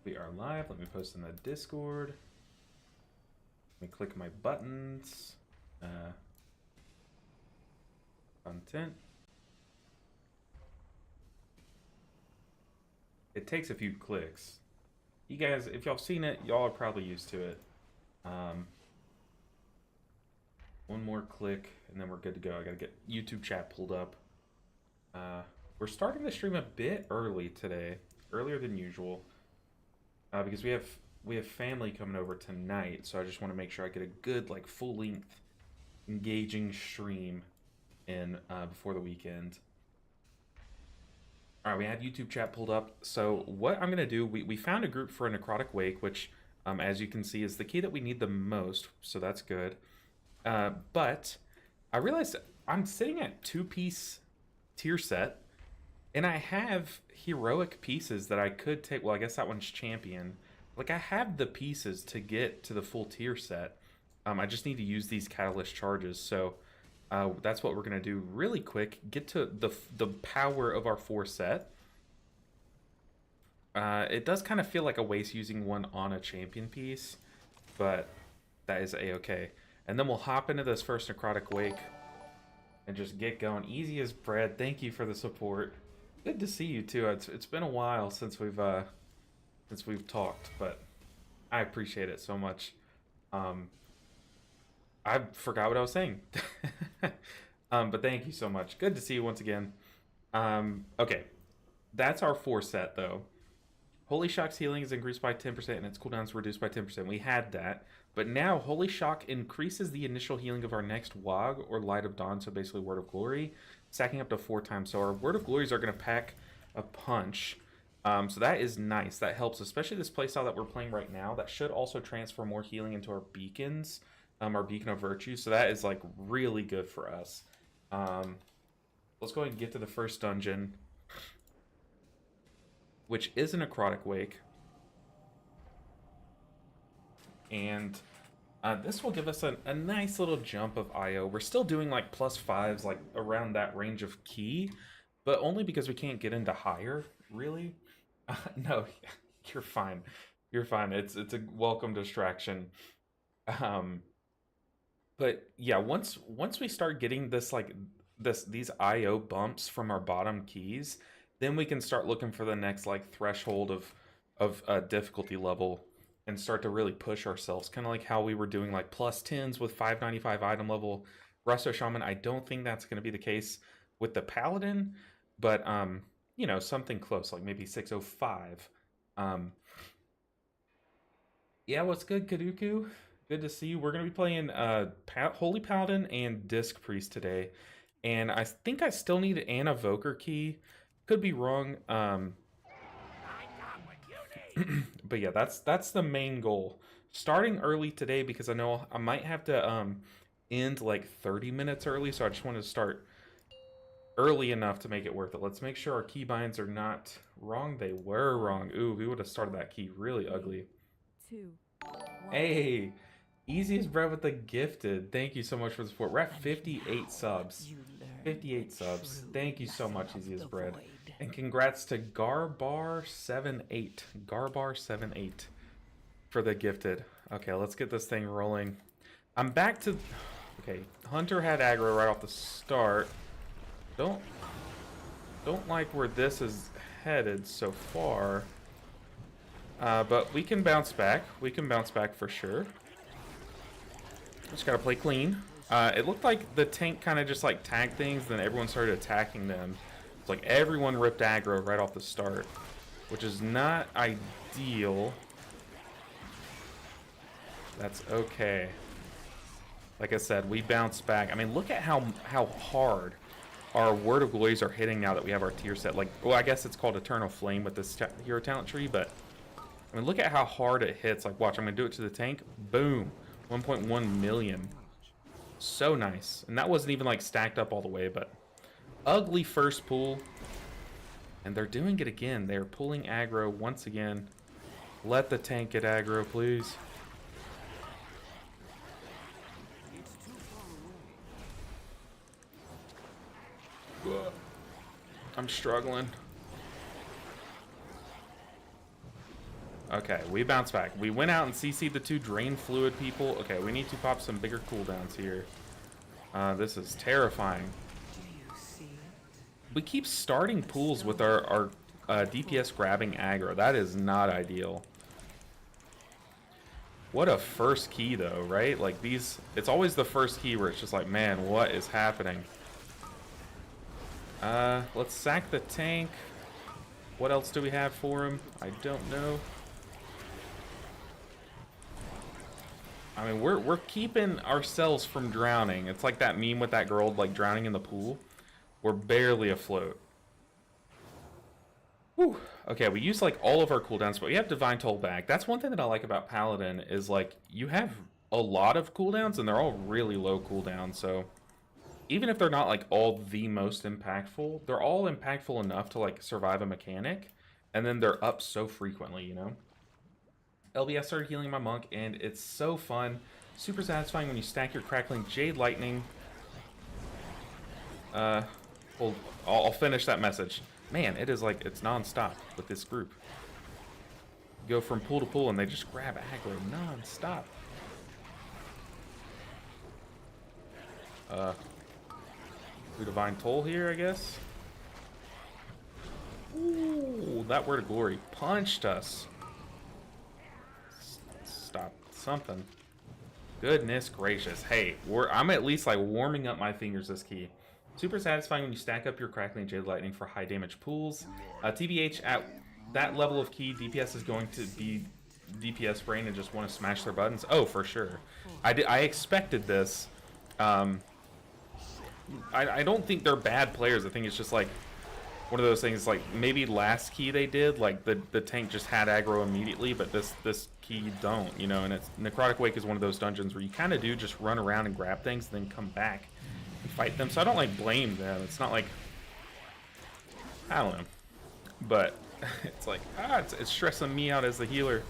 We are live. Let me post in the Discord. Let me click my buttons. Content. It takes a few clicks. You guys, if y'all seen it, y'all are probably used to it. One more click, and then we're good to go. I gotta get YouTube chat pulled up. We're starting the stream a bit early today, earlier than usual, because we have family coming over tonight. So I just want to make sure I get a good, like, full-length, engaging stream in before the weekend. All right, we have YouTube chat pulled up. So what I'm gonna do, we found a group for a Necrotic Wake, which, as you can see, is the key that we need the most. So that's good. But I realized I'm sitting at 2-piece tier set, and I have heroic pieces that I could take. Well, I guess that one's champion. Like, I have the pieces to get to the full tier set. I just need to use these catalyst charges. So that's what we're gonna do really quick. Get to the power of our 4 set. It does kind of feel like a waste using one on a champion piece, but that is a-okay. And then we'll hop into this first Necrotic Wake and just get going. Easy as bread. Thank you for the support. Good to see you too. It's been a while since we've talked, but I appreciate it so much. I forgot what I was saying. But thank you so much. Good to see you once again. Okay, that's our 4 set though. Holy Shock's healing is increased by 10% and its cooldown is reduced by 10%. We had that. But now Holy Shock increases the initial healing of our next WOG or Light of Dawn, so basically Word of Glory, stacking up to 4 times. So our Word of Glories are going to pack a punch. So that is nice. That helps, especially this playstyle that we're playing right now. That should also transfer more healing into our beacons, our Beacon of Virtue. So that is like really good for us. Let's go ahead and get to the first dungeon, which is a Necrotic Wake. And this will give us a nice little jump of IO. We're still doing like +5s, like around that range of key, but only because we can't get into higher, really. No, you're fine. You're fine. It's a welcome distraction. But yeah, once we start getting this these IO bumps from our bottom keys, then we can start looking for the next like threshold of difficulty level and start to really push ourselves, kind of like how we were doing like +10s with 595 item level Resto Shaman. I don't think that's going to be the case with the Paladin, but you know, something close, like maybe 605. Yeah, what's good, Kaduku? Good to see you. We're going to be playing Holy Paladin and Disc Priest today, and I think I still need an Evoker key. Could be wrong. But yeah, that's the main goal. Starting early today because I know I might have to end like 30 minutes early, so I just wanted to start early enough to make it worth it. Let's make sure our keybinds are not wrong. They were wrong. Ooh, we would have started that key really ugly. 2, 1. Hey, easiest bread with the gifted. Thank you so much for the support. We're at 58 subs. 58 subs. Thank you so much, easiest bread. And congrats to Garbar78. Garbar78 for the gifted. Okay, let's get this thing rolling. I'm back to... Okay, Hunter had aggro right off the start. Don't like where this is headed so far. But we can bounce back. We can bounce back for sure. Just gotta play clean. It looked like the tank kind of just like tagged things, then everyone started attacking them. It's like everyone ripped aggro right off the start, which is not ideal. That's okay. Like I said, we bounced back. I mean, look at how hard our Word of Glories are hitting now that we have our tier set. Like, well, I guess it's called Eternal Flame with this hero talent tree, but I mean, look at how hard it hits. Like, watch, I'm gonna do it to the tank. Boom, 1.1 million. So nice. And that wasn't even like stacked up all the way, but ugly first pull. And they're doing it again. They're pulling aggro once again. Let the tank get aggro, please. I'm struggling. Okay, we bounce back. We went out and CC'd the 2 drain fluid people. Okay, we need to pop some bigger cooldowns here. This is terrifying. We keep starting pools with our DPS grabbing aggro. That is not ideal. What a first key though, right? Like these, it's always the first key where it's just like, man, what is happening? Let's sack the tank. What else do we have for him? I don't know. I mean, we're keeping ourselves from drowning. It's like that meme with that girl like drowning in the pool. We're barely afloat. Whew. Okay, we use like all of our cooldowns, but we have Divine Toll back. That's one thing that I like about Paladin is like you have a lot of cooldowns and they're all really low cooldown. So even if they're not like all the most impactful, they're all impactful enough to like survive a mechanic, and then they're up so frequently, you know? LBS started healing my monk, and it's so fun. Super satisfying when you stack your crackling Jade Lightning. Well, I'll finish that message. Man, it is like, it's non-stop with this group. You go from pool to pool, and they just grab aggro non-stop. We Divine Toll here, I guess. Ooh, that Word of Glory punched us. Stop something. Goodness gracious. Hey, I'm at least like warming up my fingers this key. Super satisfying when you stack up your Crackling Jade Lightning for high damage pools. TBH, at that level of key, DPS is going to be DPS brain and just want to smash their buttons. Oh, for sure. I expected this. I don't think they're bad players. I think it's just like one of those things, like maybe last key they did, like the tank just had aggro immediately, but this key don't, you know. And it's Necrotic Wake is one of those dungeons where you kind of do just run around and grab things and then come back and fight them. So I don't like blame them. It's not like, I don't know, but it's like it's stressing me out as the healer.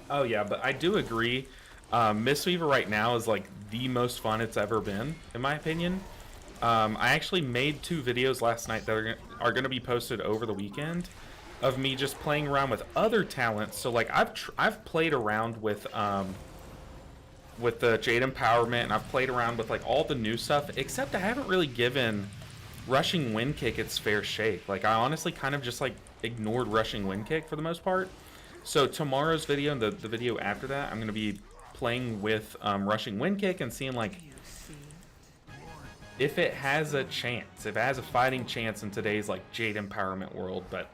Oh yeah, but I do agree. Mistweaver right now is like the most fun it's ever been, in my opinion. I actually made 2 videos last night that are going to be posted over the weekend of me just playing around with other talents. So like I've played around with the Jade Empowerment, and I've played around with like all the new stuff, except I haven't really given Rushing Wind Kick its fair shake. Like I honestly kind of just like ignored Rushing Wind Kick for the most part. So tomorrow's video and the video after that, I'm going to be playing with Rushing Wind Kick and seeing like if it has a chance, if it has a fighting chance in today's like Jade Empowerment world. But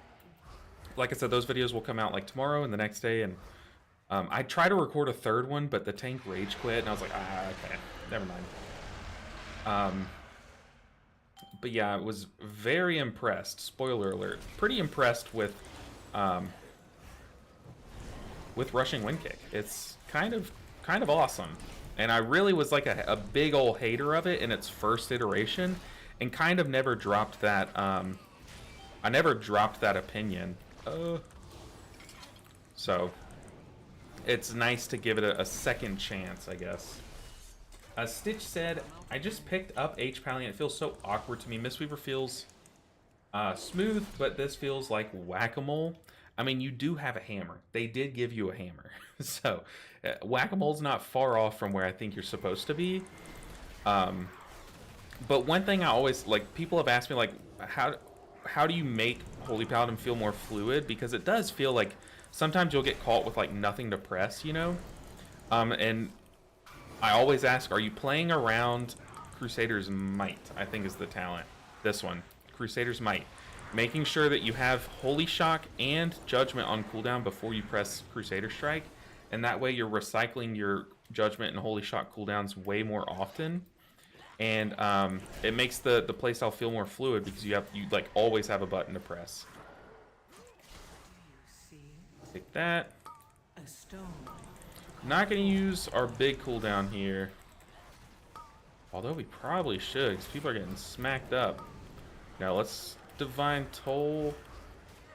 like I said, those videos will come out like tomorrow and the next day. And I tried to record a 3rd one, but the tank rage quit, and I was like, okay, never mind. But yeah, I was very impressed. Spoiler alert, pretty impressed with Rushing Wind Kick. It's kind of awesome. And I really was like a big old hater of it in its first iteration, and kind of never dropped that, I never dropped that opinion. So, it's nice to give it a second chance, I guess. Stitch said, I just picked up HPal and it feels so awkward to me. Mistweaver feels smooth, but this feels like whack-a-mole. I mean, you do have a hammer. They did give you a hammer. So, whack-a-mole's not far off from where I think you're supposed to be. But one thing I always, like, people have asked me, like, how do you make Holy Paladin feel more fluid? Because it does feel like sometimes you'll get caught with, like, nothing to press, you know? And I always ask, are you playing around Crusader's Might, I think is the talent. This one, Crusader's Might. Making sure that you have Holy Shock and Judgment on cooldown before you press Crusader Strike. And that way you're recycling your Judgment and Holy Shock cooldowns way more often. And it makes the playstyle feel more fluid because you like always have a button to press. Take that. Not going to use our big cooldown here. Although we probably should, because people are getting smacked up. Now let's Divine Toll.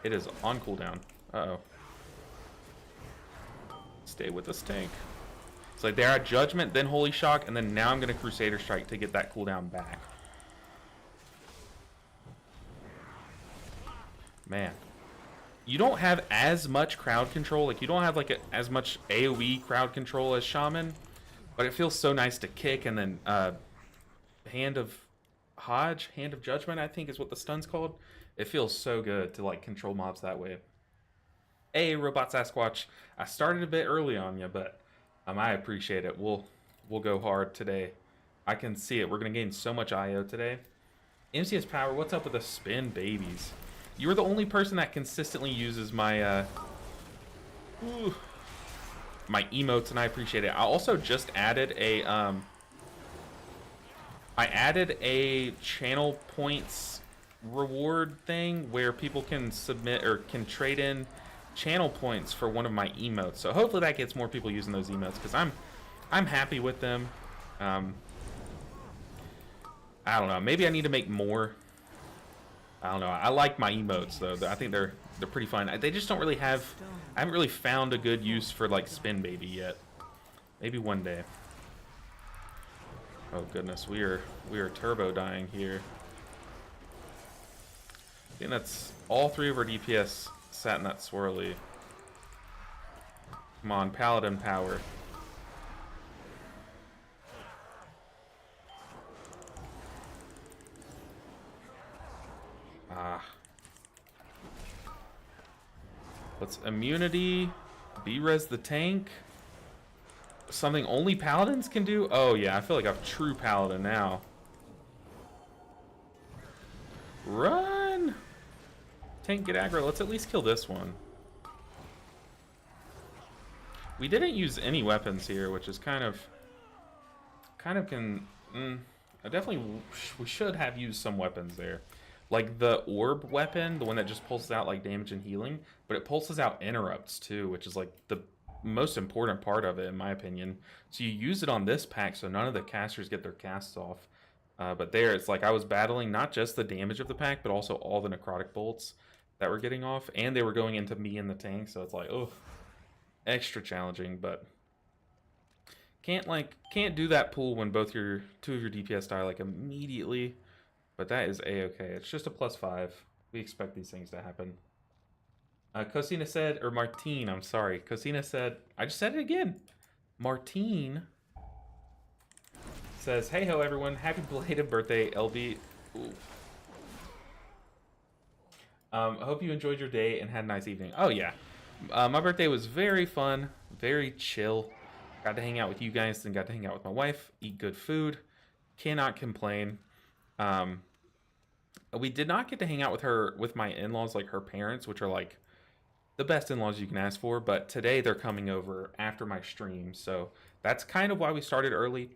It is on cooldown. Uh-oh. Stay with this tank. It's like they're at Judgment, then Holy Shock, and then now I'm going to Crusader Strike to get that cooldown back. Man. you don't have as much crowd control. Like, you don't have like as much AoE crowd control as Shaman, but it feels so nice to kick. And then Hand of Judgment, I think is what the stun's called. It feels so good to like control mobs that way. Hey, Robot Sasquatch, I started a bit early on you, but I appreciate it. We'll go hard today. I can see it. We're gonna gain so much IO today. MCS Power, what's up with the spin babies? You are the only person that consistently uses my my emotes, and I appreciate it. I also just added a I added a channel points reward thing where people can submit or can trade in channel points for one of my emotes. So hopefully that gets more people using those emotes, because I'm happy with them. I don't know. Maybe I need to make more. I don't know. I like my emotes though. I think they're pretty fun. They just don't really have. I haven't really found a good use for like Spin Baby yet. Maybe one day. Oh goodness, we are turbo dying here. I think that's all three of our DPS sat in that swirly. Come on, Paladin power. Let's immunity, B-res the tank. Something only Paladins can do? Oh yeah, I feel like I'm true Paladin now. Run! Tank, get aggro. Let's at least kill this one. We didn't use any weapons here, which is kind of I definitely, we should have used some weapons there. Like the orb weapon, the one that just pulses out like damage and healing, but it pulses out interrupts too, which is like the most important part of it in my opinion. So you use it on this pack so none of the casters get their casts off. But there, it's like I was battling not just the damage of the pack, but also all the necrotic bolts that were getting off, and they were going into me and the tank, so it's like, oh, extra challenging. But can't do that pool when two of your DPS die like immediately. But that is a-okay. It's just a +5. We expect these things to happen. Cosina said, or Martine, I'm sorry. Cosina said, I just said it again. Martine says, hey ho everyone, happy belated birthday, LB. I hope you enjoyed your day and had a nice evening. Oh yeah, my birthday was very fun, very chill. Got to hang out with you guys, then got to hang out with my wife, eat good food. Cannot complain. We did not get to hang out with my in-laws, like her parents, which are like the best in-laws you can ask for. But today they're coming over after my stream, so that's kind of why we started early,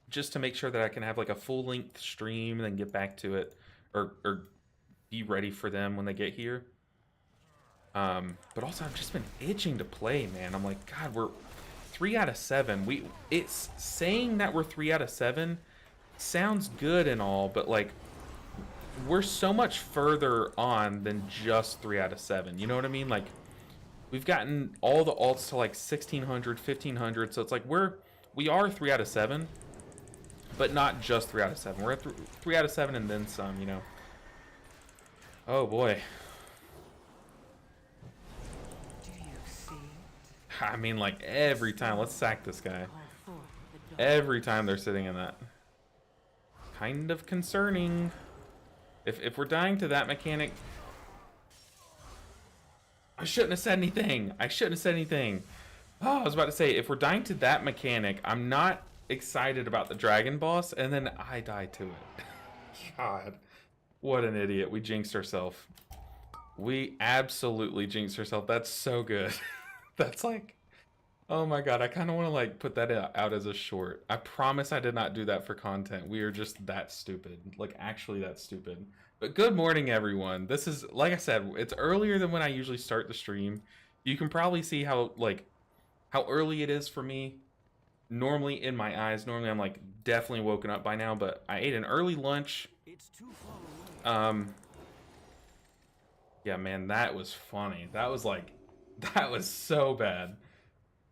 just to make sure that I can have like a full-length stream and then get back to it, or be ready for them when they get here. But also I've just been itching to play, man. I'm like, God, we're 3 out of 7. It's saying that we're 3 out of 7 sounds good and all, but like we're so much further on than just 3 out of 7. You know what I mean? Like we've gotten all the alts to like 1600, 1500, so it's like we are 3 out of 7, but not just 3 out of 7. We're at 3 out of 7 and then some, you know. Oh boy. I mean, like every time, let's sack this guy. Every time they're sitting in that. Kind of concerning. If we're dying to that mechanic, I shouldn't have said anything. I shouldn't have said anything. Oh, I was about to say, if we're dying to that mechanic, I'm not excited about the dragon boss, and then I die to it. God, what an idiot. We jinxed ourselves. We absolutely jinxed ourselves. That's so good. That's like, oh my God, I kind of want to like put that out as a short. I promise I did not do that for content. We are just that stupid, like actually that stupid. But good morning, everyone. This is, like I said, it's earlier than when I usually start the stream. You can probably see how early it is for me. Normally in my eyes, normally I'm like definitely woken up by now, but I ate an early lunch. Yeah, man, that was funny. That was so bad.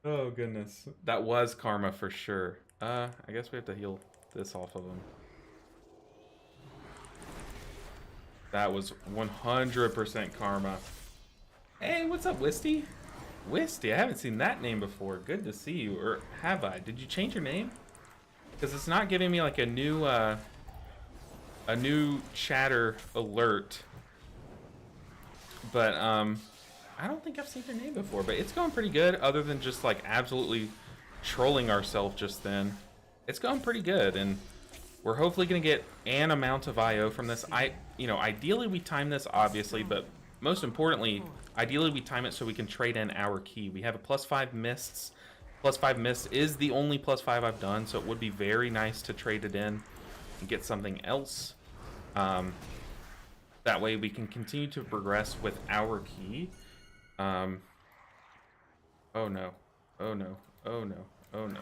Oh goodness, that was karma for sure. I guess we have to heal this off of him. That was 100% karma. Hey, what's up, Wisty? Wisty, I haven't seen that name before. Good to see you. Or have I? Did you change your name? Because it's not giving me like a new chatter alert. But I don't think I've seen your name before, but it's going pretty good other than just like absolutely trolling ourselves just then. It's going pretty good, and we're hopefully going to get an amount of IO from this. Ideally we time this obviously, but most importantly, ideally we time it so we can trade in our key. We have a +5 mists. +5 mists is the only +5 I've done, so it would be very nice to trade it in and get something else. That way we can continue to progress with our key. Oh no. Oh no. Oh no. Oh no.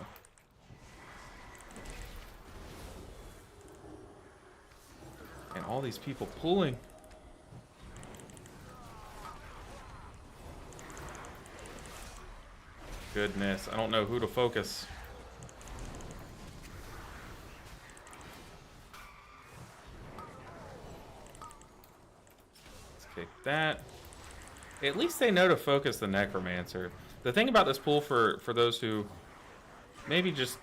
And all these people pulling. Goodness, I don't know who to focus. Let's kick that. At least they know to focus the Necromancer. The thing about this pool, for those who maybe just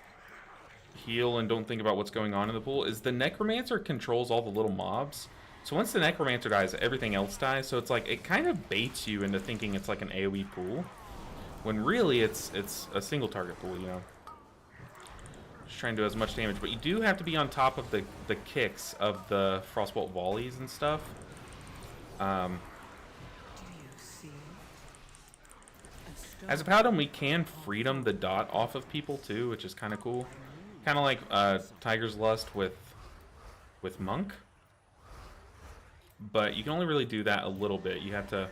heal and don't think about what's going on in the pool, is the Necromancer controls all the little mobs. So once the Necromancer dies, everything else dies. So it's like, it kind of baits you into thinking it's like an AoE pool, when really it's a single target pool, you know. Just trying to do as much damage, but you do have to be on top of the kicks of the Frostbolt volleys and stuff. As a Paladin, we can freedom the dot off of people too, which is kind of cool. Kind of like Tiger's Lust with Monk. But you can only really do that a little bit. You have to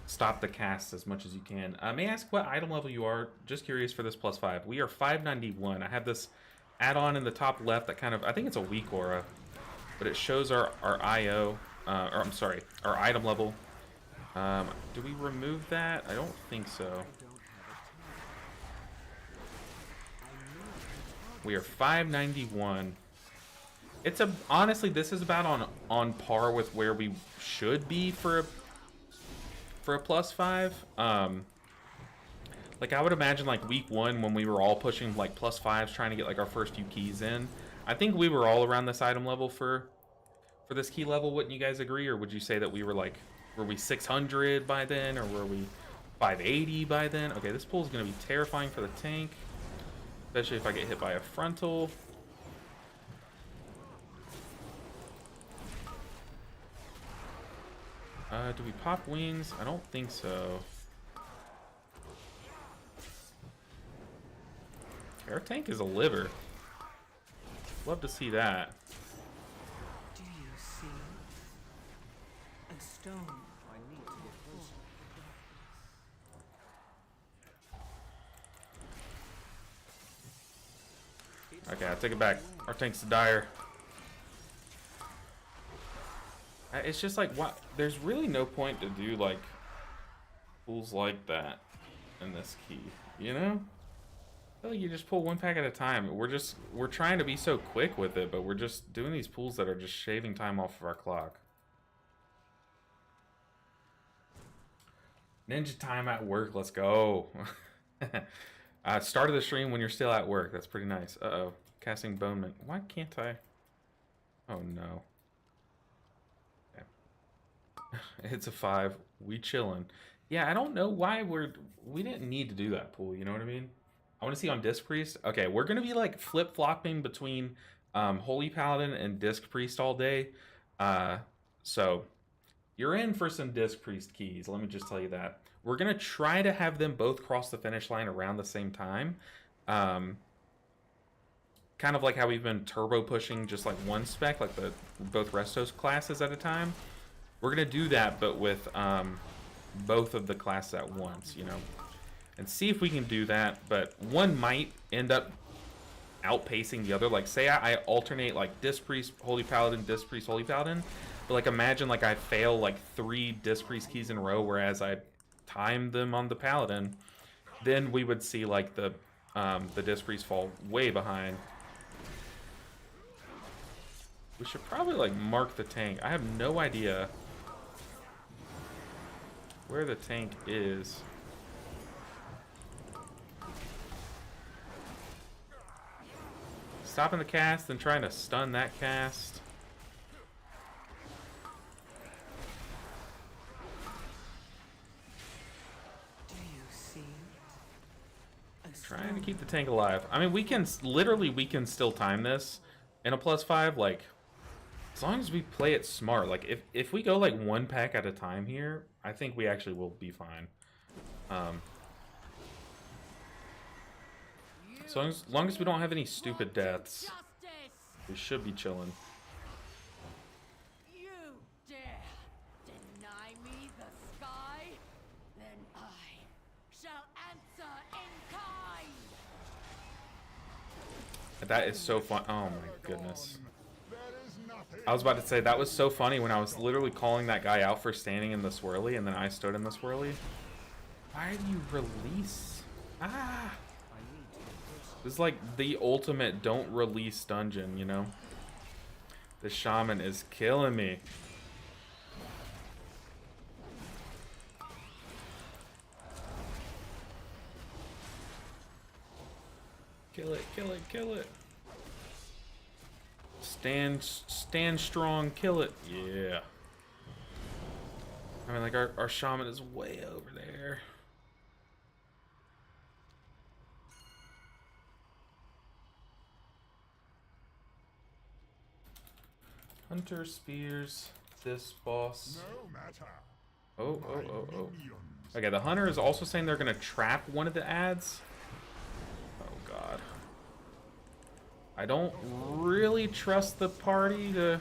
stop the cast as much as you can. May I ask what item level you are? Just curious for this +5. We are 591. I have this add-on in the top left that kind of, I think it's a weak aura, but it shows our IO, or I'm sorry, our item level. Do we remove that? I don't think so. We are 591. It's honestly, this is about on par with where we should be for a +5. Like I would imagine like week 1 when we were all pushing like +5s trying to get like our first few keys in. I think we were all around this item level for this key level. Wouldn't you guys agree? Or would you say that we were like, were we 600 by then, or were we 580 by then? Okay, this pool is going to be terrifying for the tank, especially if I get hit by a frontal. Do we pop wings? I don't think so. Okay, our tank is a liver. Love to see that. Do you see a stone? I need to get closer. Okay, I'll take it back. Our tank's dire. It's just like, what? There's really no point to do like pools like that in this key, you know? I feel like you just pull one pack at a time. We're trying to be so quick with it, but we're just doing these pools that are just shaving time off of our clock. Ninja time at work, let's go. Start of the stream when you're still at work. That's pretty nice. Uh-oh. Casting Bone Mint. Why can't I? Oh no. It's a 5. We chillin'. Yeah, I don't know why we didn't need to do that pool, you know what I mean? I want to see on Disc Priest. Okay, we're gonna be like flip-flopping between Holy Paladin and Disc Priest all day. So you're in for some Disc Priest keys, let me just tell you that. We're gonna try to have them both cross the finish line around the same time. Kind of like how we've been turbo pushing just like one spec, like both Restos classes at a time. We're going to do that, but with both of the classes at once, you know, and see if we can do that. But one might end up outpacing the other. Like, say I alternate, like, Disc Priest, Holy Paladin, Disc Priest, Holy Paladin. But, like, imagine, like, I fail, like, 3 Disc Priest keys in a row, whereas I timed them on the Paladin. Then we would see, like, the Disc Priest fall way behind. We should probably, like, mark the tank. I have no idea where the tank is. Stopping the cast and trying to stun that cast. Do you see? Trying to keep the tank alive. I mean, we can literally still time this in a +5, like as long as we play it smart. Like if we go like 1 pack at a time here, I think we actually will be fine. So as long as we don't have any stupid deaths, we should be chilling. You dare deny me the sky? Then I shall answer in kind. That is so fun. Oh my goodness. I was about to say, that was so funny when I was literally calling that guy out for standing in the swirly, and then I stood in the swirly. Why do you release? Ah! This is like the ultimate don't release dungeon, you know? The shaman is killing me. Kill it, kill it, kill it. Stand strong, kill it. Yeah. I mean, like, our shaman is way over there. Hunter spears this boss. Oh. Okay, the hunter is also saying they're gonna trap one of the ads. Oh god. I don't really trust the party to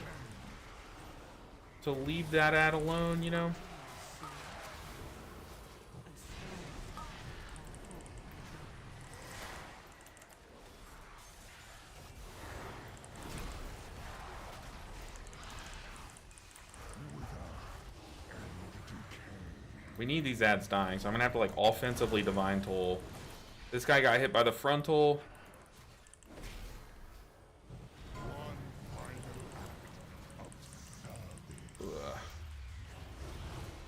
leave that ad alone, you know? We need these ads dying, so I'm gonna have to like offensively divine toll. This guy got hit by the frontal. Ugh.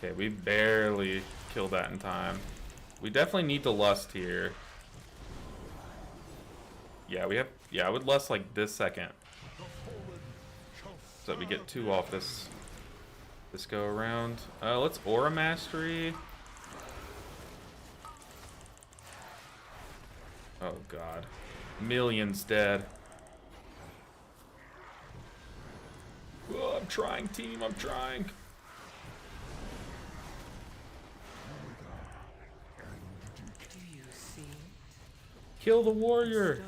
Okay, we barely killed that in time. We definitely need to lust here. Yeah, we have. Yeah, I would lust like this second, so that we get 2 off this go around. Let's aura mastery. Oh god, millions dead. Oh, I'm trying, team. I'm trying. Do you see? Kill the warrior. Stone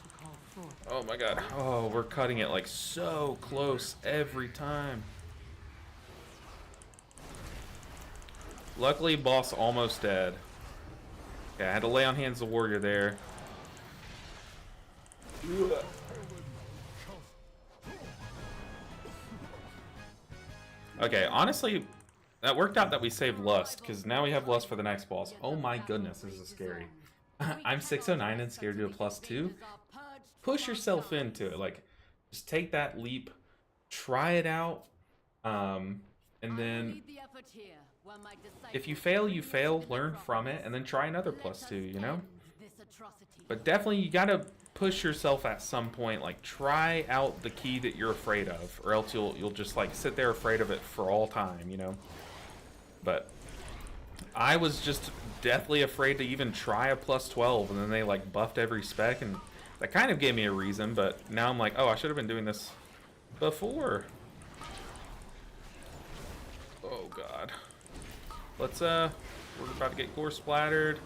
to call forth. Oh my god. Oh, we're cutting it like so close every time. Luckily, boss almost dead. Okay, I had to lay on hands the warrior there. Ugh. Okay, honestly, that worked out that we saved lust, because now we have lust for the next boss. Oh my goodness, this is scary. I'm 609 and scared to do a +2. Push yourself into it. Like, just take that leap, try it out, and then if you fail, you fail, learn from it, and then try another +2, you know? But definitely, you gotta push yourself at some point. Like, try out the key that you're afraid of, or else you'll just like sit there afraid of it for all time, you know? But I was just deathly afraid to even try a +12, and then they like buffed every spec, and that kind of gave me a reason. But now I'm like, oh, I should have been doing this before. Oh god. Let's we're about to get gore splattered.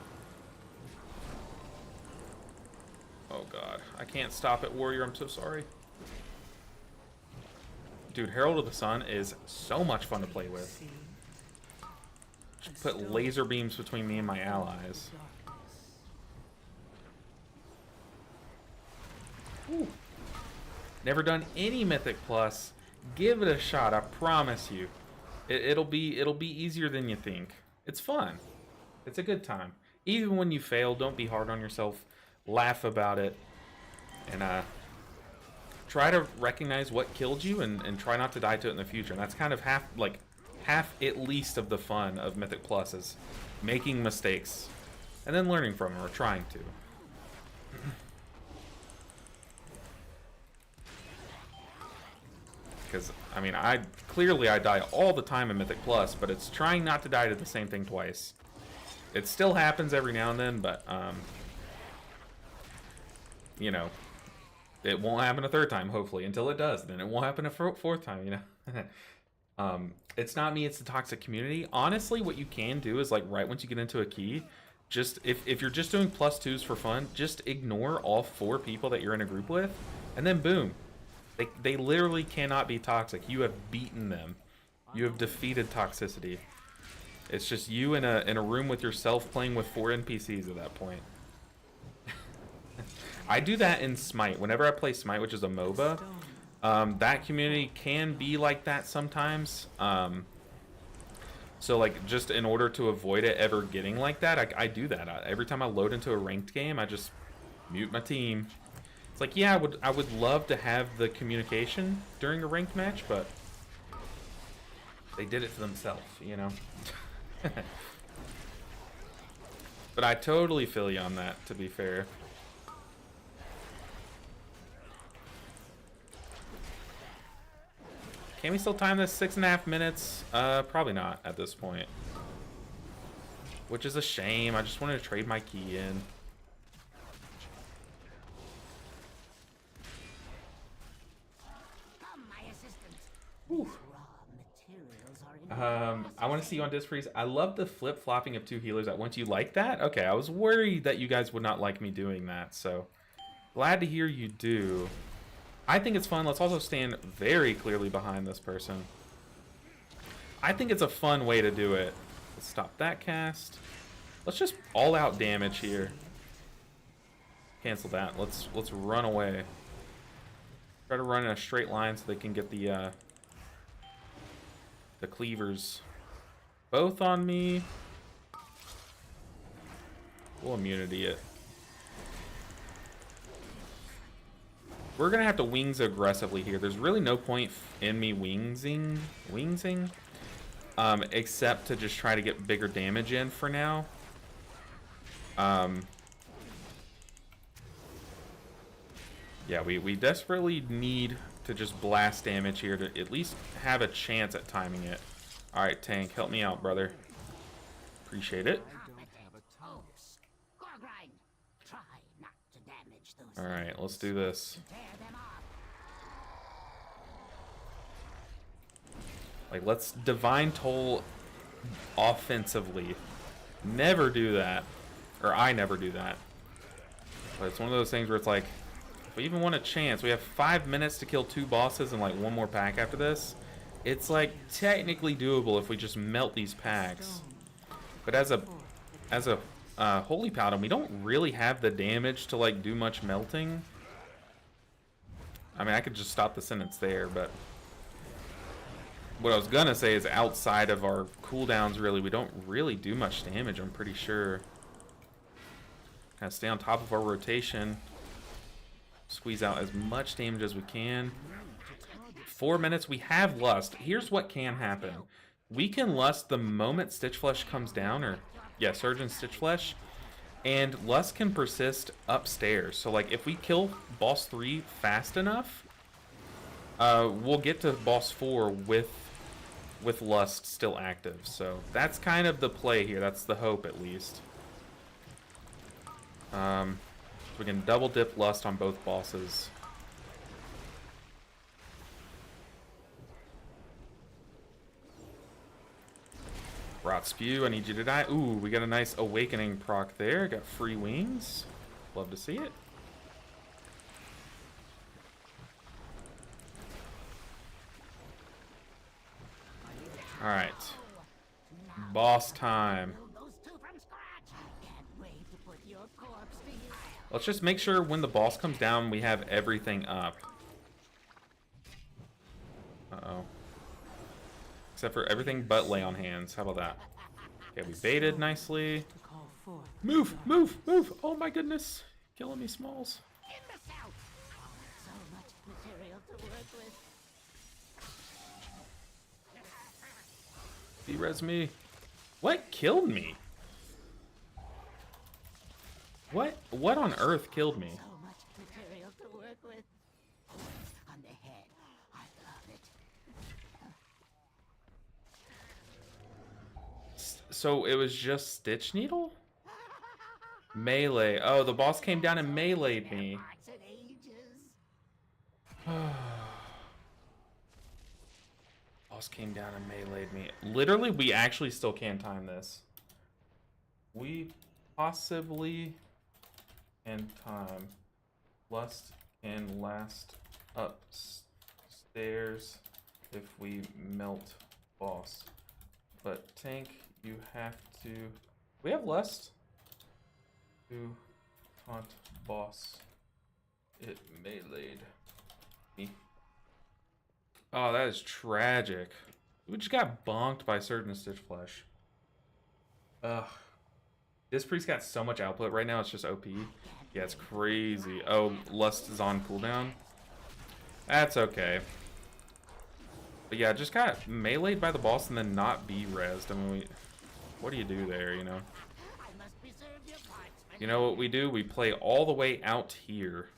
Oh god, I can't stop it, warrior. I'm so sorry. Dude, Herald of the Sun is so much fun to play with. Just put laser beams between me and my allies. Ooh. Never done any Mythic Plus. Give it a shot, I promise you. It'll be easier than you think. It's fun. It's a good time. Even when you fail, don't be hard on yourself. Laugh about it, and try to recognize what killed you, and try not to die to it in the future. And that's kind of half at least of the fun of Mythic Plus is making mistakes and then learning from them, or trying to. Because, I mean, I die all the time in Mythic Plus, but it's trying not to die to the same thing twice. It still happens every now and then, but, you know, it won't happen a third time, hopefully, until it does. Then it won't happen a fourth time, you know? It's not me, it's the toxic community. Honestly, what you can do is, like, right once you get into a key, just, if you're just doing +2s for fun, just ignore all 4 people that you're in a group with, and then boom. They literally cannot be toxic. You have beaten them. You have defeated toxicity. It's just you in a room with yourself playing with 4 NPCs at that point. I do that in Smite. Whenever I play Smite, which is a MOBA, that community can be like that sometimes. So, like, just in order to avoid it ever getting like that, I do that. Every time I load into a ranked game, I just mute my team. It's like, yeah, I would love to have the communication during a ranked match, but they did it to themselves, you know? But I totally feel you on that, to be fair. Can we still time this 6.5 minutes? Probably not at this point. Which is a shame. I just wanted to trade my key in. I want to see you on Disc Freeze. I love the flip-flopping of 2 healers at once. You like that? Okay, I was worried that you guys would not like me doing that, so glad to hear you do. I think it's fun. Let's also stand very clearly behind this person. I think it's a fun way to do it. Let's stop that cast. Let's just all-out damage here. Cancel that. Let's run away. Try to run in a straight line so they can get the cleavers both on me. We'll immunity it. We're gonna have to wings aggressively here. There's really no point in me wingsing, except to just try to get bigger damage in for now. Yeah, we desperately need to just blast damage here to at least have a chance at timing it. Alright, tank, help me out, brother. Appreciate it. Alright, let's do this. Like, let's Divine Toll offensively. Never do that. Or I never do that. But it's one of those things where it's like, if we even want a chance, we have 5 minutes to kill 2 bosses and like 1 more pack after this. It's like technically doable if we just melt these packs. But as a Holy Paladin, we don't really have the damage to like do much melting. I mean, I could just stop the sentence there, but what I was gonna say is outside of our cooldowns, really, we don't really do much damage, I'm pretty sure. Kind of stay on top of our rotation. Squeeze out as much damage as we can. 4 minutes, we have Lust. Here's what can happen. We can Lust the moment Stitchflesh comes down, or, yeah, Surge and Stitchflesh, and Lust can persist upstairs. So, like, if we kill boss 3 fast enough, we'll get to boss 4 with Lust still active. So, that's kind of the play here. That's the hope, at least. We can double dip Lust on both bosses. Rot Spew, I need you to die. Ooh, we got a nice Awakening proc there. Got free wings. Love to see it. Alright. Boss time. Let's just make sure when the boss comes down, we have everything up. Uh-oh. Except for everything but lay on hands. How about that? Okay, we baited nicely. Move, move, move! Oh my goodness. Killing me, Smalls. De-res me. What killed me? What on earth killed me? So much material to work with. On the head. I love it. So it was just Stitch Needle? Melee. Oh, the boss came down and meleeed me. Boss came down and meleeed me. Literally, we actually still can't time this. We possibly can time. Lust can last upstairs if we melt boss. But tank, you have to... We have Lust to taunt boss. It meleeed me. Oh, that is tragic. We just got bonked by Surgeon Stitch Flesh. Ugh. This priest got so much output. Right now it's just OP. Yeah, it's crazy. Oh, Lust is on cooldown. That's okay. But yeah, just got meleeed by the boss and then not B-resed. I mean, what do you do there, you know? You know what we do? We play all the way out here.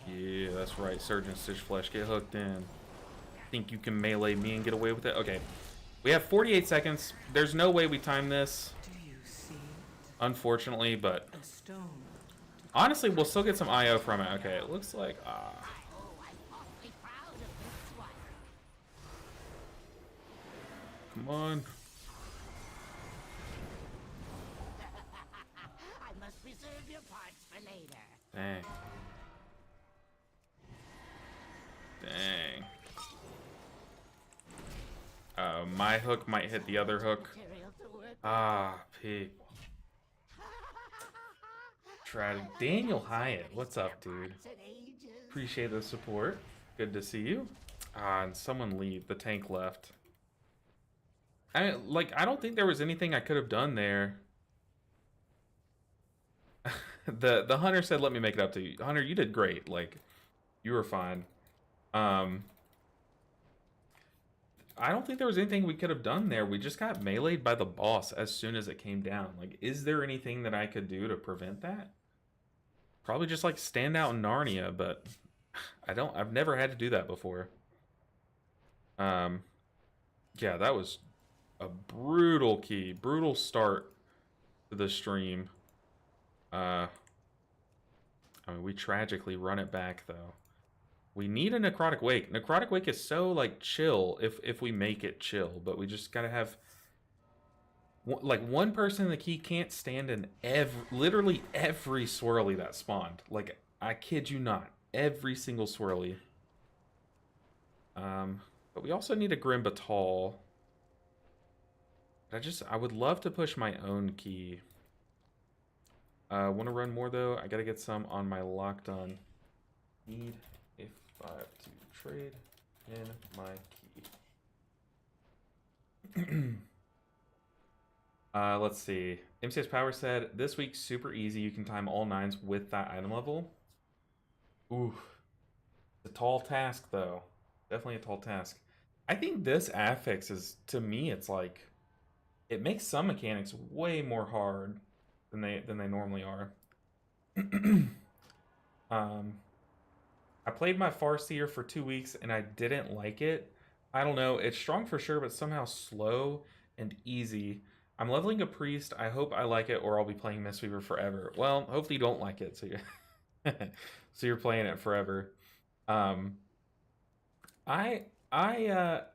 Yeah, that's right. Surgeon Stitch Flesh, get hooked in. Think you can melee me and get away with it? Okay. We have 48 seconds. There's no way we time this. Unfortunately, but honestly, we'll still get some IO from it. Okay, it looks like come on. I must preserve your parts for later. Dang. Dang. My hook might hit the other hook. Ah, pig. Tragic. Daniel Hyatt, what's up, dude? Appreciate the support. Good to see you. Ah, and someone leave. The tank left. I mean, like, I don't think there was anything I could have done there. The hunter said, "Let me make it up to you." Hunter, you did great. Like, you were fine. I don't think there was anything we could have done there. We just got meleeed by the boss as soon as it came down. Like, is there anything that I could do to prevent that? Probably just like stand out in Narnia, but I've never had to do that before. Yeah, that was a brutal brutal start to the stream. I mean, we tragically run it back though. We need a Necrotic Wake. Necrotic Wake is so, like, chill if we make it chill. But we just gotta have... Like, one person in the key can't stand in literally every swirly that spawned. Like, I kid you not. Every single swirly. But we also need a Grim Batal. I would love to push my own key. Want to run more, though? I gotta get some on my locked on. Need... if I have to trade in my key. Let's see. MCS Power said, this week super easy. You can time all 9s with that item level. Ooh. It's a tall task, though. Definitely a tall task. I think this affix is, to me, it's like... it makes some mechanics way more hard than they normally are. I played my Farseer for 2 weeks and I didn't like it. I don't know, it's strong for sure, but somehow slow and easy. I'm leveling a priest. I hope I like it or I'll be playing Mistweaver forever. Well, hopefully you don't like it, so you're so you're playing it forever. I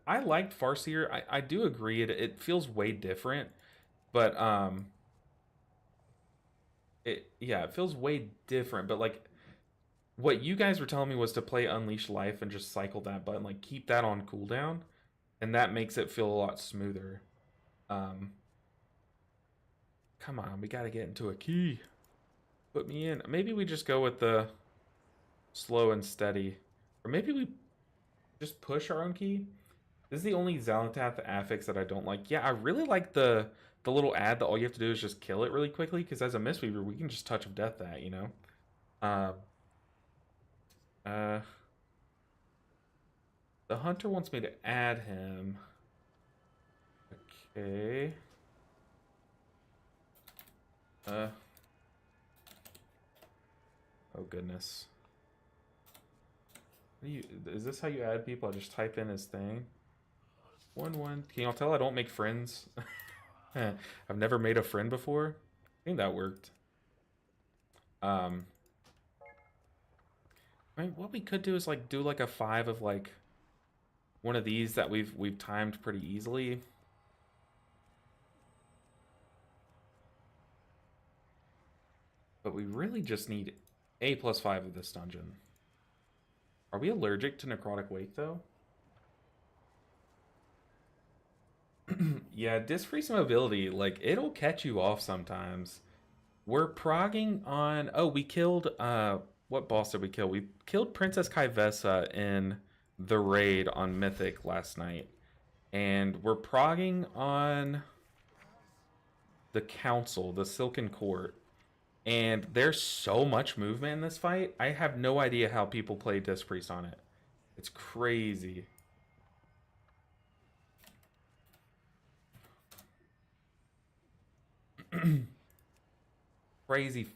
liked Farseer. I do agree it feels way different, but it feels way different, but like what you guys were telling me was to play Unleash Life and just cycle that button, like keep that on cooldown, and that makes it feel a lot smoother. Come on, we gotta get into a key. Put me in. Maybe we just go with the slow and steady, or maybe we just push our own key. This is the only Xalatath affix that I don't like. Yeah, I really like the little ad that all you have to do is just kill it really quickly, because as a Mistweaver, we can just touch of death that, you know? The hunter wants me to add him. Okay. Oh goodness. Is this how you add people? I just type in his thing. 1-1. Can y'all tell I don't make friends? I've never made a friend before. I think that worked. I mean, what we could do is like do like a 5 of like one of these that we've timed pretty easily. But we really just need a +5 of this dungeon. Are we allergic to Necrotic Wake though? Yeah, disc-free mobility, like, it'll catch you off sometimes. We're progging on... Oh, we killed... what boss did we kill? We killed Princess Kaivessa in the raid on Mythic last night. And we're progging on the Council, the Silken Court. And there's so much movement in this fight. I have no idea how people play Disc Priest on it. It's crazy.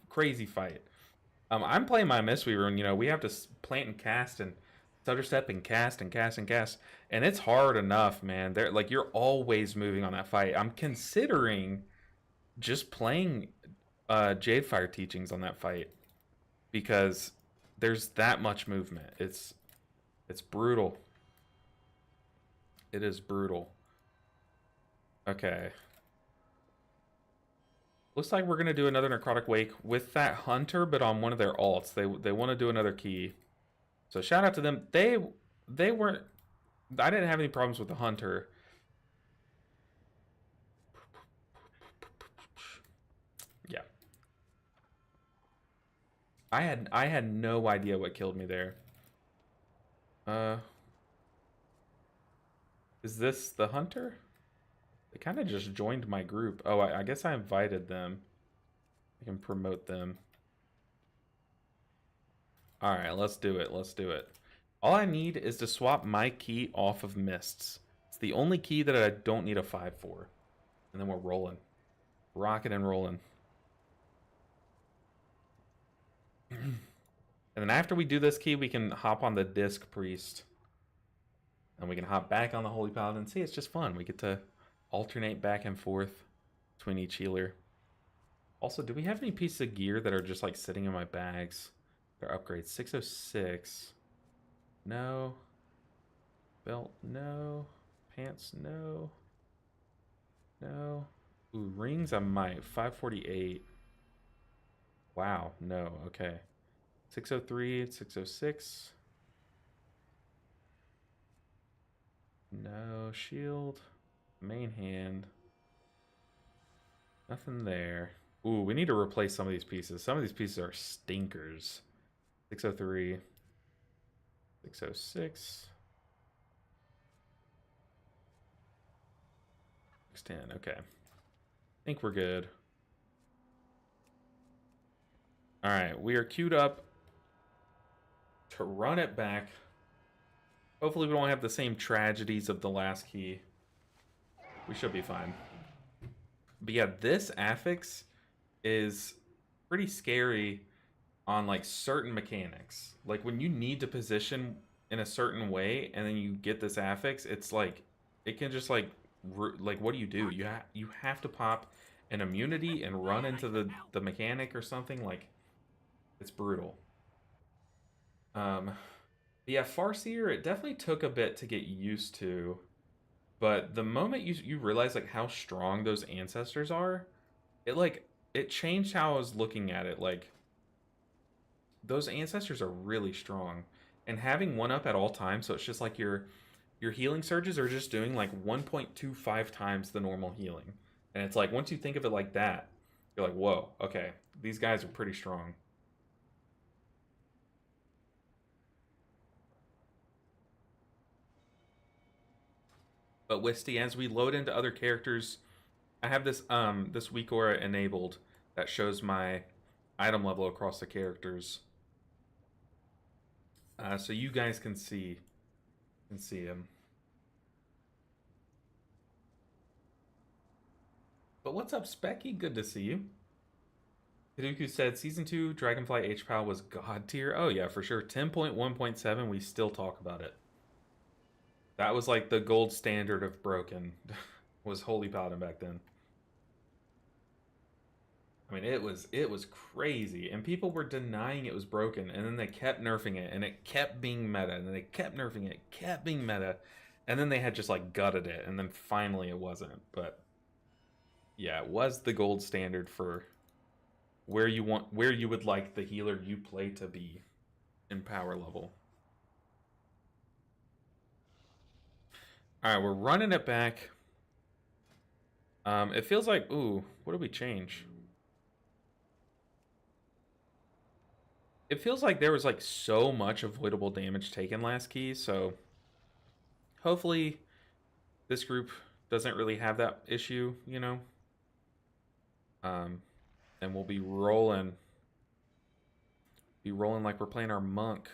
crazy fight. I'm playing my Mistweaver, and you know we have to plant and cast and stutter step and cast and cast and cast, and it's hard enough, man. They're like you're always moving on that fight. I'm considering just playing Jadefire teachings on that fight because there's that much movement. It's brutal. It is brutal. Okay. Looks like we're going to do another Necrotic Wake with that Hunter, but on one of their alts. They want to do another key. So shout out to them. They weren't... I didn't have any problems with the Hunter. Yeah. I had no idea what killed me there. Is this the Hunter? They kind of just joined my group. Oh, I guess I invited them. I can promote them. Alright, let's do it. Let's do it. All I need is to swap my key off of Mists. It's the only key that I don't need a 5 for. And then we're rolling. Rocking and rolling. And then after we do this key, we can hop on the Disc Priest. And we can hop back on the Holy Paladin. See, it's just fun. We get to alternate back and forth between each healer. Also, do we have any pieces of gear that are just like sitting in my bags? They're upgrades. 606. No. Belt, no. Pants, no. No. Ooh, rings, I might. 548. Wow, no, okay. 603, 606. No. Shield. Main hand. Nothing there. Ooh, we need to replace some of these pieces. Some of these pieces are stinkers. 603. 606. 610. Okay. I think we're good. Alright, we are queued up to run it back. Hopefully we don't have the same tragedies of the last key. We should be fine. But yeah, this affix is pretty scary on like certain mechanics. Like when you need to position in a certain way and then you get this affix, it's like it can just like what do? You have to pop an immunity and run into the mechanic or something. Like it's brutal. Yeah, Farseer, it definitely took a bit to get used to. But the moment you realize like how strong those ancestors are, it changed how I was looking at it. Like those ancestors are really strong, and having one up at all times, so it's just like your healing surges are just doing like 1.25 times the normal healing, and it's like once you think of it like that, you're like, whoa, okay, these guys are pretty strong. But Wisty, as we load into other characters, I have this weak aura enabled that shows my item level across the characters, so you guys can see him. But what's up, Specky? Good to see you. Hiduku said Season 2 Dragonfly HPal was god tier. Oh yeah, for sure. 10.1.7, we still talk about it. That was like the gold standard of broken. Was Holy Paladin back then. I mean, it was crazy, and people were denying it was broken, and then they kept nerfing it, and it kept being meta, and then they kept nerfing it, kept being meta, and then they had just like gutted it, and then finally it wasn't. But yeah, it was the gold standard for where you would like the healer you play to be in power level. All right, we're running it back. It feels like, ooh, what did we change? It feels like there was like so much avoidable damage taken last key, so hopefully this group doesn't really have that issue, you know? And we'll be rolling like we're playing our monk.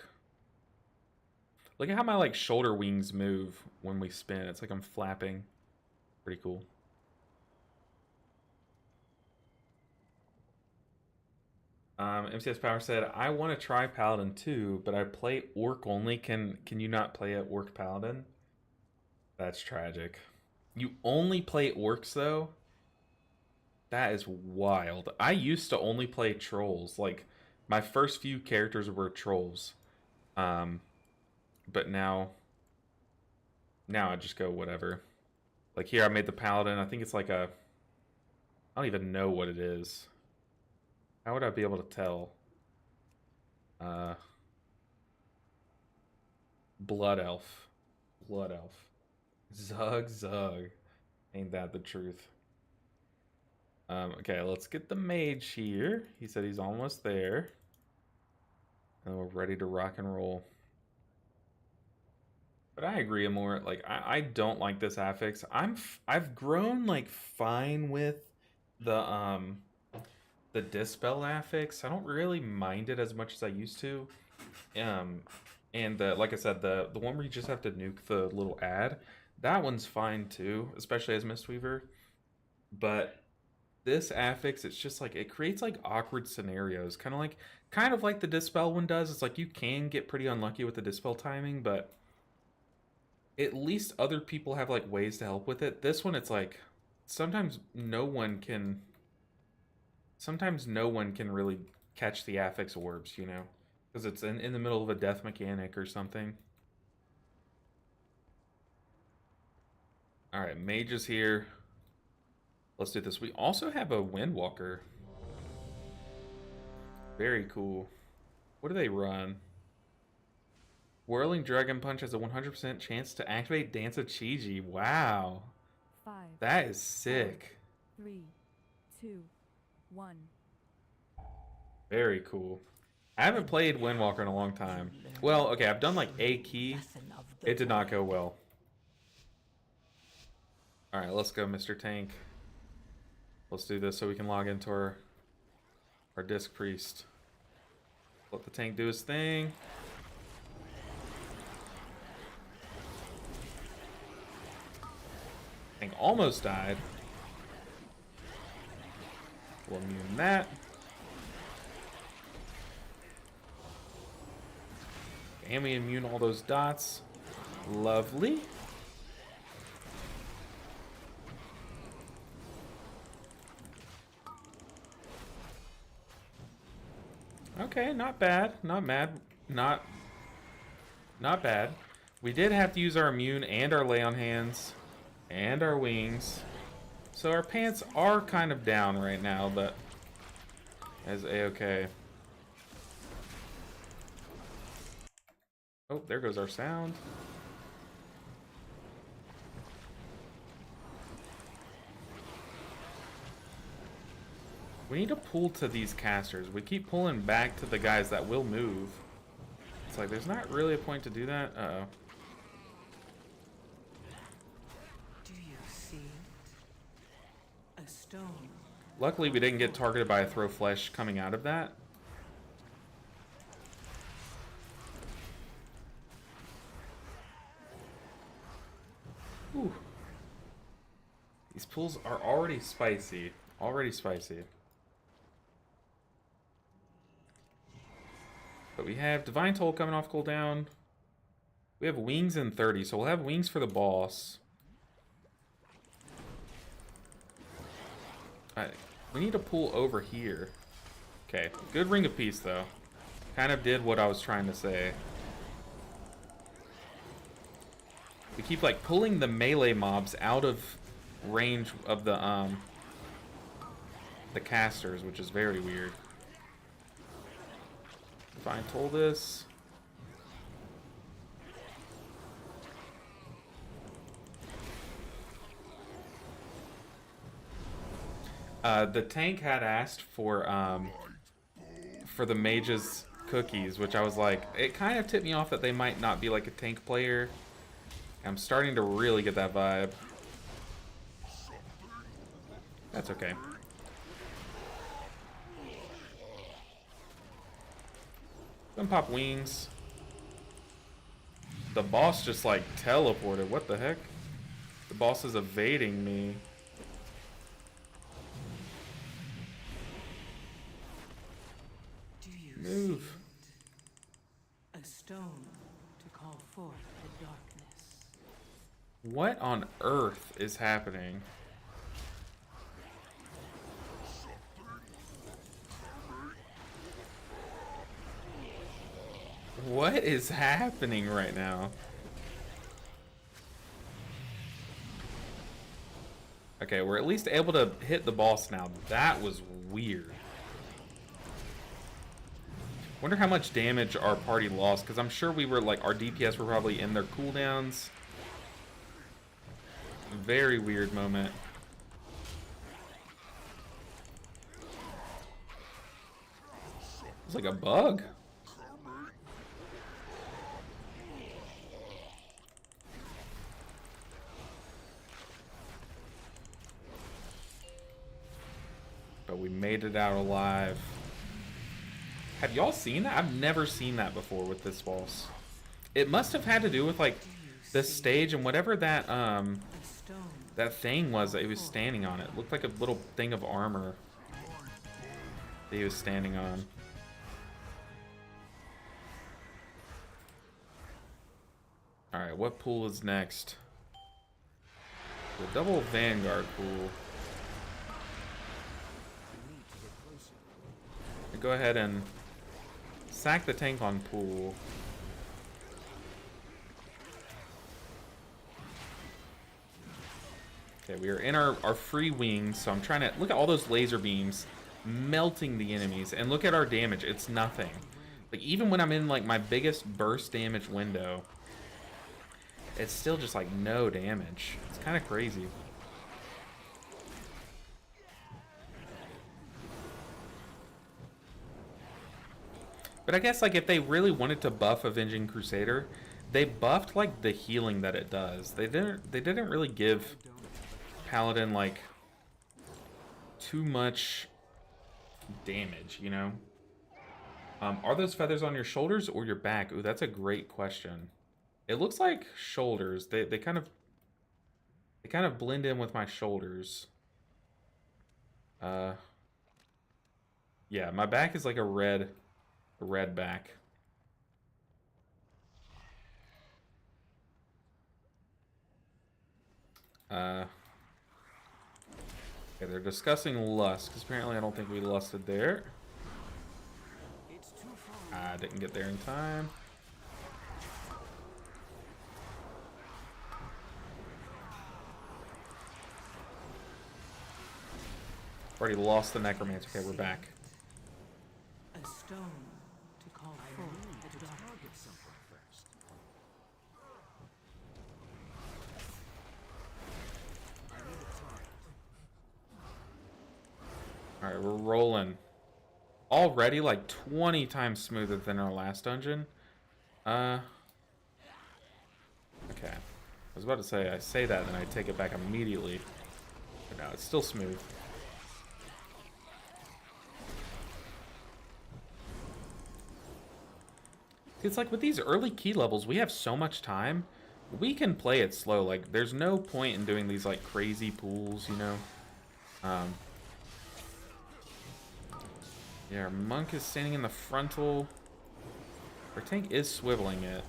Look at how my like shoulder wings move when we spin. It's like I'm flapping. Pretty cool. MCS Power said, I want to try Paladin too, but I play Orc only. Can you not play at Orc Paladin? That's tragic. You only play Orcs though? That is wild. I used to only play Trolls. Like, my first few characters were Trolls. But now I just go whatever. Like here I made the Paladin. I think it's like a... I don't even know what it is. How would I be able to tell? Blood Elf. Blood Elf. Zug Zug. Ain't that the truth? Okay, let's get the mage here. He said he's almost there. And we're ready to rock and roll. But I agree, Amor. Like, I don't like this affix. I've grown like fine with the Dispel affix. I don't really mind it as much as I used to. And like I said, the one where you just have to nuke the little ad, that one's fine too, especially as Mistweaver. But this affix, it's just like, it creates like awkward scenarios, kind of like the Dispel one does. It's like you can get pretty unlucky with the Dispel timing, but at least other people have like ways to help with it. This one, it's like sometimes no one can really catch the affix orbs, you know, because it's in the middle of a death mechanic or something. All right, mage is here. Let's do this. We also have a Windwalker. Very cool. What do they run? Whirling Dragon Punch has a 100% chance to activate Dance of Chi-Ji. Wow. 5. That is sick. 3, 2, 1. Very cool. I haven't played Windwalker in a long time. Well, okay, I've done like a key. It did not go well. Alright, let's go, Mr. Tank. Let's do this so we can log into our Disc Priest. Let the tank do his thing. Tank almost died. We'll immune that. And we immune all those dots. Lovely. Okay, not bad. Not bad. Not bad. We did have to use our immune and our lay on hands and our wings. So our pants are kind of down right now, but as a-okay. Oh, there goes our sound. We need to pull to these casters. We keep pulling back to the guys that will move. It's like, there's not really a point to do that. Uh-oh. stone. Luckily, we didn't get targeted by a throw flesh coming out of that. Ooh. These pools are already spicy. Already spicy. But we have Divine Toll coming off cooldown. We have wings in 30, so we'll have wings for the boss. We need a pool over here. Okay, good Ring of Peace though. Kind of did what I was trying to say. We keep like pulling the melee mobs out of range of the casters, which is very weird. Divine Toll this. The tank had asked for the mage's cookies, which I was like, it kind of tipped me off that they might not be like a tank player. I'm starting to really get that vibe. That's okay. Gonna pop wings. The boss just like teleported. What the heck? The boss is evading me. Move. A stone to call forth the darkness. What on earth is happening? What is happening right now? Okay, we're at least able to hit the boss now. That was weird. Wonder how much damage our party lost, because I'm sure we were like, our DPS were probably in their cooldowns. Very weird moment. It's like a bug. But we made it out alive. Have y'all seen that? I've never seen that before with this boss. It must have had to do with like this stage and whatever that that thing was that he was standing on. It looked like a little thing of armor that he was standing on. Alright, what pool is next? The double Vanguard pool. Go ahead and sack the tank on pool. Okay, we are in our free wings, so I'm trying to look at all those laser beams melting the enemies, and look at our damage. It's nothing. Like, even when I'm in like my biggest burst damage window, it's still just like no damage. It's kind of crazy. But I guess like if they really wanted to buff Avenging Crusader, they buffed like the healing that it does. They didn't really give Paladin like too much damage, you know? Are those feathers on your shoulders or your back? Ooh, that's a great question. It looks like shoulders. They kind of blend in with my shoulders. Yeah, my back is like a red back. Okay, they're discussing lust, because apparently I don't think we lusted there. I didn't get there in time. Already lost the Necromancer. Okay, we're back. A stone to call forth the darkness. Alright, we're rolling. Already like 20 times smoother than our last dungeon. Okay. I was about to say, I say that and I take it back immediately. But no, it's still smooth. It's like with these early key levels, we have so much time. We can play it slow. Like, there's no point in doing these, like, crazy pools, you know? Yeah, our monk is standing in the frontal. Our tank is swiveling it.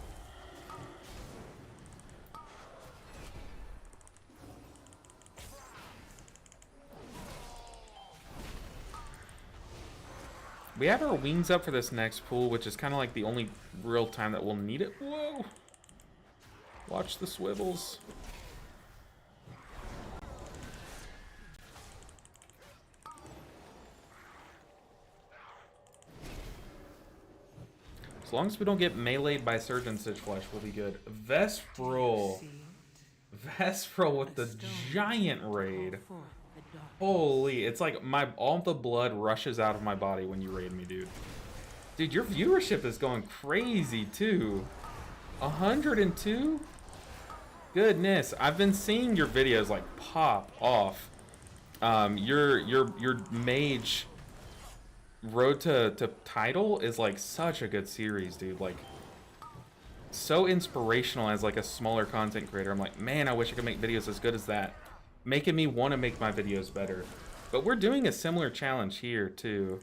We have our wings up for this next pool, which is kind of like the only real time that we'll need it. Whoa! Watch the swivels. As long as we don't get meleeed by Surge and Stitch Flesh, we'll be good. Vesperal. Vesperal with the giant raid. Holy, it's like all the blood rushes out of my body when you raid me, dude. Dude, your viewership is going crazy too. 102? Goodness, I've been seeing your videos like pop off. Your mage road to title is like such a good series, dude. Like, so inspirational as like a smaller content creator. I'm like, man, I wish I could make videos as good as that. Making me want to make my videos better. But we're doing a similar challenge here too.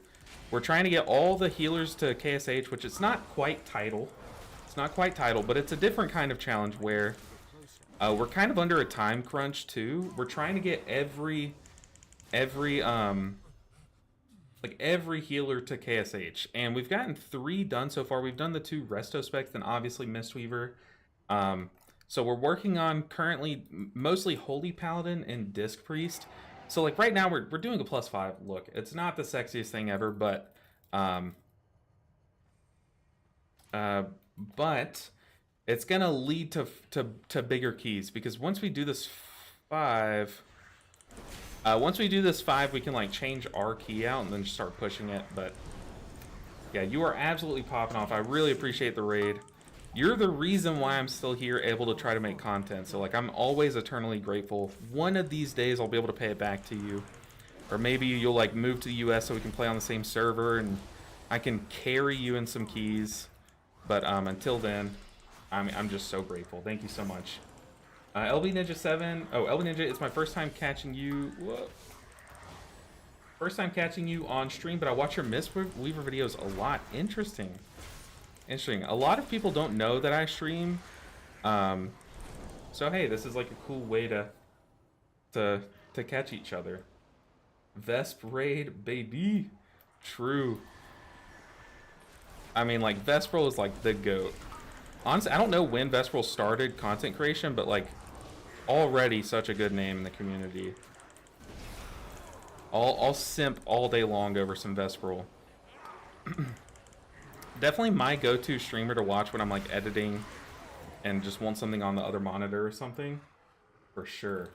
We're trying to get all the healers to KSH, which it's not quite title. It's not quite title, but it's a different kind of challenge where we're kind of under a time crunch too. We're trying to get every healer to KSH, and we've gotten 3 done so far. We've done the 2 resto specs and obviously Mistweaver. So we're working on currently mostly Holy Paladin and Disc Priest. So like right now we're doing a +5. Look, it's not the sexiest thing ever, but it's gonna lead to bigger keys, because once we do this 5, we can like change our key out and then just start pushing it. But yeah, you are absolutely popping off. I really appreciate the raid. You're the reason why I'm still here, able to try to make content. So like, I'm always eternally grateful. One of these days I'll be able to pay it back to you, or maybe you'll like move to the US so we can play on the same server and I can carry you in some keys. But until then, I'm just so grateful. Thank you so much. LB Ninja 7. Oh, LB Ninja, it's my first time catching you. Whoa. First time catching you on stream, but I watch your Mistweaver videos a lot. Interesting. Interesting. A lot of people don't know that I stream. So hey, this is like a cool way to catch each other. Vesp raid, baby. True. I mean, like, Vesperal is like the GOAT. Honestly, I don't know when Vesperal started content creation, but like, already such a good name in the community. I'll simp all day long over some Vesperal. Definitely my go-to streamer to watch when I'm like editing and just want something on the other monitor or something, for sure.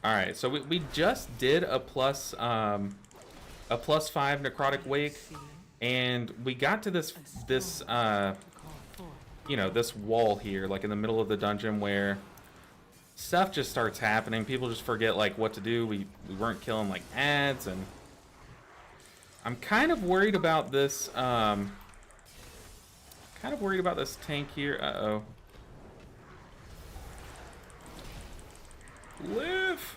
All right, so we just did a +5 Necrotic Wake, and we got to this you know, this wall here, like in the middle of the dungeon, where stuff just starts happening. People just forget like what to do. We weren't killing like ads, and I'm kind of worried about this. Kind of worried about this tank here. Uh-oh. Live.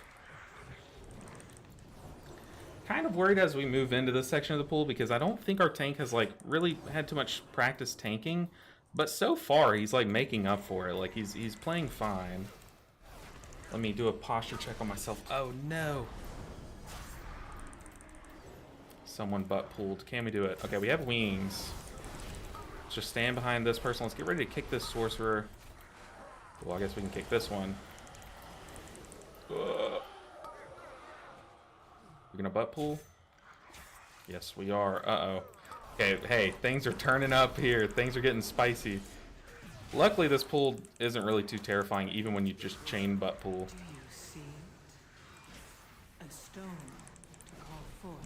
Kind of worried as we move into this section of the pool, because I don't think our tank has like really had too much practice tanking, but so far he's like making up for it. Like he's playing fine. Let me do a posture check on myself. Oh no. Someone butt pulled. Can we do it? Okay, we have wings. Let's just stand behind this person. Let's get ready to kick this sorcerer. Well, I guess we can kick this one. We're gonna butt pull? Yes, we are. Uh-oh. Okay, hey, things are turning up here. Things are getting spicy. Luckily, this pull isn't really too terrifying, even when you just chain butt pull.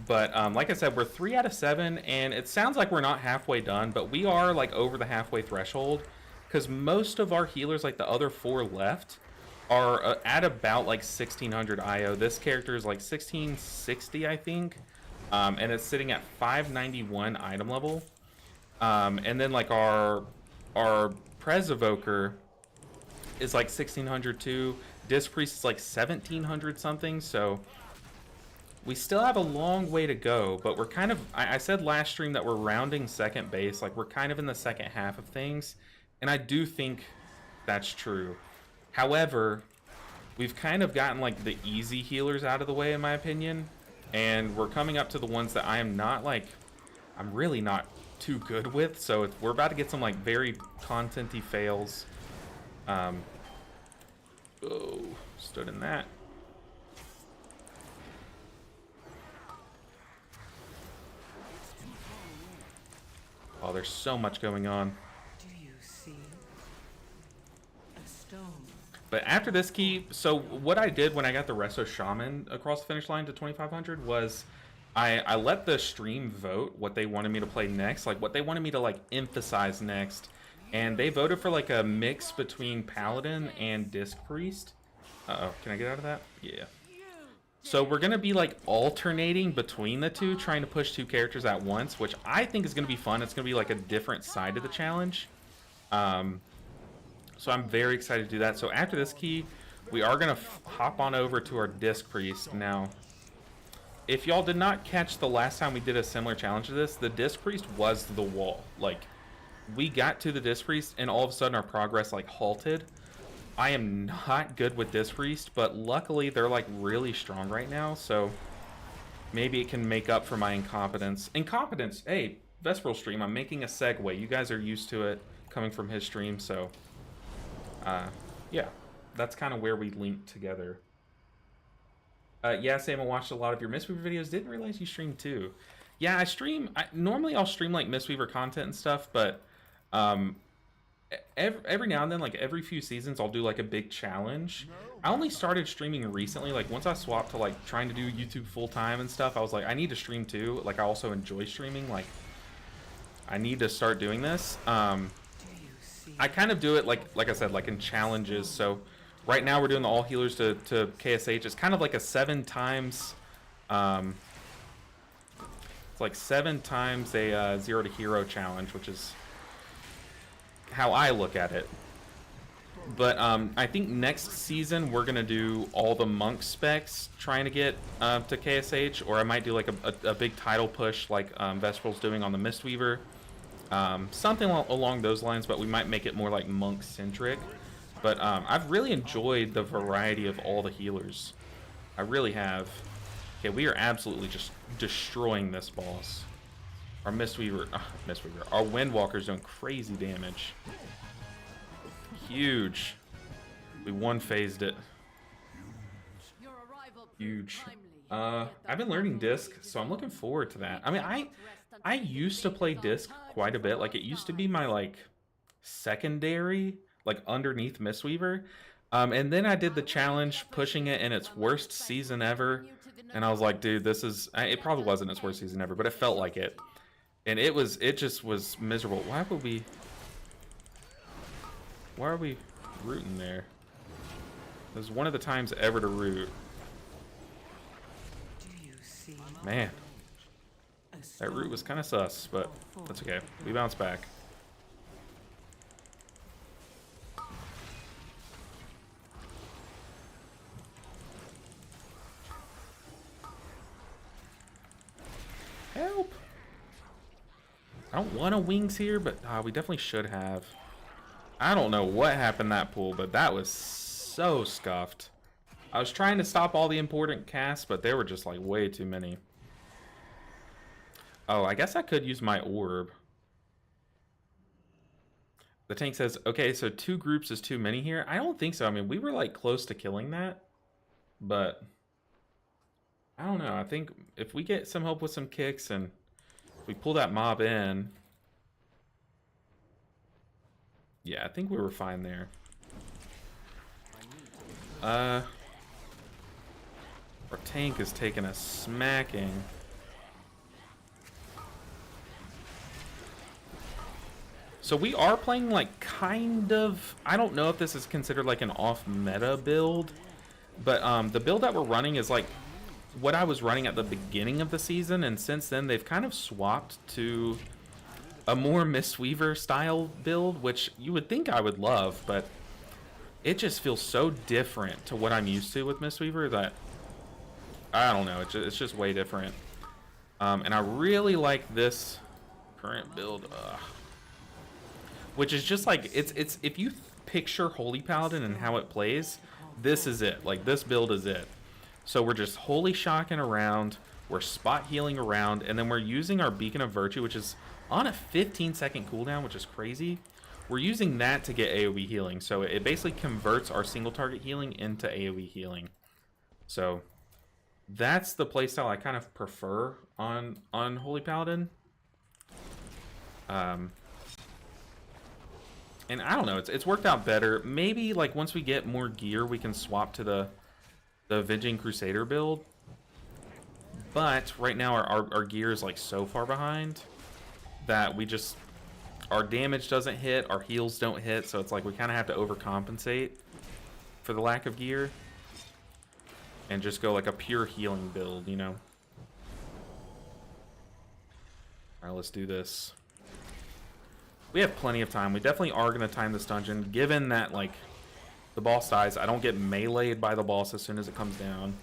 But like I said, we're 3 out of 7, and it sounds like we're not halfway done, but we are like over the halfway threshold, because most of our healers, like the other 4 left, are at about like 1600 IO. This character is like 1660, I think. and it's sitting at 591 item level. And then like our Prez Evoker is like 1600 too. Disc Priest is like 1700 something, so we still have a long way to go, but we're kind of, I said last stream that we're rounding second base, like we're kind of in the second half of things, and I do think that's true. However, we've kind of gotten like the easy healers out of the way in my opinion, and we're coming up to the ones that I'm really not too good with, so we're about to get some like very content-y fails. Oh, stood in that. Oh, there's so much going on. Do you see a stone? But after this key, so what I did when I got the Resto Shaman across the finish line to 2500 was I let the stream vote what they wanted me to play next, like what they wanted me to like emphasize next. And they voted for like a mix between Paladin and Disc Priest. Uh-oh, can I get out of that? Yeah. So we're going to be like alternating between the two, trying to push two characters at once, which I think is going to be fun. It's going to be like a different side of the challenge. So I'm very excited to do that. So after this key, we are going to hop on over to our Disc Priest. Now, if y'all did not catch the last time we did a similar challenge to this, the Disc Priest was the wall. Like, we got to the Disc Priest and all of a sudden our progress like halted. I am not good with Disc Priest, but luckily they're like really strong right now, so maybe it can make up for my incompetence. Incompetence, hey, Vesperal stream, I'm making a segue. You guys are used to it coming from his stream, so yeah, that's kind of where we linked together. Yeah, Sam, I watched a lot of your Mistweaver videos. Didn't realize you stream too. Yeah, I stream. Normally I'll stream like Mistweaver content and stuff, but every now and then, like every few seasons, I'll do like a big challenge. I only started streaming recently. Like once I swapped to like trying to do YouTube full time and stuff, I was like, I need to stream too. Like I also enjoy streaming. Like I need to start doing this. I kind of do it like I said, like in challenges. So right now we're doing the all healers to KSH. It's kind of like a 7 times. It's like 7 times a 0 to hero challenge, which is how I look at it. But I think next season we're gonna do all the monk specs trying to get to KSH, or I might do like a big title push like Vesperal's doing on the Mistweaver. Something along those lines, but we might make it more like monk centric. But I've really enjoyed the variety of all the healers. I really have. Okay, we are absolutely just destroying this boss. Our Mistweaver, our Windwalker's doing crazy damage. Huge. We one-phased it. Huge. I've been learning Disc, so I'm looking forward to that. I mean, I used to play Disc quite a bit. Like, it used to be my, like, secondary, like, underneath Mistweaver. And then I did the challenge, pushing it in its worst season ever. And I was like, dude, this is... It probably wasn't its worst season ever, but it felt like it. And it just was miserable. Why are we rooting there? It was one of the times ever to root. Man. That root was kind of sus, but that's okay. We bounce back. Help! I don't want a wings here, but we definitely should have. I don't know what happened that pool, but that was so scuffed. I was trying to stop all the important casts, but there were just like way too many. Oh, I guess I could use my orb. The tank says, okay, so 2 groups is too many here. I don't think so. I mean, we were like close to killing that, but I don't know. I think if we get some help with some kicks and we pull that mob in, yeah, I think we were fine there. Our tank is taking a smacking. So we are playing like kind of, I don't know if this is considered like an off meta build, but the build that we're running is like what I was running at the beginning of the season, and since then they've kind of swapped to a more Mistweaver style build, which you would think I would love, but it just feels so different to what I'm used to with Mistweaver that I don't know, it's just way different. And I really like this current build, which is just like, it's if you picture Holy Paladin and how it plays, this is it. Like, this build is it. So we're just holy shocking around, we're spot healing around, and then we're using our Beacon of Virtue, which is on a 15-second cooldown, which is crazy. We're using that to get AoE healing. So it basically converts our single target healing into AoE healing. So that's the playstyle I kind of prefer on Holy Paladin. And I don't know, it's worked out better. Maybe like once we get more gear, we can swap to the Avenging Crusader build. But right now our gear is like so far behind that we just, our damage doesn't hit, our heals don't hit, so it's like we kind of have to overcompensate for the lack of gear and just go like a pure healing build, you know. Alright, let's do this. We have plenty of time. We definitely are going to time this dungeon, given that like the boss dies. I don't get meleeed by the boss as soon as it comes down.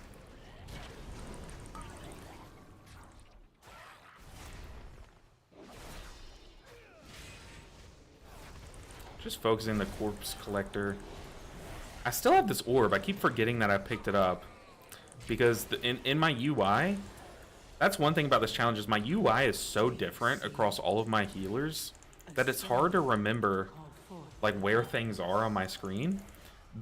Just focusing the corpse collector. I still have this orb. I keep forgetting that I picked it up because in my UI, that's one thing about this challenge is my UI is so different across all of my healers that it's hard to remember like where things are on my screen.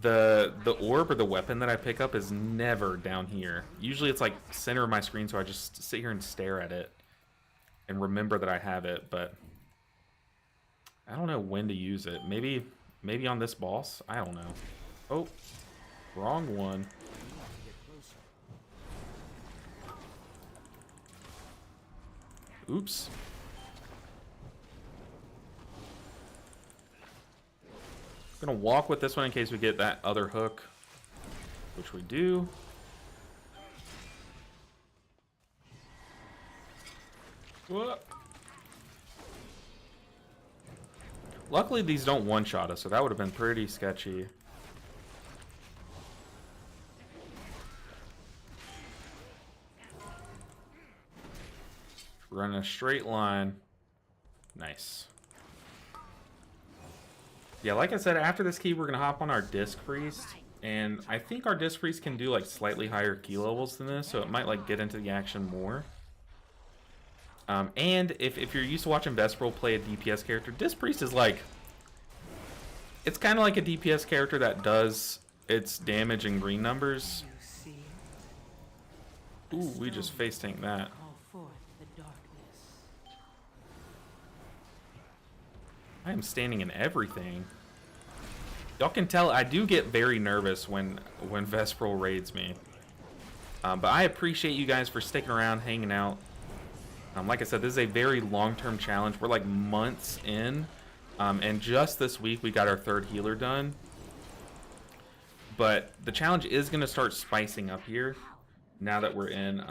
The orb or the weapon that I pick up is never down here. Usually it's like center of my screen, so I just sit here and stare at it and remember that I have it, but I don't know when to use it. Maybe on this boss? I don't know. Oh, wrong one. Oops. I'm gonna walk with this one in case we get that other hook, which we do. What? Luckily, these don't one-shot us, so that would have been pretty sketchy. Run a straight line. Nice. Yeah, like I said, after this key, we're going to hop on our Disc Priest. And I think our Disc Priest can do, like, slightly higher key levels than this, so it might, like, get into the action more. And if you're used to watching Vesperal play a DPS character, Disc Priest is like, it's kind of like a DPS character that does its damage in green numbers. Ooh, we just face tanked that. I am standing in everything. Y'all can tell I do get very nervous when Vesperal raids me. But I appreciate you guys for sticking around, hanging out. Like I said, this is a very long-term challenge. We're like months in. And just this week, we got our 3rd healer done. But the challenge is going to start spicing up here. Now that we're in,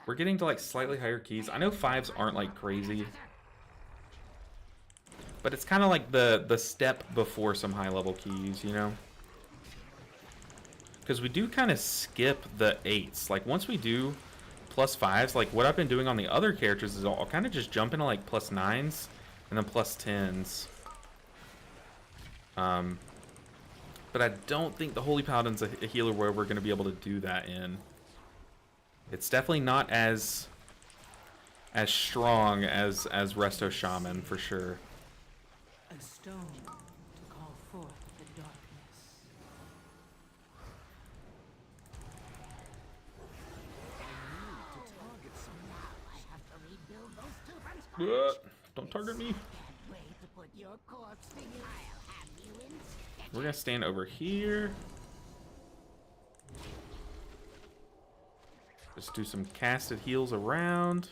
we're getting to like slightly higher keys. I know 5s aren't like crazy. But it's kind of like the step before some high-level keys, you know? Because we do kind of skip the 8s. Like, once we do +5s, like what I've been doing on the other characters is I'll kind of just jump into like +9s and then +10s. But I don't think the Holy Paladin's a healer where we're going to be able to do that in. It's definitely not as strong as Resto Shaman, for sure. A stone to call forth the darkness. Don't target me. We're gonna stand over here. Just do some casted heals around.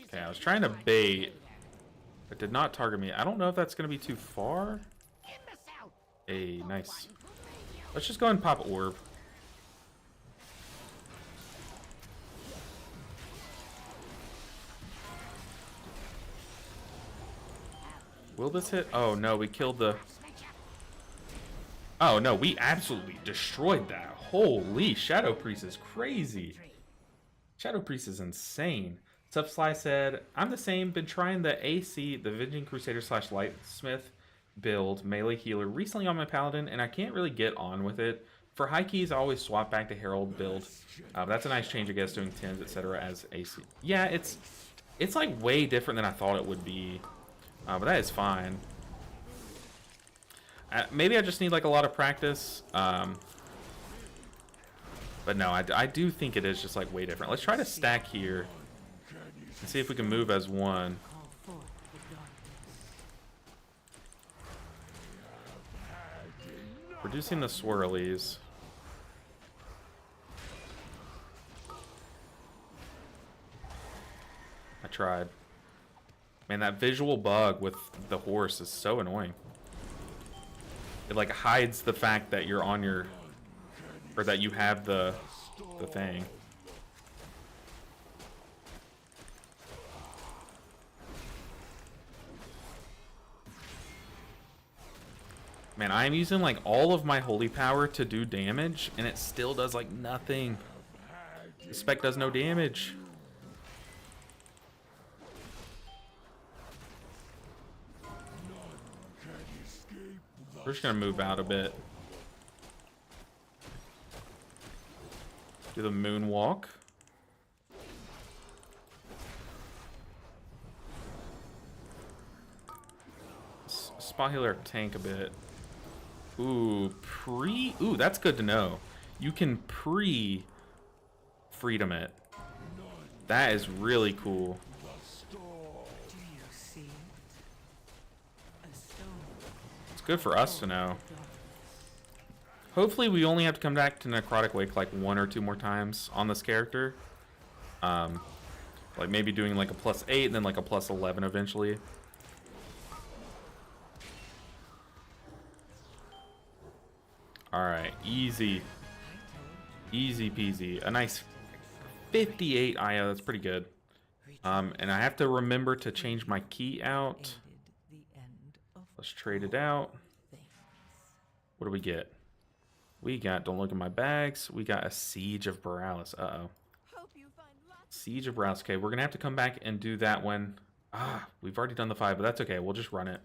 Okay, I was trying to bait. It did not target me. I don't know if that's gonna be too far. Hey, nice. Let's just go and pop orb. Will this hit? Oh no, we killed the... Oh no, we absolutely destroyed that. Holy, Shadow Priest is crazy. Shadow Priest is insane. Subsly said, I'm the same, been trying the AC, the Avenging Crusader / Lightsmith build, melee healer, recently on my Paladin, and I can't really get on with it. For high keys, I always swap back to Herald build. That's a nice change, I guess, doing 10s, etc. as AC. Yeah, it's like way different than I thought it would be. But that is fine. Maybe I just need like a lot of practice. But no, I do think it is just like way different. Let's try to stack here and see if we can move as one. Reducing the swirlies. I tried. Man, that visual bug with the horse is so annoying. It like hides the fact that you're on your, or that you have the thing. Man, I'm using like all of my holy power to do damage, and it still does like nothing. The spec does no damage. We're just gonna move out a bit. Do the moonwalk. Spot healer tank a bit. Ooh, ooh, that's good to know. You can freedom it. That is really cool. It's good for us to know. Hopefully we only have to come back to Necrotic Wake like 1 or 2 more times on this character. Like maybe doing like a +8 and then like a +11 eventually. Alright, easy. Easy peasy. A nice 58 IO, that's pretty good. And I have to remember to change my key out. Let's trade it out. What do we get? We got, don't look at my bags, we got a Siege of Borealis. Uh-oh. Siege of Borealis. Okay, we're going to have to come back and do that one. We've already done the 5, but that's okay. We'll just run it.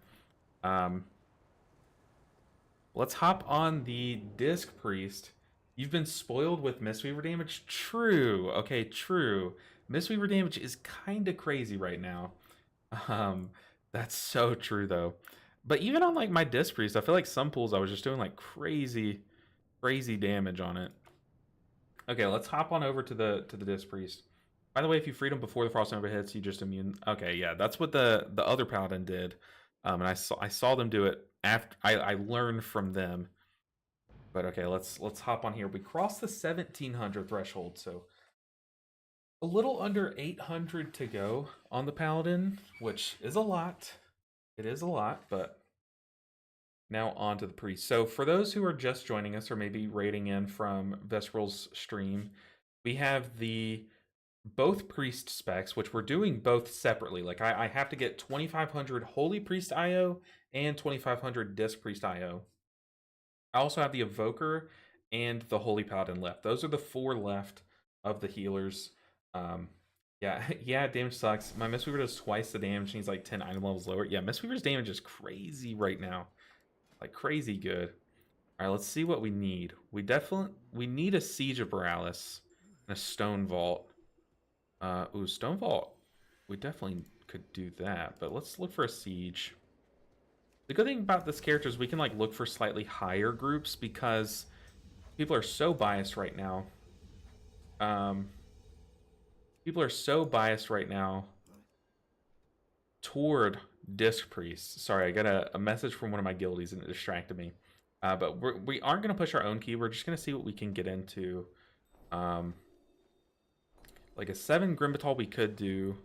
Let's hop on the Disc Priest. You've been spoiled with Mistweaver damage? True. Okay, true. Mistweaver damage is kind of crazy right now. That's so true, though. But even on, like, my Disc Priest, I feel like some pulls I was just doing, like, crazy damage on it. Okay, let's hop on over to the Disc Priest. By the way, if you freed him before the Frost Nova hits, you just immune. Okay, yeah, that's what the other Paladin did. And I saw them do it after I learned from them. But okay, let's hop on here. We crossed the 1700 threshold, so a little under 800 to go on the Paladin, which is a lot. It is a lot, but now on to the Priest. So for those who are just joining us or maybe raiding in from Vesperal's stream, we have both Priest specs, which we're doing both separately. Like I have to get 2500 Holy Priest IO and 2500 Disc Priest IO. I also have the Evoker and the Holy Paladin left. Those are the 4 left of the healers. Yeah, damage sucks. My Mistweaver does twice the damage and he's like 10 item levels lower. Yeah, Mistweaver's damage is crazy right now. Like crazy good. All right, let's see what we need. We need a Siege of Borealis and a Stone Vault. Ooh, Stone Vault. We definitely could do that, but let's look for a Siege. The good thing about this character is we can like look for slightly higher groups because people are so biased right now. Toward Disc Priests. Sorry, I got a message from one of my guildies and it distracted me. But we aren't going to push our own key. We're just going to see what we can get into. Like a 7 Grimbatal we could do.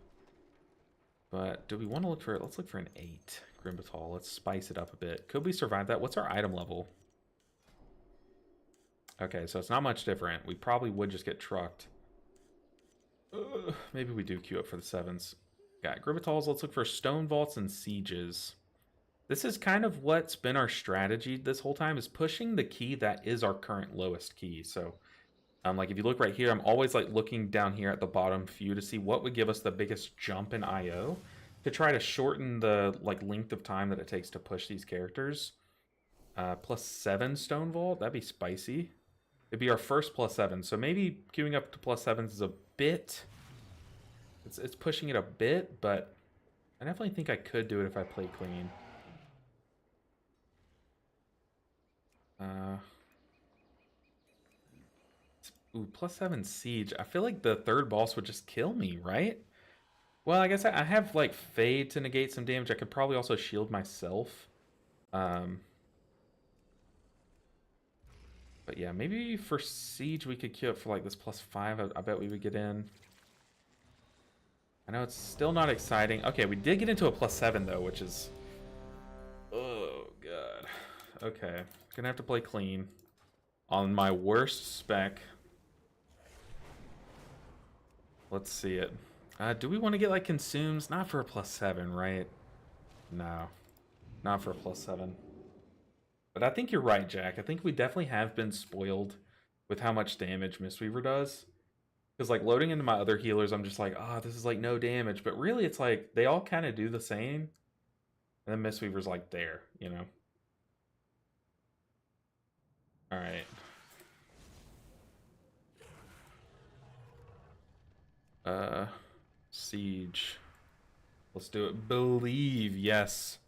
But do we want to look for it? Let's look for an 8 Grimbatal. Let's spice it up a bit. Could we survive that? What's our item level? Okay, so it's not much different. We probably would just get trucked. Maybe we do queue up for the 7s. Got Grimbatals. Let's look for Stone Vaults and Sieges. This is kind of what's been our strategy this whole time, is pushing the key that is our current lowest key. So, like if you look right here, I'm always like looking down here at the bottom few to see what would give us the biggest jump in IO to try to shorten the like length of time that it takes to push these characters. +7 Stone Vault, that'd be spicy. It'd be our first +7, so maybe queuing up to +7s is a bit... It's pushing it a bit, but I definitely think I could do it if I play clean. Ooh, +7 Siege. I feel like the third boss would just kill me, right? Well, I guess I have, like, Fade to negate some damage. I could probably also shield myself. But yeah, maybe for Siege we could queue up for, like, this +5. I bet we would get in. I know it's still not exciting. Okay, we did get into a +7, though, which is... Oh, God. Okay. Gonna have to play clean. On my worst spec. Let's see it. Do we want to get, like, Consumes? Not for a +7, right? No. Not for a +7. But I think you're right, Jack. I think we definitely have been spoiled with how much damage Mistweaver does. Because, like, loading into my other healers, I'm just like, oh, this is, like, no damage. But really, it's like, they all kind of do the same. And then Mistweaver's, like, there, you know? Alright. Siege. Let's do it. Believe, yes.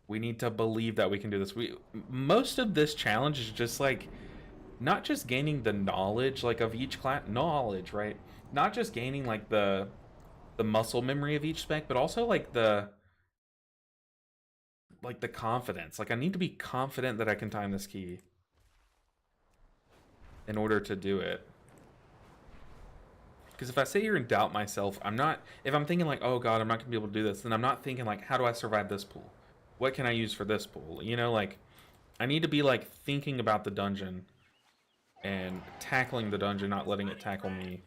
We need to believe that we can do this. Most of this challenge is just, like... Not just gaining the knowledge, like, of each class... Knowledge, right? Not just gaining, like, the muscle memory of each spec, but also, like, the confidence. Like, I need to be confident that I can time this key in order to do it. Because if I sit here and doubt myself, I'm not... If I'm thinking, like, oh, God, I'm not going to be able to do this, then I'm not thinking, like, how do I survive this pool? What can I use for this pool? You know, like, I need to be, like, thinking about the dungeon and tackling the dungeon, not letting it tackle me.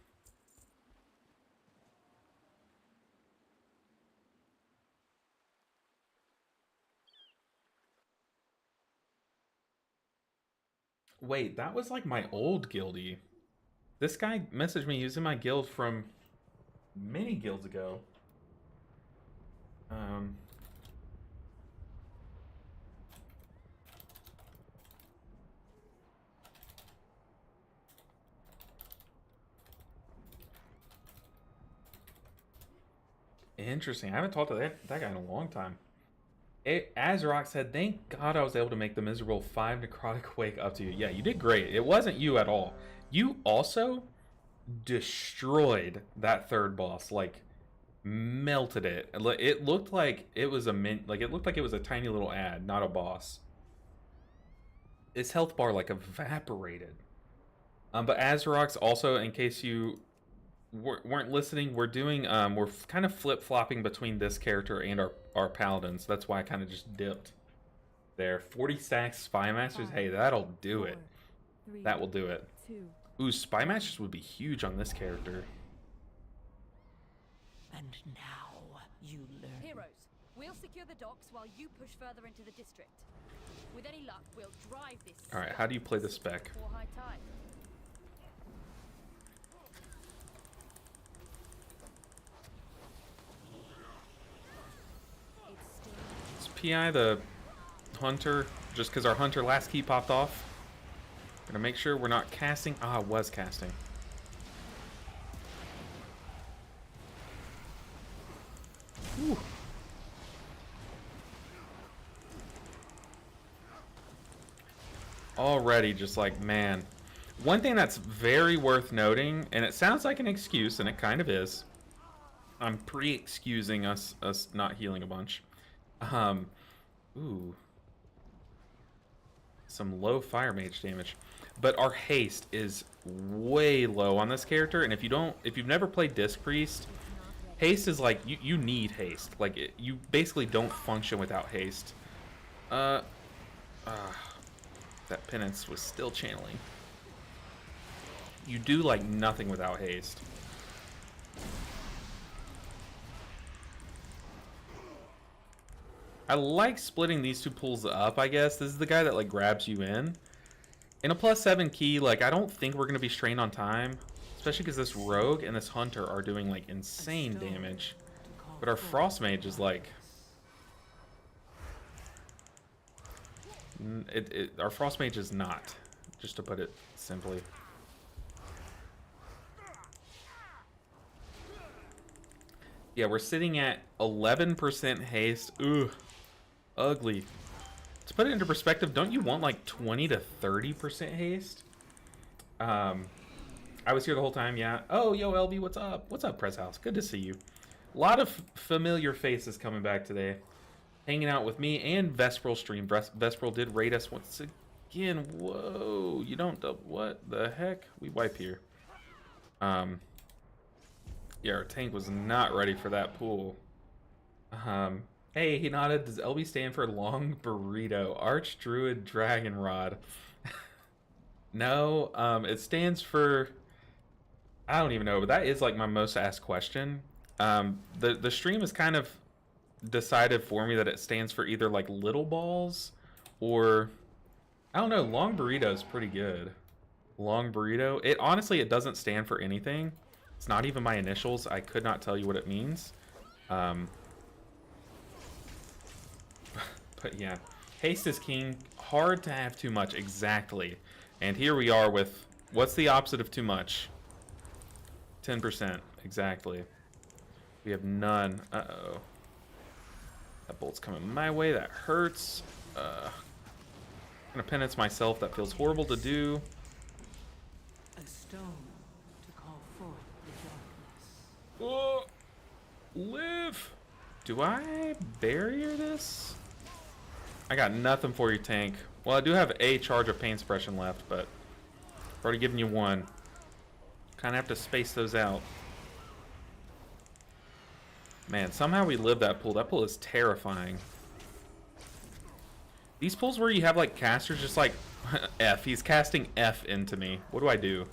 Wait, that was like my old guildie. This guy messaged me using my guild from many guilds ago. Interesting. I haven't talked to that guy in a long time. Azrock said, thank God I was able to make the miserable 5 Necrotic Wake up to you. Yeah, you did great. It wasn't you at all. You also destroyed that third boss. Like, melted it. It looked like it was it looked like it was a tiny little ad, not a boss. Its health bar, like, evaporated. But Azrock's also, in case you weren't listening, we're doing we're kind of flip-flopping between this character and our Paladin, so that's why I kind of just dipped there. 40 stacks Spy Masters, hey, that'll do it. That will do it. Ooh, Spy Masters would be huge on this character. And now you learn. Heroes, we'll secure the docks while you push further into the district. With any luck, we'll drive this. All right, how do you play the spec? Before high tide. Is PI the hunter? Just because our hunter last key popped off. Gonna make sure we're not casting. Ah, was casting. Whew. Already just like, man. One thing that's very worth noting, and it sounds like an excuse, and it kind of is. I'm pre-excusing us not healing a bunch. Ooh. Some low fire mage damage. But our haste is way low on this character, and if you've never played Disc Priest, haste is like, you need haste. Like, you basically don't function without haste. That penance was still channeling. You do, like, nothing without haste. I like splitting these two pools up, I guess. This is the guy that like grabs you in. In a +7 key, like I don't think we're gonna be strained on time. Especially because this rogue and this hunter are doing like insane damage. But our frost mage is like our frost mage is not, just to put it simply. Yeah, we're sitting at 11% haste. Ugh, ugly. To put it into perspective, don't you want like 20 to 30% haste? I was here the whole time, yeah. Oh, yo, LB, what's up? What's up, Press House? Good to see you. A lot of familiar faces coming back today. Hanging out with me and Vesperal stream. Vesperal did raid us once again. Whoa, you don't... what the heck? We wipe here. Yeah, our tank was not ready for that pool. Hey, Hinata, does LB stand for Long Burrito? Archdruid Dragon Rod. No, it stands for... I don't even know, but that is like my most asked question. The stream is kind of decided for me that it stands for either like little balls or... I don't know, Long Burrito is pretty good. Long Burrito. It honestly, it doesn't stand for anything. It's not even my initials. I could not tell you what it means. But yeah, haste is king. Hard to have too much, exactly. And here we are with, what's the opposite of too much? 10%, exactly. We have none. Uh-oh. That bolt's coming my way, that hurts. I'm gonna penance myself, that feels horrible to do. A stone to call forth the darkness. Oh, live! Do I barrier this? I got nothing for you, tank. Well, I do have a charge of pain suppression left, but I've already given you one. Kind of have to space those out. Man, somehow we live that pool. That pool is terrifying. These pools where you have like casters just like F. He's casting F into me. What do I do?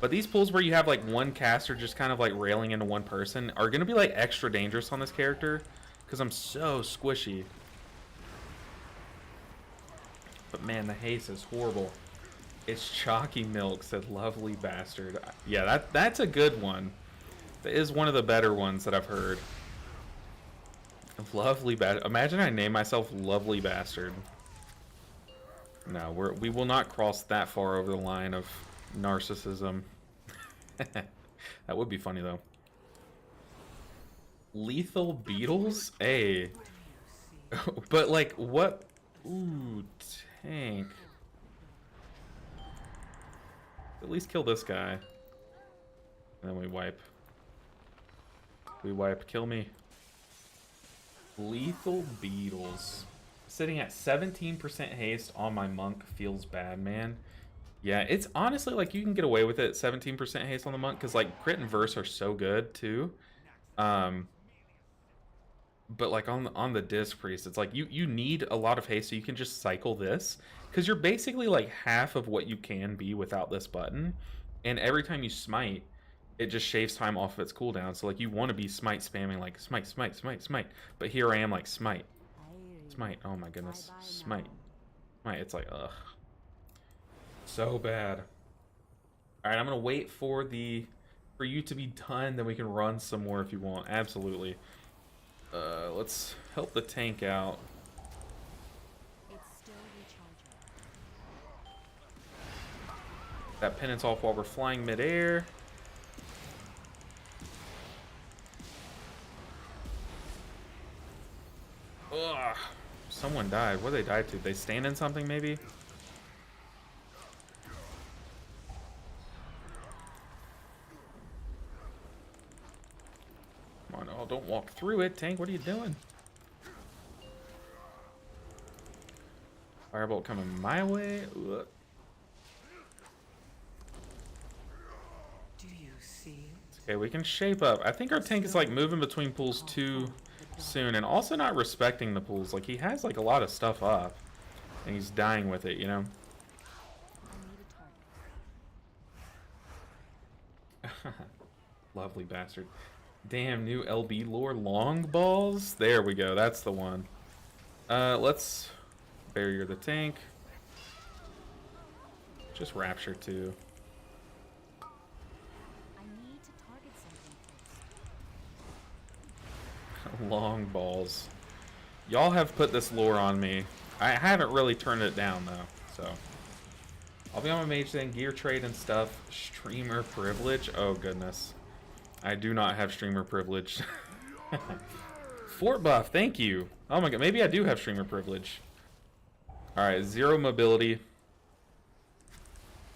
But these pools where you have like one caster just kind of like railing into one person are going to be like extra dangerous on this character because I'm so squishy. But man, the haste is horrible. It's chalky milk, said Lovely Bastard. Yeah, that's a good one. That is one of the better ones that I've heard. Lovely Bastard. Imagine I name myself Lovely Bastard. No, we will not cross that far over the line of narcissism. That would be funny though. Lethal Beetles? Hey. But like what? Ooh, tank. At least kill this guy. And then we wipe. We wipe. Kill me. Lethal Beetles. Sitting at 17% haste on my monk feels bad, man. Yeah, it's honestly like you can get away with it 17% haste on the monk because like crit and verse are so good too. But like on the disc priest, it's like you need a lot of haste so you can just cycle this because you're basically like half of what you can be without this button, and every time you smite, it just shaves time off of its cooldown. So like you want to be smite spamming like smite, smite, smite, smite, but here I am like smite, smite. Oh my goodness, smite, smite. It's like ugh, so bad. All right, I'm gonna wait for you to be done, then we can run some more if you want. Absolutely. Let's help the tank out. That penance off while we're flying midair. Ugh. Someone died. What did they die to? They stand in something maybe? Come on, oh, don't walk through it, tank. What are you doing? Firebolt coming my way. Ugh. Do you see? Okay, we can shape up. I think our tank is like moving between pools too soon and also not respecting the pools. Like he has like a lot of stuff up and he's dying with it, you know? Lovely Bastard. Damn, new LB lore long balls. There we go. That's the one. Let's barrier the tank. Just Rapture too. I need to target something first. Long balls. Y'all have put this lore on me. I haven't really turned it down though, so. I'll be on my mage thing, gear trade and stuff. Streamer privilege. Oh goodness. I do not have streamer privilege. Fort buff, thank you. Oh my god, maybe I do have streamer privilege. Alright, 0 mobility.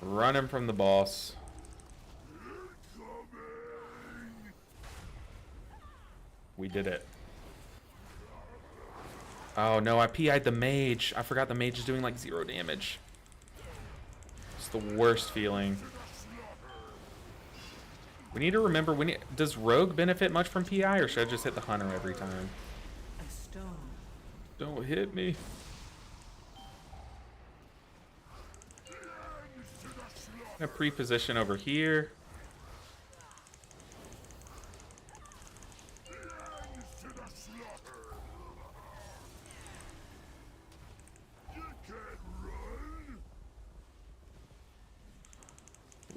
Running from the boss. We did it. Oh no, I PI'd the mage. I forgot the mage is doing like 0 damage. It's the worst feeling. We need to remember, does Rogue benefit much from PI, or should I just hit the Hunter every time? A stone. Don't hit me. I'm gonna pre-position over here.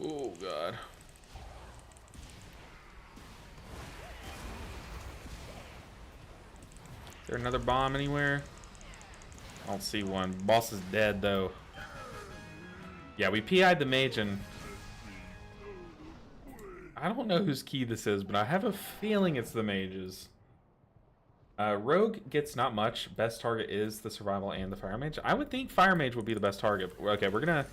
Oh god. Is there another bomb anywhere? I don't see one. Boss is dead though. Yeah, we PI'd the mage and I don't know whose key this is, but I have a feeling it's the mage's. Rogue gets not much. Best target is the survival and the fire mage. I would think fire mage would be the best target. Okay, we're gonna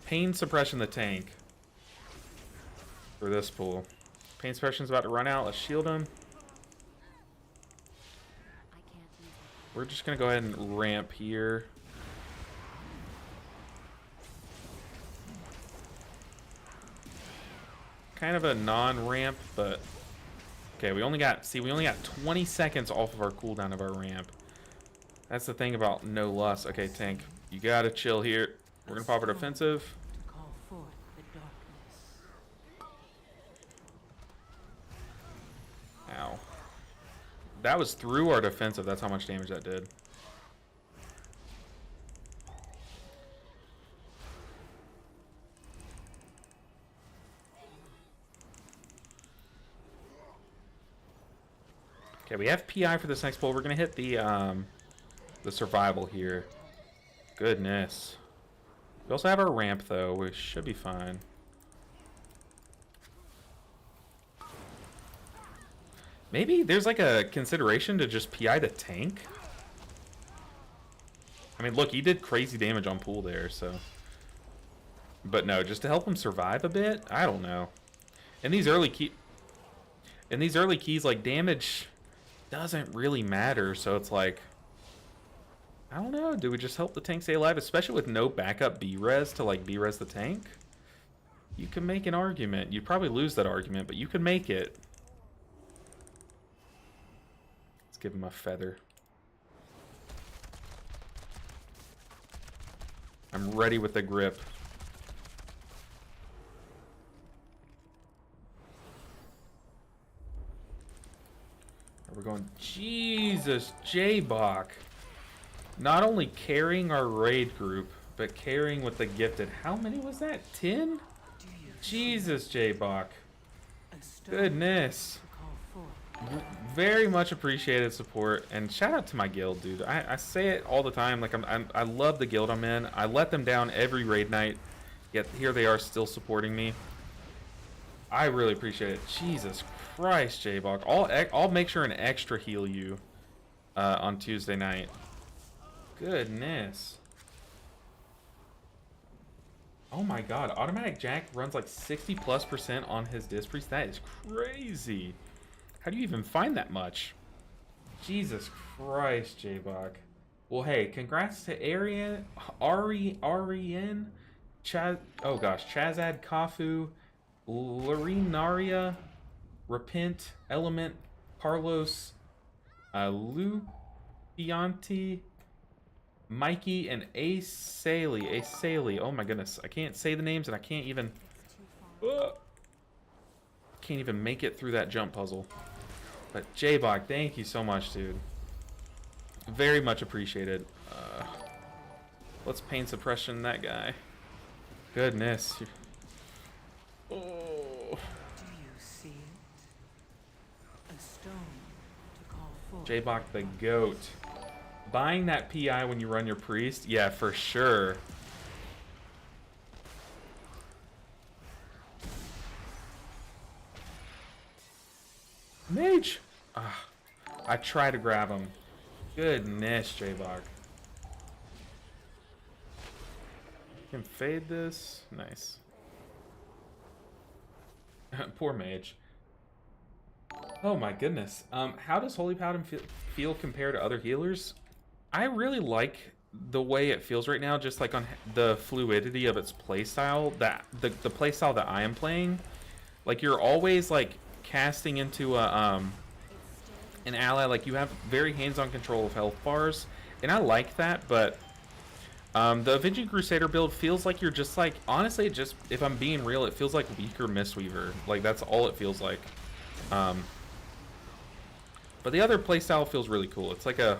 pain suppression the tank for this pool. Pain suppression's about to run out. Let's shield him. We're just gonna go ahead and ramp here. Kind of a non-ramp, but okay, we only got 20 seconds off of our cooldown of our ramp. That's the thing about no lust. Okay, tank, you gotta chill here. We're gonna pop our defensive. To call forth the darkness. Ow. That was through our defensive. That's how much damage that did. Okay, we have PI for this next pull. We're gonna hit the survival here. Goodness. We also have our ramp though. We should be fine. Maybe there's like a consideration to just PI the tank. I mean, look, he did crazy damage on pool there, so. But no, just to help him survive a bit. I don't know. In these early keys, like damage doesn't really matter. So it's like, I don't know. Do we just help the tank stay alive, especially with no backup B-res to like B-res the tank? You can make an argument. You'd probably lose that argument, but you can make it. Let's give him a feather. I'm ready with the grip. We're going, Jesus, J-Bach. Not only carrying our raid group, but carrying with the gifted. How many was that? 10? Jesus, J-Bach. Goodness. Very much appreciated support, and shout out to my guild, dude. I say it all the time. Like I love the guild I'm in. I let them down every raid night, yet here they are still supporting me. I really appreciate it. Jesus Christ, J-Bach. I'll make sure and extra heal you on Tuesday night. Goodness. Oh my god, Automatic Jack runs like 60+% on his Disc Priest. That is crazy. How do you even find that much? Jesus Christ, J-Bach. Well, hey, congrats to Arian, Chaz, oh gosh, Chazad, Kafu, Larinaria, Repent, Element, Carlos, Lupianti, Mikey, and Asaley. Oh my goodness, I can't say the names and I can't even make it through that jump puzzle. But J-Bach, thank you so much, dude. Very much appreciated. Let's pain suppression that guy. Goodness. Oh. Do you see it? A stone to call forth. J-Bach the goat. Buying that PI when you run your priest? Yeah, for sure. Mage! Ah, I try to grab him. Goodness, J-Bach. Can fade this. Nice. Poor mage. Oh my goodness. How does Holy Paladin feel compared to other healers? I really like the way it feels right now, just like on the fluidity of its playstyle. That the playstyle that I am playing, like you're always like casting into a an ally, like you have very hands-on control of health bars, and I like that. But the Avenging Crusader build feels like you're just like, honestly, it just, if I'm being real, it feels like weaker Mistweaver. Like that's all it feels like. But the other playstyle feels really cool. It's like a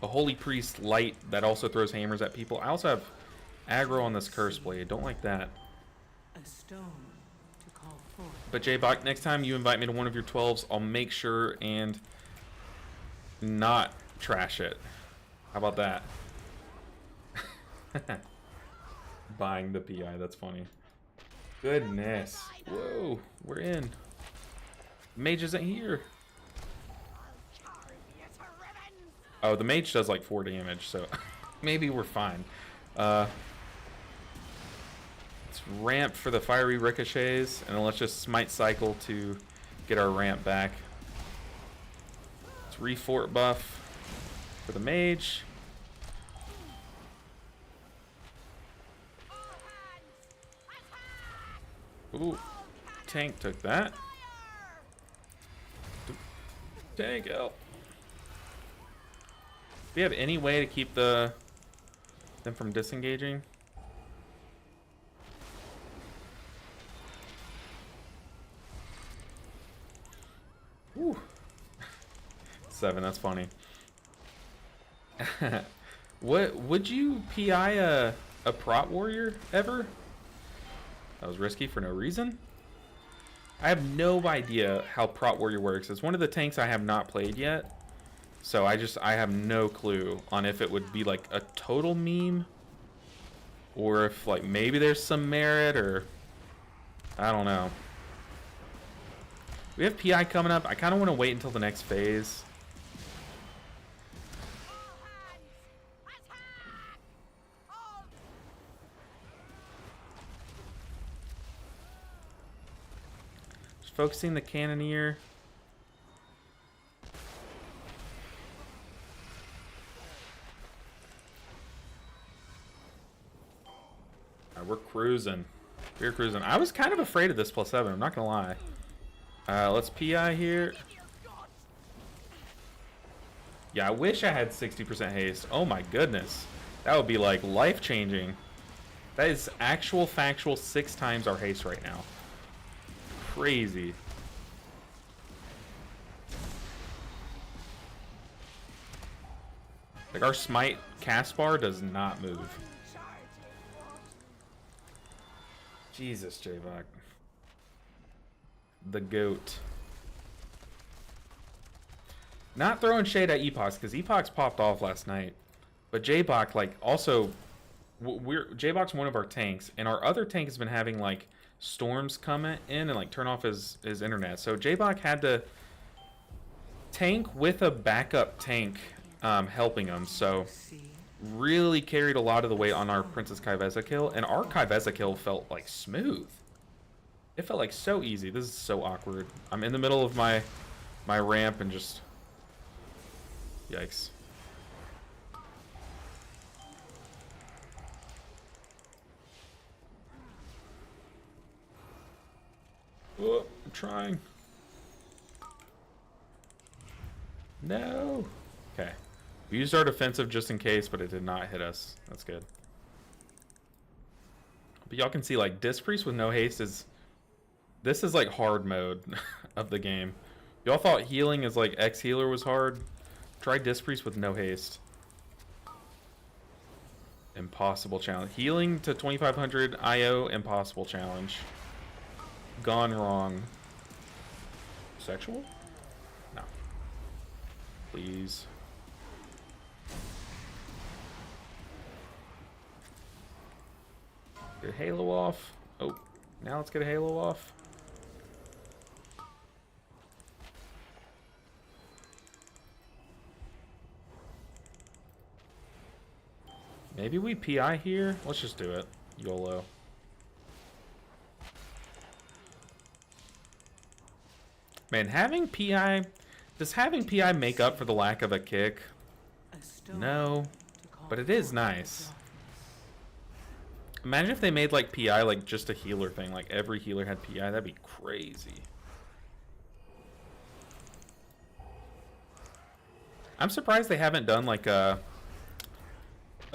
Holy Priest light that also throws hammers at people. I also have aggro on this Curse Blade. Don't like that. A stone to call forth. But J-Bach, next time you invite me to one of your 12s, I'll make sure and not trash it. How about that? Buying the PI, that's funny. Goodness. Whoa, we're in. Mage isn't here. Oh, the mage does like 4 damage, so maybe we're fine. Let's ramp for the fiery ricochets, and then let's just smite cycle to get our ramp back. Let's refort buff for the mage. Ooh, tank took that. Tank help. Do we have any way to keep them from disengaging? Whew. 7, that's funny. What would you PI a prot warrior ever? That was risky for no reason. I have no idea how prot warrior works. It's one of the tanks I have not played yet. So I have no clue on if it would be like a total meme, or if like maybe there's some merit, or I don't know. We have PI coming up. I kind of want to wait until the next phase. Just focusing the cannoneer. We're cruising. We're cruising. I was kind of afraid of this +7. I'm not gonna lie. Let's PI here. Yeah, I wish I had 60% haste. Oh my goodness, that would be like life-changing. That is actual factual 6 times our haste right now. Crazy. Like our smite cast bar does not move. Jesus, J-Bach. The GOAT. Not throwing shade at Epox, because Epox popped off last night. But J-Bach, like, also... J-Bach's one of our tanks, and our other tank has been having, like, storms come in and, like, turn off his internet. So J-Bach had to tank with a backup tank helping him, so... really carried a lot of the weight on our Princess Kai'Veza kill, and our Kai'Veza kill felt like smooth. It felt like so easy. This is so awkward. I'm in the middle of my ramp and just yikes. Oh, I'm trying. No. Okay. We used our defensive just in case, but it did not hit us. That's good. But y'all can see, like, Disc Priest with no haste is... This is, like, hard mode of the game. Y'all thought healing is, like, X-Healer was hard? Try Disc Priest with no haste. Impossible challenge. Healing to 2500 IO, impossible challenge. Gone wrong. Sexual? No. Please. Get a Halo off. Oh, now let's get a Halo off. Maybe we PI here? Let's just do it. YOLO. Man, having PI... Does having PI make up for the lack of a kick? No. But it is nice. Imagine if they made like PI like just a healer thing. Like every healer had PI. That'd be crazy. I'm surprised they haven't done like a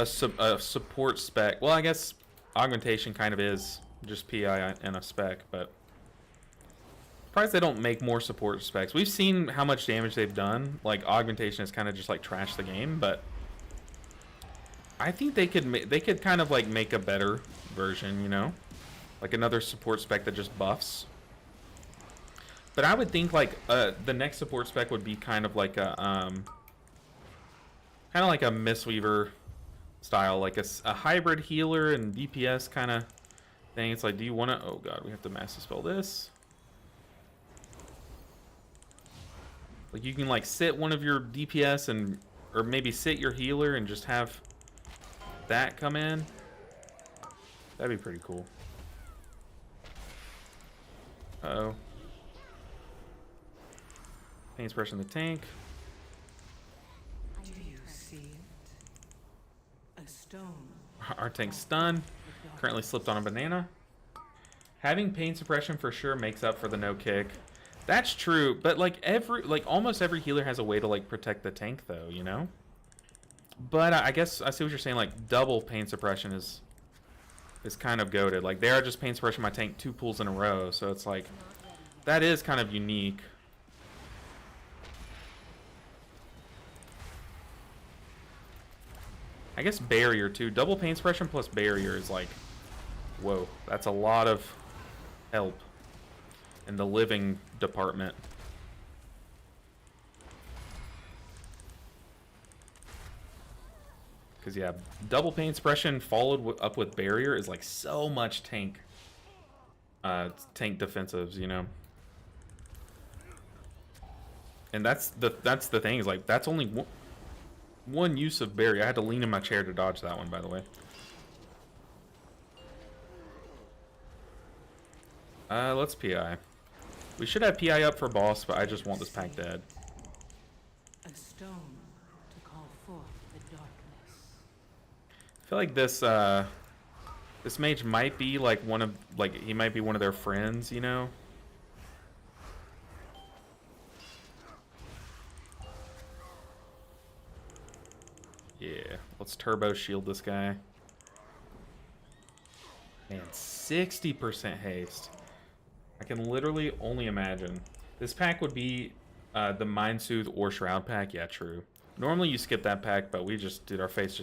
support spec. Well, I guess augmentation kind of is just PI and a spec, but surprised they don't make more support specs. We've seen how much damage they've done. Like augmentation has kind of just like trashed the game, but I think they could kind of like make a better version, you know, like another support spec that just buffs. But I would think like the next support spec would be kind of like a Mistweaver style, like a hybrid healer and DPS kind of thing. It's like, do you want to? Oh god, we have to mass dispel this. Like you can like sit one of your DPS and or maybe sit your healer and just have that come in. That'd be pretty cool. Uh-oh. Pain suppression the tank. Do you see it? A stone. Our tank's stunned. Currently slipped on a banana. Having pain suppression for sure makes up for the no kick. That's true, but like almost every healer has a way to like protect the tank though, you know? But I guess I see what you're saying, like double pain suppression is kind of goated. Like they are just pain suppression my tank 2 pulls in a row, so it's like that is kind of unique. I guess barrier too. Double pain suppression plus barrier is like, whoa, that's a lot of help in the living department. Because yeah, double pain suppression followed up with barrier is like so much tank defensives, you know. And that's the thing, is like that's only one use of barrier. I had to lean in my chair to dodge that one, by the way. Let's PI. We should have PI up for boss, but I just want this pack dead. A stone to call forth the darkness. I feel like this mage might be like he might be one of their friends, you know? Yeah, let's turbo shield this guy. Man, 60% haste. I can literally only imagine. This pack would be the Mind Soothe or Shroud pack. Yeah, true. Normally you skip that pack, but we just did our face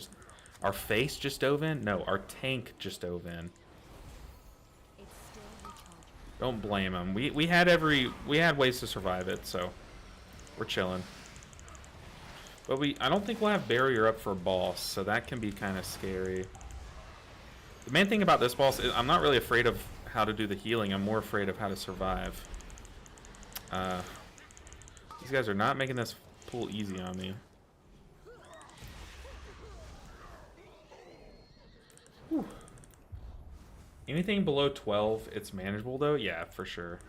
just dove in? No, our tank just dove in. Don't blame him. We had ways to survive it, so we're chilling. But I don't think we'll have barrier up for a boss, so that can be kind of scary. The main thing about this boss is I'm not really afraid of how to do the healing. I'm more afraid of how to survive. These guys are not making this pull easy on me. Whew. Anything below 12, it's manageable though? Yeah, for sure.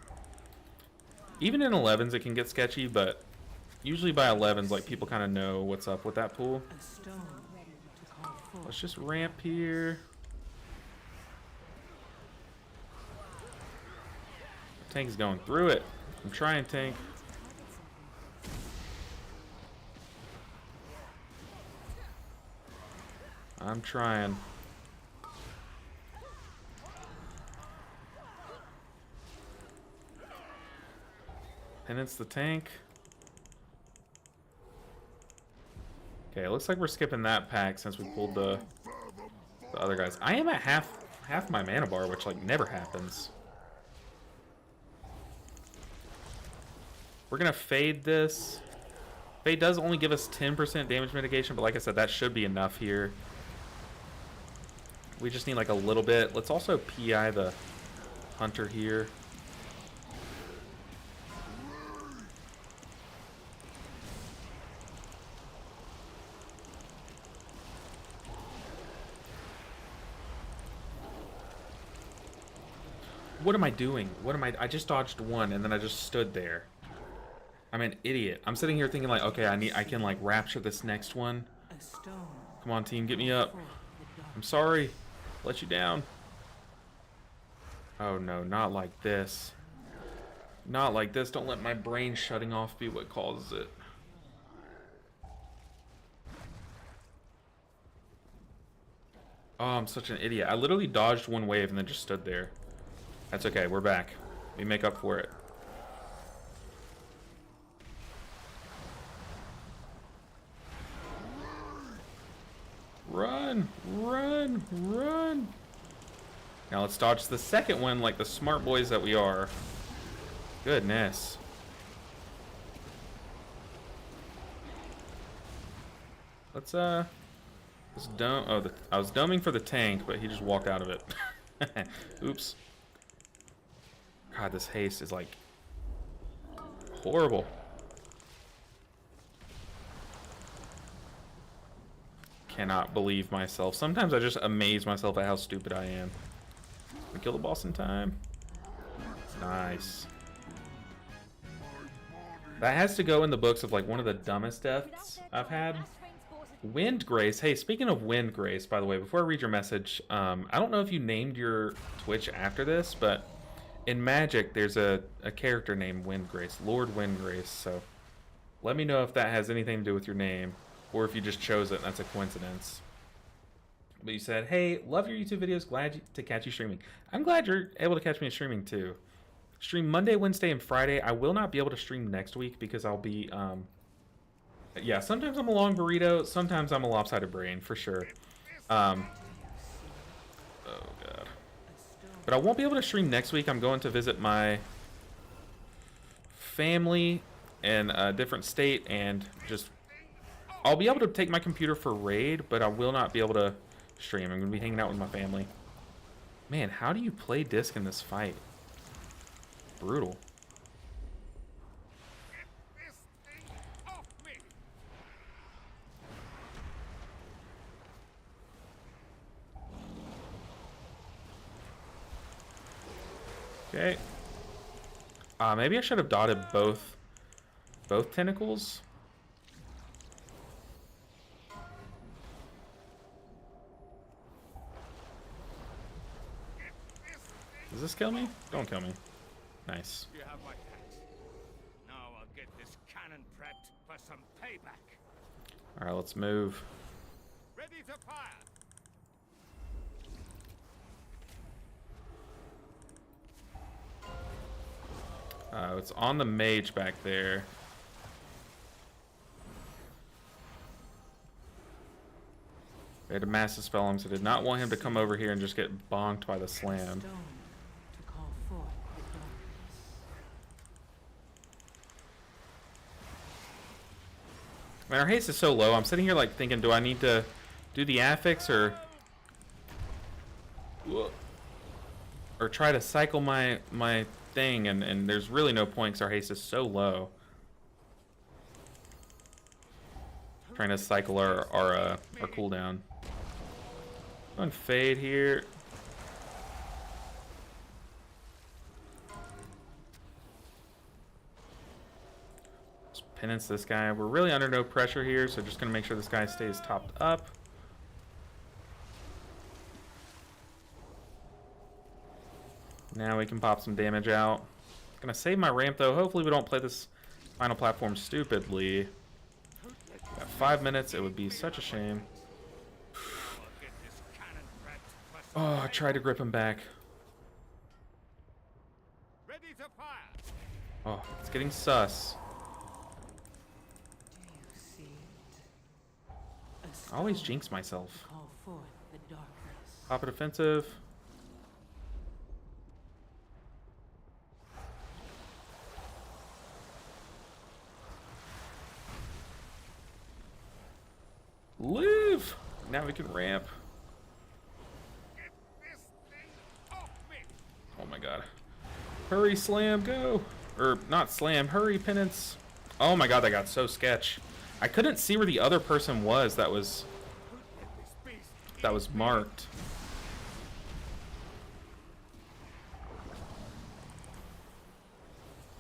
Even in 11s it can get sketchy, but usually by 11s, like, people kind of know what's up with that pool. Let's just ramp here. Tank is going through it. I'm trying, tank. I'm trying. Penance the tank. Okay, it looks like we're skipping that pack since we pulled the other guys. I am at half my mana bar, which like never happens. We're gonna fade this. Fade does only give us 10% damage mitigation, but like I said, that should be enough here. We just need like a little bit. Let's also PI the hunter here. What am I doing? What am I just dodged one and then I just stood there. I'm an idiot. I'm sitting here thinking like, okay, I can like rapture this next one. A stone. Come on, team, get me up. For the dark. I'm sorry. Let you down. Oh no, not like this. Not like this. Don't let my brain shutting off be what causes it. Oh, I'm such an idiot. I literally dodged one wave and then just stood there. That's okay, we're back. We make up for it. Run! Run! Run! Now let's dodge the second one like the smart boys that we are. Goodness. Let's dome. Oh, I was doming for the tank, but he just walked out of it. Oops. God, this haste is like horrible. Cannot believe myself. Sometimes I just amaze myself at how stupid I am. We kill the boss in time. Nice. That has to go in the books of like one of the dumbest deaths I've had. Wind Grace. Hey, speaking of Wind Grace, by the way, before I read your message, I don't know if you named your Twitch after this, but in Magic, there's a character named Wind Grace, Lord Wind Grace. So let me know if that has anything to do with your name, or if you just chose it and that's a coincidence. But you said, hey, love your YouTube videos, glad to catch you streaming. I'm glad you're able to catch me streaming too. Stream Monday, Wednesday, and Friday. I will not be able to stream next week because I'll be, yeah, sometimes I'm a long burrito, sometimes I'm a lopsided brain, for sure. Oh, God. But I won't be able to stream next week. I'm going to visit my family in a different state, and just, I'll be able to take my computer for raid, but I will not be able to stream. I'm going to be hanging out with my family. Man, how do you play disc in this fight? Brutal. Okay. Maybe I should have dotted both tentacles. Does this kill me? Don't kill me. Nice. You have my thanks. Now I'll get this cannon prepped for some payback. All right, let's move. Ready to fire. It's on the mage back there. They had a massive spell on him, so I did not want him to come over here and just get bonked by the slam. Stone to call forth the darkness. Man, our haste is so low. I'm sitting here like thinking, do I need to do the affix or try to cycle my thing? And there's really no point because our haste is so low. Trying to cycle our cooldown. Going fade here. Just penance this guy. We're really under no pressure here, so just gonna make sure this guy stays topped up. Now we can pop some damage out. Gonna save my ramp though. Hopefully we don't play this final platform stupidly. Got 5 minutes. It would be such a shame. Oh, I tried to grip him back. Ready to fire. Oh, it's getting sus. Do you see it? I always jinx myself. Call forth the darkness. Pop a defensive. Live! Now we can ramp. Get this thing off me! Oh my god. Hurry, slam, go! Or, not slam, hurry, penance. Oh my god, that got so sketch. I couldn't see where the other person was that was This beast marked.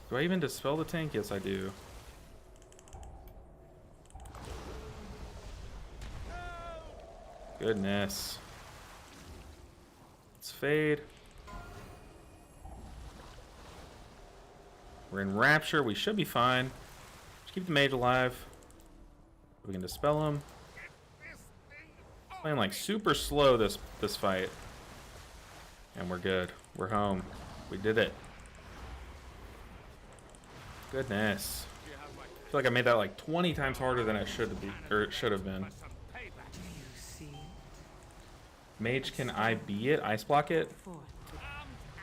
Do I even dispel the tank? Yes, I do. Goodness. Let's fade. We're in Rapture. We should be fine. Just keep the mage alive. We can dispel him. Playing like super slow this fight. And we're good. We're home. We did it. Goodness. I feel like I made that like 20 times harder than it should be, or it should have been. for some payback. Do you see it? Mage, can I be it? Ice block it? Forth.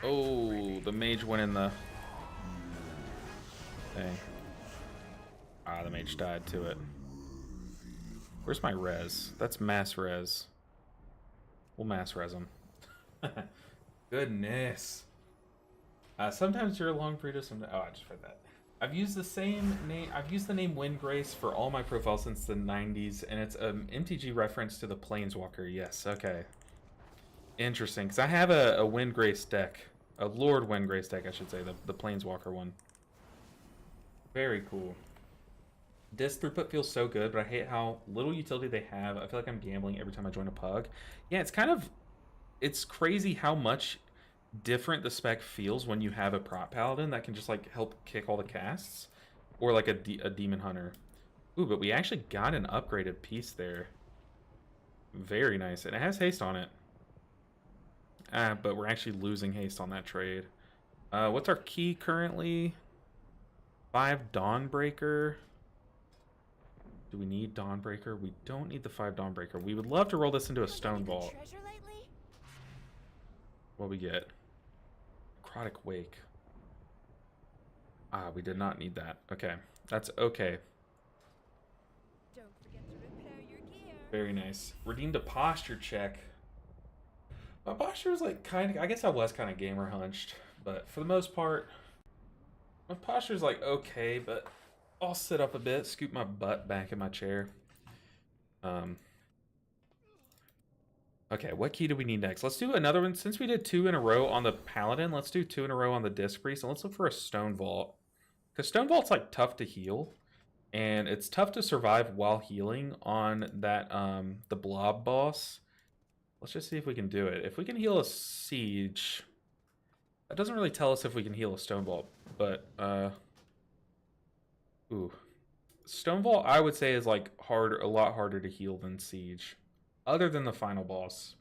Oh, the mage went in the thing. Ah, the mage died to it. Where's my res? That's mass res. We'll mass res him. Goodness. Sometimes you're a long breeder. Sometimes, oh, I just read that. I've used the same name. I've used the name Windgrace for all my profiles since the 90s, and it's an MTG reference to the Planeswalker. Yes, okay. Interesting, because I have a Windgrace deck, a Lord Windgrace deck, I should say, the Planeswalker one. Very cool. Disc throughput feels so good, but I hate how little utility they have. I feel like I'm gambling every time I join a pug. Yeah, it's crazy how much different the spec feels when you have a prop paladin that can just like help kick all the casts, or like a demon hunter. Ooh, but we actually got an upgraded piece there. Very nice, and it has haste on it. But we're actually losing haste on that trade. What's our key currently? 5 Dawnbreaker. Do we need Dawnbreaker? We don't need the 5 Dawnbreaker. We would love to roll this into a Stone Vault. What we get? Necrotic Wake. Ah, we did not need that. Okay, that's okay. Don't forget to repair your gear. Very nice. Redeemed a posture check. My posture was like kind of, I guess I was kind of gamer hunched, but for the most part, my posture is like okay, but I'll sit up a bit, scoop my butt back in my chair. Okay, what key do we need next? Let's do another one. Since we did 2 in a row on the Paladin, let's do 2 in a row on the Disc Priest, and let's look for a Stone Vault. Because Stone Vault's like tough to heal, and it's tough to survive while healing on that the Blob boss. Let's just see if we can do it. If we can heal a Siege, that doesn't really tell us if we can heal a Stone Vault, but ooh, Stone Vault I would say is like a lot harder to heal than Siege. Other than the final boss.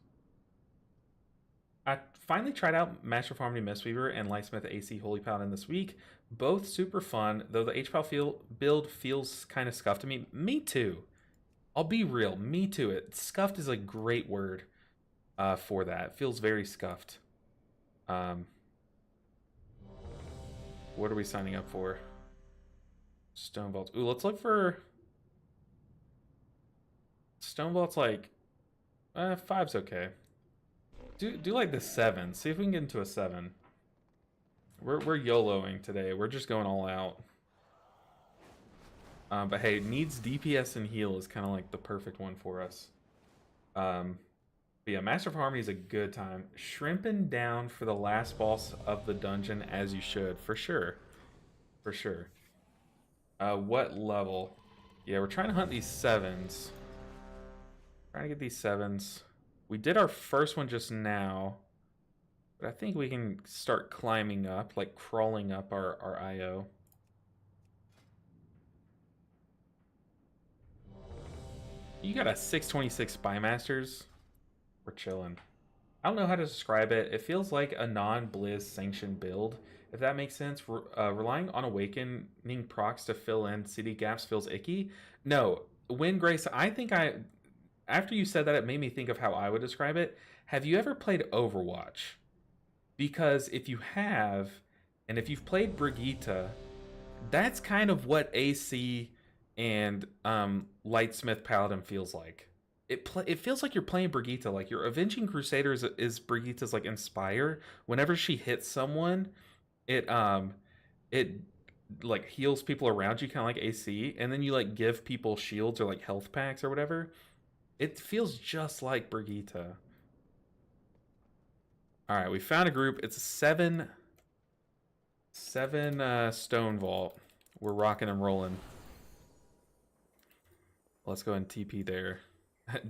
I finally tried out Master of Harmony Mistweaver and Lightsmith AC Holy Paladin this week. Both super fun, though the HPal build feels kind of scuffed to me. Me too. I'll be real, me too. Scuffed is a great word for that. It feels very scuffed. What are we signing up for? Stone Vaults. Ooh, let's look for... Stone Vault's like... 5's okay. Do like the 7. See if we can get into a 7. We're YOLOing today. We're just going all out. But hey, needs DPS and heal is kind of like the perfect one for us. But yeah, Master of Harmony is a good time. Shrimping down for the last boss of the dungeon as you should, for sure. For sure. What level? Yeah, we're trying to hunt these 7s. Trying to get these 7s. We did our first one just now, but I think we can start climbing up, like crawling up our IO. You got a 626 Spymasters. We're chilling. I don't know how to describe it. It feels like a non-Blizz sanctioned build, if that makes sense. Relying on Awakening procs to fill in city gaps feels icky. No, Windgrace, I think after you said that, it made me think of how I would describe it. Have you ever played Overwatch? Because if you have, and if you've played Brigitte, that's kind of what AC and Lightsmith Paladin feels like. It feels like you're playing Brigitte. Like your Avenging Crusader is Brigitte's like Inspire. Whenever she hits someone, it like heals people around you, kind of like AC, and then you like give people shields or like health packs or whatever. It feels just like Brigitte. All right, we found a group. It's a seven stone vault. We're rocking and rolling. Let's go and TP there.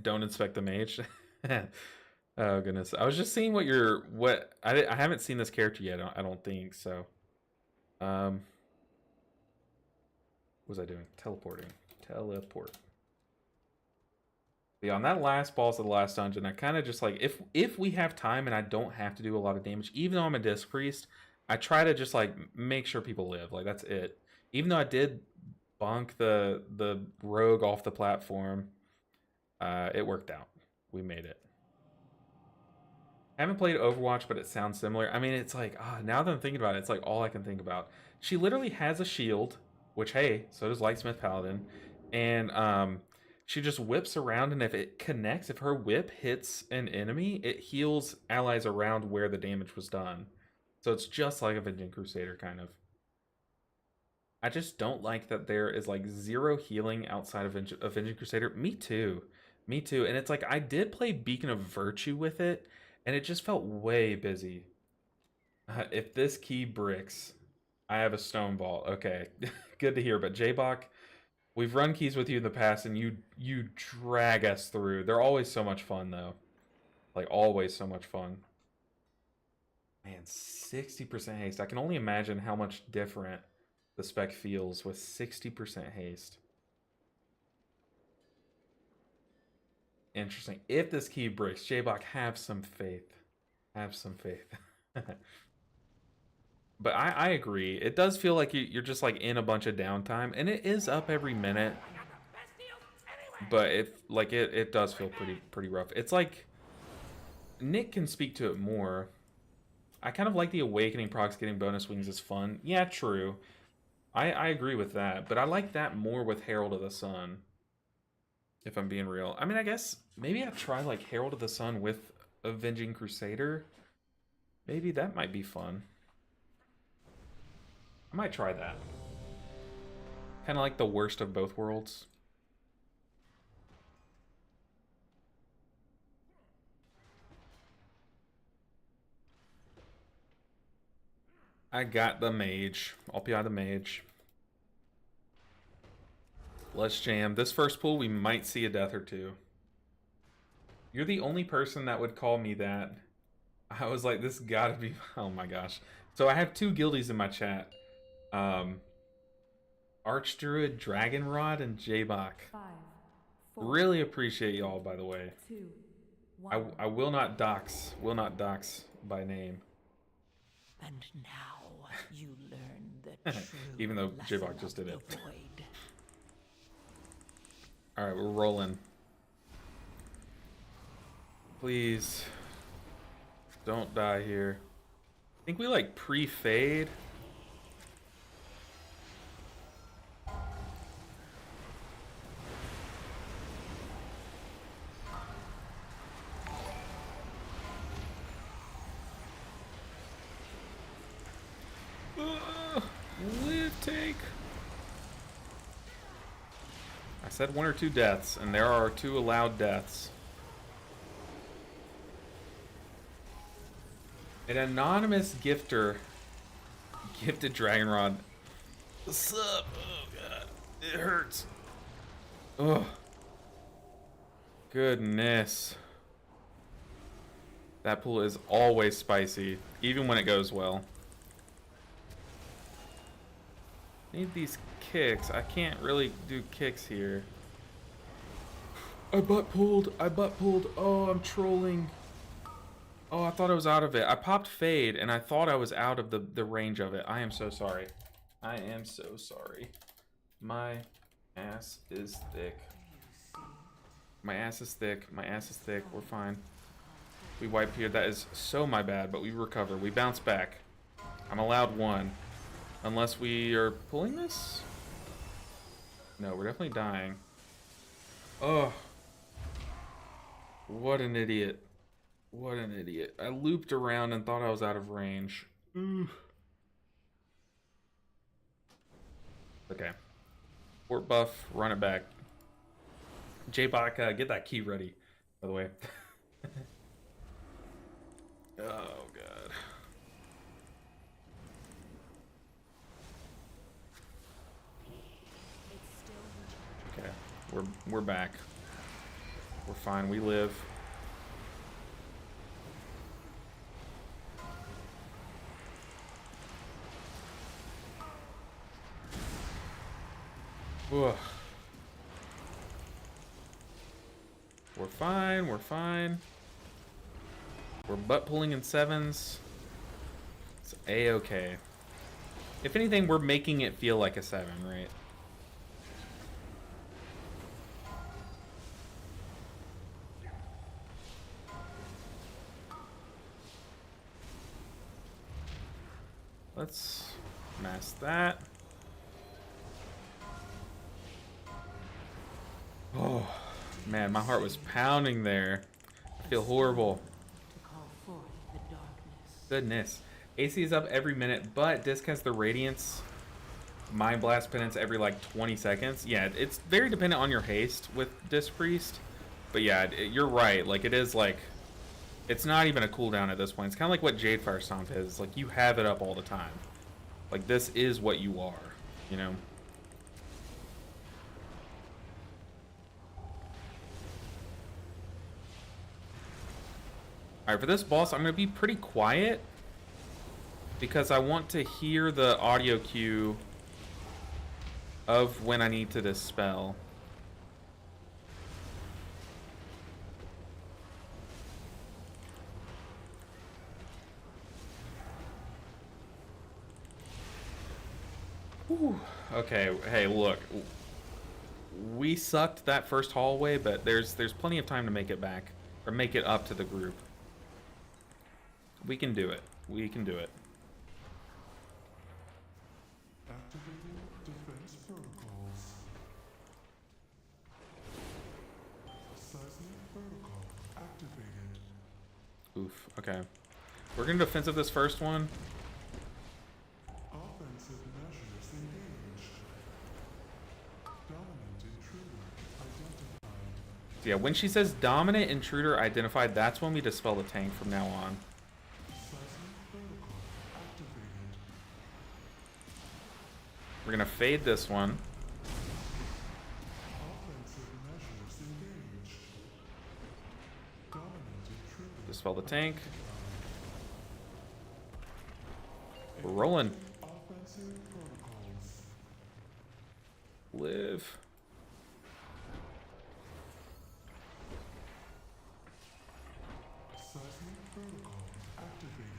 Don't inspect the mage. Oh goodness, I was just seeing what I haven't seen this character yet. I don't think so. What was I doing? Teleport. Yeah, on that last boss of the last dungeon, I kind of just like, if we have time and I don't have to do a lot of damage, even though I'm a disc priest, I try to just like make sure people live. Like that's it. Even though I did bonk the rogue off the platform, it worked out. We made it. I haven't played Overwatch, but it sounds similar. I mean, it's like, now that I'm thinking about it, it's like all I can think about. She literally has a shield, which, hey, so does Lightsmith Paladin. And she just whips around, and if it connects, if her whip hits an enemy, it heals allies around where the damage was done. So it's just like Avenging Crusader, kind of. I just don't like that there is like zero healing outside of Avenging Crusader. Me too. And it's like, I did play Beacon of Virtue with it, and it just felt way busy. If this key bricks, I have a stone vault. Okay, good to hear. But J-Bach, we've run keys with you in the past, and you drag us through. They're always so much fun, though. Like, always so much fun. Man, 60% haste. I can only imagine how much different the spec feels with 60% haste. Interesting. If this key breaks, J-Bach, have some faith. Have some faith. But I agree. It does feel like you're just like in a bunch of downtime, and it is up every minute. But it does feel pretty rough. It's like Nick can speak to it more. I kind of like the Awakening procs getting bonus wings is fun. Yeah, true. I agree with that, but I like that more with Herald of the Sun. If I'm being real. I mean, I guess maybe I'd try like Herald of the Sun with Avenging Crusader. Maybe that might be fun. I might try that. Kind of like the worst of both worlds. I got the mage. I'll PI the mage. Let's jam. This first pool, we might see a death or two. You're the only person that would call me that. I was like, this gotta be... Oh my gosh. So I have two guildies in my chat. Archdruid, Dragonrod, and J-Bach. Really appreciate y'all, by the way. I will not dox by name. And now you learn the true even though J-Bach lesson just did of it. the void. Alright, we're rolling. Please. Don't die here. I think we like pre-fade. Live take. I said 1 or 2 deaths, and there are 2 allowed deaths. An anonymous gifter gifted Dragonrod. What's up? Oh god, it hurts. Oh, goodness. That pool is always spicy, even when it goes well. Need these kicks. I can't really do kicks here. I butt pulled. Oh, I'm trolling. Oh, I thought I was out of it. I popped fade and I thought I was out of the range of it. I am so sorry. I am so sorry. My ass is thick. My ass is thick. My ass is thick. We're fine. We wipe here. That is so my bad, but we recover. We bounce back. I'm allowed one. Unless we are pulling this? No, we're definitely dying. Oh. What an idiot. What an idiot. I looped around and thought I was out of range. Ooh. Okay. Fort buff, run it back. J-Bach, get that key ready, by the way. Oh, God. Okay, we're back. We're fine, we live. Ugh. We're fine, we're fine. We're butt pulling in 7s. It's a-okay. If anything, we're making it feel like a 7, right? Let's mask that. Oh, man, my heart was pounding there. I feel horrible. To call forth the darkness. Goodness. AC is up every minute, but Disc has the Radiance Mind Blast Penance every like 20 seconds. Yeah, it's very dependent on your haste with Disc Priest. But yeah, you're right. Like, it is like, it's not even a cooldown at this point. It's kind of like what Jadefire Stomp is. Like, you have it up all the time. Like, this is what you are, you know? Alright, for this boss, I'm going to be pretty quiet because I want to hear the audio cue of when I need to dispel. Whew. Okay, hey, look. We sucked that first hallway, but there's plenty of time to make it back, or make it up to the group. We can do it. We can do it. Activating defense protocols. Seismic protocol activated. Oof, okay. We're gonna defensive this first one. Offensive measures engaged. Dominant intruder identified. So yeah, when she says dominant intruder identified, that's when we dispel the tank from now on. Seismic protocol activated. We're gonna fade this one. Offensive measures engaged. Dominant intruder Dispel the tank. We're rolling. offensive protocols. Live. Seismic protocol activated.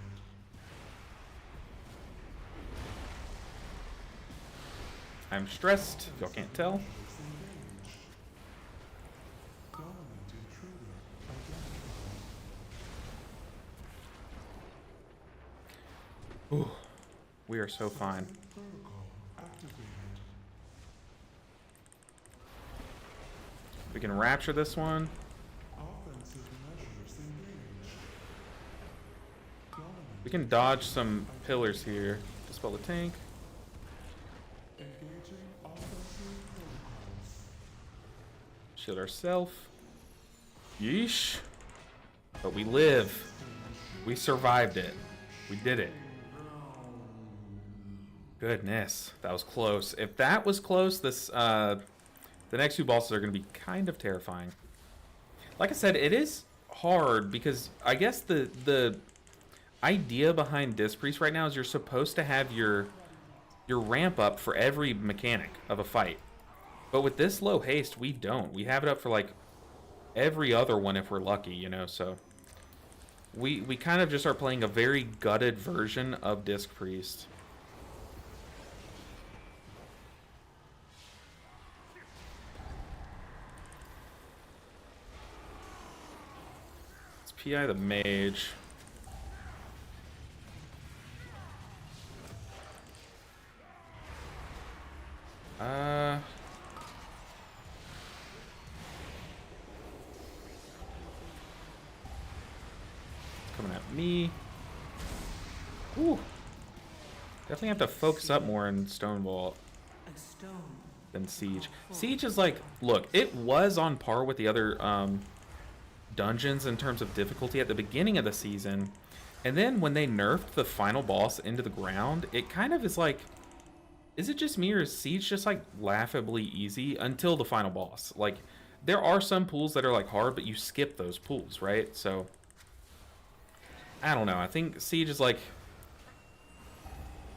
I'm stressed, if y'all can't tell. Measures engaged. Dominant intruder identified. Ooh, we are so fine. Protocol activated. We can rapture this one. Offensive measures engaged. Dominant We can dodge some pillars here. Dispel the tank. engaging offensive protocols. Shield ourselves. Yeesh. But we live. We survived it. We did it. Goodness, that was close. If that was close, this the next two bosses are going to be kind of terrifying. Like I said, it is hard because I guess the idea behind Disc Priest right now is you're supposed to have your ramp up for every mechanic of a fight. But with this low haste, we don't. We have it up for like every other one if we're lucky, you know, so we kind of just are playing a very gutted version of Disc Priest. PI the mage. Coming at me. Ooh. Definitely have to focus up more in Stone Vault A stone. than Siege. Siege is like, look, it was on par with the other dungeons in terms of difficulty at the beginning of the season. And then when they nerfed the final boss into the ground, it kind of is like, is it just me or is Siege just like laughably easy until the final boss? Like, there are some pools that are like hard, but you skip those pools, right? So, I don't know. I think Siege is like,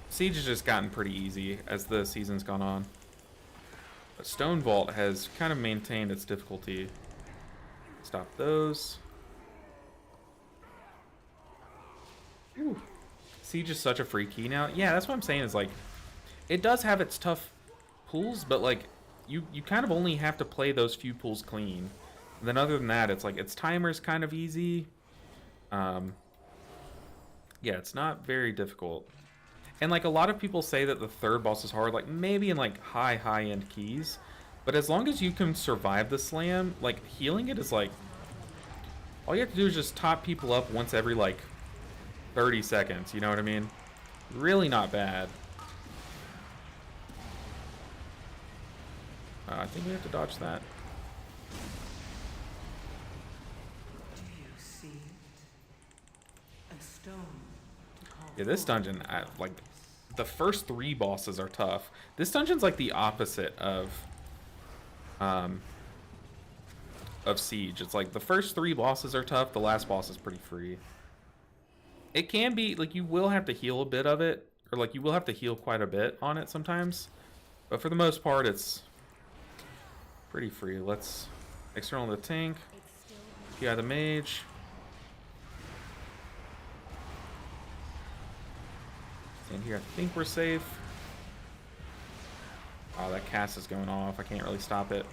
Siege has just gotten pretty easy as the season's gone on. But Stone Vault has kind of maintained its difficulty. Stop those. Ooh. Siege is such a free key now. Yeah, that's what I'm saying is like, it does have its tough pools, but like, you kind of only have to play those few pools clean. And then other than that, it's like, its timer's kind of easy. Yeah, it's not very difficult. And like a lot of people say that the third boss is hard, like maybe in like high-end keys. But as long as you can survive the slam, like healing it is like, all you have to do is just top people up once every like 30 seconds, you know what I mean? Really not bad. I think we have to dodge that. Do you see it? A stone to call Yeah, this forth dungeon, the like, darkness. the first 3 bosses are tough. This dungeon's like the opposite of Siege. It's like the first 3 bosses are tough, the last boss is pretty free. It can be, like, you will have to heal a bit of it, or like you will have to heal quite a bit on it sometimes. But for the most part, it's pretty free. Let's external the tank, PI the mage. Stand here, I think we're safe. Oh, that cast is going off. I can't really stop it.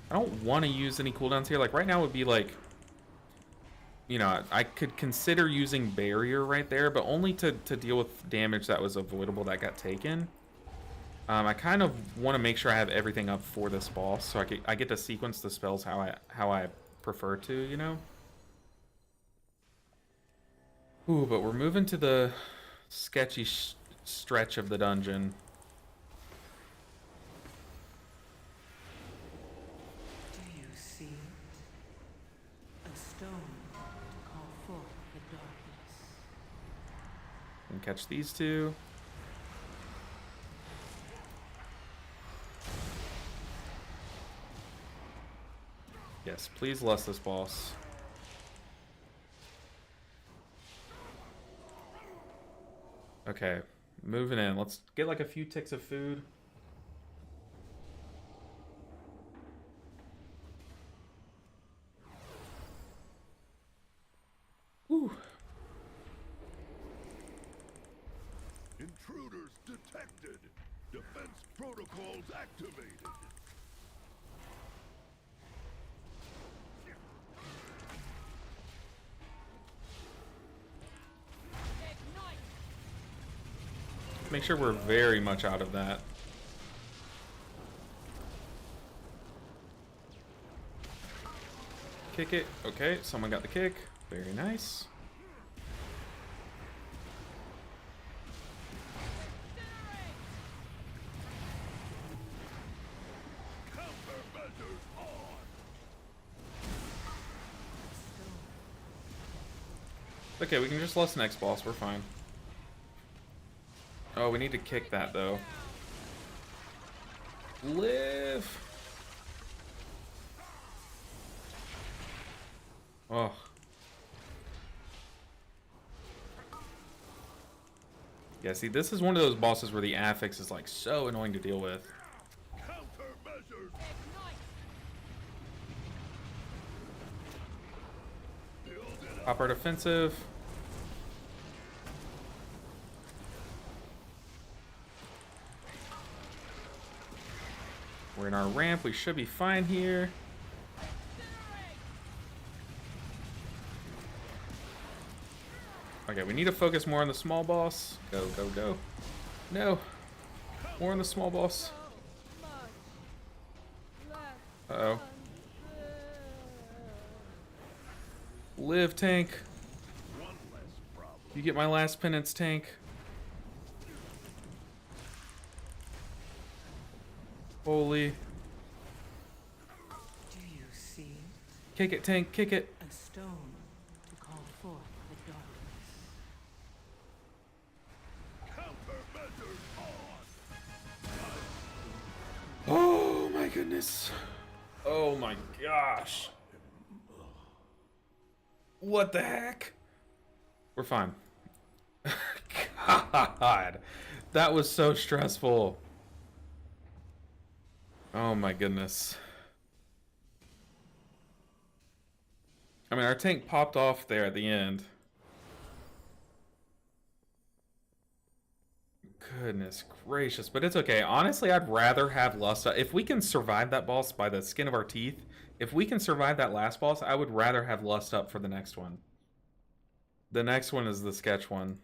I don't want to use any cooldowns here. Like, right now would be like, you know, I could consider using barrier right there, but only to deal with damage that was avoidable that got taken. I kind of want to make sure I have everything up for this boss, so I get to sequence the spells how I prefer to, you know. Ooh, but we're moving to the sketchy stretch of the dungeon. Do you see it? A stone to call forth the darkness. And catch these 2. Yes, please lust this boss. Okay, moving in. Let's get like a few ticks of food. Whew. Intruders detected. Defense protocols activated. Make sure we're very much out of that. Kick it. Okay, someone got the kick. Very nice. Countermeasures on. Okay, we can just lust next boss. We're fine. Oh, we need to kick that, though. Live! Oh. Yeah, see, this is one of those bosses where the affix is, like, so annoying to deal with. Countermeasures. Pop our defensive. We're in our ramp. We should be fine here. Okay, we need to focus more on the small boss. Go, go, go. No. More on the small boss. Uh-oh. Live, tank. One less problem. You get my last penance, tank. Holy. Do you see Kick it, tank, kick it. a stone to call forth the darkness? Countermeasures on. Oh my goodness. Oh my gosh. What the heck? We're fine. God. That was so stressful. Oh my goodness. I mean, our tank popped off there at the end. Goodness gracious, but it's okay. Honestly, I'd rather have Lust Up. If we can survive that boss by the skin of our teeth, if we can survive that last boss, I would rather have Lust Up for the next one. The next one is the sketch one.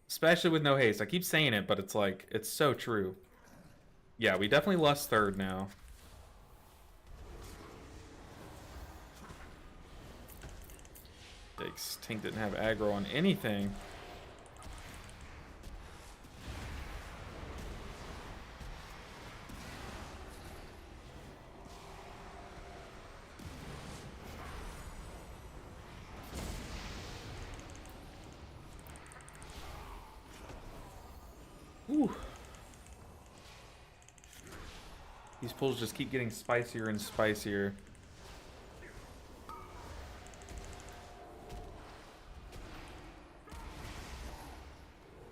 Especially with no haste. I keep saying it, but it's like, it's so true. Yeah, we definitely Lust third now. Yikes, Tank didn't have aggro on anything. Ooh. These pulls just keep getting spicier and spicier.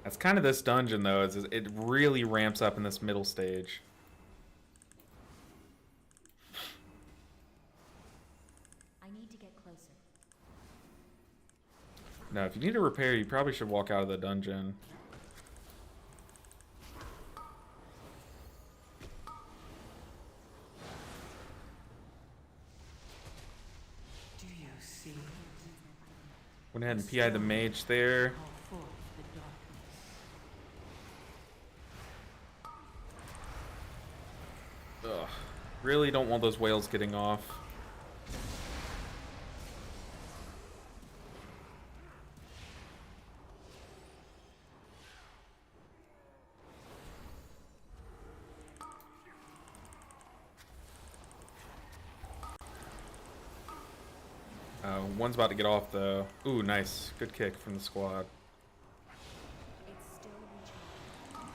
That's kind of this dungeon though, is it really ramps up in this middle stage. I need to get closer. No, if you need a repair, you probably should walk out of the dungeon. Do you see? Went ahead and PI'd the mage there. Call forth the darkness. Ugh. Really don't want those whales getting off. One's about to get off though. Ooh, nice. Good kick from the squad. It's still recharged.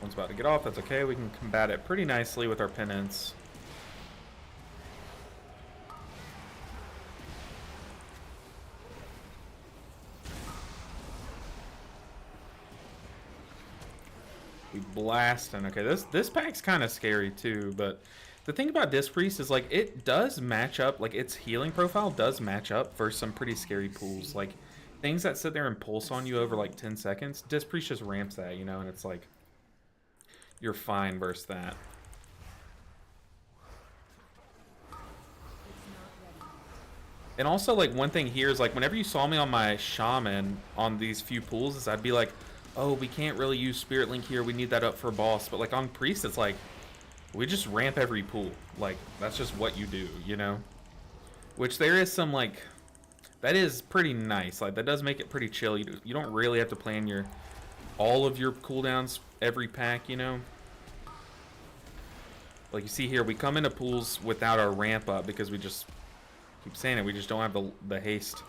One's about to get off. That's okay. We can combat it pretty nicely with our penance. We blast and okay. This pack's kind of scary too, but the thing about Disc Priest is like it does match up, like its healing profile does match up for some pretty scary pools. Like things that sit there and pulse on you over like 10 seconds, Disc Priest just ramps that, you know, and it's like you're fine versus that. And also like one thing here is like whenever you saw me on my shaman on these few pools is I'd be like, oh, we can't really use Spirit Link here, we need that up for boss. But like on Priest it's like we just ramp every pool. Like, that's just what you do, you know? Which there is some, like... That is pretty nice. Like, that does make it pretty chill. You don't really have to plan all of your cooldowns every pack, you know? Like, you see here, we come into pools without our ramp up because we just... keep saying it, we just don't have the haste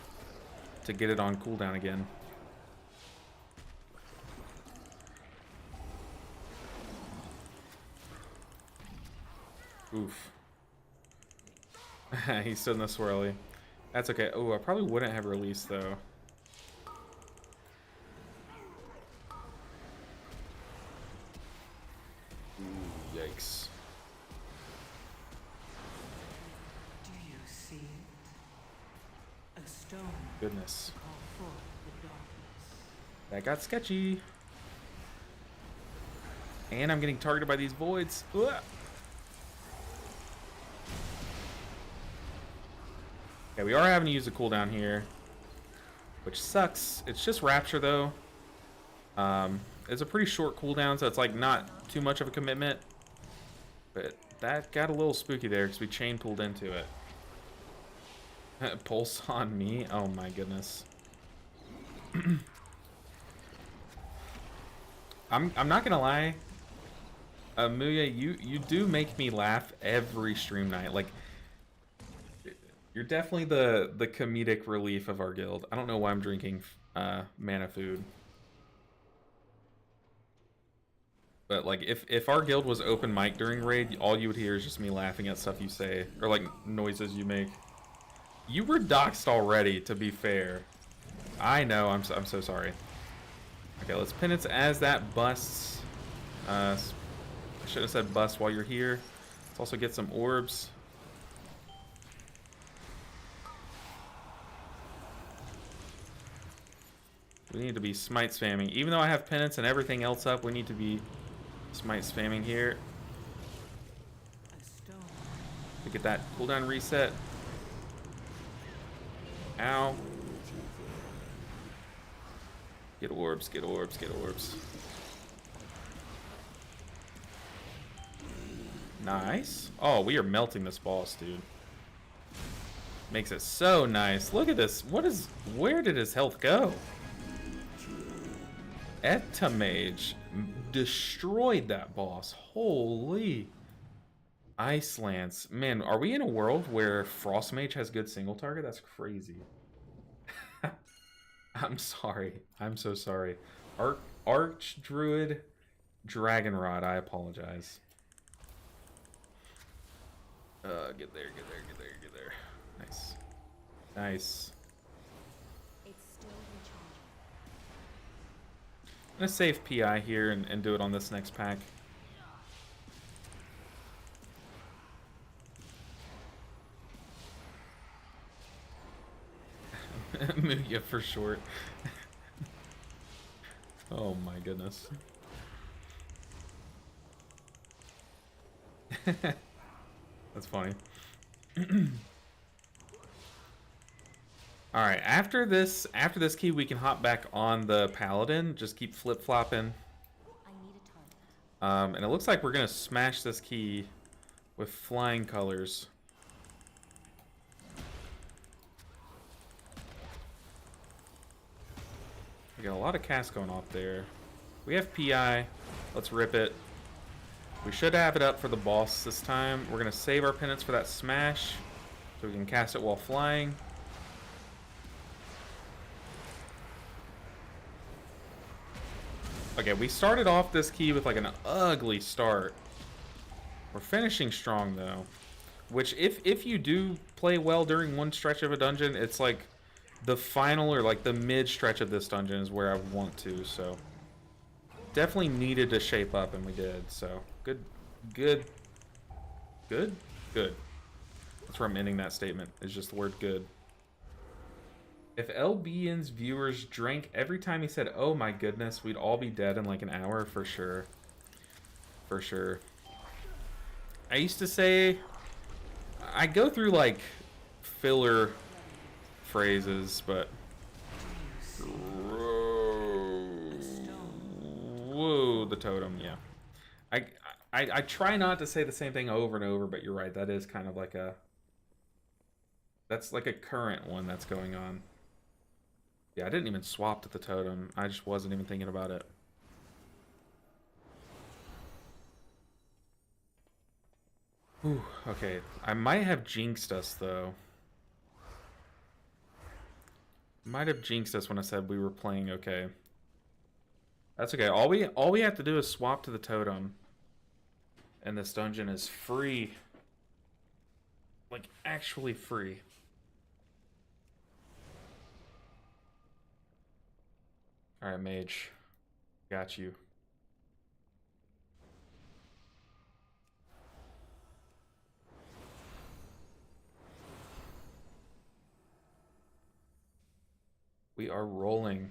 to get it on cooldown again. Oof. He stood in the swirly. That's okay. Oh, I probably wouldn't have released though. Ooh, yikes. Do you see it? A stone Goodness. to call forth the darkness. That got sketchy. And I'm getting targeted by these voids. Ugh. Okay, we are having to use a cooldown here, which sucks. It's just Rapture though. It's a pretty short cooldown, so it's like not too much of a commitment. But that got a little spooky there because we chain pulled into it. Pulse on me? Oh my goodness. I'm not gonna lie. Muya, you do make me laugh every stream night. Like, you're definitely the comedic relief of our guild. I don't know why I'm drinking mana food. But like, if our guild was open mic during raid, all you would hear is just me laughing at stuff you say, or like noises you make. You were doxxed already, to be fair. I know. I'm so sorry. Okay, let's penance as that busts. I should have said bust while you're here. Let's also get some orbs. We need to be smite spamming. Even though I have penance and everything else up, we need to be smite spamming here to get that cooldown reset. Ow. Get orbs, get orbs, get orbs. Nice. Oh, we are melting this boss, dude. Makes it so nice. Look at this. Where did his health go? Etamage destroyed that boss. Holy. Ice Lance. Man, are we in a world where Frost Mage has good single target? That's crazy. I'm sorry. I'm so sorry. Arch Druid Dragon Rod. I apologize. Get there, get there, get there, get there. Nice. Nice. It's still recharging. I'm gonna save PI here and do it on this next pack. Muya for short. Oh my goodness. That's funny. All right, after this key, we can hop back on the Paladin. Just keep flip-flopping. I need a target. And it looks like we're gonna smash this key with flying colors. We got a lot of casts going off there. We have PI. Let's rip it. We should have it up for the boss this time. We're gonna save our penance for that smash, so we can cast it while flying. Okay, we started off this key with like an ugly start. We're finishing strong though. Which, if you do play well during one stretch of a dungeon, it's like the final or like the mid stretch of this dungeon is where I want to, so. Definitely needed to shape up, and we did, so. Good. That's where I'm ending that statement, is just the word good. If LBN's viewers drank every time he said, oh my goodness, we'd all be dead in like an hour, for sure. For sure. I used to say, I go through like filler phrases, but whoa, the totem, yeah. I try not to say the same thing over and over, but you're right, that is kind of like that's like a current one that's going on. Yeah, I didn't even swap to the totem. I just wasn't even thinking about it. Ooh, okay. I might have jinxed us, though. Might have jinxed us when I said we were playing okay. That's okay. All we have to do is swap to the totem. And this dungeon is free. Like, actually free. Alright, mage. Got you. We are rolling.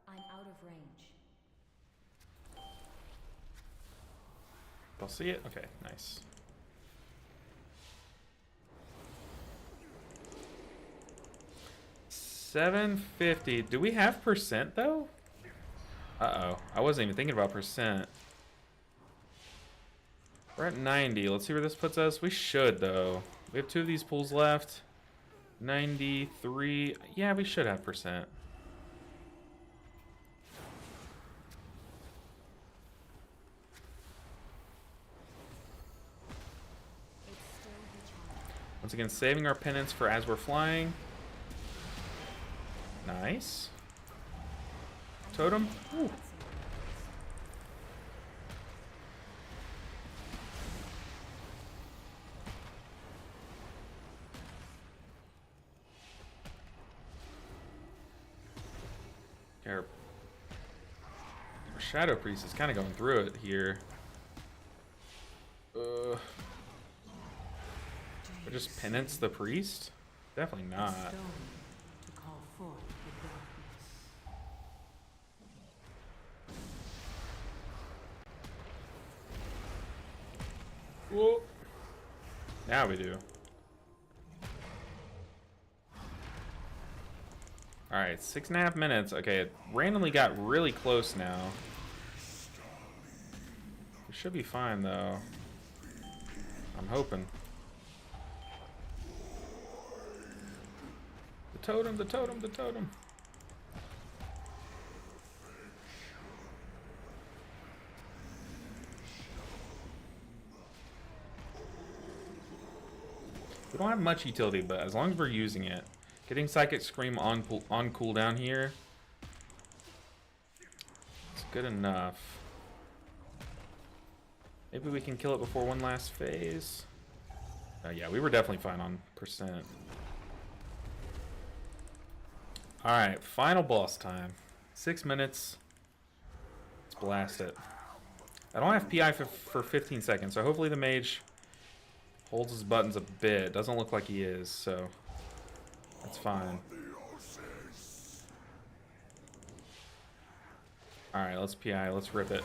I'm out of range. I'll see it. Okay, nice. $750. Do we have percent though? Uh-oh. I wasn't even thinking about percent. We're at 90. Let's see where this puts us. We should though. We have 2 of these pools left. 93. Yeah, we should have percent. Once again, saving our penance for as we're flying. Nice. Totem. Ooh. Our Shadow Priest is kind of going through it here. We're just penance the priest? Definitely not. A stone to call forth the darkness. Whoa. Now we do. Alright, 6.5 minutes. Okay, it randomly got really close now. We should be fine though. I'm hoping. The totem, the totem, the totem. We don't have much utility, but as long as we're using it. Getting Psychic Scream on cooldown here. It's good enough. Maybe we can kill it before one last phase. Oh yeah, we were definitely fine on percent. Alright, final boss time. 6 minutes. Let's blast it. I don't have PI for 15 seconds, so hopefully the mage holds his buttons a bit. Doesn't look like he is, so that's fine. Alright, let's PI. Let's rip it.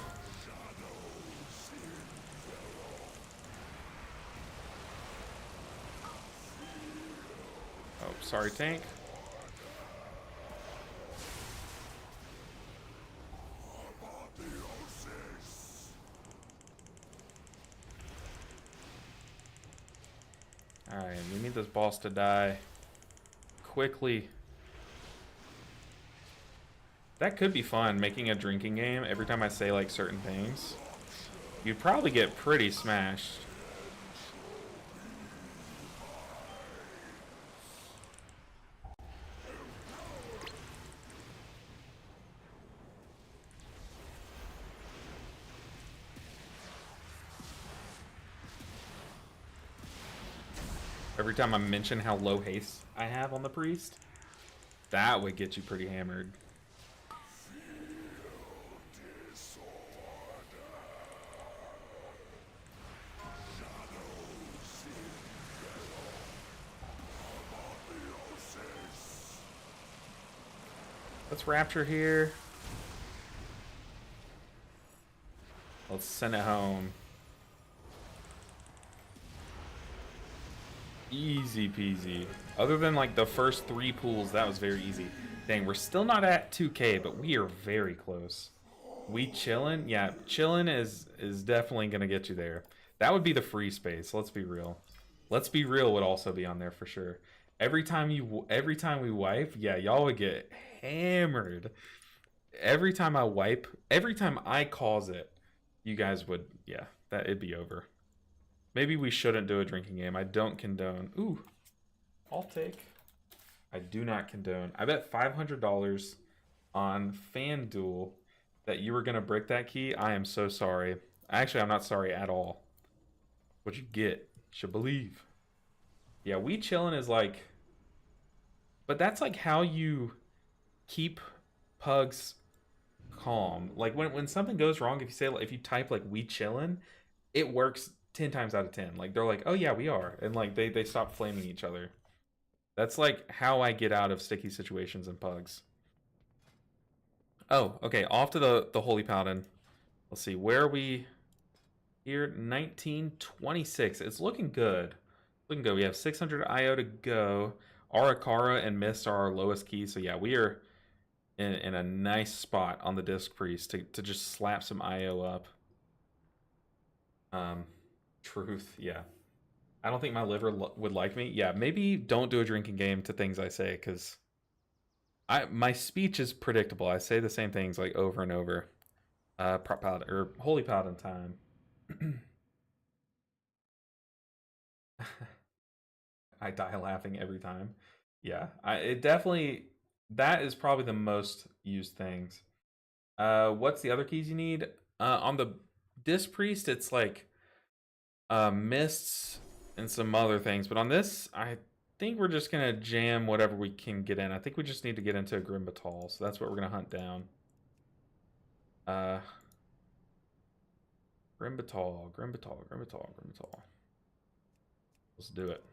Oh, sorry, tank. Alright, we need this boss to die quickly. That could be fun, making a drinking game every time I say like certain things. You'd probably get pretty smashed. Every time I mention how low haste I have on the priest, that would get you pretty hammered. Let's Rapture here. Let's send it home. Easy peasy. Other than like the first 3 pools, that was very easy. Dang, we're still not at 2K, but we are very close. We chillin'? Yeah, chillin' is definitely gonna get you there. That would be the free space, let's be real. Let's be real would also be on there for sure. Every time we wipe, yeah, y'all would get hammered. Every time I wipe, every time I cause it, you guys would, yeah, it'd be over. Maybe we shouldn't do a drinking game. I don't condone. Ooh, I'll take. I do not condone. I bet $500 on FanDuel that you were going to brick that key. I am so sorry. Actually, I'm not sorry at all. What you get, you should believe. Yeah, we chillin' is like... But that's like how you keep pugs calm. Like when something goes wrong, if you say, if you type like we chillin', it works 10 times out of 10. Like they're like, oh yeah, we are, and like they stop flaming each other. That's like how I get out of sticky situations in pugs. Oh, okay, off to the Holy Paladin. Let's see, where are we? here, 1926. It's looking good. Looking good. We have 600 IO to go. Arakara and Mist are our lowest keys. So yeah, we are in a nice spot on the Disc Priest to just slap some IO up. Truth, yeah. I don't think my liver would like me. Yeah, maybe don't do a drinking game to things I say, because my speech is predictable. I say the same things like over and over. Paladin, or Holy Paladin time. I die laughing every time. Yeah, it definitely, that is probably the most used things. What's the other keys you need? On the Disc Priest, it's like mists and some other things, but on this, I think we're just gonna jam whatever we can get in. I think we just need to get into a Grimbatal, so that's what we're gonna hunt down. Grimbatal. Let's do it.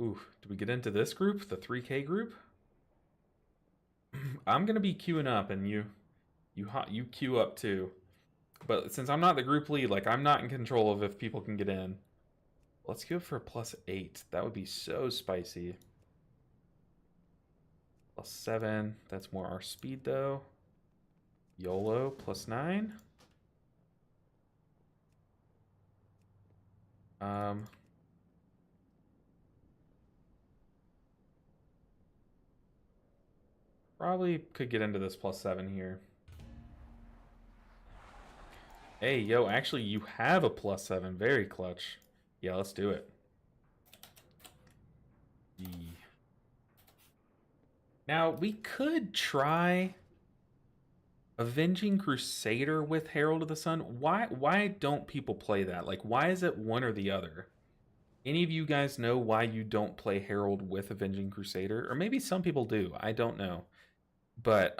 Ooh, do we get into this group, the 3K group? I'm gonna be queuing up, and you queue up too. But since I'm not the group lead, like, I'm not in control of if people can get in. Let's go for a +8. That would be so spicy. +7. That's more our speed, though. YOLO, +9. Probably could get into this +7 here. Hey, yo, actually, you have a +7. Very clutch. Yeah, let's do it. Now, we could try Avenging Crusader with Herald of the Sun. Why don't people play that? Like, why is it one or the other? Any of you guys know why you don't play Herald with Avenging Crusader? Or maybe some people do. I don't know. But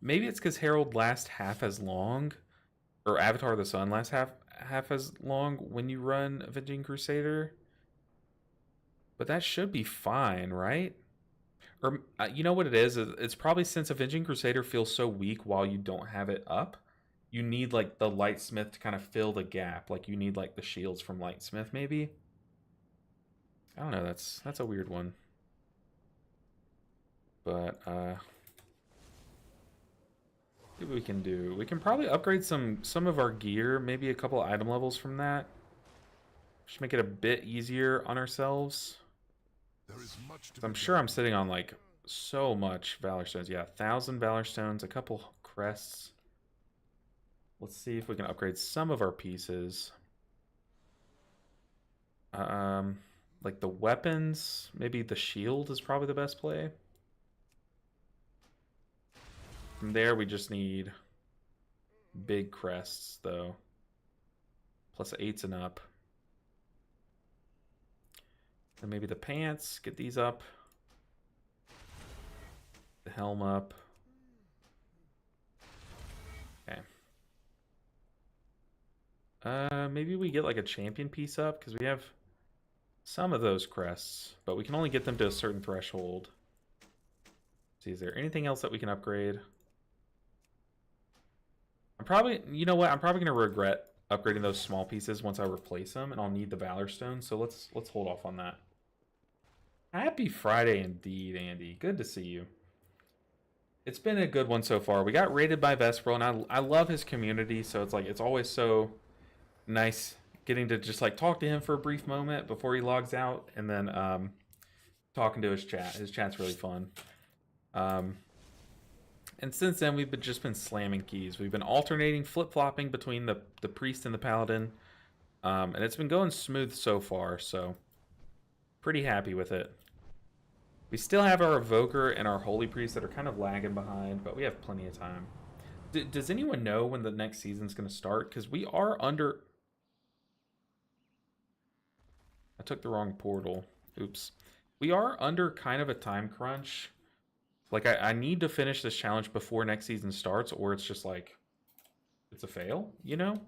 maybe it's because Herald lasts half as long, or Avatar of the Sun lasts half as long when you run Avenging Crusader. But that should be fine, right? Or you know what it is? It's probably since Avenging Crusader feels so weak while you don't have it up. You need like the Lightsmith to kind of fill the gap. Like you need like the shields from Lightsmith maybe. I don't know, that's a weird one. But see what we can do. We can probably upgrade some of our gear, maybe a couple item levels from that. Just make it a bit easier on ourselves. I'm sure I'm sitting on like so much Valor Stones. Yeah, 1,000 Valor Stones, a couple crests. Let's see if we can upgrade some of our pieces. Like the weapons, maybe the shield is probably the best play. From there, we just need big crests, though. +8s and up. And maybe the pants, get these up. The helm up. Okay. Maybe we get like a champion piece up, because we have some of those crests, but we can only get them to a certain threshold. Let's see, is there anything else that we can upgrade? I'm probably, you know what? I'm probably gonna regret upgrading those small pieces once I replace them, and I'll need the Valor Stone. So let's hold off on that. Happy Friday indeed, Andy. Good to see you. It's been a good one so far. We got raided by Vesperl, and I love his community. So it's like it's always so nice getting to just like talk to him for a brief moment before he logs out, and then talking to his chat. His chat's really fun. And since then, we've just been slamming keys. We've been alternating, flip-flopping between the priest and the paladin. And it's been going smooth so far, so pretty happy with it. We still have our evoker and our holy priest that are kind of lagging behind, but we have plenty of time. Does anyone know when the next season's going to start? Because we are under... I took the wrong portal. Oops. We are under kind of a time crunch. Like, I need to finish this challenge before next season starts, or it's just like, it's a fail, you know?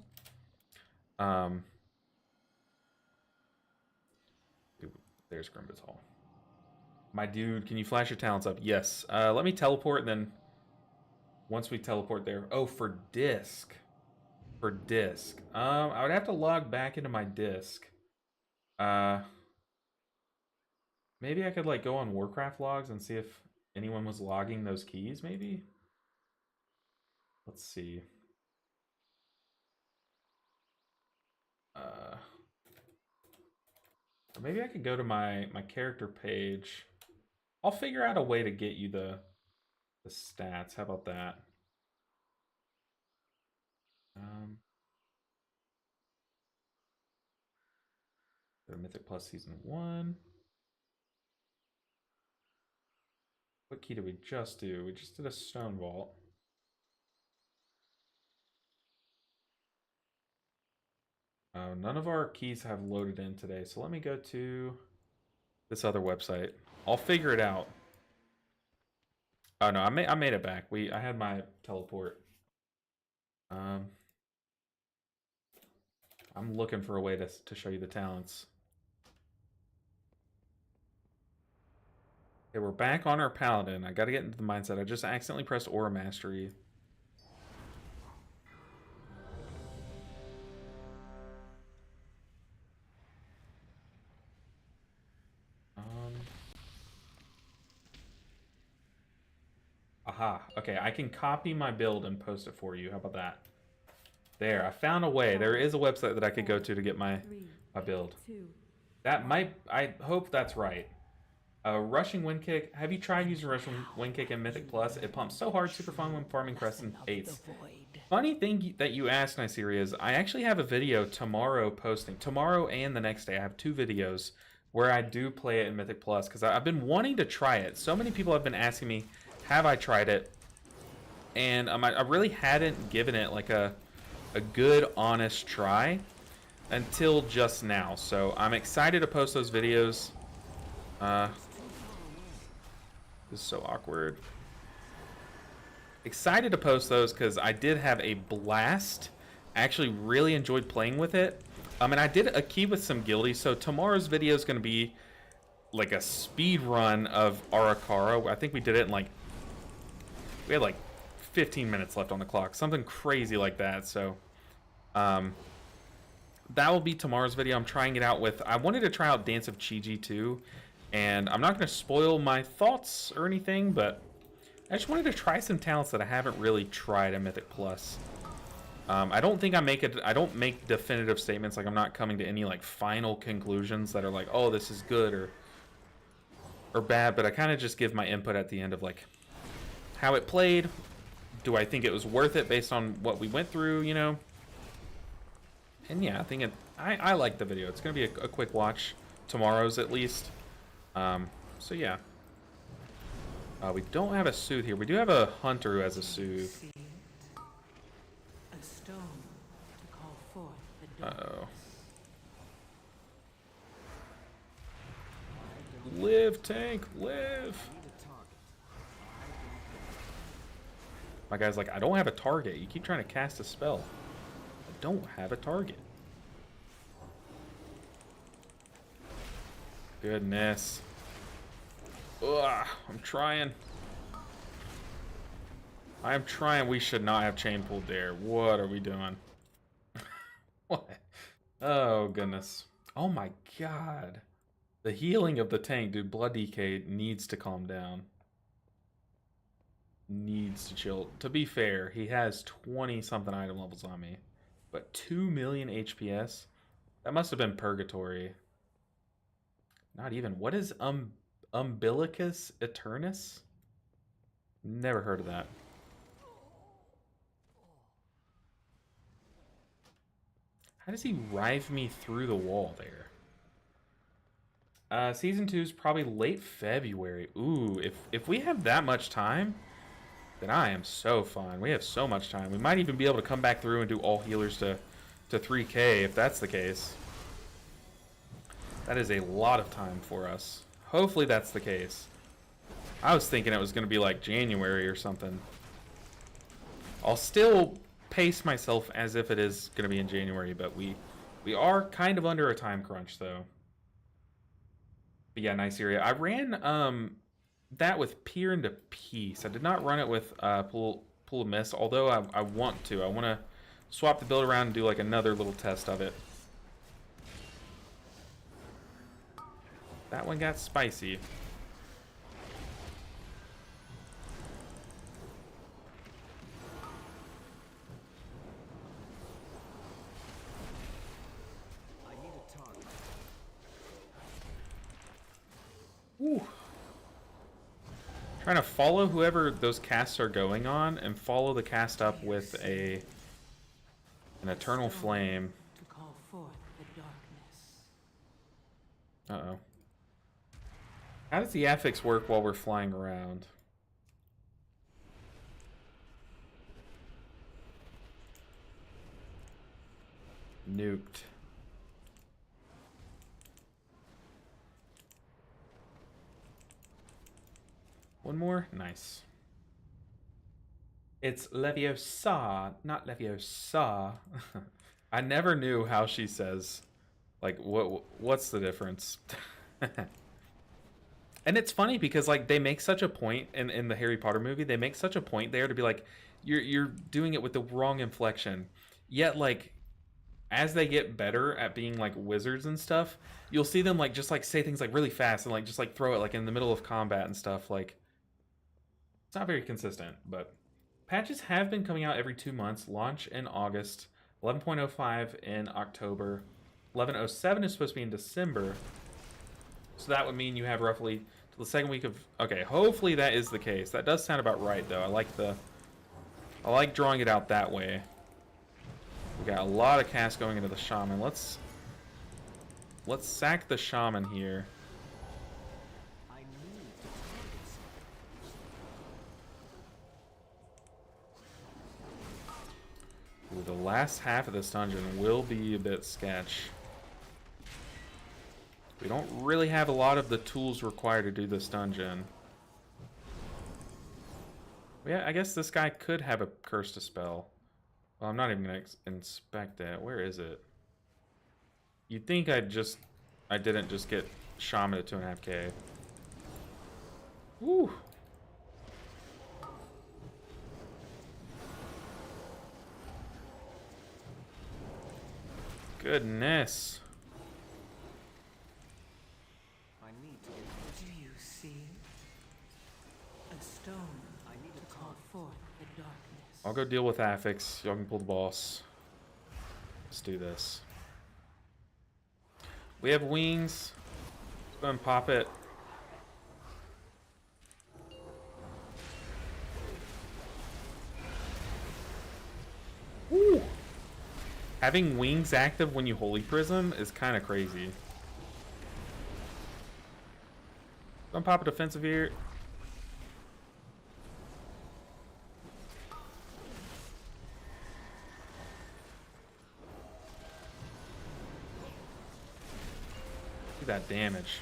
There's Grimbatal. My dude, can you flash your talents up? Yes. Let me teleport, and then once we teleport there... Oh, for disc. For disc. I would have to log back into my disc. Maybe I could like go on Warcraft logs and see if anyone was logging those keys, maybe? Let's see. Or maybe I could go to my character page. I'll figure out a way to get you the stats. How about that? Go to Mythic Plus Season 1. What key did we just do? We just did a Stone Vault. None of our keys have loaded in today, so let me go to this other website. I'll figure it out. Oh no, I made it back. I had my teleport. I'm looking for a way to show you the talents. Okay, we're back on our Paladin. I gotta get into the mindset. I just accidentally pressed Aura Mastery. Aha. Okay, I can copy my build and post it for you. How about that? There, I found a way. There is a website that I could go to get my build. That might... I hope that's right. Rushing Wind Kick. Have you tried using Rushing Wind Kick in Mythic Plus? It pumps so hard, super fun when farming crests and 8s. Funny thing that you asked, Nyseria, is I actually have a video tomorrow posting. Tomorrow and the next day, I have 2 videos where I do play it in Mythic Plus because I've been wanting to try it. So many people have been asking me, have I tried it? And I really hadn't given it like a good, honest try until just now. So I'm excited to post those videos. This is so awkward. Excited to post those because I did have a blast. I actually really enjoyed playing with it. And I did a key with some guildies. So tomorrow's video is going to be like a speed run of Arakara. I think we did it in like... We had like 15 minutes left on the clock. Something crazy like that. So that will be tomorrow's video. I'm trying it out with... I wanted to try out Dance of Chi-Ji too. And I'm not going to spoil my thoughts or anything, but I just wanted to try some talents that I haven't really tried in Mythic Plus. I don't think I don't make definitive statements. Like, I'm not coming to any like final conclusions that are like, oh, this is good or bad. But I kind of just give my input at the end of like how it played. Do I think it was worth it based on what we went through? You know. And yeah, I think I like the video. It's gonna be a quick watch. Tomorrow's at least. So yeah. We don't have a soothe here. We do have a hunter who has a soothe. A stone to call forth the Uh-oh. Live, tank, live! My guy's like, I don't have a target. You keep trying to cast a spell. I don't have a target. Goodness. Ugh, I'm trying. I am trying. We should not have chain pulled there. What are we doing? What? Oh, goodness. Oh, my God. The healing of the tank, dude. Blood DK needs to calm down. Needs to chill. To be fair, he has 20-something item levels on me. But 2 million HPS? That must have been purgatory. Not even. What is Umbilicus Eternus? Never heard of that. How does he rive me through the wall there? Season 2 is probably late February. Ooh, if we have that much time, then I am so fine. We have so much time. We might even be able to come back through and do all healers to 3K if that's the case. That is a lot of time for us. Hopefully that's the case. I was thinking it was going to be like January or something. I'll still pace myself as if it is going to be in January, but we are kind of under a time crunch though. But yeah, Nyseria. I ran that with Peer into Peace. I did not run it with Pool of Mist, although I want to. I want to swap the build around and do like another little test of it. That one got spicy. Ooh. Trying to follow whoever those casts are going on and follow the cast up with an eternal flame. To call forth the darkness. Uh-oh. How does the affix work while we're flying around? Nuked. One more? Nice. It's Leviosa, not Leviosa. I never knew how she says, like, what's the difference? And it's funny because, like, they make such a point in the Harry Potter movie, they make such a point there to be like, you're doing it with the wrong inflection. Yet, like, as they get better at being, like, wizards and stuff, you'll see them, like, just, like, say things, like, really fast and, like, just, like, throw it, like, in the middle of combat and stuff, like... It's not very consistent, but patches have been coming out every 2 months. Launch in August, 11.05 in October, 11.07 is supposed to be in December. So that would mean you have roughly till the second week of... Okay, hopefully that is the case. That does sound about right, though. I like drawing it out that way. We got a lot of casts going into the shaman. Let's sack the shaman here. Ooh, the last half of this dungeon will be a bit sketch. We don't really have a lot of the tools required to do this dungeon. Yeah, I guess this guy could have a curse to spell. Well, I'm not even going to inspect that. Where is it? You'd think I didn't just get shaman at 2.5k. Woo! Goodness. I need to get... Do you see? A stone. I need to call forth the darkness. I'll go deal with affix. Y'all can pull the boss. Let's do this. We have wings. Let's go and pop it. Woo! Having wings active when you Holy Prism is kind of crazy. Don't pop a defensive here. Look at that damage.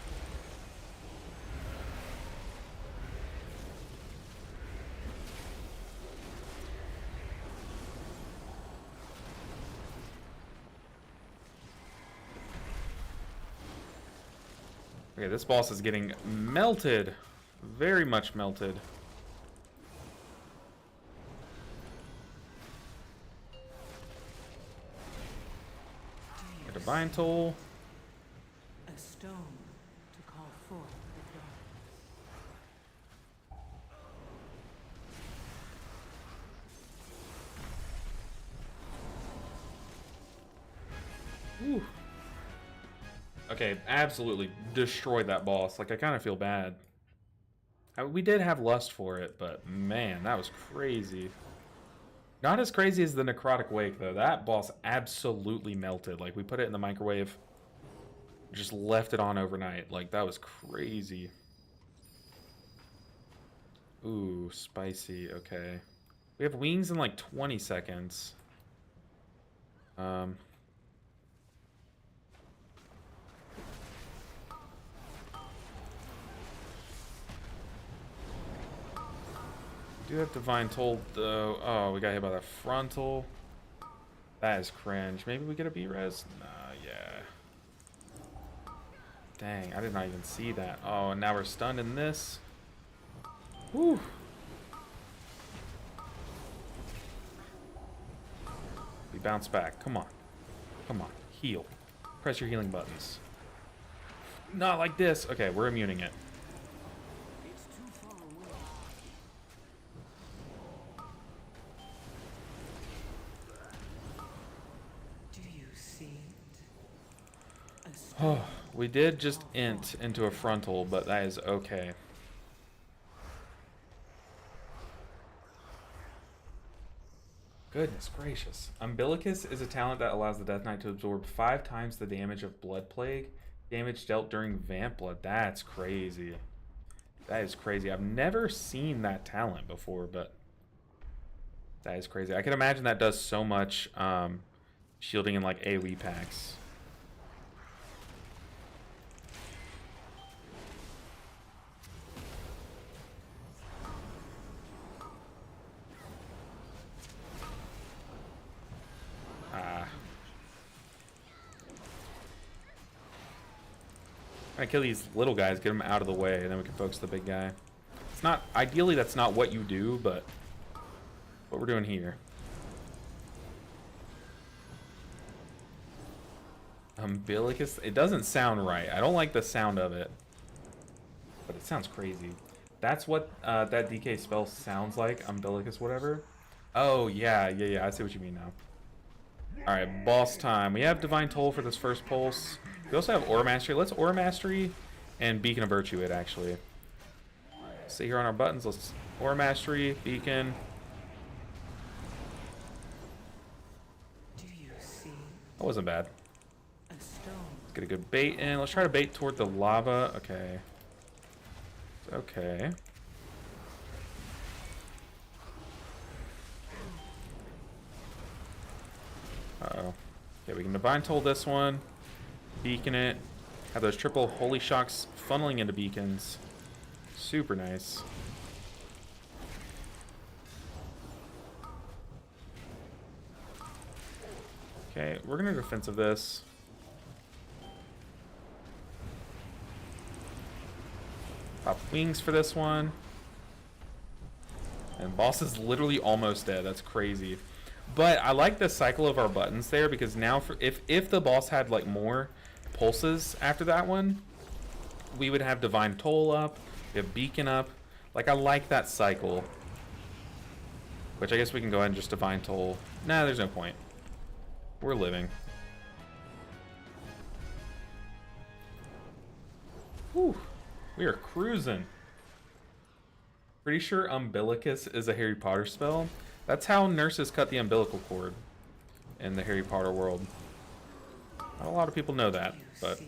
Okay, this boss is getting melted. Very much melted. A divine toll. A stone to call forth the darkness. Whew. Okay, absolutely destroyed that boss. Like, I kind of feel bad. We did have lust for it, but man, that was crazy. Not as crazy as the Necrotic Wake, though. That boss absolutely melted. Like, we put it in the microwave, just left it on overnight. Like, that was crazy. Ooh, spicy. Okay. We have wings in, like, 20 seconds. Do have divine toll though. Oh, we got hit by the frontal. That is cringe. Maybe we get a B-res? Nah, yeah. Dang, I did not even see that. Oh, and now we're stunned in this. Whew. We We bounce back. Come on. Come on. Heal. Press your healing buttons. Not like this. Okay, we're immuning it. It's too far away. Do you see it? A stone. Oh, we did just int into a frontal, but that is okay. Goodness gracious. Umbilicus is a talent that allows the Death Knight to absorb 5 times the damage of Blood Plague. Damage dealt during Vamp Blood. That's crazy. That is crazy. I've never seen that talent before, but that is crazy. I can imagine that does so much shielding in like AoE packs. Trying to kill these little guys, get them out of the way, and then we can focus the big guy. It's not ideally that's not what you do, but what we're doing here. Umbilicus. It doesn't sound right. I don't like the sound of it, but it sounds crazy. That's what that DK spell sounds like. Umbilicus, whatever. Oh yeah. I see what you mean now. All right, boss time. We have Divine Toll for this first pulse. We also have Aura Mastery. Let's Aura Mastery and Beacon of Virtue it, actually. See here on our buttons. Let's Aura Mastery, Beacon. Do you see That wasn't bad. a stone? Let's get a good bait in. Let's try to bait toward the lava. Okay. Okay. Uh-oh. Okay, we can Divine Toll this one. Beacon it. Have those triple Holy Shocks funneling into beacons. Super nice. Okay, we're gonna defensive this. Pop wings for this one. And boss is literally almost dead. That's crazy. But I like the cycle of our buttons there, because now for if the boss had like more pulses after that one, we would have Divine Toll up, we have Beacon up. Like, I like that cycle. Which I guess we can go ahead and just Divine Toll. Nah, there's no point. We're living. Whew. We are cruising. Pretty sure Umbilicus is a Harry Potter spell. That's how nurses cut the umbilical cord in the Harry Potter world. Not a lot of people know that, but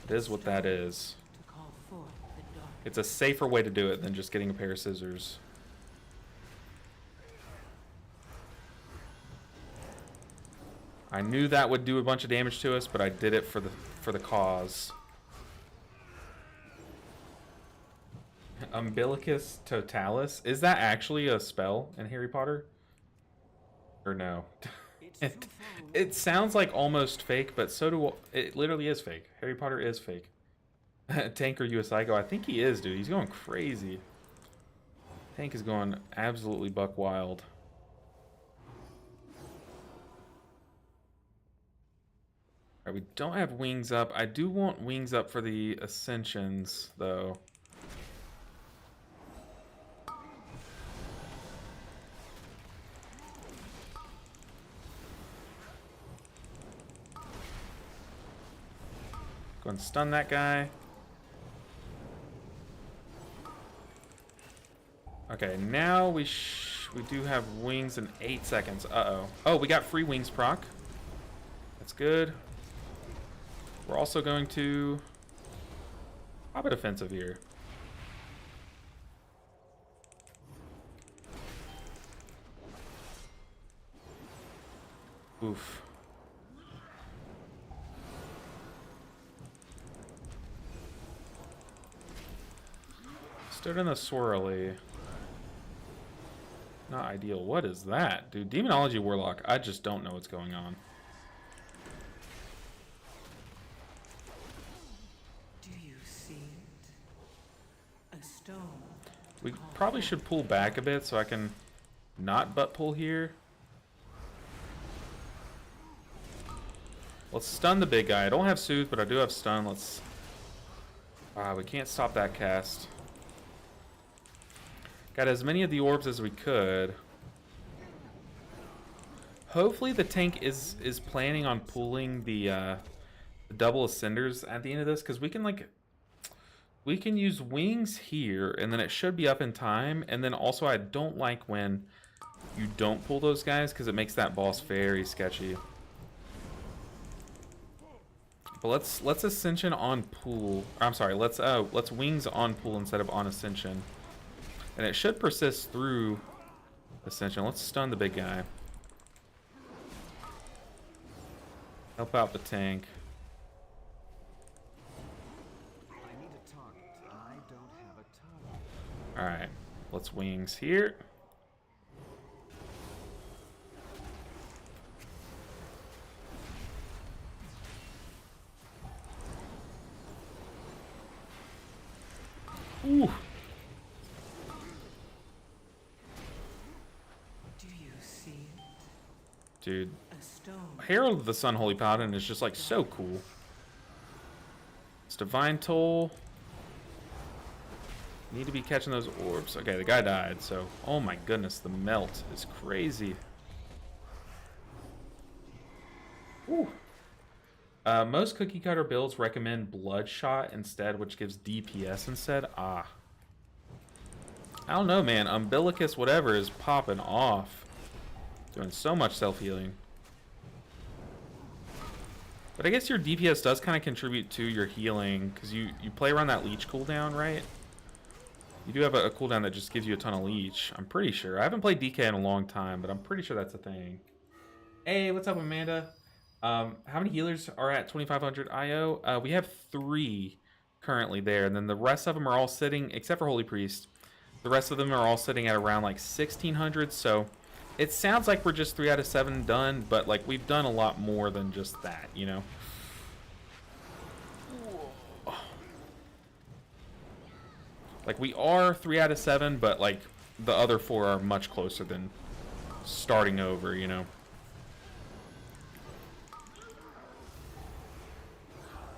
it is what that is. To call forth the dark. It's a safer way to do it than just getting a pair of scissors. I knew that would do a bunch of damage to us, but I did it for the cause. Umbilicus Totalis. Is that actually a spell in Harry Potter? Or no? It sounds like almost fake, but so do it. Literally is fake. Harry Potter is fake. Tanker USI go. I think he is, dude. He's going crazy. Tank is going absolutely buck wild. Alright, we don't have wings up. I do want wings up for the Ascensions, though. Go and stun that guy. Okay, now we do have wings in 8 seconds. Uh-oh. Oh, we got free wings proc. That's good. We're also going to pop a defensive here. Oof. Stood in the swirly. Not ideal. What is that? Dude, Demonology Warlock, I just don't know what's going on. Do you see it? A stone. We probably should pull back a bit so I can not butt pull here. Let's stun the big guy. I don't have Soothe, but I do have Stun. Let's... we can't stop that cast. Got as many of the orbs as we could. Hopefully the tank is planning on pulling the double Ascenders at the end of this, because we can, like... We can use wings here, and then it should be up in time. And then also I don't like when you don't pull those guys, because it makes that boss very sketchy. But let's Ascension on pool. I'm sorry, let's wings on pool instead of on Ascension. And it should persist through Ascension. Let's stun the big guy. Help out the tank. Alright, let's wings here. Ooh. Do you see it? Dude, A stone. Herald of the Sun Holy Paladin is just like so cool. It's Divine Toll. Need to be catching those orbs. Okay, the guy died, so... Oh my goodness, the melt is crazy. Ooh. Most cookie cutter builds recommend Bloodshot instead, which gives DPS instead. I don't know, man. Umbilicus whatever is popping off. Doing so much self-healing. But I guess your DPS does kind of contribute to your healing, because you play around that leech cooldown, right? You do have a cooldown that just gives you a ton of leech. I'm pretty sure. I haven't played DK in a long time, but I'm pretty sure that's a thing. Hey, what's up, Amanda? How many healers are at 2500 IO? We have 3 currently there, and then the rest of them are all sitting, except for Holy Priest. The rest of them are all sitting at around like 1600, so it sounds like we're just 3 out of 7 done, but like we've done a lot more than just that, you know? Like, we are 3 out of 7, but, like, the other 4 are much closer than starting over, you know?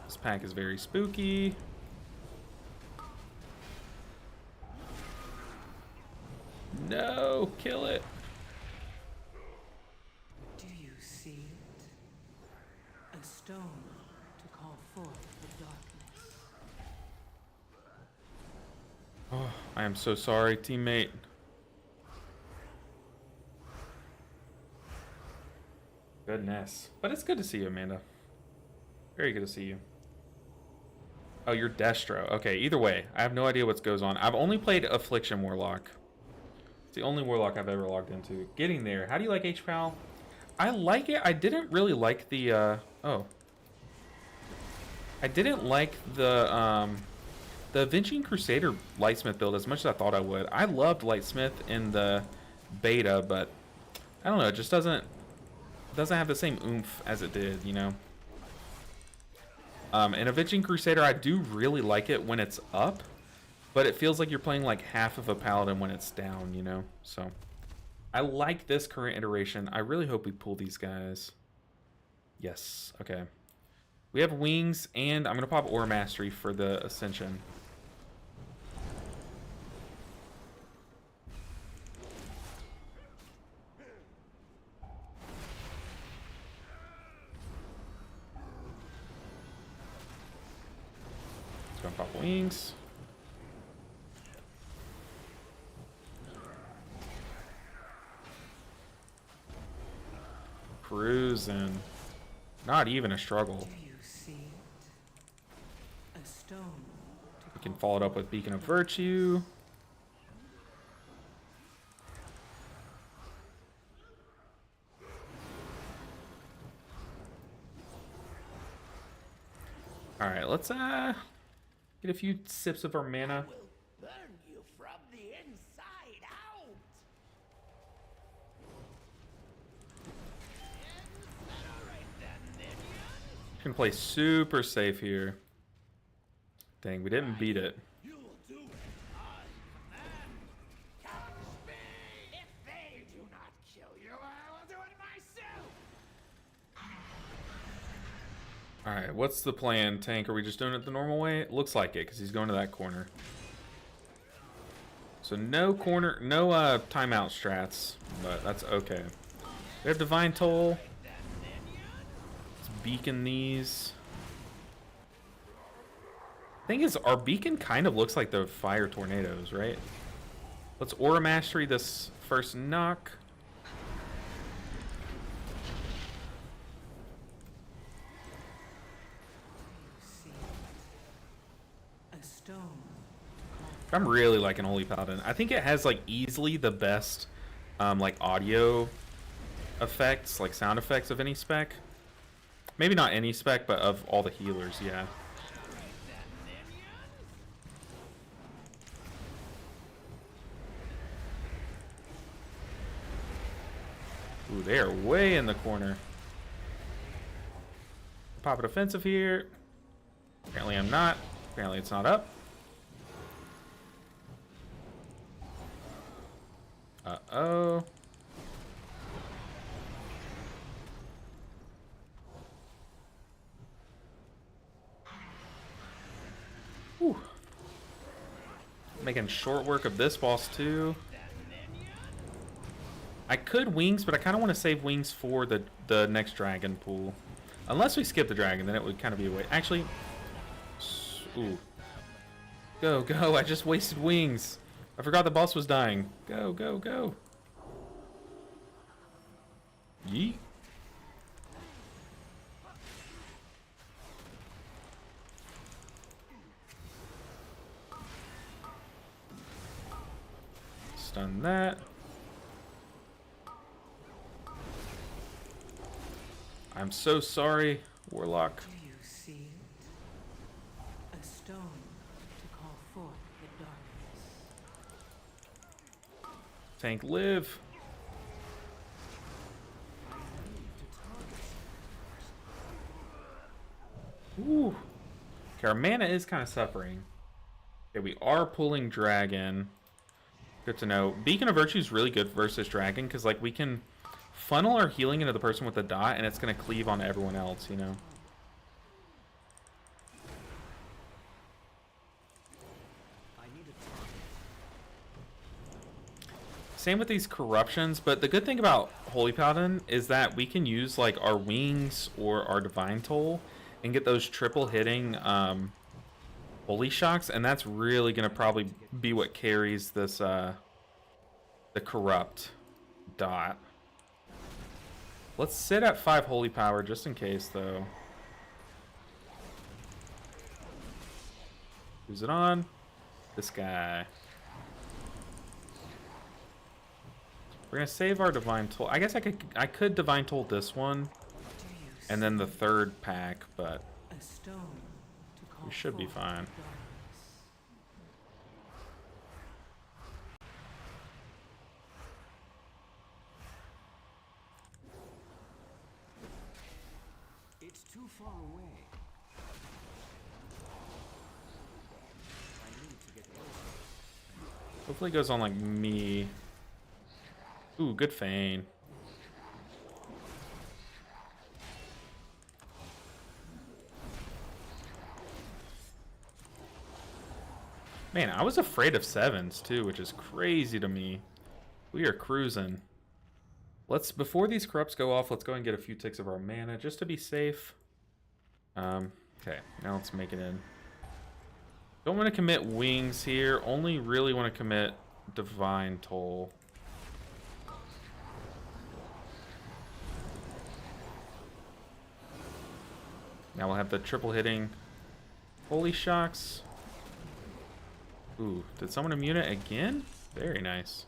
This pack is very spooky. No! Kill it! Do you see it? A stone to call forth the darkness. Oh, I am so sorry, teammate. Goodness. But it's good to see you, Amanda. Very good to see you. Oh, you're Destro. Okay, either way, I have no idea what goes on. I've only played Affliction Warlock. It's the only Warlock I've ever logged into. Getting there. How do you like HPal? I like it. I didn't really like the, oh. I didn't like the Avenging Crusader Lightsmith build as much as I thought I would. I loved Lightsmith in the beta, but I don't know, it just doesn't have the same oomph as it did, you know. In Avenging Crusader, I do really like it when it's up, but it feels like you're playing like half of a Paladin when it's down, you know. So I like this current iteration. I really hope we pull these guys. Yes, okay. We have wings, and I'm gonna pop Aura Mastery for the Ascension. Gonna pop wings. Cruising. Not even a struggle. Do you see it? A stone to We can follow it up with Beacon of Virtue. Alright, let's get a few sips of our mana. Will burn you from the inside out. Incinerate them, minions. Can play super safe here. Dang, we didn't beat it. You will do it. I command. Catch me. If they do not kill you, I will do it myself. Alright, what's the plan, Tank? Are we just doing it the normal way? It looks like it, because he's going to that corner. So no corner, no timeout strats, but that's okay. We have Divine Toll. Let's beacon these. Thing is, our beacon kind of looks like the fire tornadoes, right? Let's Aura Mastery this first knock. A stone. I'm really liking Holy Paladin. I think it has like easily the best like audio effects, like sound effects of any spec. Maybe not any spec, but of all the healers, yeah. Ooh, they are way in the corner. Pop a defensive here. Apparently I'm not. Apparently it's not up. Uh-oh. Whew. Making short work of this boss too. I could wings, but I kind of want to save wings for the next dragon pool. Unless we skip the dragon, then it would kind of be a waste. Actually, ooh. Go, go. I just wasted wings. I forgot the boss was dying. Go, go, go. Yeet. Stun that. I'm so sorry, Warlock. Do you see it? A stone to call forth the darkness. Tank live. Ooh. Okay, our mana is kind of suffering. Okay, we are pulling dragon. Good to know. Beacon of Virtue is really good versus dragon because like we can funnel our healing into the person with the dot and it's going to cleave on everyone else, you know. Same with these corruptions, but the good thing about Holy Paladin is that we can use like our wings or our Divine Toll and get those triple hitting Holy Shocks, and that's really going to probably be what carries this the corrupt dot. Let's sit at 5 Holy Power just in case though. Who's it on? This guy. We're gonna save our Divine Toll. I guess I could Divine Toll this one and then the third pack, but A stone to call we should be forth fine. the darkness. It's too far away. I need to get closer. Hopefully it goes on like me. Ooh, good feign. Man, I was afraid of 7s too, which is crazy to me. We are cruising. Before these corrupts go off, let's go and get a few ticks of our mana just to be safe. Okay, now let's make it in. Don't want to commit wings here. Only really want to commit Divine Toll. Now we'll have the triple hitting Holy Shocks. Ooh, did someone immune it again? Very nice.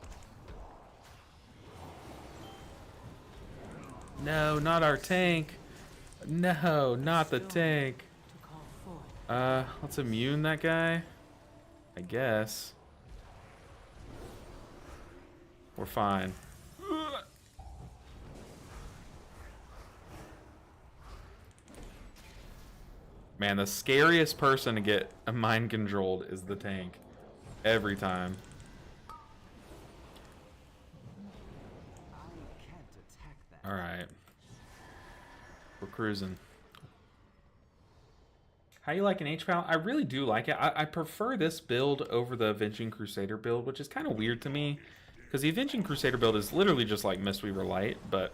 No, not our tank. No, not the tank. To call forth. Let's immune that guy. I guess. We're fine. Man, the scariest person to get mind controlled is the tank. Every time. I can't attack that. Alright. We're cruising. How you like an HPal? I really do like it. I prefer this build over the Avenging Crusader build, which is kind of weird to me. Because the Avenging Crusader build is literally just like Mistweaver Light, but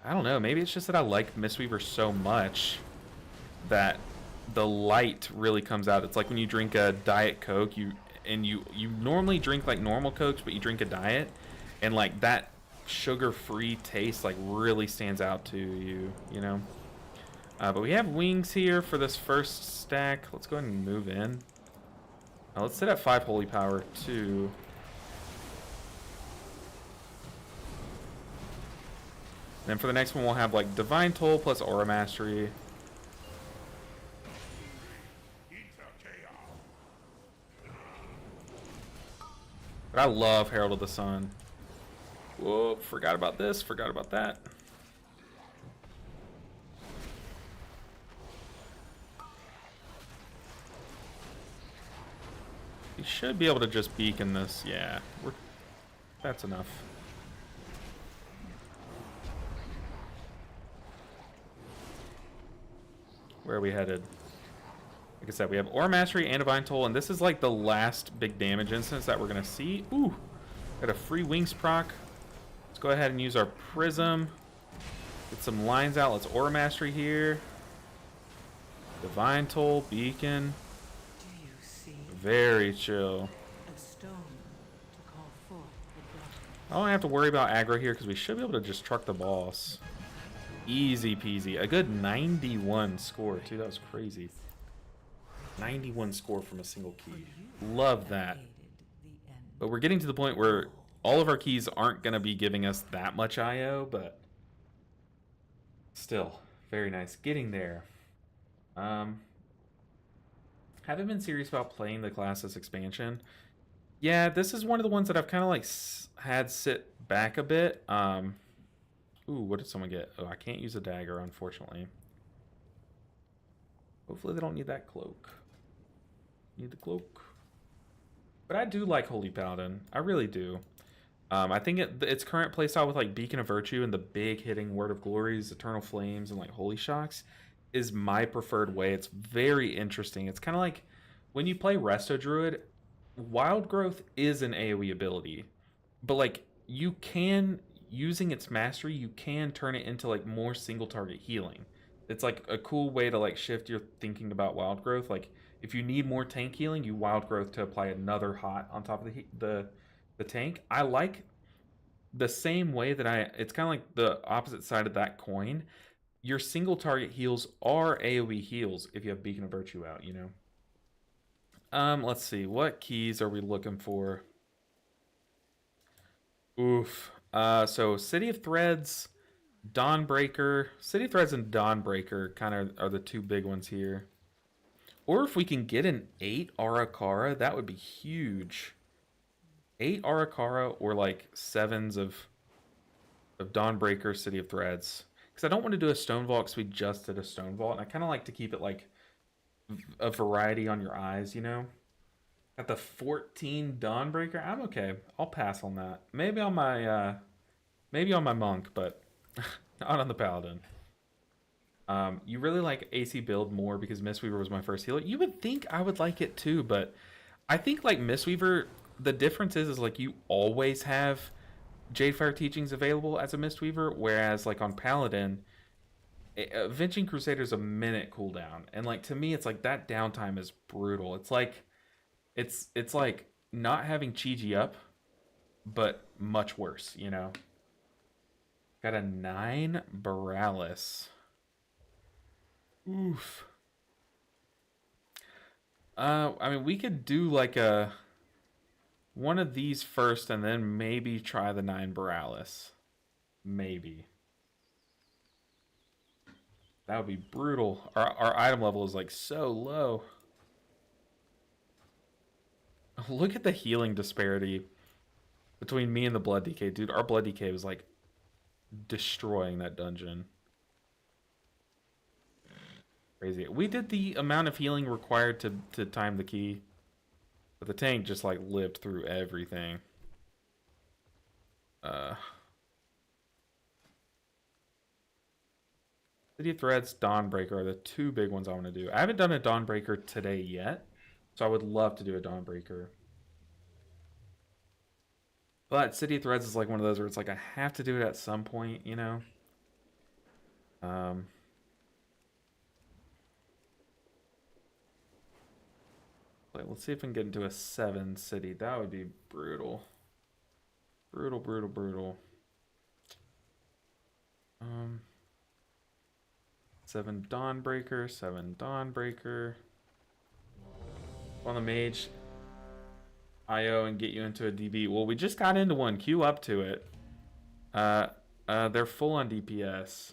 I don't know. Maybe it's just that I like Mistweaver so much that the light really comes out. It's like when you drink a Diet Coke, you normally drink like normal Cokes, but you drink a Diet, and like that sugar-free taste like really stands out to you, you know? But we have wings here for this first stack. Let's go ahead and move in. Let's sit at 5 holy power too. And then for the next one, we'll have like Divine Toll plus Aura Mastery. But I love Herald of the Sun. Whoa, forgot about this, forgot about that. We should be able to just beacon this. Yeah, that's enough. Where are we headed? Like I said, we have Aura Mastery and Divine Toll, and this is like the last big damage instance that we're going to see. Ooh, got a free Wings proc. Let's go ahead and use our Prism. Get some lines out. Let's Aura Mastery here. Divine Toll, Beacon. Very chill. I don't have to worry about aggro here because we should be able to just truck the boss. Easy peasy. A good 91 score too. That was crazy. 91 score from a single key. Love that. But we're getting to the point where all of our keys aren't going to be giving us that much IO, but still, very nice. Getting there. Haven't been serious about playing the classes expansion. Yeah, this is one of the ones that I've kind of like had sit back a bit. Ooh, what did someone get? Oh, I can't use a dagger, unfortunately. Hopefully they don't need that cloak. Need the cloak. But I do like Holy Paladin. I really do. I think its current playstyle with like Beacon of Virtue and the big hitting Word of Glories, Eternal Flames, and like Holy Shocks is my preferred way. It's very interesting. It's kind of like when you play Resto Druid, Wild Growth is an AoE ability, but like you can, using its mastery, you can turn it into like more single target healing. It's like a cool way to like shift your thinking about Wild Growth. Like if you need more tank healing, you Wild Growth to apply another hot on top of the tank. I like the same way that it's kind of like the opposite side of that coin. Your single target heals are AoE heals if you have Beacon of Virtue out, you know? Let's see. What keys are we looking for? Oof. So City of Threads, Dawnbreaker. City of Threads and Dawnbreaker kind of are the two big ones here. Or if we can get an 8 Arakara, that would be huge. 8 Arakara or like 7s of Dawnbreaker, City of Threads. Because I don't want to do a Stone Vault because we just did a Stone Vault. And I kind of like to keep it like a variety on your eyes, you know? At the 14 Dawnbreaker, I'm okay. I'll pass on that. Maybe on my Monk, but not on the Paladin. You really like AC build more because Mistweaver was my first healer. You would think I would like it too, but I think like Mistweaver, the difference is like you always have Jadefire Teachings available as a Mistweaver, whereas like on Paladin, Avenging Crusader's a minute cooldown, and like to me, it's like that downtime is brutal. It's like it's like not having Chi-Ji up, but much worse, you know. Got a 9 Borealis. Oof. I mean, we could do like one of these first and then maybe try the 9 Borealis. Maybe. That would be brutal. Our item level is like so low. Look at the healing disparity between me and the Blood DK. Dude, our Blood DK was like destroying that dungeon. Crazy. We did the amount of healing required to time the key. But the tank just like lived through everything. City of Threads, Dawnbreaker are the two big ones I want to do. I haven't done a Dawnbreaker today yet, so I would love to do a Dawnbreaker. But City of Threads is like one of those where it's like I have to do it at some point, you know? Let's see if I can get into a 7 city. That would be brutal. Brutal, brutal, brutal. 7 Dawnbreaker, 7 Dawnbreaker. On the mage, IO and get you into a DB. Well, we just got into one. Queue up to it. They're full on DPS.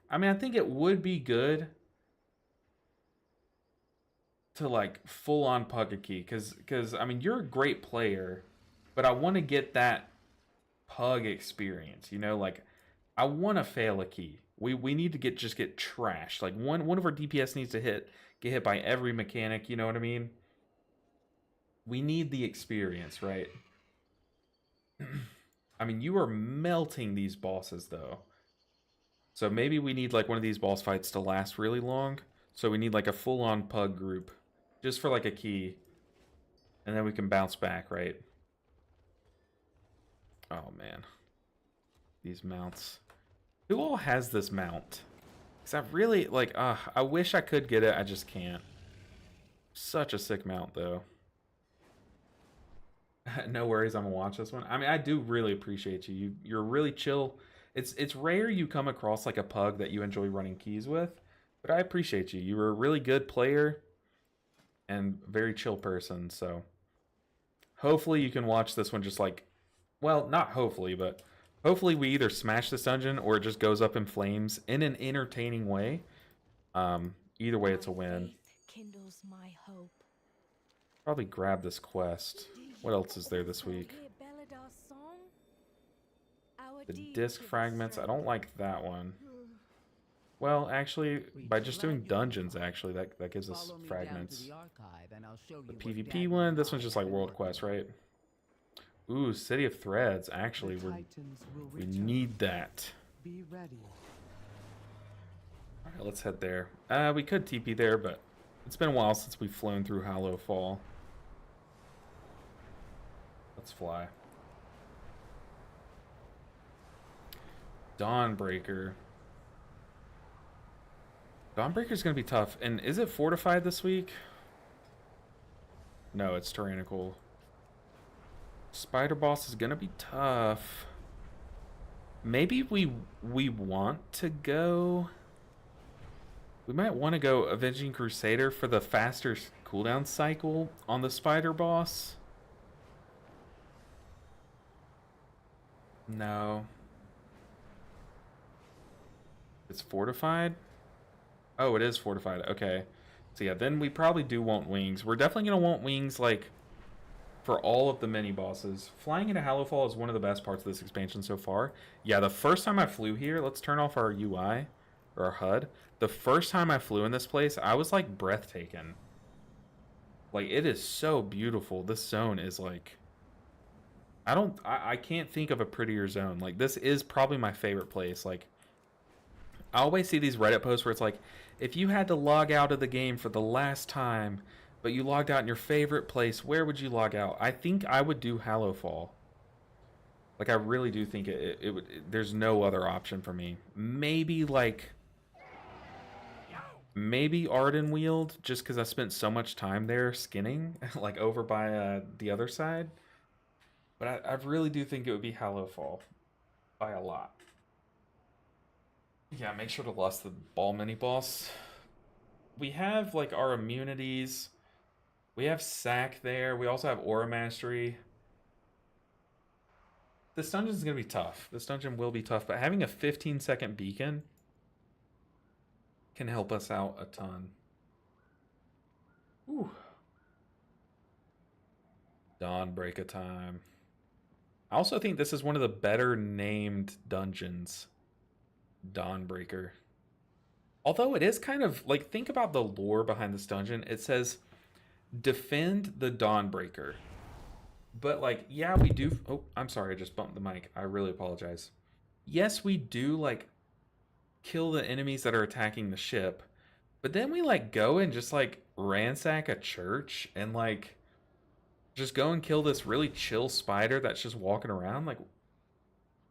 I mean, I think it would be good to like full on pug a key, because I mean, you're a great player, but I want to get that pug experience, you know, like I want to fail a key. We need to get trashed. Like one of our DPS needs to get hit by every mechanic, you know what I mean? We need the experience, right? I mean, you are melting these bosses though. So maybe we need like one of these boss fights to last really long. So we need like a full-on pug group just for like a key. And then we can bounce back, right? Oh man. These mounts. Who all has this mount? Because I really, like, I wish I could get it. I just can't. Such a sick mount though. No worries, I'm gonna watch this one. I mean, I do really appreciate you. You're really chill. It's rare you come across like a pug that you enjoy running keys with, but I appreciate you. You're a really good player and very chill person, so hopefully you can watch this one just like, well, not hopefully, but hopefully we either smash this dungeon or it just goes up in flames in an entertaining way. Either way, it's a win. Kindles my hope. Probably grab this quest. What else is there this week? The disc fragments. I don't like that one. Well, actually, by just doing dungeons, actually, that gives us fragments. The PvP one, this one's just like world quest, right? Ooh, City of Threads. Actually, we need that. Alright, let's head there. We could TP there, but it's been a while since we've flown through Hollow Fall. Let's fly. Dawnbreaker. Dawnbreaker's gonna be tough. And is it fortified this week? No, it's tyrannical. Spider boss is gonna be tough. Maybe we want to go. We might want to go Avenging Crusader for the faster cooldown cycle on the spider boss. No. It's fortified? Oh, it is fortified. Okay. So yeah, then we probably do want wings. We're definitely going to want wings, like, for all of the mini-bosses. Flying into Hallowfall is one of the best parts of this expansion so far. Yeah, the first time I flew here, let's turn off our UI, or our HUD. The first time I flew in this place, I was, like, breathtaking. Like, it is so beautiful. This zone is, like... I can't think of a prettier zone. Like, this is probably my favorite place. Like, I always see these Reddit posts where it's like, if you had to log out of the game for the last time, but you logged out in your favorite place, where would you log out? I think I would do Hallowfall. Like, I really do think it would. There's no other option for me. Maybe, like... Maybe Ardenweald, just because I spent so much time there skinning, like, over by the other side. But I really do think it would be Hallowfall. By a lot. Yeah, make sure to lust the ball mini-boss. We have, like, our immunities. We have Sack there. We also have Aura Mastery. This dungeon is going to be tough. This dungeon will be tough. But having a 15-second beacon can help us out a ton. Ooh. Dawnbreaker time. I also think this is one of the better named dungeons. Dawnbreaker. Although it is kind of, like, think about the lore behind this dungeon. It says, defend the Dawnbreaker. But, like, yeah, we do... Oh, I'm sorry, I just bumped the mic. I really apologize. Yes, we do, like, kill the enemies that are attacking the ship. But then we, like, go and just, like, ransack a church and, like, just go and kill this really chill spider that's just walking around. Like,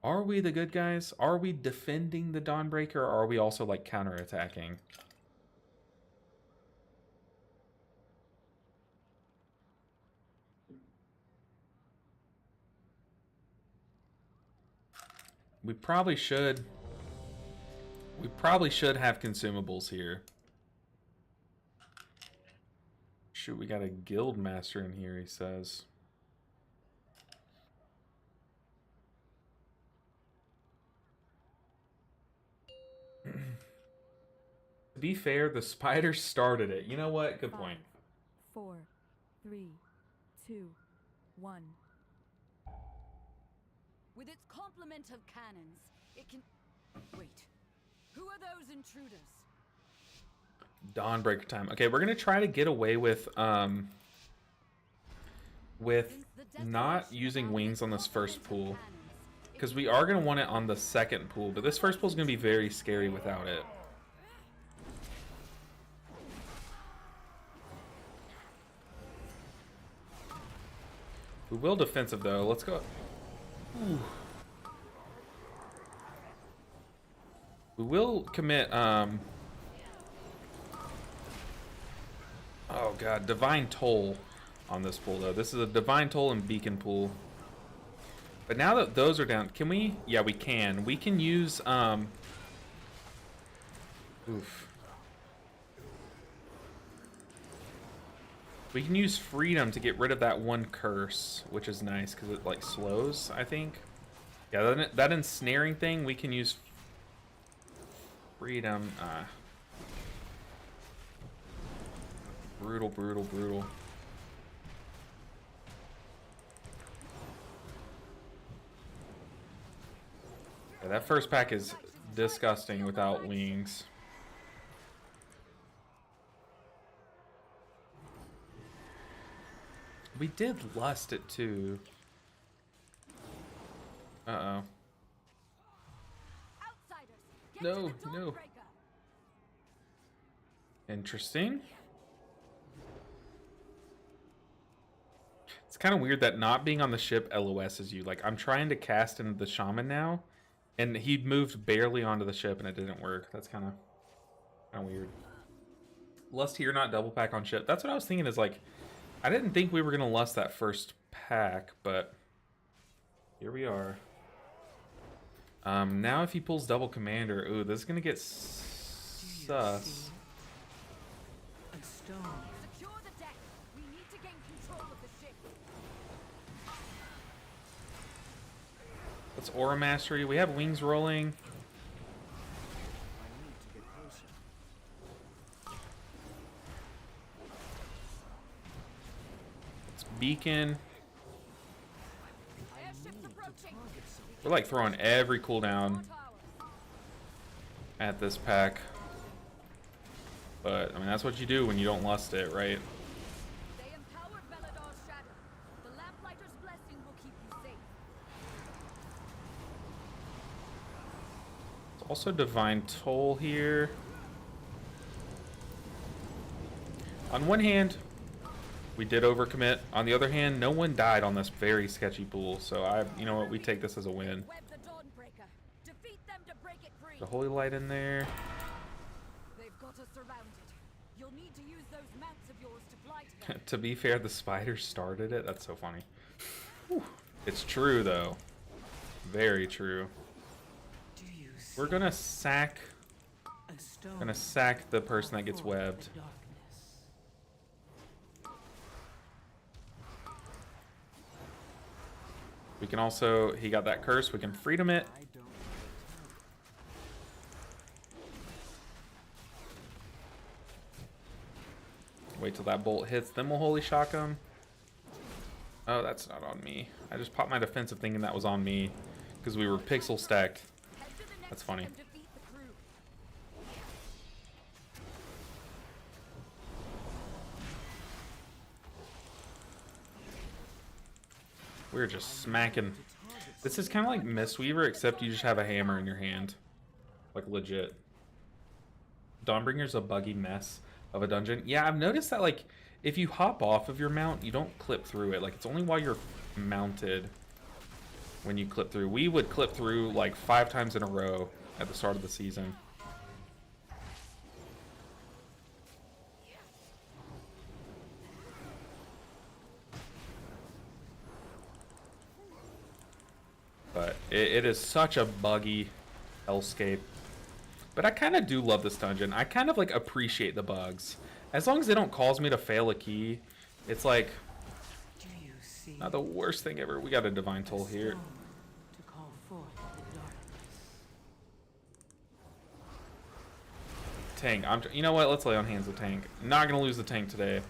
are we the good guys? Are we defending the Dawnbreaker, or are we also, like, counterattacking? We probably should have consumables here. Shoot, we got a guild master in here, he says. To be fair, the spider started it. You know what? Good point. 4, 3, 2, 1. With its complement of cannons, it can... Wait. Who are those intruders? Dawnbreaker time. Okay, we're gonna try to get away with not using wings on this first pool, because we are gonna want it on the second pool, but this first pool is gonna be very scary without it. We will defensive though. Let's go. Ooh. We will commit oh god, Divine Toll on this pool though. This is a Divine Toll and Beacon pool. But now that those are down, can we? Yeah, we can. We can use oof. We can use Freedom to get rid of that one curse, which is nice because it like slows, I think. Yeah, that ensnaring thing, we can use Freedom. Brutal, brutal, brutal. Yeah, that first pack is disgusting without wings. We did lust it too. Uh-oh. No, no. Interesting. It's kind of weird that not being on the ship LOSs you. Like, I'm trying to cast into the shaman now, and he moved barely onto the ship and it didn't work. That's kind of weird. Lust here, not double pack on ship. That's what I was thinking is like, I didn't think we were going to lust that first pack, but here we are. Now if he pulls double commander, ooh, this is going to get sus. A stone. Secure the deck. We need to gain control of the ship. Let's Aura Mastery. We have wings rolling. I need to get closer. Let's Beacon. Airships approaching. We're like throwing every cooldown at this pack. But, I mean, that's what you do when you don't lust it, right? They empowered Velador's shadow. The Lamplighter's blessing will keep you safe. There's also Divine Toll here. On one hand, we did overcommit. On the other hand, no one died on this very sketchy pool. So, you know what, we take this as a win. Web the Dawnbreaker. Defeat them to break it free. The Holy Light in there. They've got us surrounded. You'll need to use those mounts of yours to fly to them. To be fair, the spider started it. That's so funny. Whew. It's true, though. Very true. Do you see We're gonna sack... a stone? Gonna sack the person that gets Forth webbed. the darkness. We can also... He got that curse. We can freedom it. I don't Wait till that bolt hits. Then we'll Holy Shock him. Oh, that's not on me. I just popped my defensive thinking that was on me. Because we were pixel stacked. Head to the next That's funny. ship and defeat the crew. We're just smacking. This is kind of like Mistweaver, except you just have a hammer in your hand. Like, legit. Dawnbringer's a buggy mess of a dungeon. Yeah, I've noticed that, like, if you hop off of your mount, you don't clip through it. Like, it's only while you're mounted when you clip through. We would clip through, like, 5 times in a row at the start of the season. But it is such a buggy hellscape. But I kind of do love this dungeon. I kind of like appreciate the bugs. As long as they don't cause me to fail a key, it's like not the worst thing ever. We got a divine toll here. To call forth the darkness. Tank. You know what? Let's lay on hands of tank. Not gonna lose the tank today.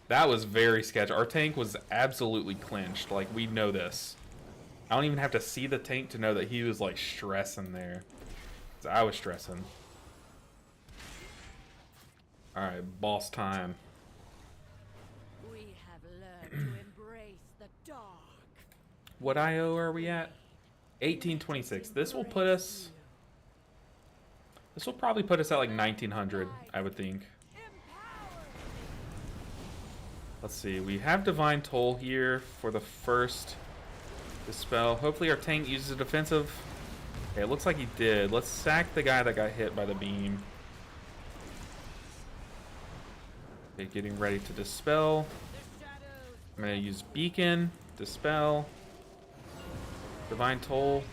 That was very sketchy. Our tank was absolutely clinched. Like, we know this. I don't even have to see the tank to know that he was like stressing there. I was stressing. Alright, boss time. We have learned to embrace the dark. What IO are we at? 1826. This will put us... This will probably put us at like 1900, I would think. Let's see. We have Divine Toll here for the first dispel. Hopefully our tank uses a defensive. Okay, it looks like he did. Let's sack the guy that got hit by the beam. Okay, getting ready to dispel. I'm going to use Beacon, dispel, Divine Toll.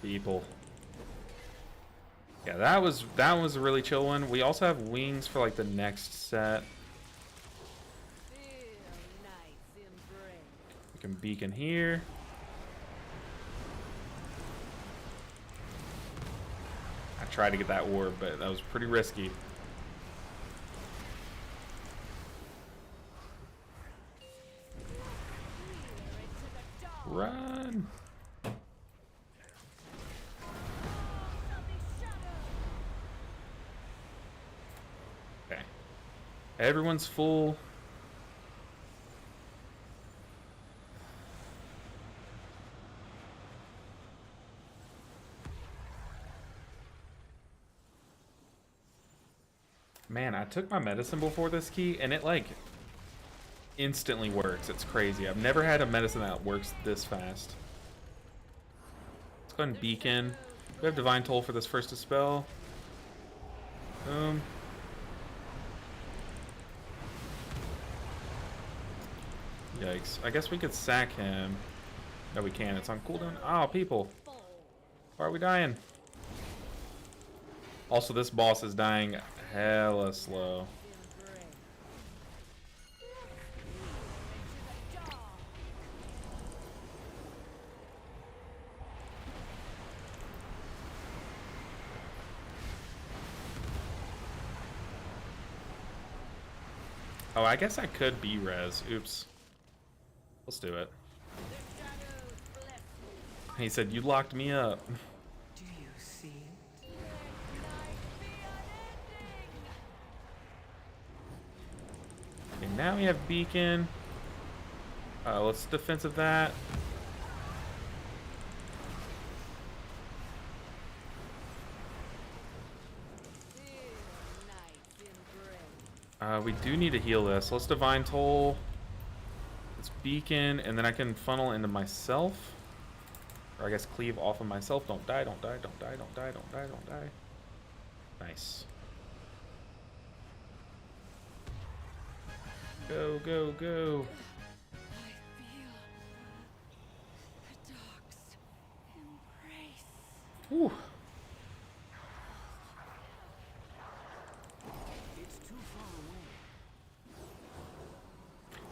People. Yeah, that was a really chill one. We also have wings for like the next set. We can beacon here. I tried to get that orb, but that was pretty risky. Run! Okay. Everyone's full. Man, I took my medicine before this key, and it, like, instantly works. It's crazy. I've never had a medicine that works this fast. Let's go ahead and beacon. We have Divine Toll for this first dispel. Boom. Yikes. I guess we could sack him. No, we can't. It's on cooldown. Oh, people. Why are we dying? Also, this boss is dying hella slow. Oh, I guess I could B-res. Oops. Let's do it. He said, you locked me up. Do you see it? Okay, now we have beacon. Let's defensive that. We do need to heal this. Let's Divine Toll. Let's beacon, and then I can funnel into myself. Or I guess cleave off of myself. Don't die, don't die, don't die, don't die, don't die, don't die. Nice. Go, go, go. I feel the dark's embrace. Whew.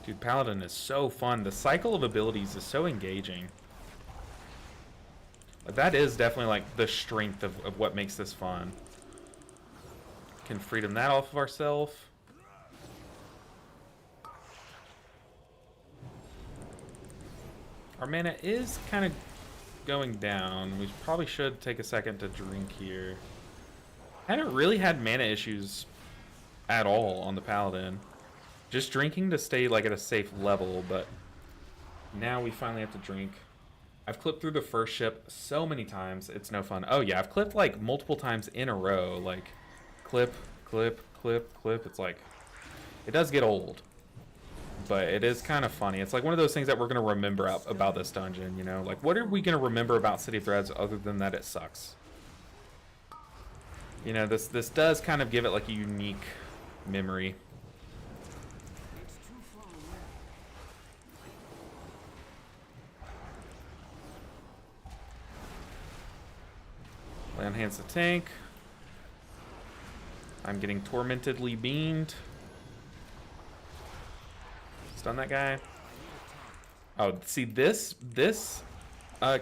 Dude, Paladin is so fun. The cycle of abilities is so engaging. But that is definitely like the strength of what makes this fun. Can freedom that off of ourselves. Our mana is kind of going down. We probably should take a second to drink here. Haven't really had mana issues at all on the Paladin. Just drinking to stay like at a safe level, but Now we finally have to drink. I've clipped through the first ship so many times, it's no fun. Oh yeah, I've clipped like multiple times in a row. Like, clip, clip, clip, clip. It's like, it does get old. But it is kind of funny. It's like one of those things that we're going to remember about this dungeon, you know? Like, what are we going to remember about City of Threads other than that it sucks? You know, this does kind of give it like a unique memory. It's too far away. Lay on hands the tank. I'm getting tormentedly beamed. Stun that guy. Oh, see, this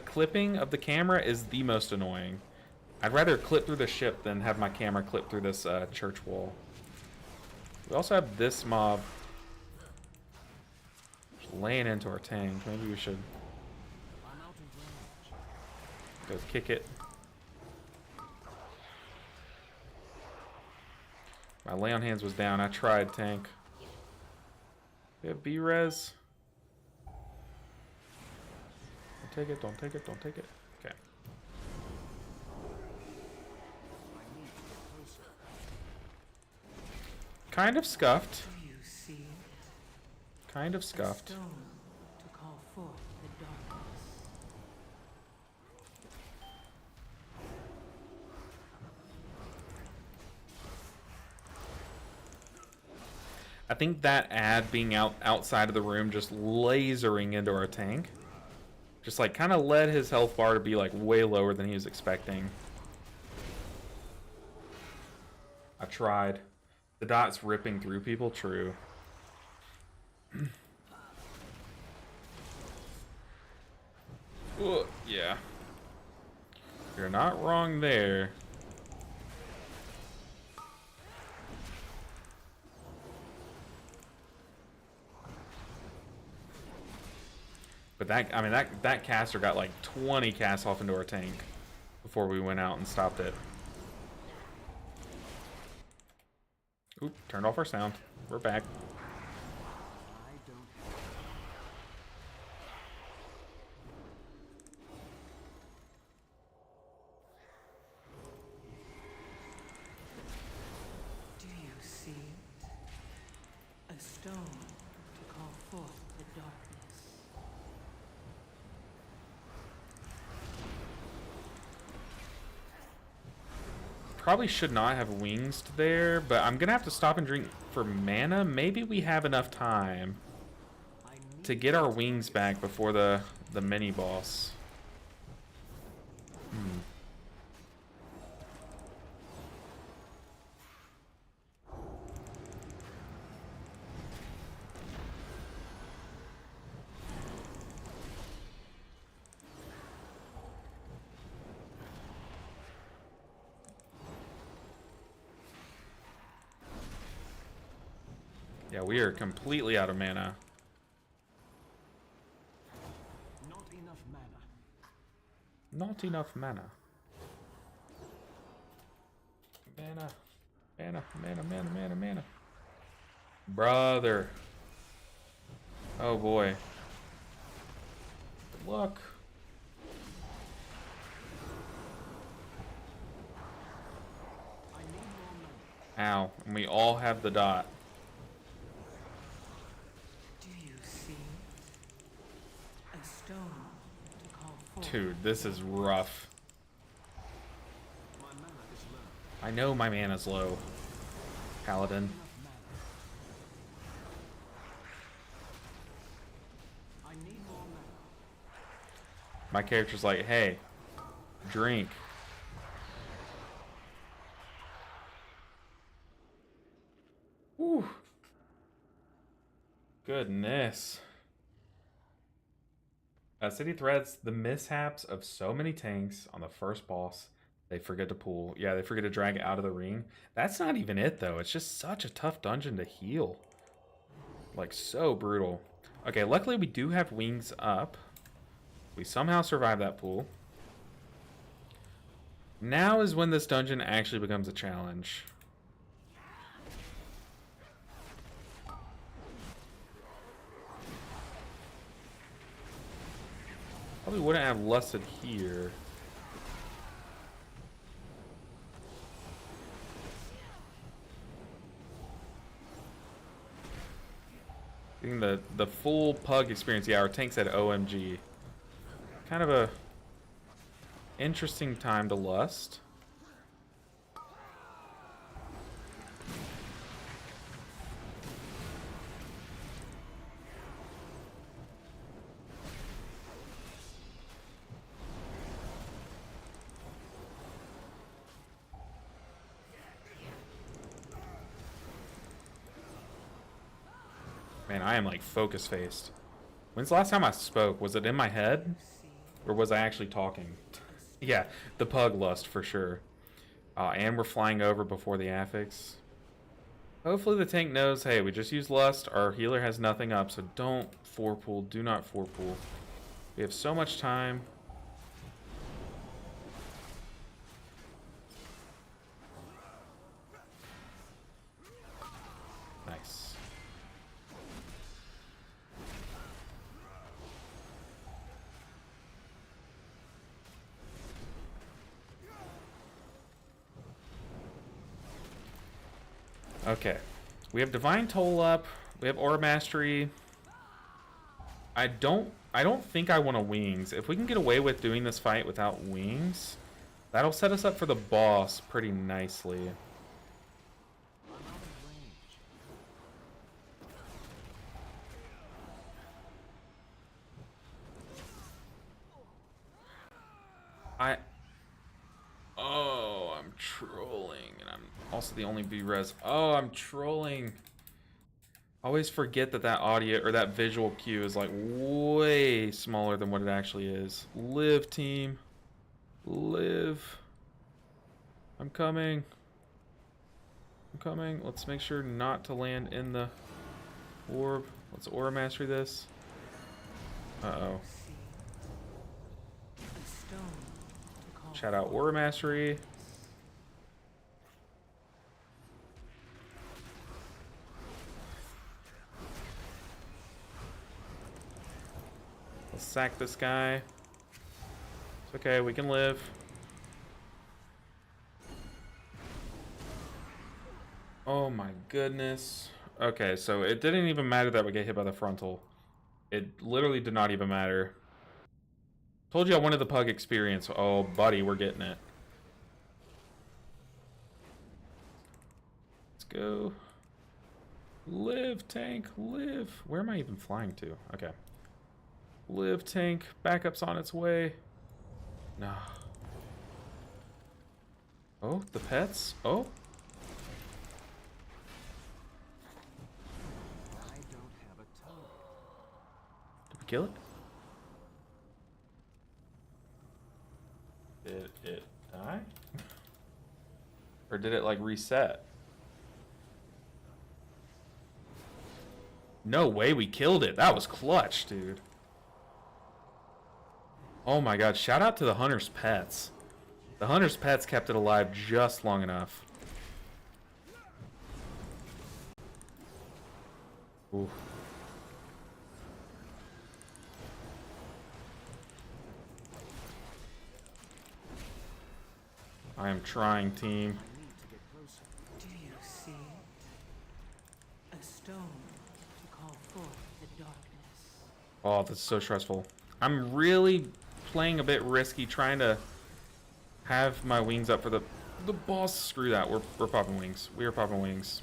clipping of the camera is the most annoying. I'd rather clip through the ship than have my camera clip through this church wall. We also have this mob laying into our tank. Maybe we should go kick it. My lay on hands was down. I tried, tank. We have B-res. Don't take it, don't take it, don't take it. Okay. Kind of scuffed. Do you see it? Kind of A scuffed. stone to call forth the darkness. I think that ad being outside of the room, just lasering into our tank, just like kind of led his health bar to be like way lower than he was expecting. I tried. The dot's ripping through people, true. Ooh, yeah. You're not wrong there. But that, I mean, that caster got like 20 casts off into our tank before we went out and stopped it. Oop, turned off our sound. We're back. I don't. Do you see it? A stone to call forth the darkness. Probably should not have wings there, but I'm gonna have to stop and drink for mana. Maybe we have enough time to get our wings back before the mini boss. Yeah, we are completely out of mana. Not enough mana. Not enough mana. Mana. Mana, mana, mana, mana, mana. Brother. Oh boy. Good luck. I need more mana. Ow. And we all have the dot. Do you see a stone to call forth? Dude, this is rough. My mana is low. I know my mana's low. Paladin. Enough mana. I need more mana. My character's like, hey, drink. Whew. Goodness. City Threads, the mishaps of so many tanks on the first boss. They forget to pull. Yeah, they forget to drag it out of the ring. That's not even it, though. It's just such a tough dungeon to heal. Like, so brutal. Okay, luckily we do have wings up. We somehow survived that pool. Now is when this dungeon actually becomes a challenge. Probably wouldn't have lusted here. Getting the full pug experience. Yeah, our tank said OMG. Kind of a interesting time to lust. Man, I am like focus faced. When's the last time I spoke? Was it in my head? Or was I actually talking? Yeah, the pug lust for sure. And we're flying over before the affix. Hopefully the tank knows, hey, we just used lust. Our healer has nothing up, so don't 4-pool. Do not 4-pool. We have so much time. Nice. Okay, we have Divine Toll up. We have Aura Mastery. I don't think I want a Wings. If we can get away with doing this fight without Wings, that'll set us up for the boss pretty nicely. Oh, I'm trolling, and I'm also the only B-res. Oh, I'm trolling. I always forget that that audio or that visual cue is like way smaller than what it actually is. Live, team. Live. I'm coming. I'm coming. Let's make sure not to land in the orb. Let's Aura Mastery this. Uh-oh. Shout out Aura Mastery. Let's sack this guy. It's okay, we can live. Oh my goodness. Okay, so it didn't even matter that we get hit by the frontal. It literally did not even matter. Told you I wanted the pug experience. Oh, buddy, we're getting it. Let's go. Live, tank, live. Where am I even flying to? Okay. Live, tank. Backup's on its way. No. Oh, the pets? Oh. I don't have a tongue. Did we kill it? Did it die? Or did it like reset? No way we killed it. That was clutch, dude. Oh my god, shout out to the hunter's pets. The hunter's pets kept it alive just long enough. Ooh. I am trying, team. I need to get closer. Do you see it? A stone to call forth the darkness. Oh, that's so stressful. I'm really playing a bit risky, trying to have my wings up for the boss. Screw that. We're popping wings. We are popping wings.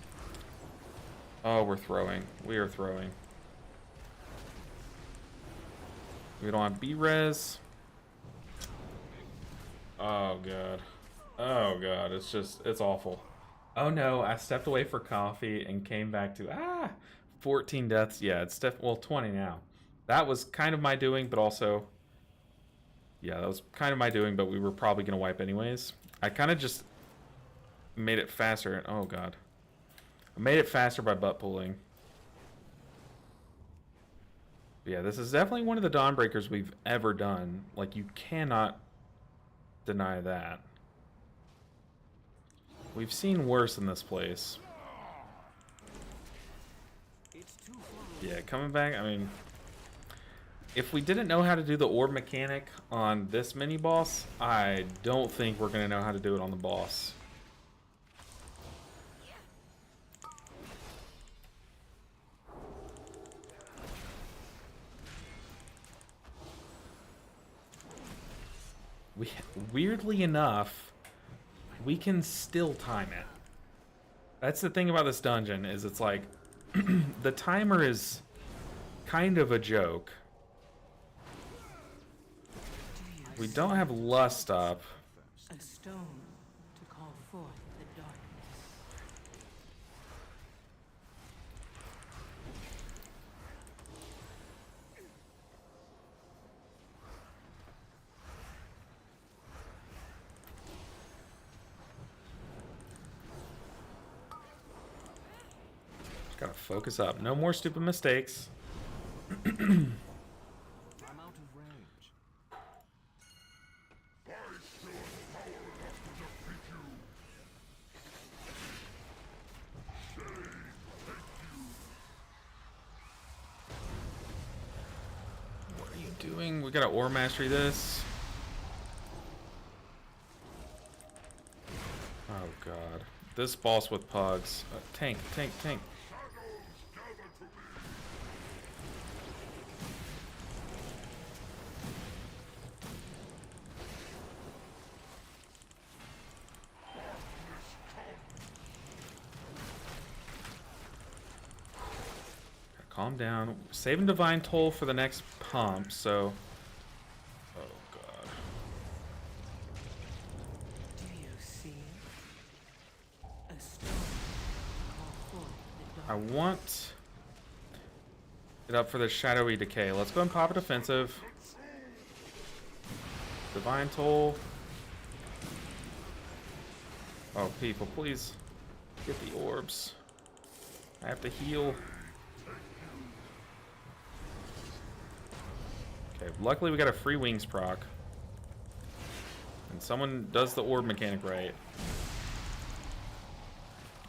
Oh, we're throwing. We are throwing. We don't have B-res. Oh god. Oh god, it's awful. Oh no, I stepped away for coffee and came back to 14 deaths. Yeah, it's well 20 now. That was kind of my doing, but also yeah, that was kind of my doing, but we were probably gonna wipe anyways. I kind of just made it faster. Oh god, I made it faster by butt pulling. Yeah, this is definitely one of the Dawnbreakers we've ever done. Like, you cannot deny that. We've seen worse in this place. Yeah, coming back, I mean, if we didn't know how to do the orb mechanic on this mini boss, I don't think we're gonna know how to do it on the boss. Weirdly enough, we can still time it. That's the thing about this dungeon, is it's like the timer is kind of a joke. We don't have lust up. A stone to call forth the darkness. Just gotta focus up. No more stupid mistakes. I'm out of range. What are you doing? We gotta ore mastery this. Oh god. This boss with pugs. Tank, tank, tank. Calm down. Saving Divine Toll for the next pump, so... Oh, God. Do you see it? A stone to call forth the I darkness. want it up for the Shadowy Decay. Let's go and pop a defensive. Divine Toll. Oh, people, please get the orbs. I have to heal. Okay, luckily we got a free wings proc. And someone does the orb mechanic right.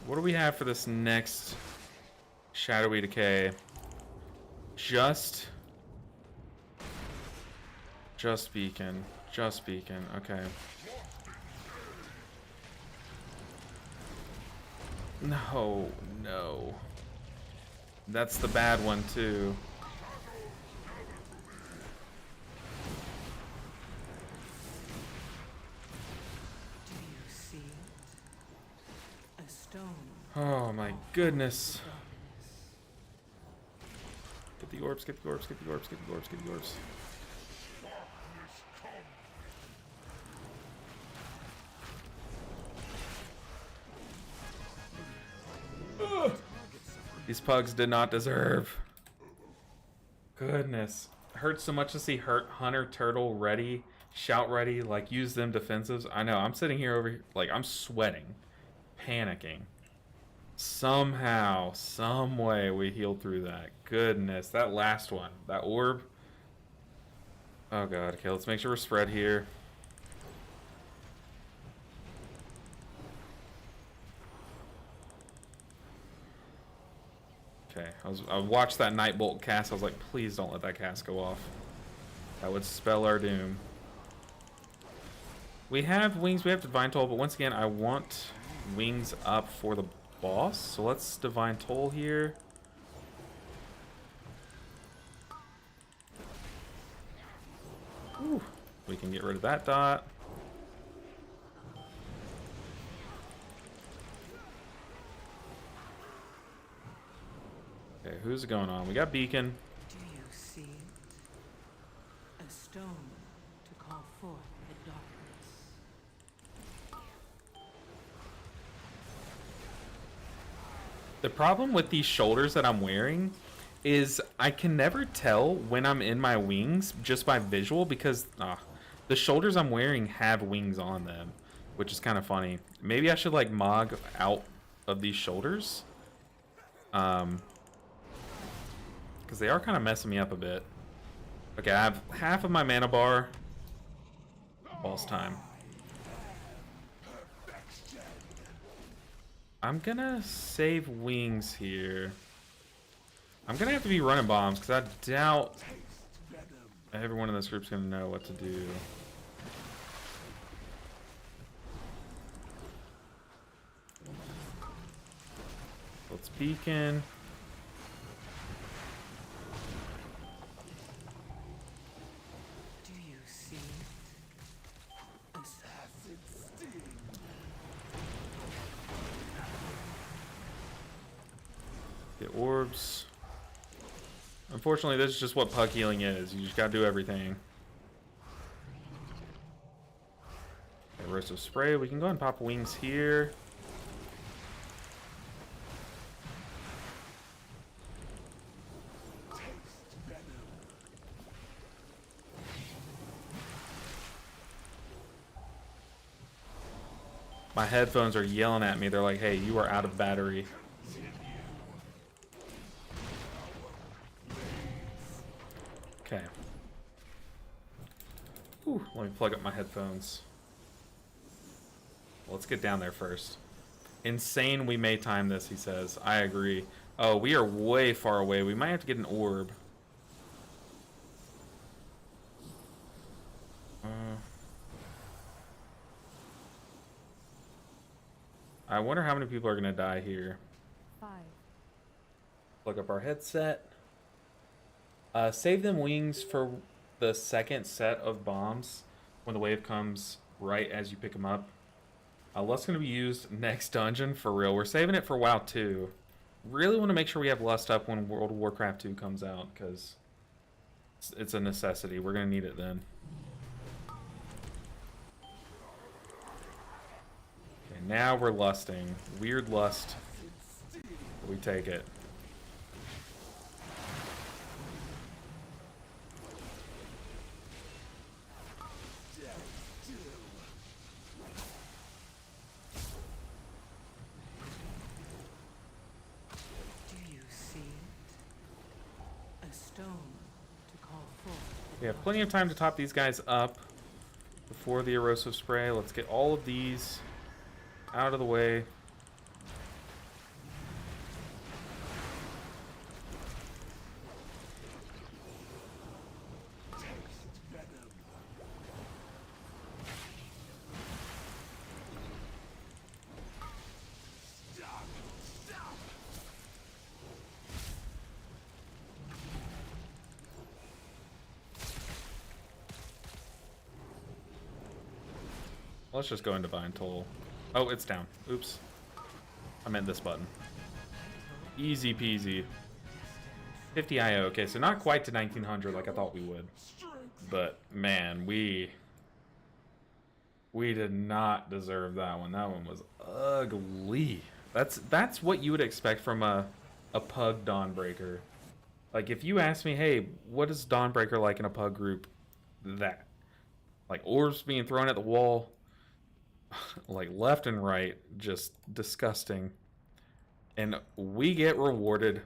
What do we have for this next Shadowy Decay? Just Beacon. Just Beacon. Okay. No, no. That's the bad one too. Do you see it? A stone Oh my goodness. to darkness. Get the orbs, get the orbs, get the orbs, get the orbs, get the orbs. Ugh. These pugs did not deserve. Goodness. Hurts so much to see Hunter Turtle ready, shout ready, like use them defensives. I know, I'm sitting here over here, like I'm sweating, panicking. Somehow, some way we healed through that. Goodness, that last one, that orb. Oh god, okay, let's make sure we're spread here. Okay, I watched that Nightbolt cast. I was like, please don't let that cast go off. That would spell our doom. We have wings, we have Divine Toll, but once again, I want wings up for the boss. So let's Divine Toll here. Ooh, we can get rid of that dot. Okay, who's going on? We got Beacon. Do you see it? A stone to call forth the darkness. The problem with these shoulders that I'm wearing is I can never tell when I'm in my wings just by visual because the shoulders I'm wearing have wings on them, which is kind of funny. Maybe I should like mog out of these shoulders. Because they are kind of messing me up a bit. Okay, I have half of my mana bar. Boss time. I'm gonna save wings here. I'm gonna have to be running bombs because I doubt Everyone in this group's gonna know what to do. Let's beacon. Do you see assassin sting? Get orbs. Unfortunately, this is just what pug healing is. You just gotta do everything. Okay, Erosive Spray. We can go and pop wings here. My headphones are yelling at me. They're like, hey, you are out of battery. Okay. Ooh, let me plug up my headphones. Let's get down there first. Insane we may time this, he says. I agree. Oh, we are way far away. We might have to get an orb. I wonder how many people are going to die here. 5. Plug up our headset. Save them wings for the second set of bombs when the wave comes right as you pick them up. Lust's going to be used next dungeon for real. We're saving it for WoW 2. Really want to make sure we have Lust up when World of Warcraft 2 comes out because it's a necessity. We're going to need it then. Okay, now we're lusting. Weird lust. We take it. We have plenty of time to top these guys up before the erosive spray. Let's get all of these out of the way. Let's just go into Divine Toll. Oh, it's down. Oops. I meant this button. Easy peasy. 50 IO. Okay, so not quite to 1900 like I thought we would. But, man, we did not deserve that one. That one was ugly. That's what you would expect from a Pug Dawnbreaker. Like, if you ask me, hey, what is Dawnbreaker like in a Pug group? That. Like, orbs being thrown at the wall. Like left and right, just disgusting. And we get rewarded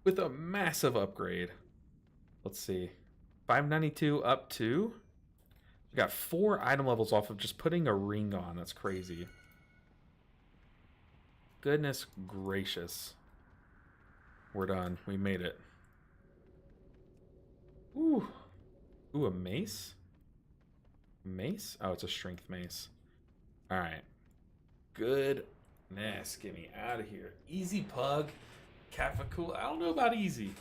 with a massive upgrade. Let's see, 592 up to, we got 4 item levels off of just putting a ring on. That's crazy. Goodness gracious. We're done. We made it. Ooh, a mace. Mace? Oh, it's a strength mace. Alright. Goodness. Get me out of here. Easy pug. Cool. I don't know about easy.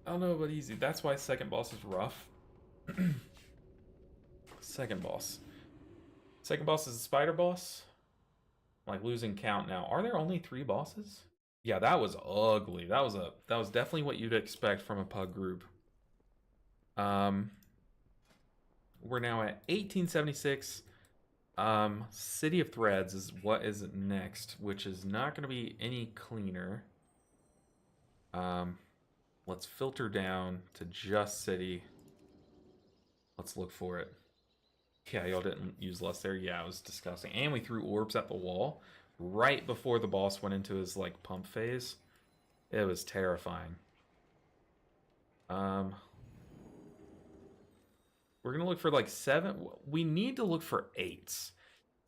That's why second boss is rough. Second boss. Second boss is a spider boss. I'm like losing count now. Are there only 3 bosses? Yeah, that was ugly. That was definitely what you'd expect from a pug group. We're now at 1876. City of Threads is what is next, which is not going to be any cleaner. Let's filter down to just City. Let's look for it. Yeah, y'all didn't use lust there. Yeah, it was disgusting. And we threw orbs at the wall right before the boss went into his like pump phase. It was terrifying. We're going to look for like 7. We need to look for 8s.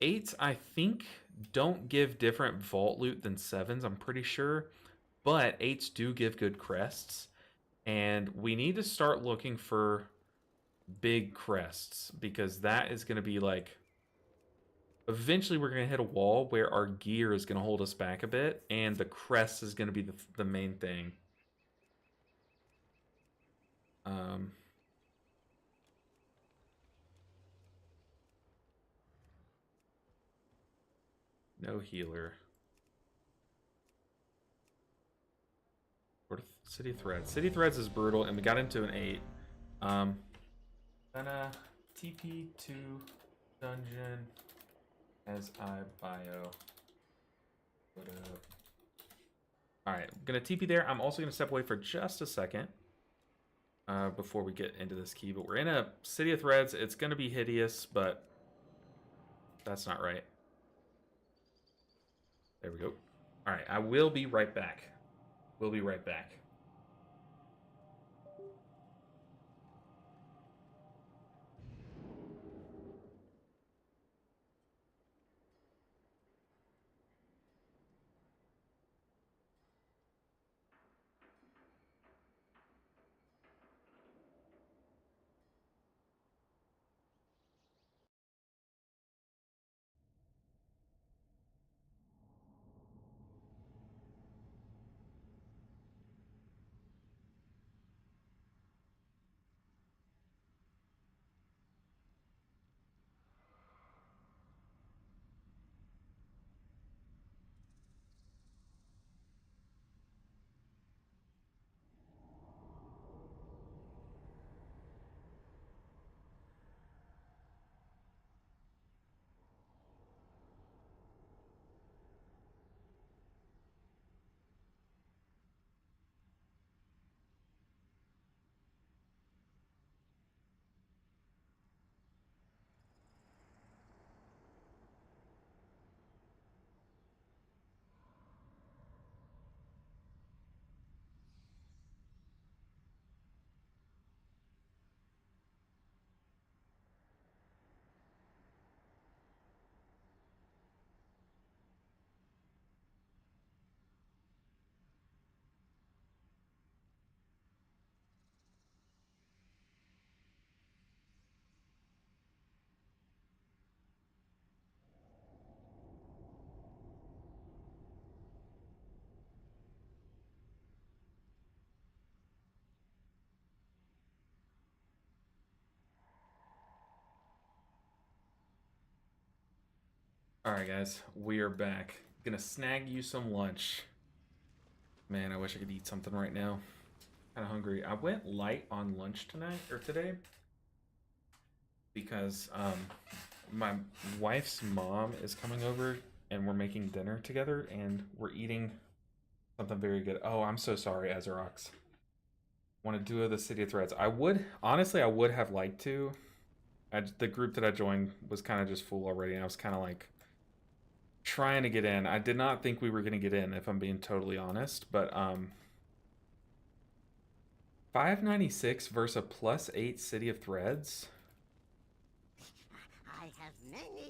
8s, I think, don't give different vault loot than 7s, I'm pretty sure. But 8s do give good crests. And we need to start looking for big crests, because that is going to be like, eventually we're going to hit a wall where our gear is going to hold us back a bit, and the crest is going to be the main thing. No healer. City Threads. City Threads is brutal, and we got into an 8. Gonna TP to dungeon as I bio. What up? Alright, I'm gonna TP there. I'm also gonna step away for just a second before we get into this key. But we're in a City of Threads. It's gonna be hideous, but that's not right. There we go. Alright, I will be right back. We'll be right back. Alright guys, we are back. Gonna snag you some lunch. Man, I wish I could eat something right now. Kinda hungry. I went light on lunch today because my wife's mom is coming over and we're making dinner together and we're eating something very good. Oh, I'm so sorry, Azerox. Want to do the City of Threads. I would have liked to. The group that I joined was kind of just full already, and I was kind of like trying to get in. I did not think we were going to get in, if I'm being totally honest, but 596 versus a +8 City of Threads.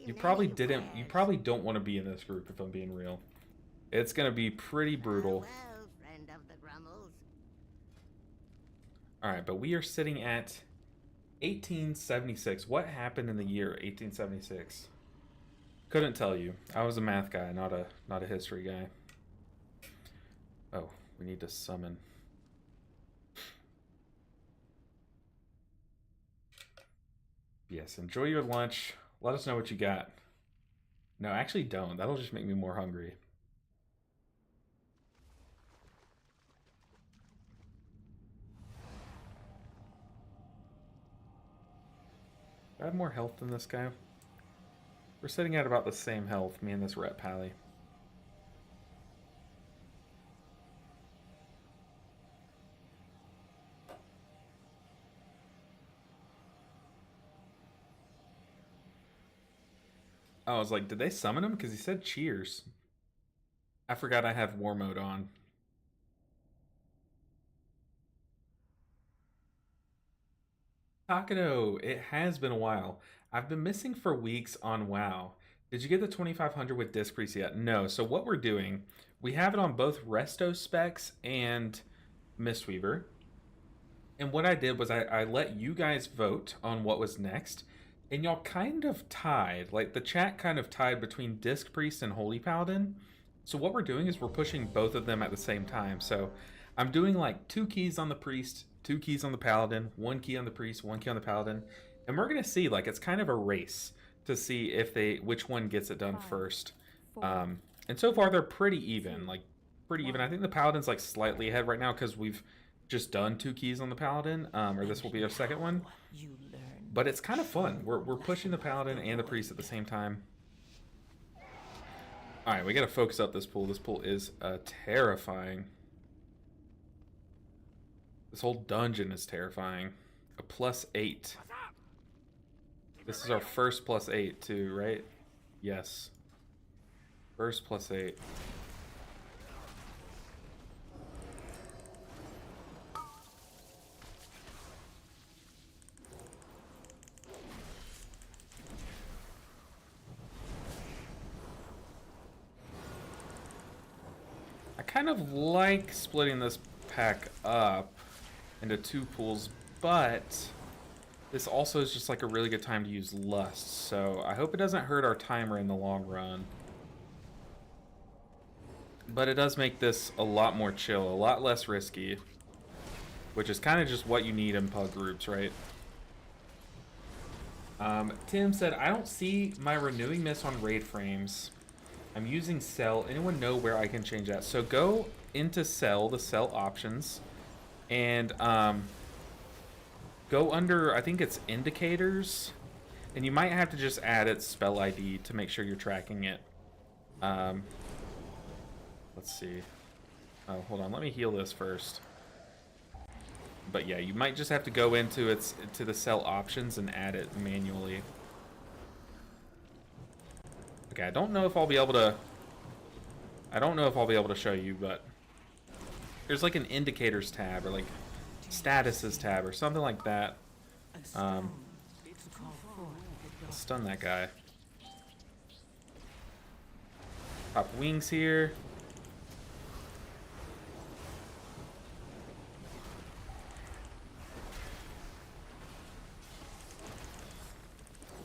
You probably don't want to be in this group, if I'm being real. It's going to be pretty brutal. Alright, but we are sitting at 1876. What happened in the year 1876? Couldn't tell you. I was a math guy, not a history guy. Oh, we need to summon. Yes, enjoy your lunch. Let us know what you got. No, actually don't. That'll just make me more hungry. I have more health than this guy. We're sitting at about the same health, me and this Ret Pally. I was like, did they summon him? Because he said cheers. I forgot I have war mode on. Takano, it has been a while. I've been missing for weeks on WoW. Did you get the 2500 with Disc Priest yet? No. So what we're doing, we have it on both Resto specs and Mistweaver. And what I did was I let you guys vote on what was next, and y'all kind of tied. Like, the chat kind of tied between Disc Priest and Holy Paladin. So what we're doing is we're pushing both of them at the same time. So I'm doing like 2 keys on the Priest, 2 keys on the Paladin, 1 key on the Priest, 1 key on the Paladin. And we're gonna see, like, it's kind of a race to see if which one gets it done first. And so far they're pretty even, like pretty even. I think the Paladin's like slightly ahead right now because we've just done 2 keys on the Paladin, or this will be our second one. But it's kind of fun. We're pushing the Paladin and the Priest at the same time. All right, we gotta focus up this pool. This pool is terrifying. This whole dungeon is terrifying. A +8. This is our first +8 too, right? Yes. First +8. I kind of like splitting this pack up into 2 pools, but this also is just like a really good time to use Lust, so I hope it doesn't hurt our timer in the long run. But it does make this a lot more chill, a lot less risky, which is kind of just what you need in pug groups, right? Tim said, I don't see my renewing mist on raid frames. I'm using cell. Anyone know where I can change that? So go into cell, the cell options, and go under, I think it's indicators, and you might have to just add its spell ID to make sure you're tracking it. Let's see. Oh, hold on. Let me heal this first. But yeah, you might just have to go into the cell options and add it manually. Okay, I don't know if I'll be able to show you, but there's like an indicators tab or like statuses tab or something like that. Stun that guy. Pop wings here.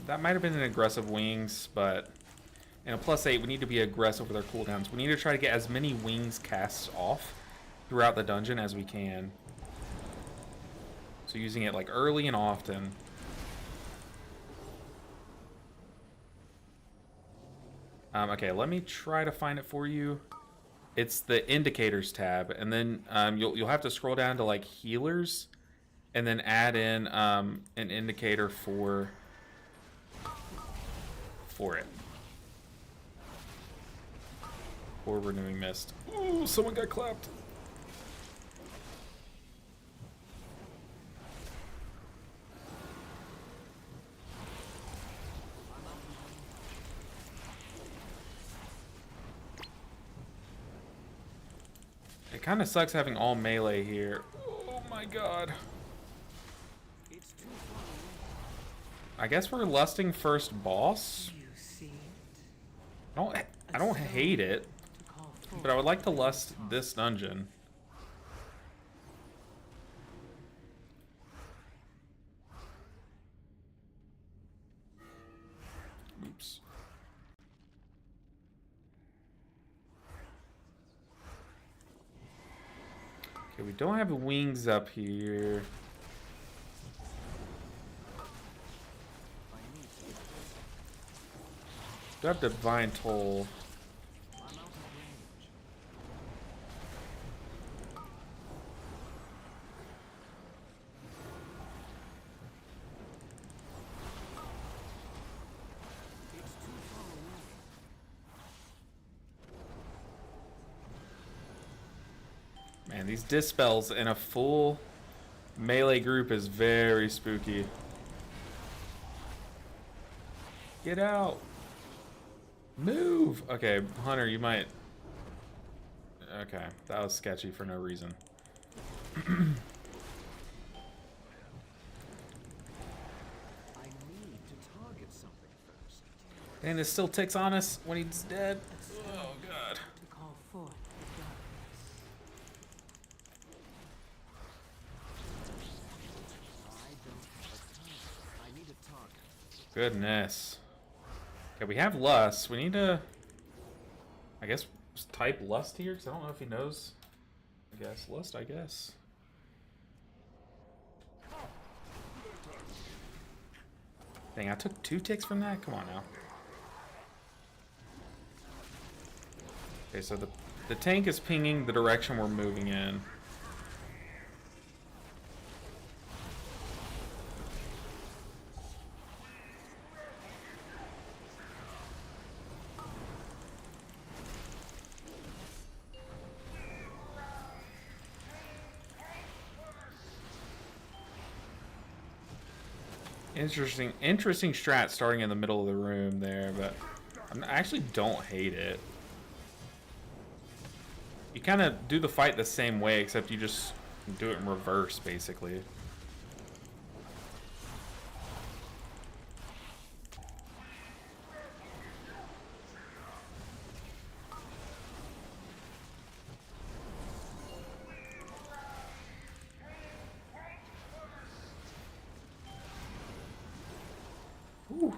That might have been an aggressive wings, but in a +8, we need to be aggressive with our cooldowns. We need to try to get as many wings casts off throughout the dungeon as we can. So using it like early and often. Okay, let me try to find it for you. It's the indicators tab, and then you'll have to scroll down to like healers, and then add in an indicator for it. Or renewing mist. Ooh, someone got clapped. It kind of sucks having all melee here. Oh my god. I guess we're lusting first boss. I don't hate it, but I would like to lust this dungeon. Oops. Okay, we don't have wings up here. Do have Divine Toll. Man, these dispels in a full melee group is very spooky. Get out! Move! Okay, Hunter, you might... Okay, that was sketchy for no reason. I need to target something first. And it still ticks on us when he's dead. Oh, God. To call forth the darkness. Goodness. Okay, we have Lust. We need to, I guess, just type Lust here, because I don't know if he knows. I guess. Lust, I guess. Dang, I took 2 ticks from that? Come on now. Okay, so the tank is pinging the direction we're moving in. Interesting strat starting in the middle of the room there, but I actually don't hate it. You kind of do the fight the same way, except you just do it in reverse, basically. Ooh.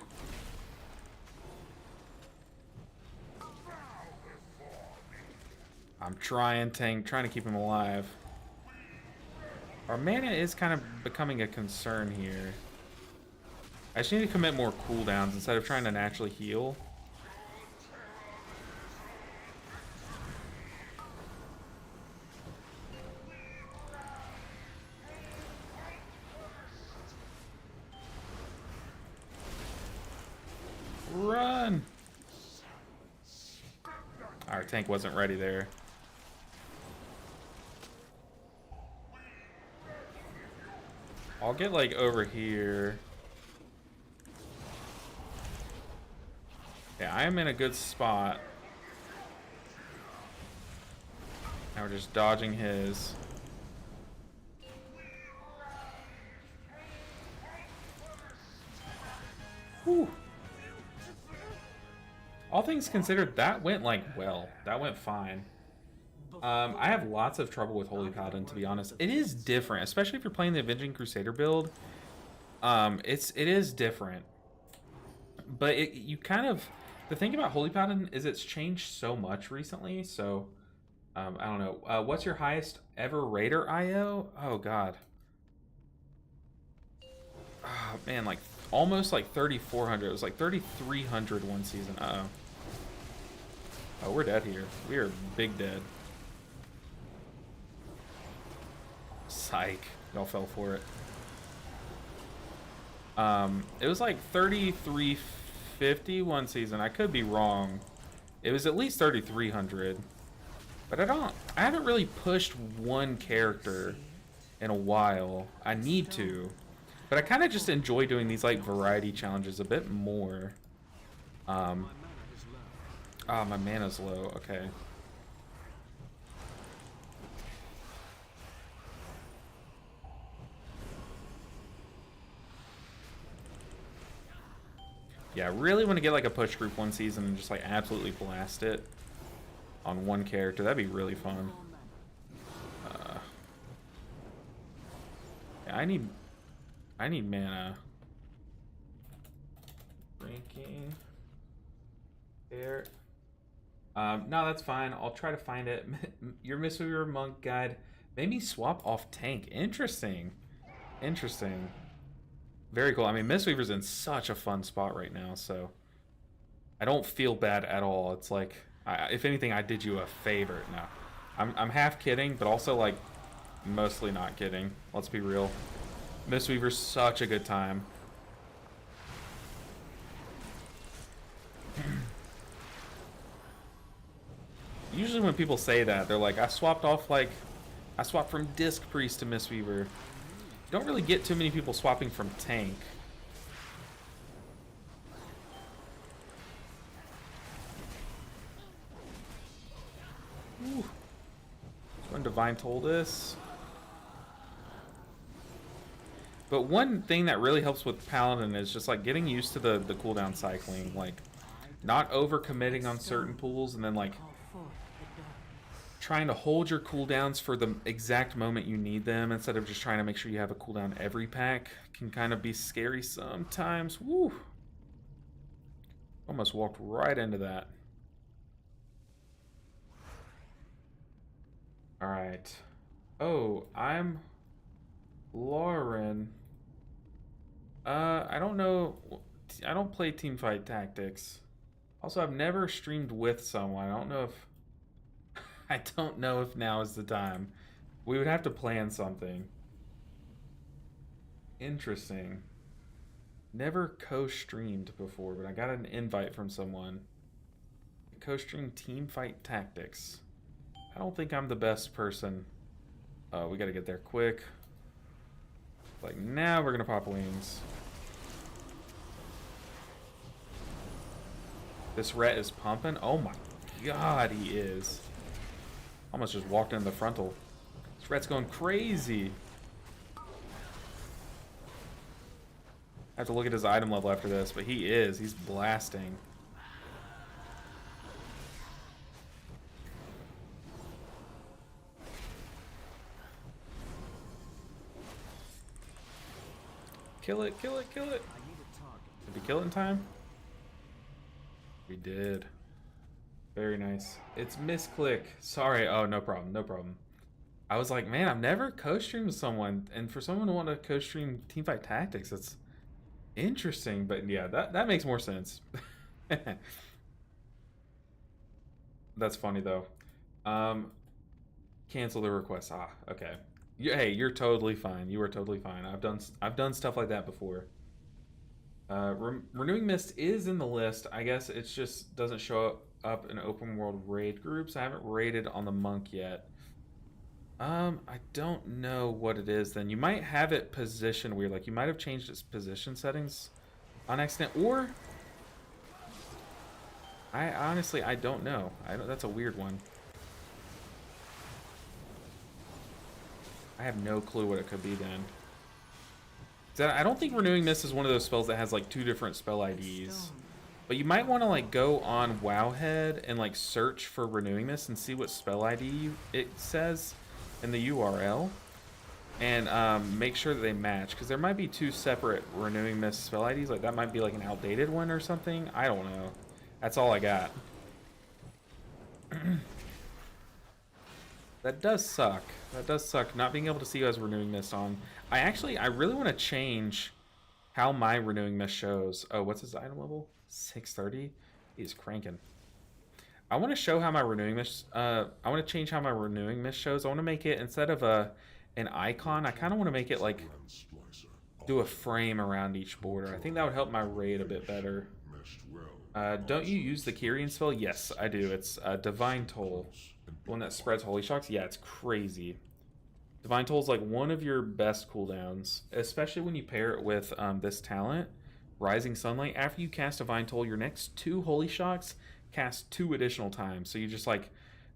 I'm trying to keep him alive. Our mana is kind of becoming a concern here. I just need to commit more cooldowns instead of trying to naturally heal. Run! Our tank wasn't ready there. I'll get like over here. Yeah, I am in a good spot. Now we're just dodging his. Whew. All things considered, that went like well. That went fine. I have lots of trouble with Holy Paladin, to be honest. It is different, especially if you're playing the Avenging Crusader build. It is different, but you kind of, the thing about Holy Paladin is it's changed so much recently. So I don't know. What's your highest ever Raider IO? Oh God. Oh man, like almost like 3,400. It was like 3,300 one season. Uh-oh. Oh, we're dead here. We are big dead. Psych. Y'all fell for it. It was like 3,350 one season. I could be wrong. It was at least 3,300. But I haven't really pushed one character in a while. I need to. But I kind of just enjoy doing these like variety challenges a bit more. My mana's low. Okay. Yeah, I really want to get like a push group one season and just like absolutely blast it on one character. That'd be really fun. Yeah, I need mana. Ranking. There. No, that's fine. I'll try to find it. Your Mistweaver Monk guide. Maybe swap off tank. Interesting. Interesting. Very cool. I mean, Mistweaver's in such a fun spot right now, so I don't feel bad at all. It's like, if anything, I did you a favor. No, I'm half kidding, but also like mostly not kidding. Let's be real. Mistweaver's such a good time. Usually when people say that, they're like, I swapped from Disc Priest to Mistweaver. You don't really get too many people swapping from tank. Ooh. When Divine told us. But one thing that really helps with Paladin is just like getting used to the cooldown cycling. Like not overcommitting on certain pools and then like trying to hold your cooldowns for the exact moment you need them instead of just trying to make sure you have a cooldown every pack can kind of be scary sometimes. Woo! Almost walked right into that. Alright. Oh, I'm Lauren. I don't know. I don't play teamfight tactics. Also, I've never streamed with someone. I don't know if... I don't know if now is the time. We would have to plan something. Interesting. Never co-streamed before, but I got an invite from someone. Co-stream teamfight tactics. I don't think I'm the best person. We gotta get there quick. Like, now we're gonna pop wings. This ret is pumping. Oh my god, he is. Almost just walked into the frontal. This ret's going crazy. I have to look at his item level after this, but he is. He's blasting. Kill it, kill it, kill it. Did we kill it in time? We did. Very nice. It's misclick. Sorry. Oh, no problem. No problem. I was like, man, I've never co-streamed with someone. And for someone to want to co-stream Teamfight Tactics, that's interesting. But yeah, that makes more sense. That's funny, though. Cancel the request. Ah, okay. Hey, you're totally fine. You are totally fine. I've done stuff like that before. Renewing Mist is in the list. I guess it just doesn't show up in open world raid groups. I haven't raided on the monk yet. I don't know what it is then. You might have it positioned weird. Like you might have changed its position settings on accident, or I honestly don't know. That's a weird one. I have no clue what it could be then. I don't think Renewing Mist is one of those spells that has like 2 different spell IDs. But you might want to like go on Wowhead and like search for Renewing Mist and see what spell ID it says in the URL. And make sure that they match. Because there might be 2 separate Renewing Mist spell IDs. Like that might be like an outdated one or something. I don't know. That's all I got. That does suck. That does suck, not being able to see you as Renewing Mist on. I really want to change how my Renewing Mist shows. Oh, what's his item level? 630? He's cranking. I want to show how my Renewing Mist, I want to change how my Renewing Mist shows. I want to make it, instead of an icon, I kind of want to make it like, do a frame around each border. I think that would help my raid a bit better. Don't you use the Kyrian spell? Yes, I do. It's Divine Toll. One that spreads Holy Shocks. Yeah, it's crazy. Divine Toll is like one of your best cooldowns, especially when you pair it with this talent, Rising Sunlight. After you cast Divine Toll, your next 2 Holy Shocks cast 2 additional times. So you just like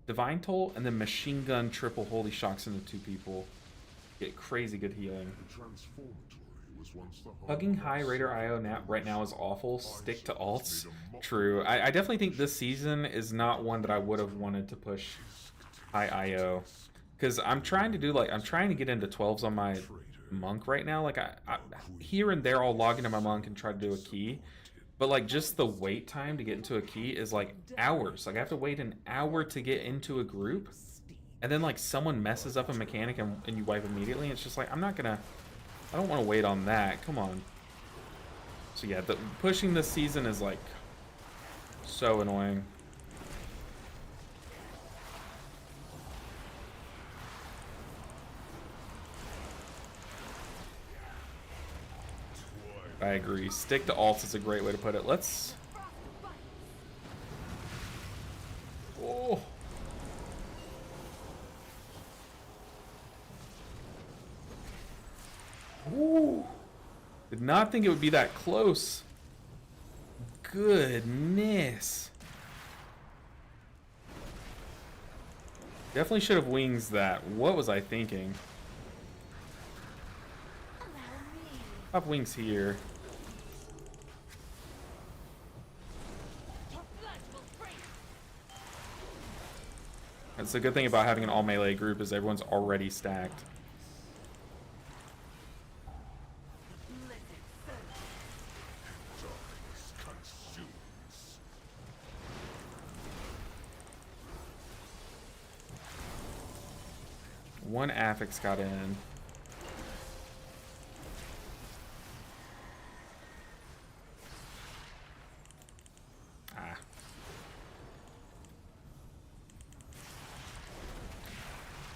Divine Toll and then Machine Gun triple Holy Shocks into 2 people. Get crazy good healing. Hugging high Raider IO right now is awful. Stick to alts. True. I definitely think this season is not one that I would have wanted to push high IO. Because I'm trying to get into 12s on my monk right now. Like I here and there I'll log into my monk and try to do a key. But like just the wait time to get into a key is like hours. Like I have to wait an hour to get into a group. And then like someone messes up a mechanic and you wipe immediately. It's just like I don't want to wait on that. Come on. So yeah, pushing this season is like so annoying. I agree. Stick to alts is a great way to put it. Let's... Oh. Ooh. Did not think it would be that close. Goodness. Definitely should have wings that. What was I thinking? Pop wings here. That's the good thing about having an all melee group is everyone's already stacked. one affix got in. Ah.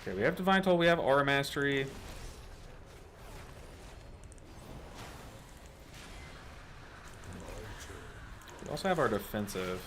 Okay, we have Divine Toll, we have Aura Mastery. We also have our defensive.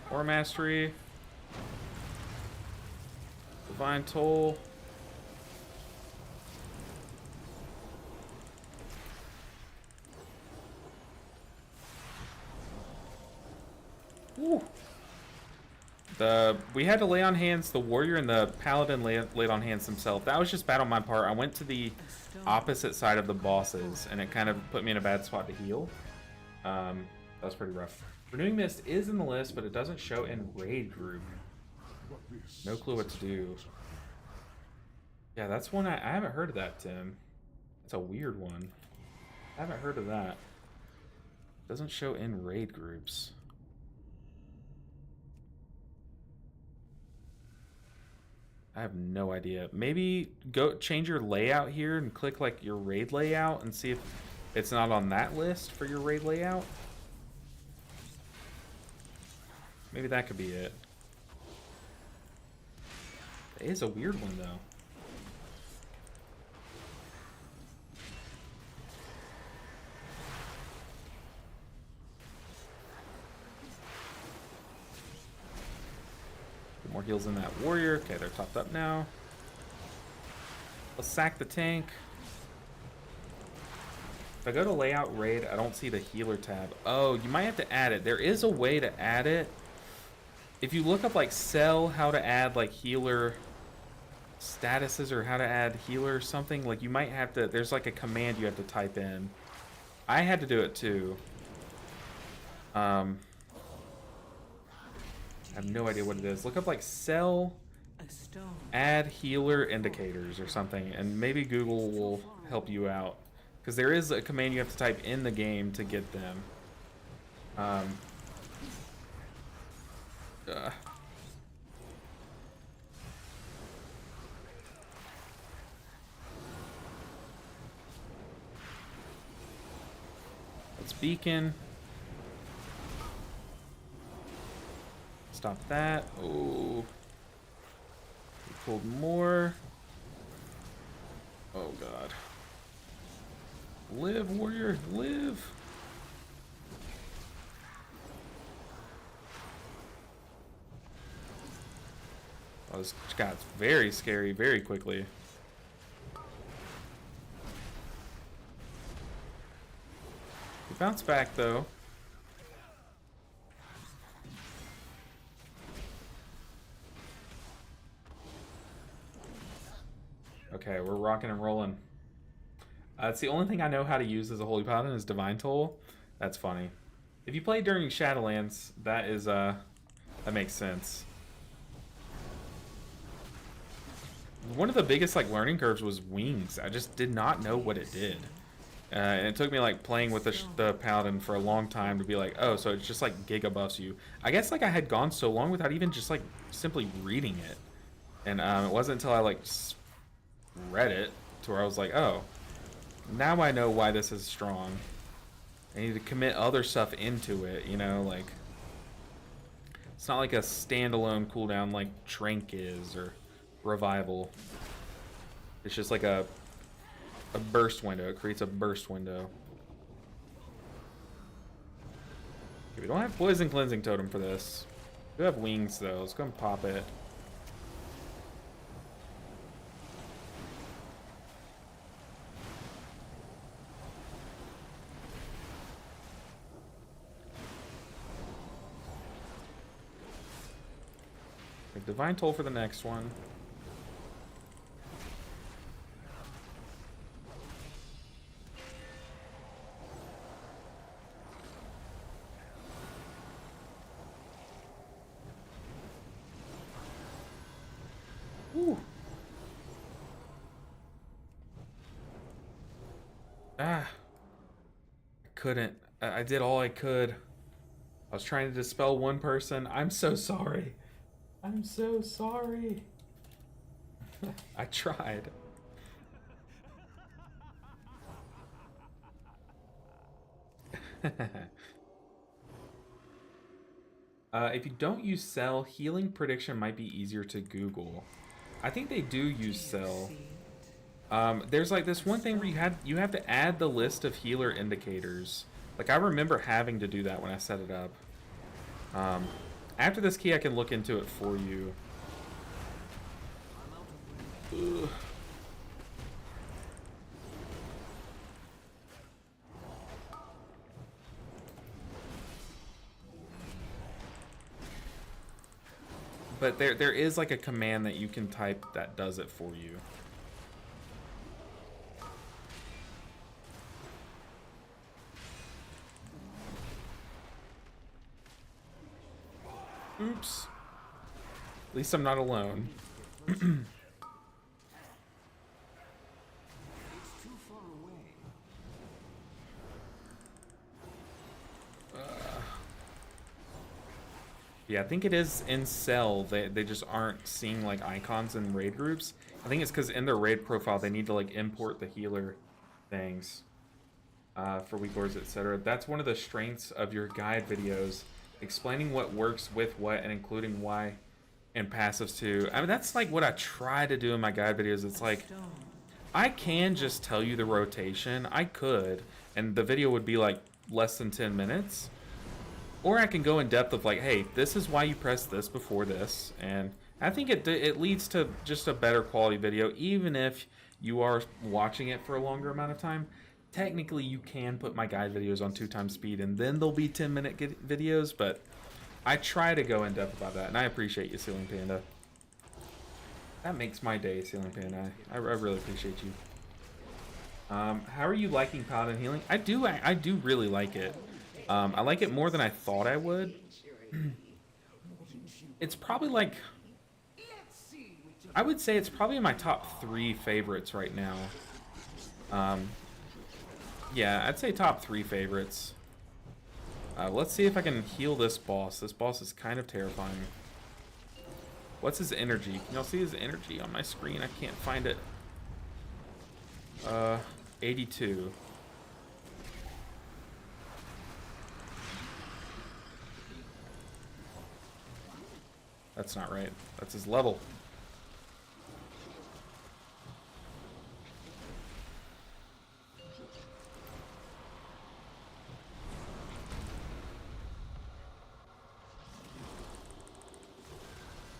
Aura Mastery. Divine Toll. Woo. We had to lay on hands the warrior and the paladin laid on hands themselves. That was just bad on my part. I went to the opposite side of the bosses and it kind of put me in a bad spot to heal. That was pretty rough. Renewing Mist is in the list, but it doesn't show in raid group. No clue what to do. Yeah, that's one I haven't heard of that, Tim. That's a weird one. I haven't heard of that. Doesn't show in raid groups. I have no idea. Maybe go change your layout here and click like your raid layout and see if it's not on that list for your raid layout. Maybe that could be it. It is a weird one though. More heals in that warrior. Okay, they're topped up now. Let's sack the tank. If I go to layout raid, I don't see the healer tab. Oh, you might have to add it. There is a way to add it. If you look up like sell how to add like healer statuses or how to add healer or something, like you might have to, there's like a command you have to type in. I had to do it too. I have no idea what it is. Look up like sell add healer indicators or something, and maybe Google will help you out. Because there is a command you have to type in the game to get them. Let's beacon. Stop that. Oh. We pulled more. Oh god. Live, warrior, live. Oh, this got very scary very quickly. We bounce back though. Okay, we're rocking and rolling. It's the only thing I know how to use as a Holy Paladin is Divine Toll. That's funny. If you play during Shadowlands, that is that makes sense. One of the biggest like learning curves was wings. I just did not know what it did. And it took me like playing with the Paladin for a long time to be like, oh, so it's just like giga buffs you. I guess like I had gone so long without even just like simply reading it. And it wasn't until I like read it to where I was like, oh, now I know why this is strong. I need to commit other stuff into it, you know, like it's not like a standalone cooldown like Trank is or Revival. It's just like a burst window. It creates a burst window. Okay, we don't have Poison Cleansing Totem for this. We do have wings though. Let's go and pop it. Divine Toll for the next one. Ah. I couldn't. I did all I could. I was trying to dispel one person. I'm so sorry. I'm so sorry. I tried. If you don't use Cell, healing prediction might be easier to Google. I think they do use Cell. There's like this one thing where you have to add the list of healer indicators. Like I remember having to do that when I set it up. After this key, I can look into it for you. Ugh. But there is like a command that you can type that does it for you. Oops. At least I'm not alone. It's too far away. Yeah, I think it is in Cell. They just aren't seeing like icons in raid groups. I think it's because in their raid profile they need to like import the healer things for weak lords, etc. That's one of the strengths of your guide videos, explaining what works with what and including why and passives too. I mean, that's like what I try to do in my guide videos. It's like I can just tell you the rotation. I could, and the video would be like less than 10 minutes. Or I can go in depth of like, hey, this is why you press this before this. And I think it leads to just a better quality video, even if you are watching it for a longer amount of time. Technically, you can put my guide videos on 2x speed, and then they'll be 10-minute videos, but I try to go in depth about that, and I appreciate you, Ceiling Panda. That makes my day, Ceiling Panda. I really appreciate you. How are you liking Paladin healing? I do really like it. I like it more than I thought I would. It's probably like, I would say it's probably in my top 3 favorites right now. Yeah, I'd say top 3 favorites. Let's see if I can heal this boss. This boss is kind of terrifying. What's his energy? Can y'all see his energy on my screen? I can't find it. 82. That's not right. That's his level.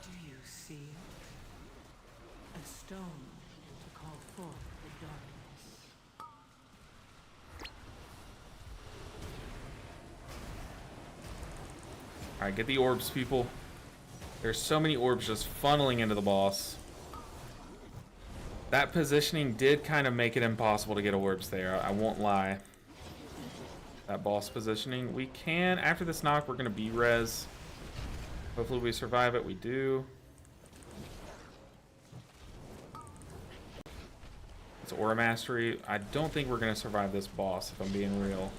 Do you see it? A stone to call forth the darkness. Alright, get the orbs, people. There's so many orbs just funneling into the boss. That positioning did kind of make it impossible to get orbs there, I won't lie. That boss positioning. We can, after this knock, we're going to B-res. Hopefully we survive it. We do. It's Aura Mastery. I don't think we're going to survive this boss, if I'm being real.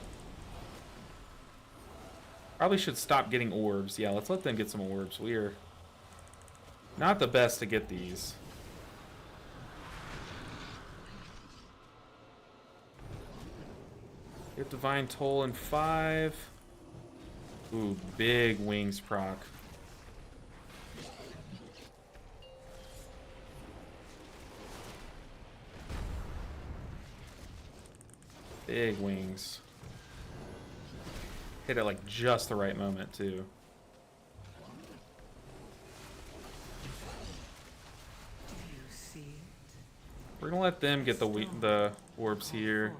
Probably should stop getting orbs. Yeah, let's let them get some orbs. We are not the best to get these. Get Divine Toll in 5. Ooh, big wings proc. Big wings. Hit it like just the right moment too. Do you see it? We're gonna let them get the orbs here.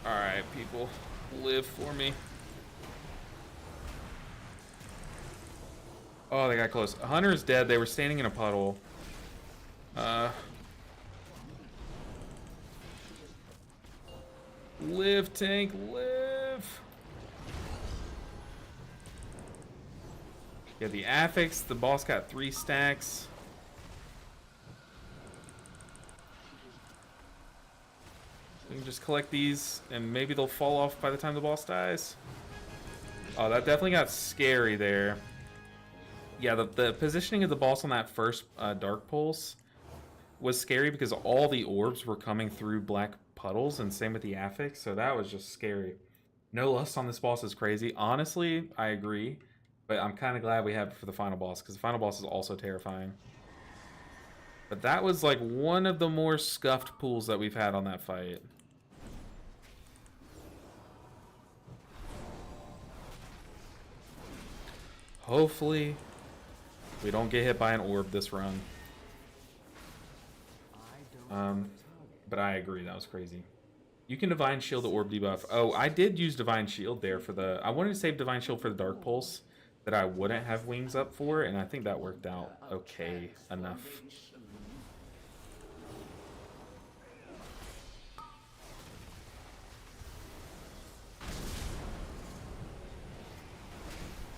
Alright, people. Live for me. Oh, they got close. Hunter's dead. They were standing in a puddle. Live, tank, live. Yeah, the affix. The boss got 3 stacks. can just collect these, and maybe they'll fall off by the time the boss dies. Oh, that definitely got scary there. Yeah, the positioning of the boss on that first Dark Pulse was scary because all the orbs were coming through black puddles, and same with the affix, so that was just scary. No Lust on this boss is crazy. Honestly, I agree, but I'm kind of glad we have it for the final boss, because the final boss is also terrifying. But that was like one of the more scuffed pulls that we've had on that fight. Hopefully, we don't get hit by an orb this run. But I agree, that was crazy. You can Divine Shield the orb debuff. Oh, I did use Divine Shield there for the... I wanted to save Divine Shield for the Dark Pulse that I wouldn't have wings up for, and I think that worked out okay enough.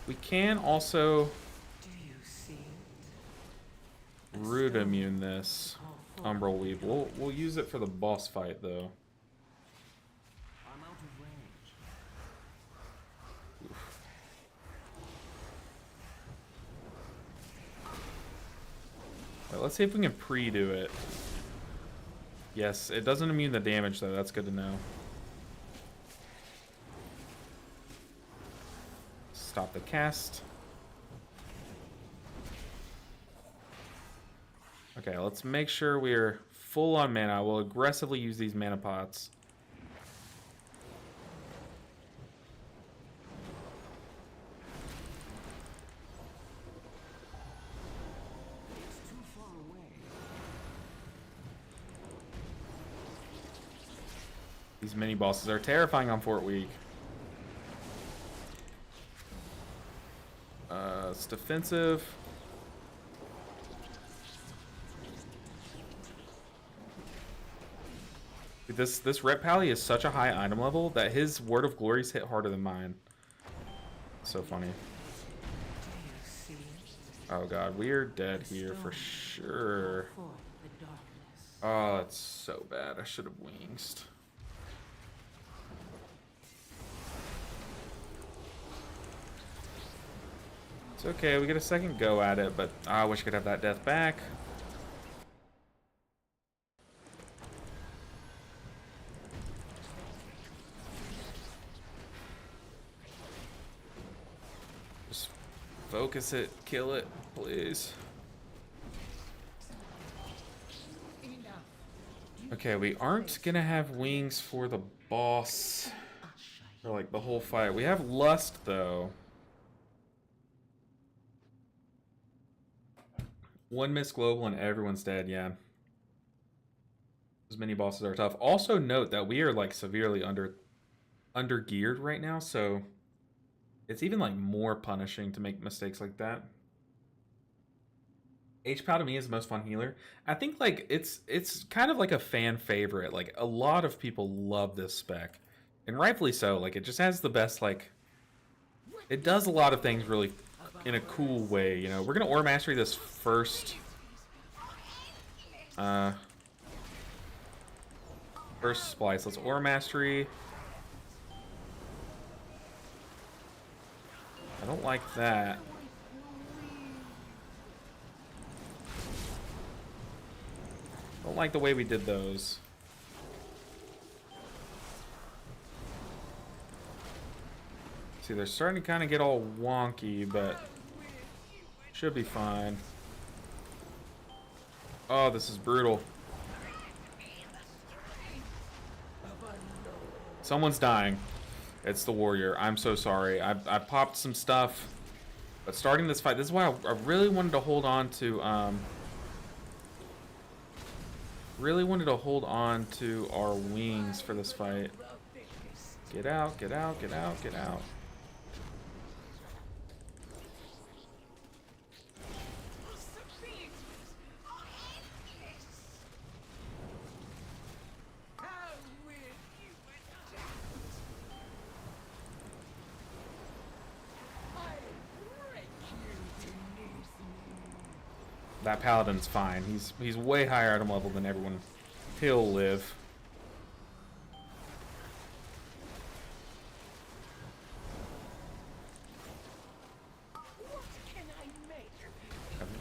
We can also root immune this Umbral Weave. We'll use it for the boss fight though. I'm out of range. Right, let's see if we can pre-do it. Yes, it doesn't immune the damage though. That's good to know. Stop the cast. Okay, let's make sure we're full on mana. We'll aggressively use these mana pots. It's too far away. These mini bosses are terrifying on Fort Week. It's defensive. Dude, this Rep Pally is such a high item level that his Word of Glories hit harder than mine. So funny. Oh god, we're dead here for sure. Oh, that's so bad. I should have winged. It's okay, we get a second go at it, but I wish I could have that death back. Just focus it, kill it, please. Okay, we aren't gonna have wings for the boss for like the whole fight. We have Lust though. One miss global and everyone's dead, yeah. Those mini bosses are tough. Also note that we are like severely under geared right now, so it's even like more punishing to make mistakes like that. HPal to me is the most fun healer. I think like it's kind of like a fan favorite. Like a lot of people love this spec. And rightfully so. Like it just has the best like it does a lot of things really in a cool way, you know. We're gonna Aura Mastery this first first splice. Let's Aura Mastery. I don't like that. Don't like the way we did those. See, they're starting to kind of get all wonky, but should be fine. Oh, this is brutal. Someone's dying. It's the warrior. I'm so sorry. I popped some stuff, but starting this fight, this is why I really wanted to hold on to our wings for this fight. Get out, get out, get out, get out. That Paladin's fine. He's way higher item level than everyone. He'll live.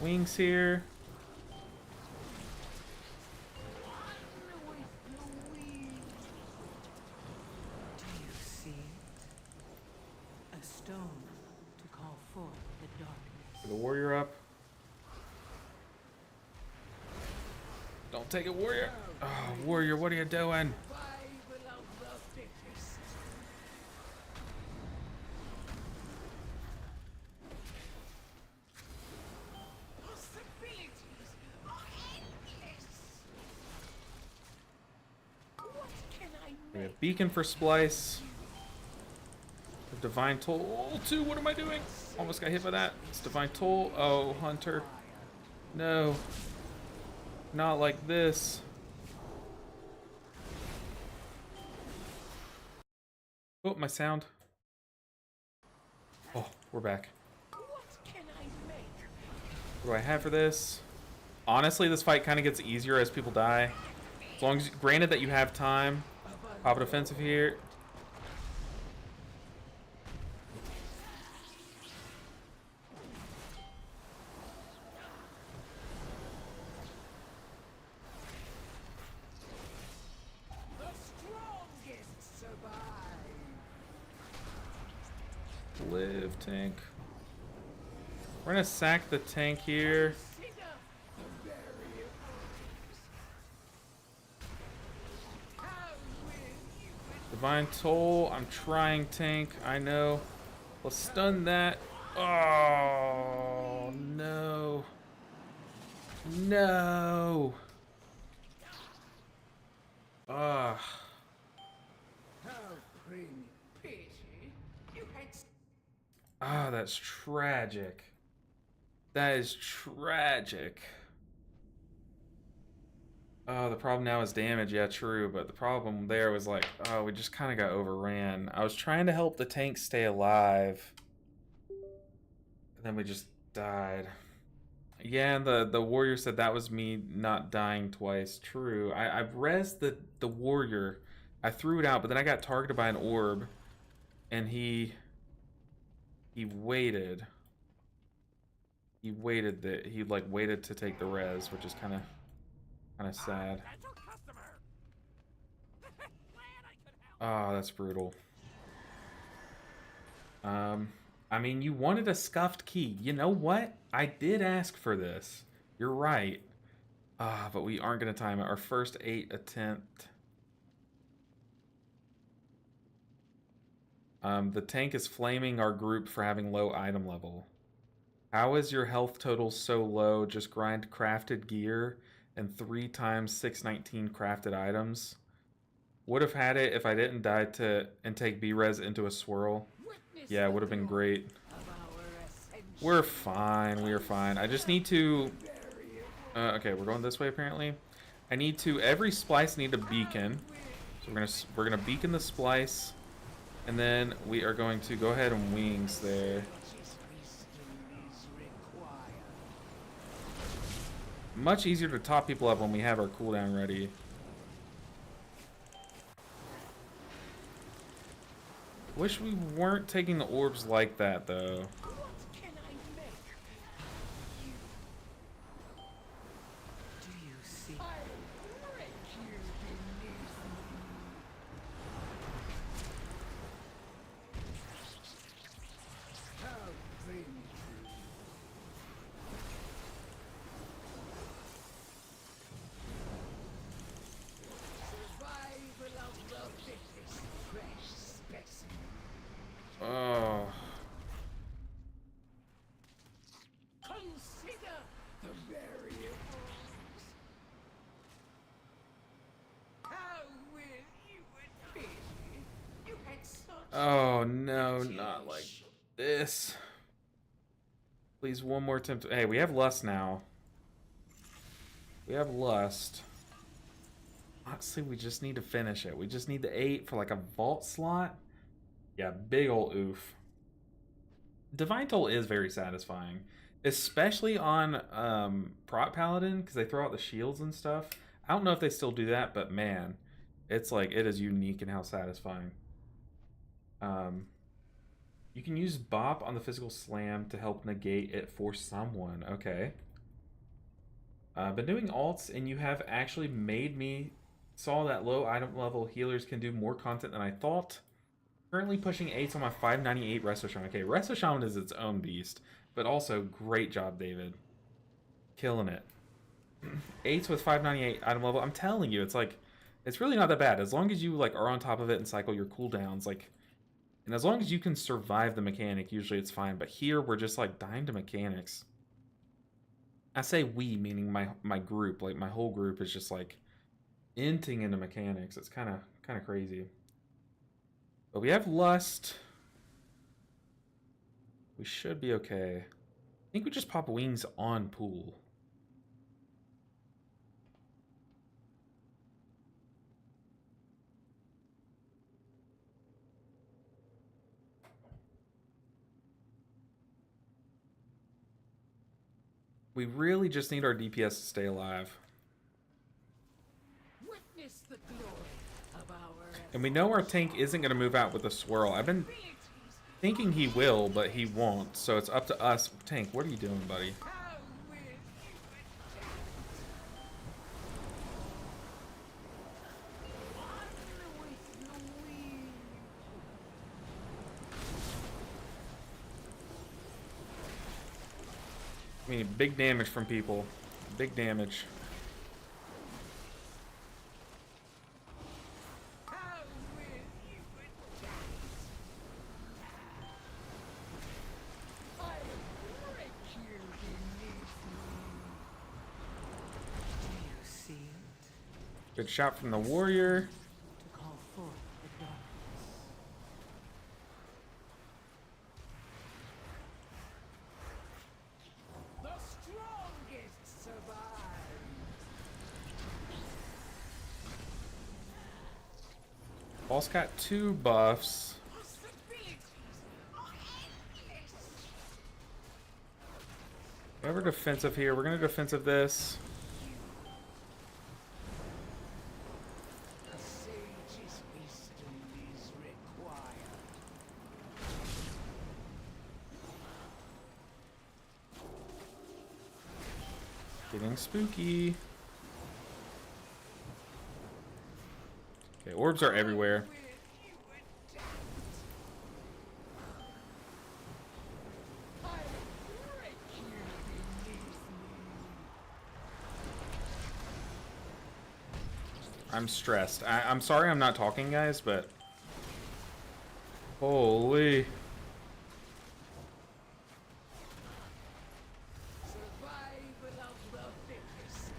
Wings here. Do you see a stone to call forth the darkness? Get the warrior up. Don't take it, warrior. Oh, warrior, what are you doing? Survival of the fittest. Possibilities are endless. What can I We make? have beacon for splice. Divine toll. Oh, two. What am I doing? Almost got hit by that. It's divine toll. Oh, hunter. No. Not like this. Oh, my sound. Oh, we're back. What can I make? What do I have for this? Honestly, this fight kind of gets easier as people die. As long as, granted that you have time. Pop a defensive here. The strongest survive. Live, tank. We're gonna sack the tank here. Consider the variables. How will you Divine toll. I'm trying, tank. I know. Let's stun that. Oh no. No. Ah. how bring pity? You had Ah, that's tragic. That is tragic. Oh, the problem now is damage. Yeah, true. But the problem there was like, oh, we just kind of got overran. I was trying to help the tank stay alive. And then we just died. Yeah, the warrior said that was me not dying twice. True. I rezzed the warrior. I threw it out, but then I got targeted by an orb. And he waited. He waited to take the res, which is kind of sad. That's your customer. Glad I could help. Oh, that's brutal. I mean, you wanted a scuffed key. You know what? I did ask for this. You're right. Ah, but we aren't gonna time it. Our first 8 attempt. The tank is flaming our group for having low item level. How is your health total so low? Just grind crafted gear and 3 times 619 crafted items. Would have had it if I didn't die and take B-res into a swirl. Witness Yeah, it the would have been glory great. of our ascension. We're fine. We are fine. I just need to. Okay, we're going this way apparently. I need to. Every splice need a beacon. So we're gonna beacon the splice, and then we are going to go ahead and wings there. His wisdom is required. Much easier to top people up when we have our cooldown ready. Wish we weren't taking the orbs like that though. What can I make? Do you see? I'll break you beneath me. How bring you? Survival of the fittest, fresh specimen. Oh. Consider the variables. How will you admit you had such Oh no, not like this. Please, one more attempt. Hey, we have lust now. We have lust. Honestly, we just need to finish it. We just need the 8 for like a vault slot. Yeah, big ol' oof. Divine Toll is very satisfying. Especially on Prot Paladin, because they throw out the shields and stuff. I don't know if they still do that, but man, it's like, it is unique in how satisfying. You can use Bop on the physical slam to help negate it for someone. Okay. I've been doing alts, and you have actually made me saw that low item level healers can do more content than I thought. Currently pushing 8s on my 598 Resto Shaman. Okay, Resto Shaman is its own beast, but also great job, David. Killing it. 8s with 598 item level. I'm telling you, it's like, it's really not that bad. As long as you like are on top of it and cycle your cooldowns, like, and as long as you can survive the mechanic, usually it's fine. But here, we're just like dying to mechanics. I say we, meaning my group, like my whole group is just like inting into mechanics. It's kind of crazy. But we have Lust. We should be okay. I think we just pop wings on pool. We really just need our DPS to stay alive. Witness the glory of our And we know our tank isn't going to move out with a swirl. I've been thinking he will, but he won't. So it's up to us. Tank, what are you doing, buddy? I mean, big damage from people. Big damage. Good shot from the warrior. To call forth the darkness. The strongest survive. Boss got 2 buffs. Possibilities are endless. Yeah, we're defensive here. We're gonna defensive this. A sage's wisdom is required. Getting spooky. Okay, orbs are everywhere. I'm stressed. I'm sorry I'm not talking, guys, but holy. Survival of the fittest.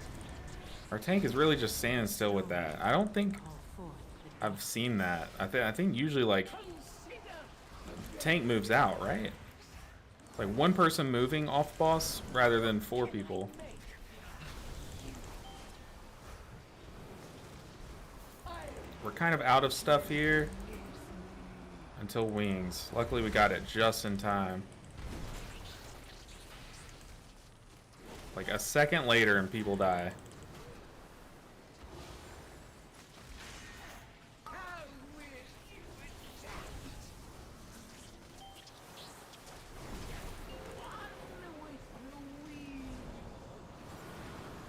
Our tank is really just standing still with that. I don't think Call forth the I've seen that. I think usually like Consider tank moves out, right? Like one person moving off boss rather than 4 people. We're kind of out of stuff here until wings. Luckily we got it just in time. Like a second later and people die.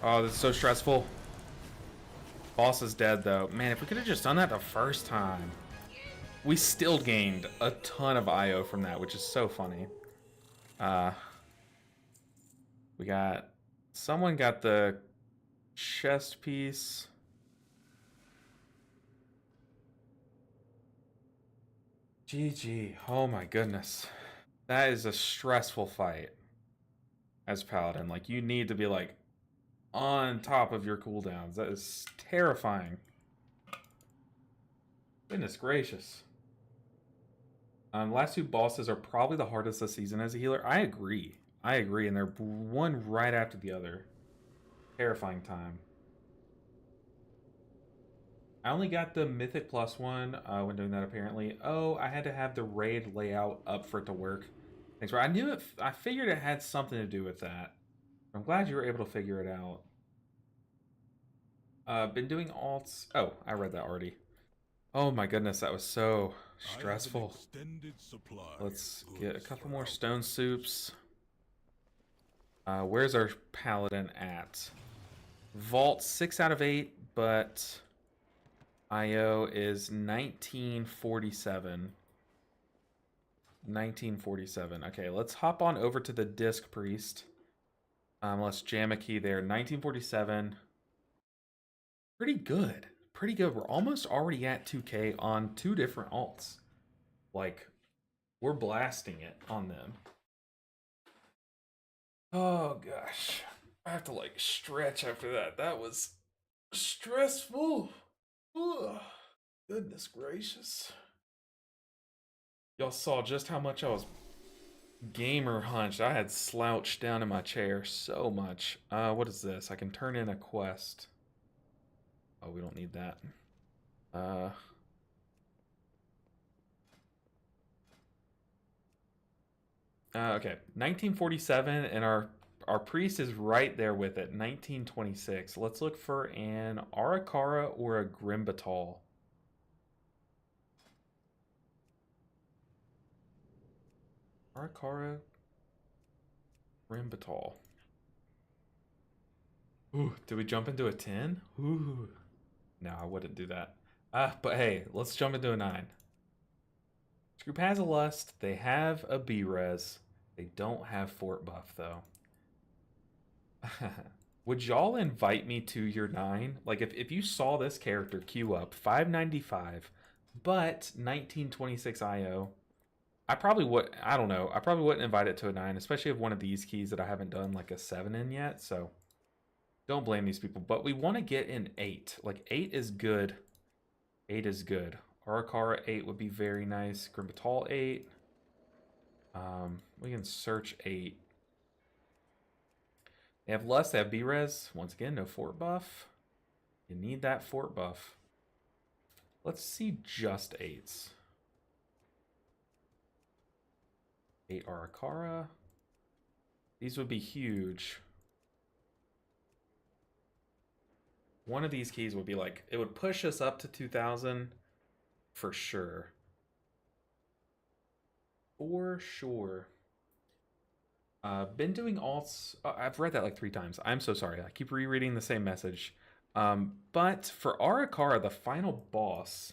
Oh, this is so stressful. Boss is dead though. Man, if we could have just done that the first time. We still gained a ton of IO from that, which is so funny. We got... Someone got the chest piece. GG. Oh my goodness. That is a stressful fight. As Paladin. Like, you need to be like on top of your cooldowns. That is terrifying. Goodness gracious. Last 2 bosses are probably the hardest this season as a healer. I agree. And they're one right after the other. Terrifying time. I only got the Mythic +1 when doing that apparently. Oh, I had to have the raid layout up for it to work. Thanks, bro. I knew it. I figured it had something to do with that. I'm glad you were able to figure it out. Been doing alts. Oh, I read that already. Oh my goodness, that was so stressful. Let's get a couple more stone soups. Where's our paladin at? Vault 6 out of 8, but IO is 1947. 1947. Okay, let's hop on over to the Disc Priest. Let's jam a key there. 1947. Pretty good. Pretty good. We're almost already at 2K on 2 different alts. Like, we're blasting it on them. Oh, gosh. I have to, like, stretch after that. That was stressful. Ugh. Goodness gracious. Y'all saw just how much I was gamer hunched. I had slouched down in my chair so much. What is this? I can turn in a quest. Oh, we don't need that. Okay, 1947, and our priest is right there with it. 1926. Let's look for an Arakara or a Grimbatal. Arakara, Grimbatal. Ooh, did we jump into a 10? Ooh. No, I wouldn't do that. But hey, let's jump into a 9. This group has a Lust. They have a B-Res. They don't have Fort Buff, though. Would y'all invite me to your 9? Like, if you saw this character queue up, 595, but 1926 IO, I probably would, I don't know, I probably wouldn't invite it to a 9, especially if one of these keys that I haven't done like a 7 in yet, so don't blame these people. But we want to get an 8. Like, 8 is good. 8 is good. Arakara 8 would be very nice. Grimbatal 8. We can search 8. They have Lust, they have B-Res. Once again, no Fort Buff. You need that Fort Buff. Let's see just 8s. 8 Arakara. These would be huge. One of these keys would be like, it would push us up to 2,000 for sure. For sure. Been doing alts. I've read that like 3 times. I'm so sorry. I keep rereading the same message. But for Arakara, the final boss,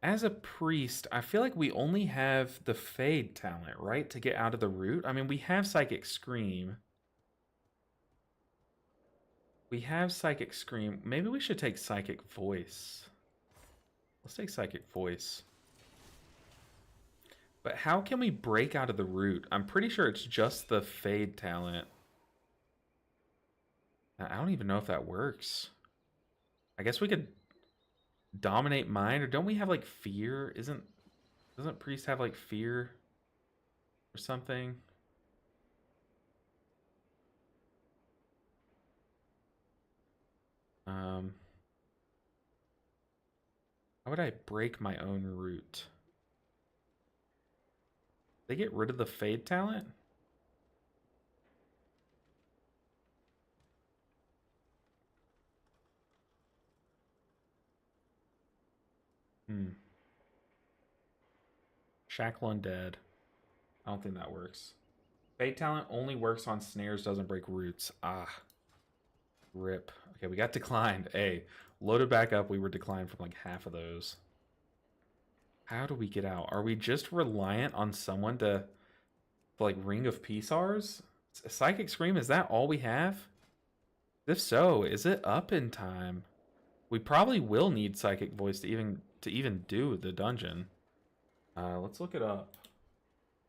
as a priest, I feel like we only have the Fade talent, right? To get out of the root. I mean, we have Psychic Scream. We have Psychic Scream. Maybe we should take Psychic Voice. Let's take Psychic Voice. But how can we break out of the root? I'm pretty sure it's just the Fade talent. I don't even know if that works. I guess we could dominate mind, or don't we have like fear? Doesn't priest have like fear or something? How would I break my own root? They get rid of the Fade talent? Shackle Undead. I don't think that works. Fade talent only works on snares, doesn't break roots. Ah. Rip. Okay, we got declined. Hey, loaded back up. We were declined from like half of those. How do we get out? Are we just reliant on someone to like Ring of Peace ours? Psychic Scream, is that all we have? If so, is it up in time? We probably will need Psychic Voice to even do the dungeon. Let's look it up.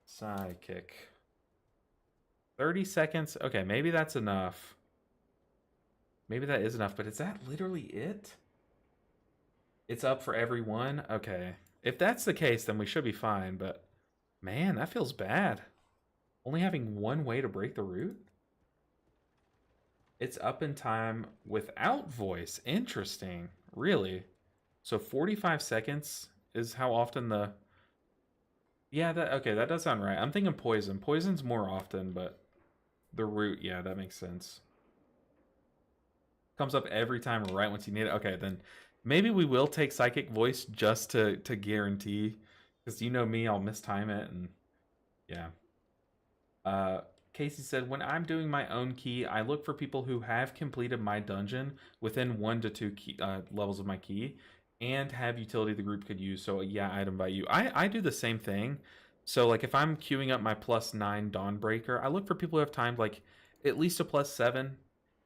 Psychic. 30 seconds. Okay, maybe that's enough. Maybe that is enough, but is that literally it? It's up for everyone? Okay. If that's the case, then we should be fine, but man, that feels bad. Only having one way to break the root? It's up in time without voice. Interesting. Really? So 45 seconds is how often the... Yeah, okay, that does sound right. I'm thinking poison. Poison's more often, but the root, yeah, that makes sense. Comes up every time right once you need it. Okay, then maybe we will take Psychic Voice just to guarantee. Because you know me, I'll mistime it, and yeah. Casey said, when I'm doing my own key, I look for people who have completed my dungeon within 1 to 2 levels of my key and have utility the group could use. So yeah, I'd invite you. I do the same thing. So like if I'm queuing up my +9 Dawnbreaker, I look for people who have timed like at least a +7.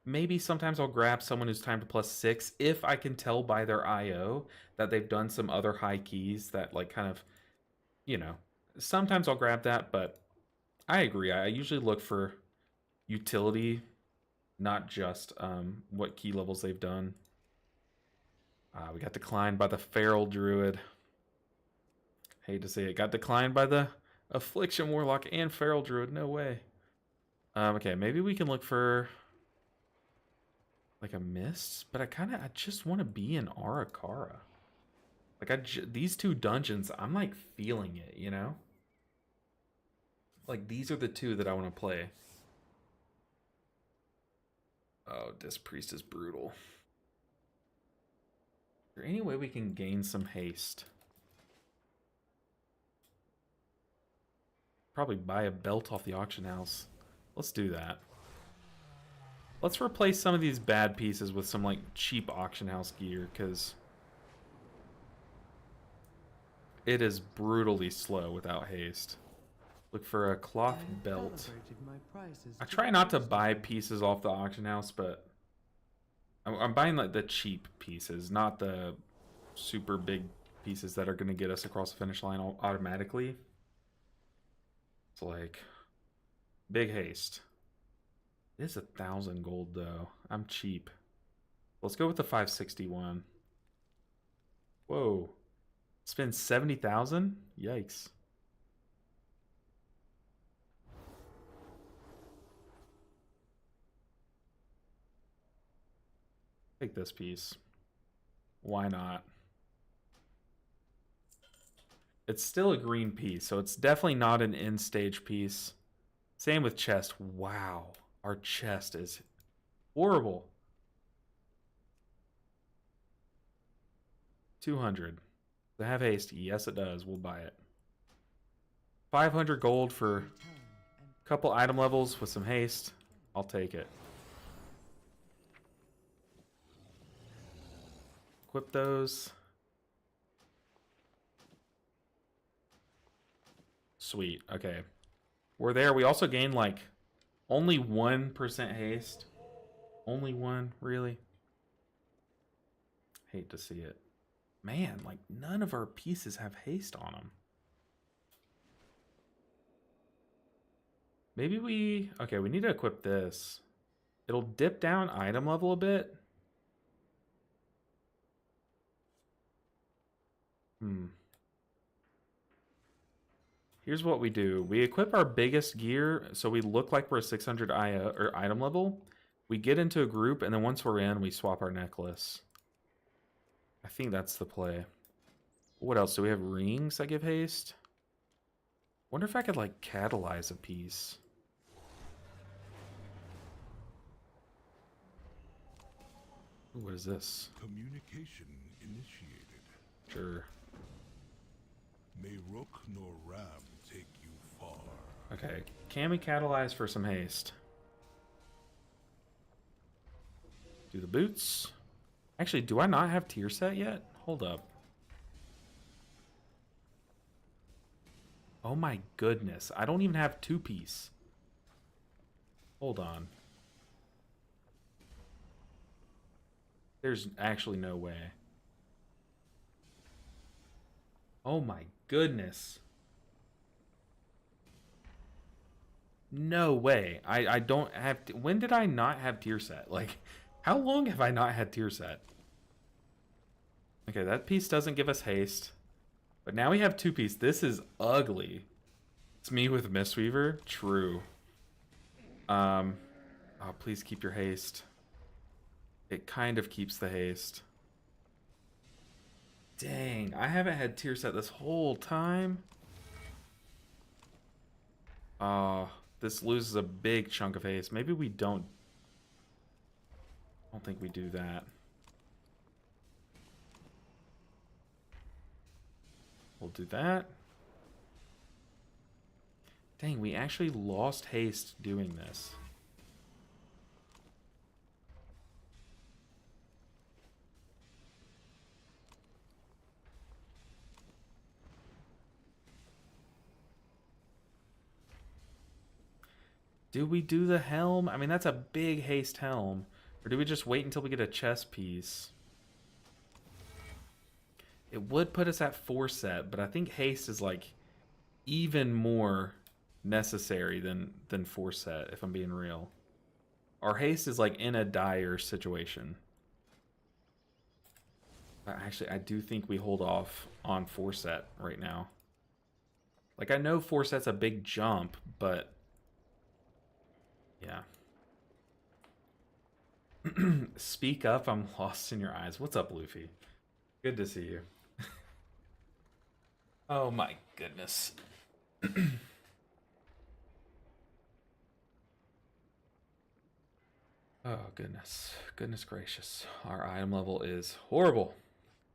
Maybe sometimes I'll grab someone who's timed to +6 if I can tell by their IO that they've done some other high keys that like kind of, you know, sometimes I'll grab that, but I agree. I usually look for utility, not just what key levels they've done. We got declined by the Feral Druid. Hate to say it. Got declined by the Affliction Warlock and Feral Druid. No way. Okay, maybe we can look for like a Mist, but I just want to be in Arakara. Like these two dungeons, I'm like feeling it, you know? Like these are the two that I want to play. Oh, Disc Priest is brutal. Is there any way we can gain some haste? Probably buy a belt off the auction house. Let's do that. Let's replace some of these bad pieces with some like cheap auction house gear, because it is brutally slow without haste. Look for a cloth belt. I try not to buy pieces off the auction house, but I'm buying like the cheap pieces, not the super big pieces that are going to get us across the finish line automatically. It's like big haste. It is 1,000 gold though. I'm cheap. Let's go with the 561. Whoa. Spend 70,000? Yikes. Take this piece. Why not? It's still a green piece, so it's definitely not an end stage piece. Same with chest. Wow. Our chest is horrible. 200. Does it have haste? Yes, it does. We'll buy it. 500 gold for a couple item levels with some haste. I'll take it. Equip those. Sweet. Okay. We're there. We also gained like only 1% haste. Only 1, really? Hate to see it. Man, like none of our pieces have haste on them. Maybe we... Okay, we need to equip this. It'll dip down item level a bit. Here's what we do. We equip our biggest gear so we look like we're a 600 item level. We get into a group, and then once we're in, we swap our necklace. I think that's the play. What else? Do we have rings that give haste? Wonder if I could, like, catalyze a piece. Ooh, what is this? Communication initiated. Sure. May Rook nor Ram take you far. Okay. Can we catalyze for some haste? Do the boots. Actually, do I not have tier set yet? Hold up. Oh my goodness. I don't even have 2-piece. Hold on. There's actually no way. Oh my goodness. No way. I don't have... When did I not have tier set? Like, how long have I not had tier set? Okay, that piece doesn't give us haste. But now we have 2-piece. This is ugly. It's me with Mistweaver. True. Oh, please keep your haste. It kind of keeps the haste. Dang, I haven't had tier set this whole time. This loses a big chunk of haste. Maybe we don't. I don't think we do that. We'll do that. Dang, we actually lost haste doing this. Do we do the helm? I mean, that's a big haste helm. Or do we just wait until we get a chest piece? It would put us at 4 set, but I think haste is like even more necessary than 4 set, if I'm being real. Our haste is like in a dire situation. But actually, I do think we hold off on 4 set right now. Like, I know 4 set's a big jump, but yeah. Speak up, I'm lost in your eyes. What's up, Luffy? Good to see you. Oh my goodness. Oh goodness. Goodness gracious. Our item level is horrible.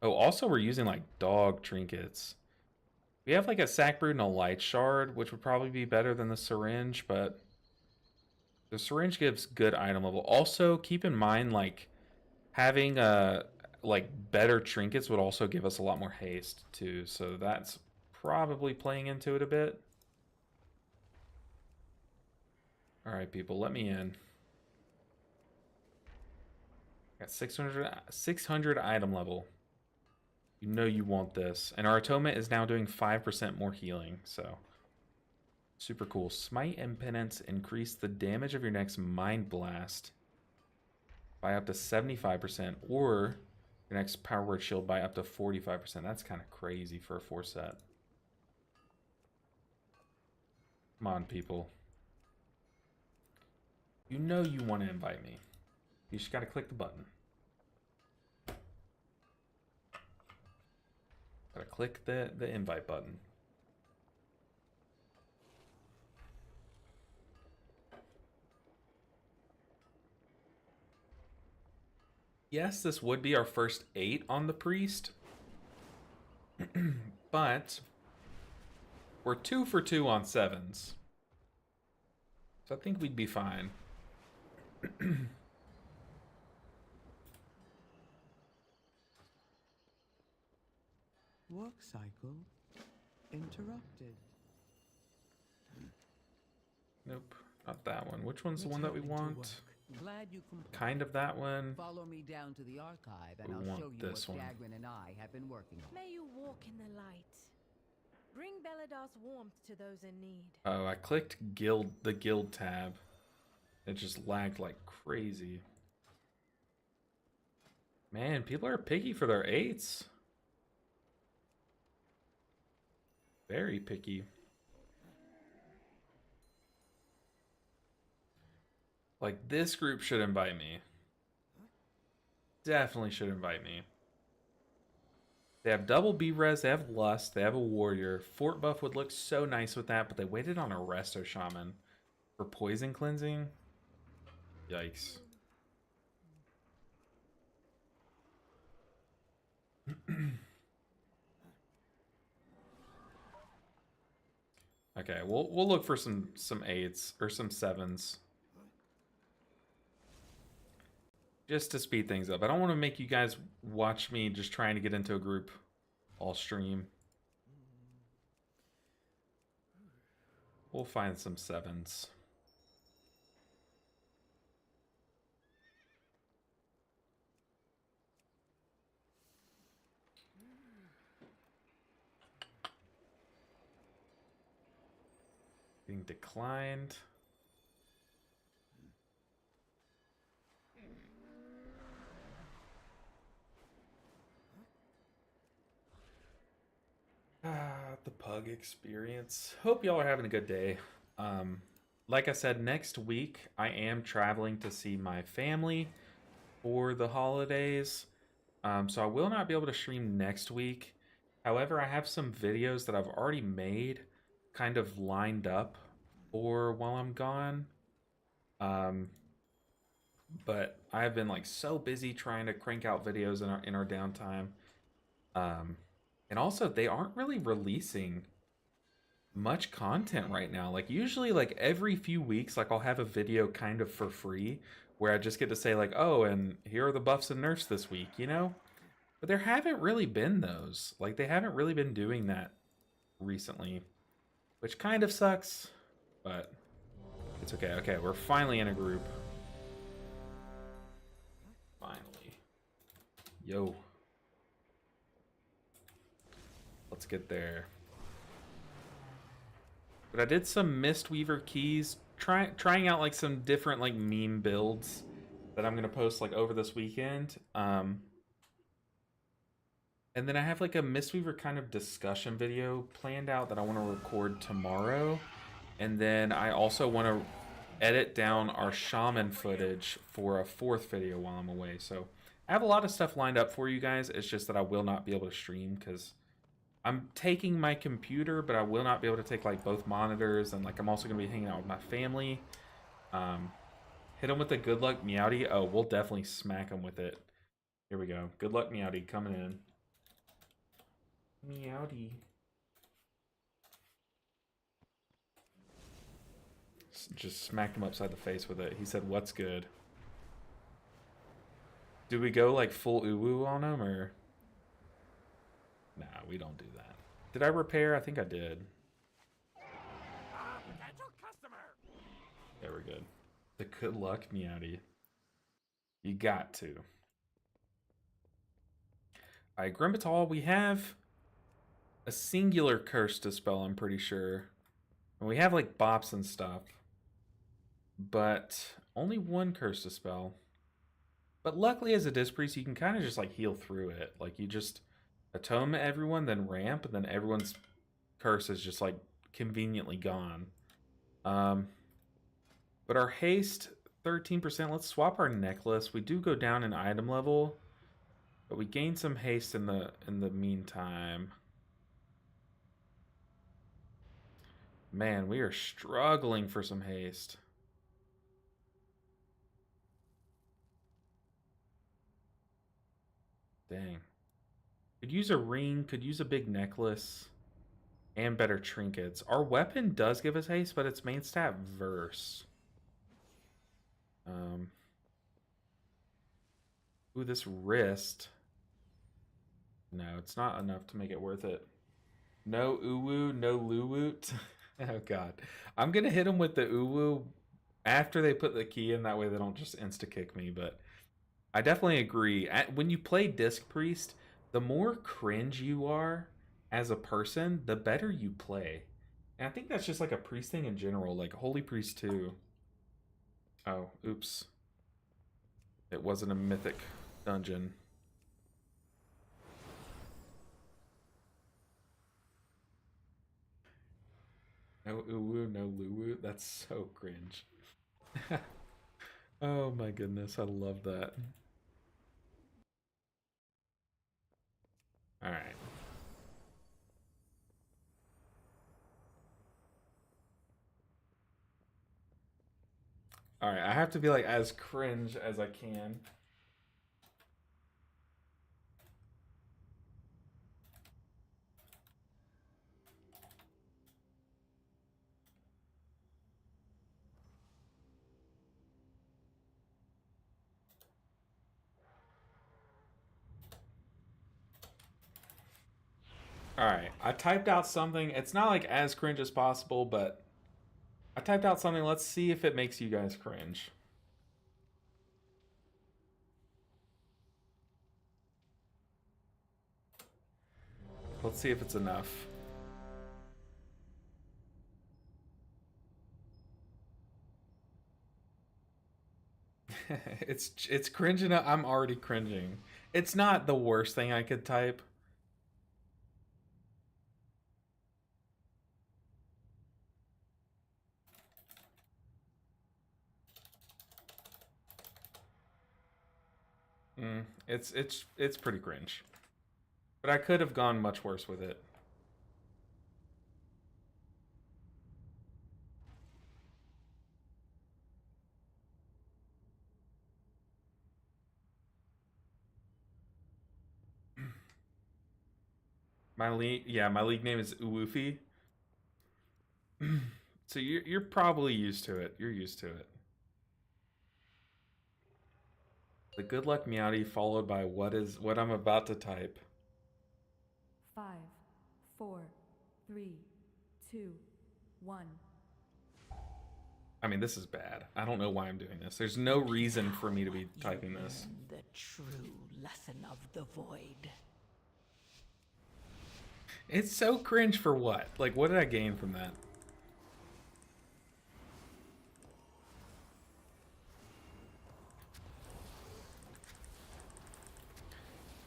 Oh, also we're using like dog trinkets. We have like a sack brood and a light shard, which would probably be better than the syringe, but the syringe gives good item level. Also, keep in mind, like, having like better trinkets would also give us a lot more haste too. So that's probably playing into it a bit. All right, people, let me in. Got 600 item level. You know you want this. And our atonement is now doing 5% more healing, so super cool. Smite and Penance increase the damage of your next Mind Blast by up to 75%, or your next Power Word Shield by up to 45%. That's kind of crazy for a 4 set. Come on, people. You know you want to invite me. You just got to click the button. Gotta click the invite button. Yes, this would be our first 8 on the priest. But we're 2 for 2 on 7s. So I think we'd be fine. Work cycle interrupted. Nope, not that one. Which one's the one that we Returning to want? work. Glad you complied. Kind of that one. Follow me down to the archive and We I'll want show you this what one. Dagrin and I have been working on. May you walk in the light. Bring Beladar's warmth to those in need. Oh, I clicked the guild tab. It just lagged like crazy. Man, people are picky for their 8s. Very picky. Like, this group should invite me. Definitely should invite me. They have double B-Res, they have Lust, they have a Warrior. Fort buff would look so nice with that, but they waited on a Resto Shaman for Poison Cleansing. Yikes. Okay, we'll look for some 8s or some 7s. Just to speed things up. I don't want to make you guys watch me just trying to get into a group all stream. We'll find some 7s. Being declined. The pug experience. Hope y'all are having a good day. Like I said, next week I am traveling to see my family for the holidays. So I will not be able to stream next week. However, I have some videos that I've already made kind of lined up for while I'm gone. But I've been like so busy trying to crank out videos in our downtime. And also, they aren't really releasing much content right now. Like usually like every few weeks, like I'll have a video kind of for free where I just get to say like, oh, and here are the buffs and nerfs this week, you know? But there haven't really been those. Like they haven't really been doing that recently, which kind of sucks, but it's okay. Okay, we're finally in a group. Finally. Yo. Let's get there. But I did some Mistweaver keys, trying out like some different like meme builds that I'm gonna post like over this weekend. And then I have like a Mistweaver kind of discussion video planned out that I want to record tomorrow. And then I also want to edit down our shaman footage for a 4th video while I'm away. So I have a lot of stuff lined up for you guys. It's just that I will not be able to stream because I'm taking my computer, but I will not be able to take like both monitors. And like I'm also going to be hanging out with my family. Hit them with the good luck Meowdy. Oh, we'll definitely smack them with it. Here we go. Good luck Meowdy coming in. Meowdy. Just smacked him upside the face with it. He said, "What's good?" Do we go like full uwu on him or? Nah, we don't do that. Did I repair? I think I did. Potential customer. Yeah, we're good. The good luck Meowdy. You got to. Alright, Grimbatal, we have a singular curse to spell, I'm pretty sure. And we have like bops and stuff. But only one curse to spell. But luckily as a disc priest, you can kind of just like heal through it. Like you just atone everyone, then ramp, and then everyone's curse is just like conveniently gone. But our haste, 13%. Let's swap our necklace. We do go down in item level, but we gain some haste in the meantime. Man, we are struggling for some haste. Dang. Could use a ring, could use a big necklace, and better trinkets. Our weapon does give us haste, but it's main stat verse. Ooh, this wrist. No, it's not enough to make it worth it. No uwu, no luwoot. Oh god. I'm gonna hit them with the uwu after they put the key in, that way they don't just insta-kick me, but I definitely agree. When you play Disc Priest, the more cringe you are as a person, the better you play. And I think that's just like a priest thing in general, like Holy Priest too. Oh, oops. It wasn't a mythic dungeon. No uwu, no luwu. That's so cringe. Oh my goodness, I love that. All right. All right, I have to be like as cringe as I can. Alright, I typed out something. It's not like as cringe as possible, but I typed out something. Let's see if it makes you guys cringe. Let's see if it's enough. It's cringe enough. I'm already cringing. It's not the worst thing I could type. It's pretty cringe. But I could have gone much worse with it. My league name is Uwoofy. So you're probably used to it. You're used to it. The good luck Meowdy followed by what I'm about to type. 5, 4, 3, 2, 1. I mean, this is bad. I don't know why I'm doing this. There's no reason for me to be typing this. The true lesson of the void. It's so cringe for what? Like, what did I gain from that?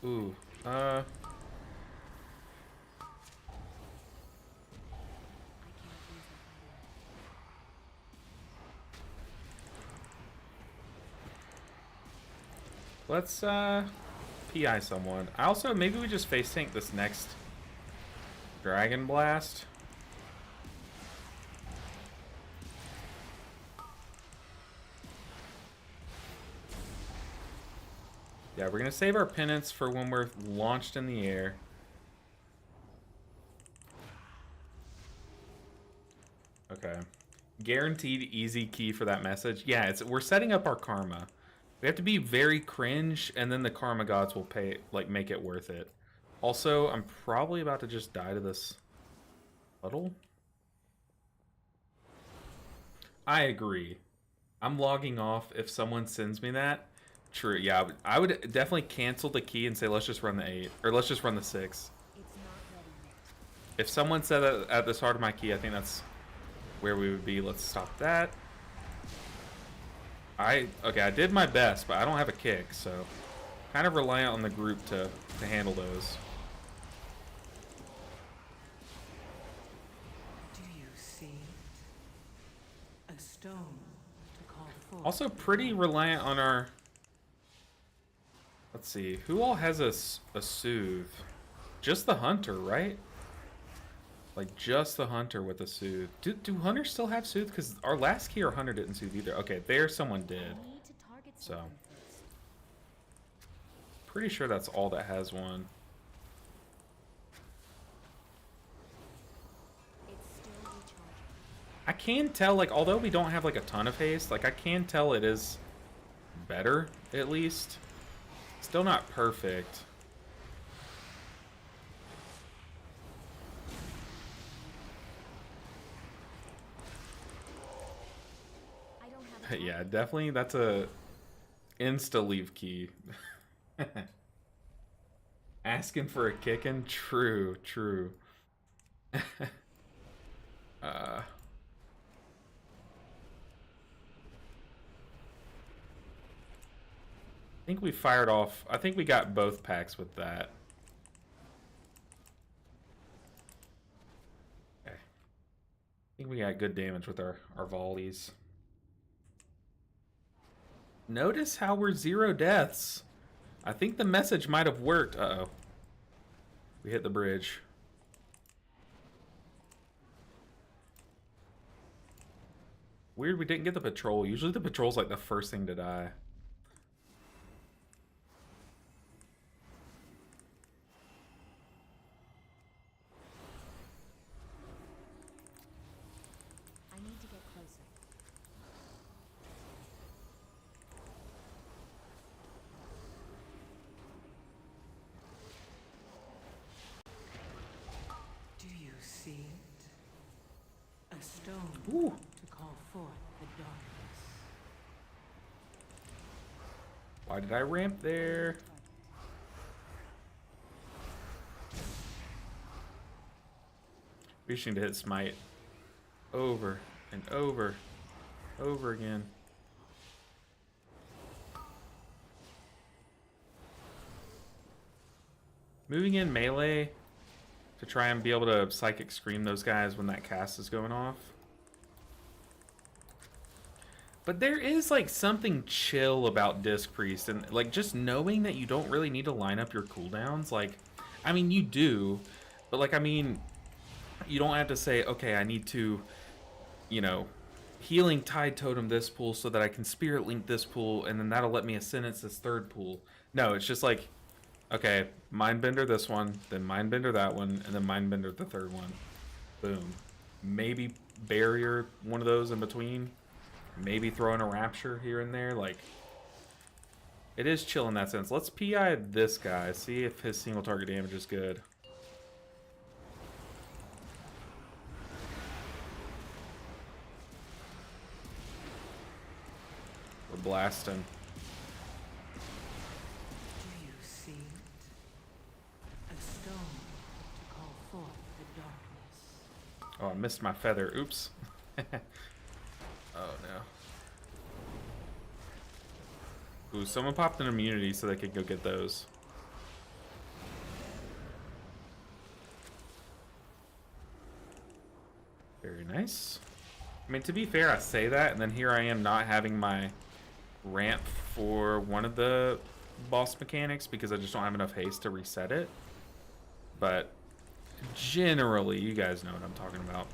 Ooh, let's, PI someone. I also, maybe we just face tank this next Dragon Blast. Yeah, we're gonna save our penance for when we're launched in the air. Okay. Guaranteed easy key for that message. Yeah, we're setting up our karma. We have to be very cringe, and then the karma gods will pay, like, make it worth it. Also, I'm probably about to just die to this puddle. I agree. I'm logging off if someone sends me that. True, yeah. I would definitely cancel the key and say, let's just run the 8. Or let's just run the 6. If someone said that at the start of my key, I think that's where we would be. Let's stop that. Okay, I did my best, but I don't have a kick, so kind of reliant on the group to handle those. Do you see a stone to call forth? Also pretty reliant on our... Let's see, who all has a soothe? Just the hunter, right? Like, just the hunter with a soothe. Do hunters still have soothe? Because our last key, our hunter didn't soothe either. Okay, there someone did. So, pretty sure that's all that has one. I can tell, like, although we don't have, like, a ton of haste, like, I can tell it is better, at least. Still not perfect. Yeah, definitely that's a insta leave key. Asking for a kickin'? True, true. I think we fired off. I think we got both packs with that. Okay. I think we got good damage with our volleys. Notice how we're 0 deaths. I think the message might have worked. Uh-oh. We hit the bridge. Weird we didn't get the patrol. Usually the patrol's like the first thing to die. Ooh. To call forth the darkness. Why did I ramp there? Reaching to hit smite over and over again. Moving in melee to try and be able to psychic scream those guys when that cast is going off. But there is like something chill about Disc Priest, and like just knowing that you don't really need to line up your cooldowns. Like, I mean you do, but like I mean, you don't have to say, okay, I need to, you know, healing Tide Totem this pool so that I can Spirit Link this pool, and then that'll let me Ascendance this third pool. No, it's just like, okay, Mindbender this one, then Mindbender that one, and then Mindbender the third one. Boom. maybe barrier one of those in between. Maybe throw in a rapture here and there. Like, it is chill in that sense. Let's PI this guy. See if his single target damage is good. We're blasting. Do you see it? A stone to call forth the darkness. Oh, I missed my feather. Oops. Oh, no. Ooh, someone popped an immunity so they could go get those. Very nice. I mean, to be fair, I say that, and then here I am not having my ramp for one of the boss mechanics because I just don't have enough haste to reset it. But generally, you guys know what I'm talking about.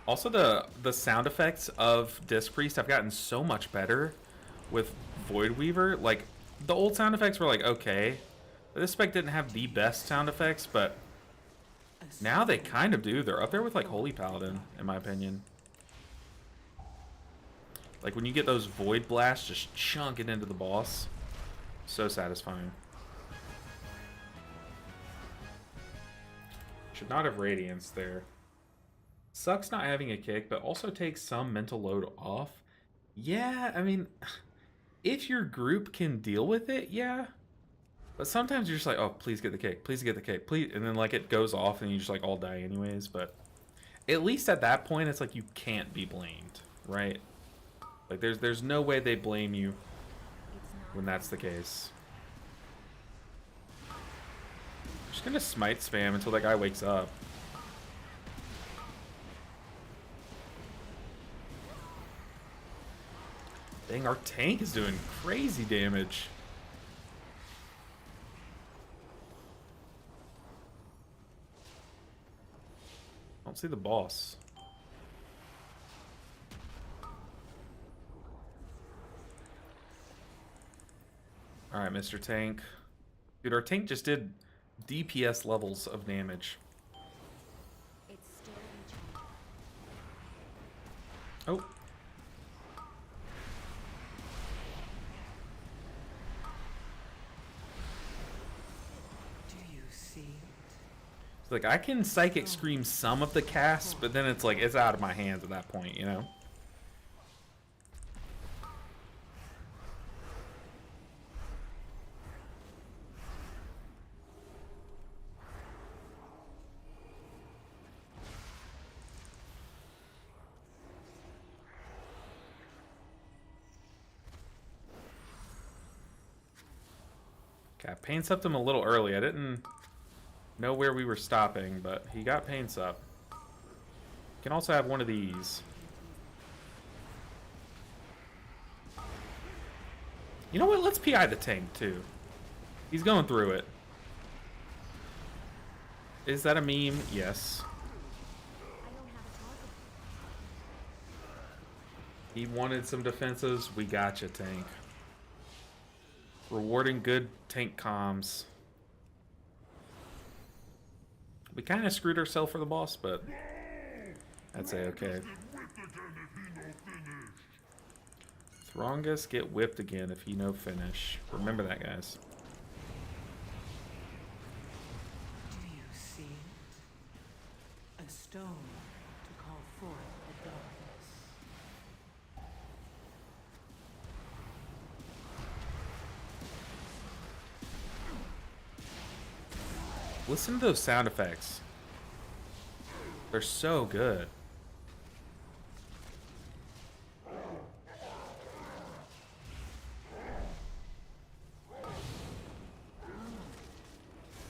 Also, the sound effects of Disc Priest have gotten so much better with Void Weaver. Like, the old sound effects were like, okay. This spec didn't have the best sound effects, but now they kind of do. They're up there with, like, Holy Paladin, in my opinion. Like, when you get those Void Blasts just chunking into the boss. So satisfying. Should not have Radiance there. Sucks not having a kick, but also takes some mental load off. Yeah, I mean, if your group can deal with it, yeah. But sometimes you're just like, oh, please get the kick, please get the kick, please. And then, like, it goes off and you just, like, all die anyways. But at least at that point, it's like you can't be blamed, right? Like, there's no way they blame you when that's the case. I'm just gonna smite spam until that guy wakes up. Dang, our tank is doing crazy damage. I don't see the boss. Alright, Mr. Tank. Dude, our tank just did DPS levels of damage. It's still in charge. Oh. Like, I can Psychic Scream some of the casts, but then it's like, it's out of my hands at that point, you know? Okay, I pain supped him a little early. I didn't know where we were stopping, but he got pain sup. Can also have one of these. You know what? Let's PI the tank too. He's going through it. Is that a meme? Yes. He wanted some defenses. We gotcha, tank. Rewarding good tank comms. We kind of screwed ourselves for the boss, but I'd say okay. Throngus get whipped again if he no finish. Remember that, guys. Do you see it? A stone to call forth the darkness. Listen to those sound effects. They're so good.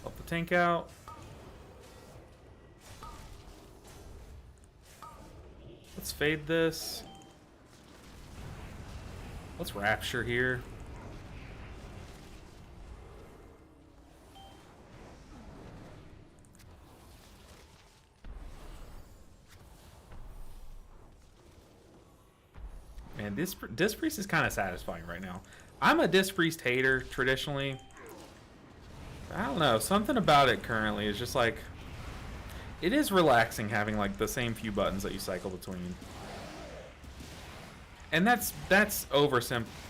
Help the tank out. Let's fade this. Let's Rapture here. And Disc Priest is kind of satisfying right now. I'm a Disc Priest hater, traditionally. I don't know, something about it currently is just like... It is relaxing having like the same few buttons that you cycle between. And that's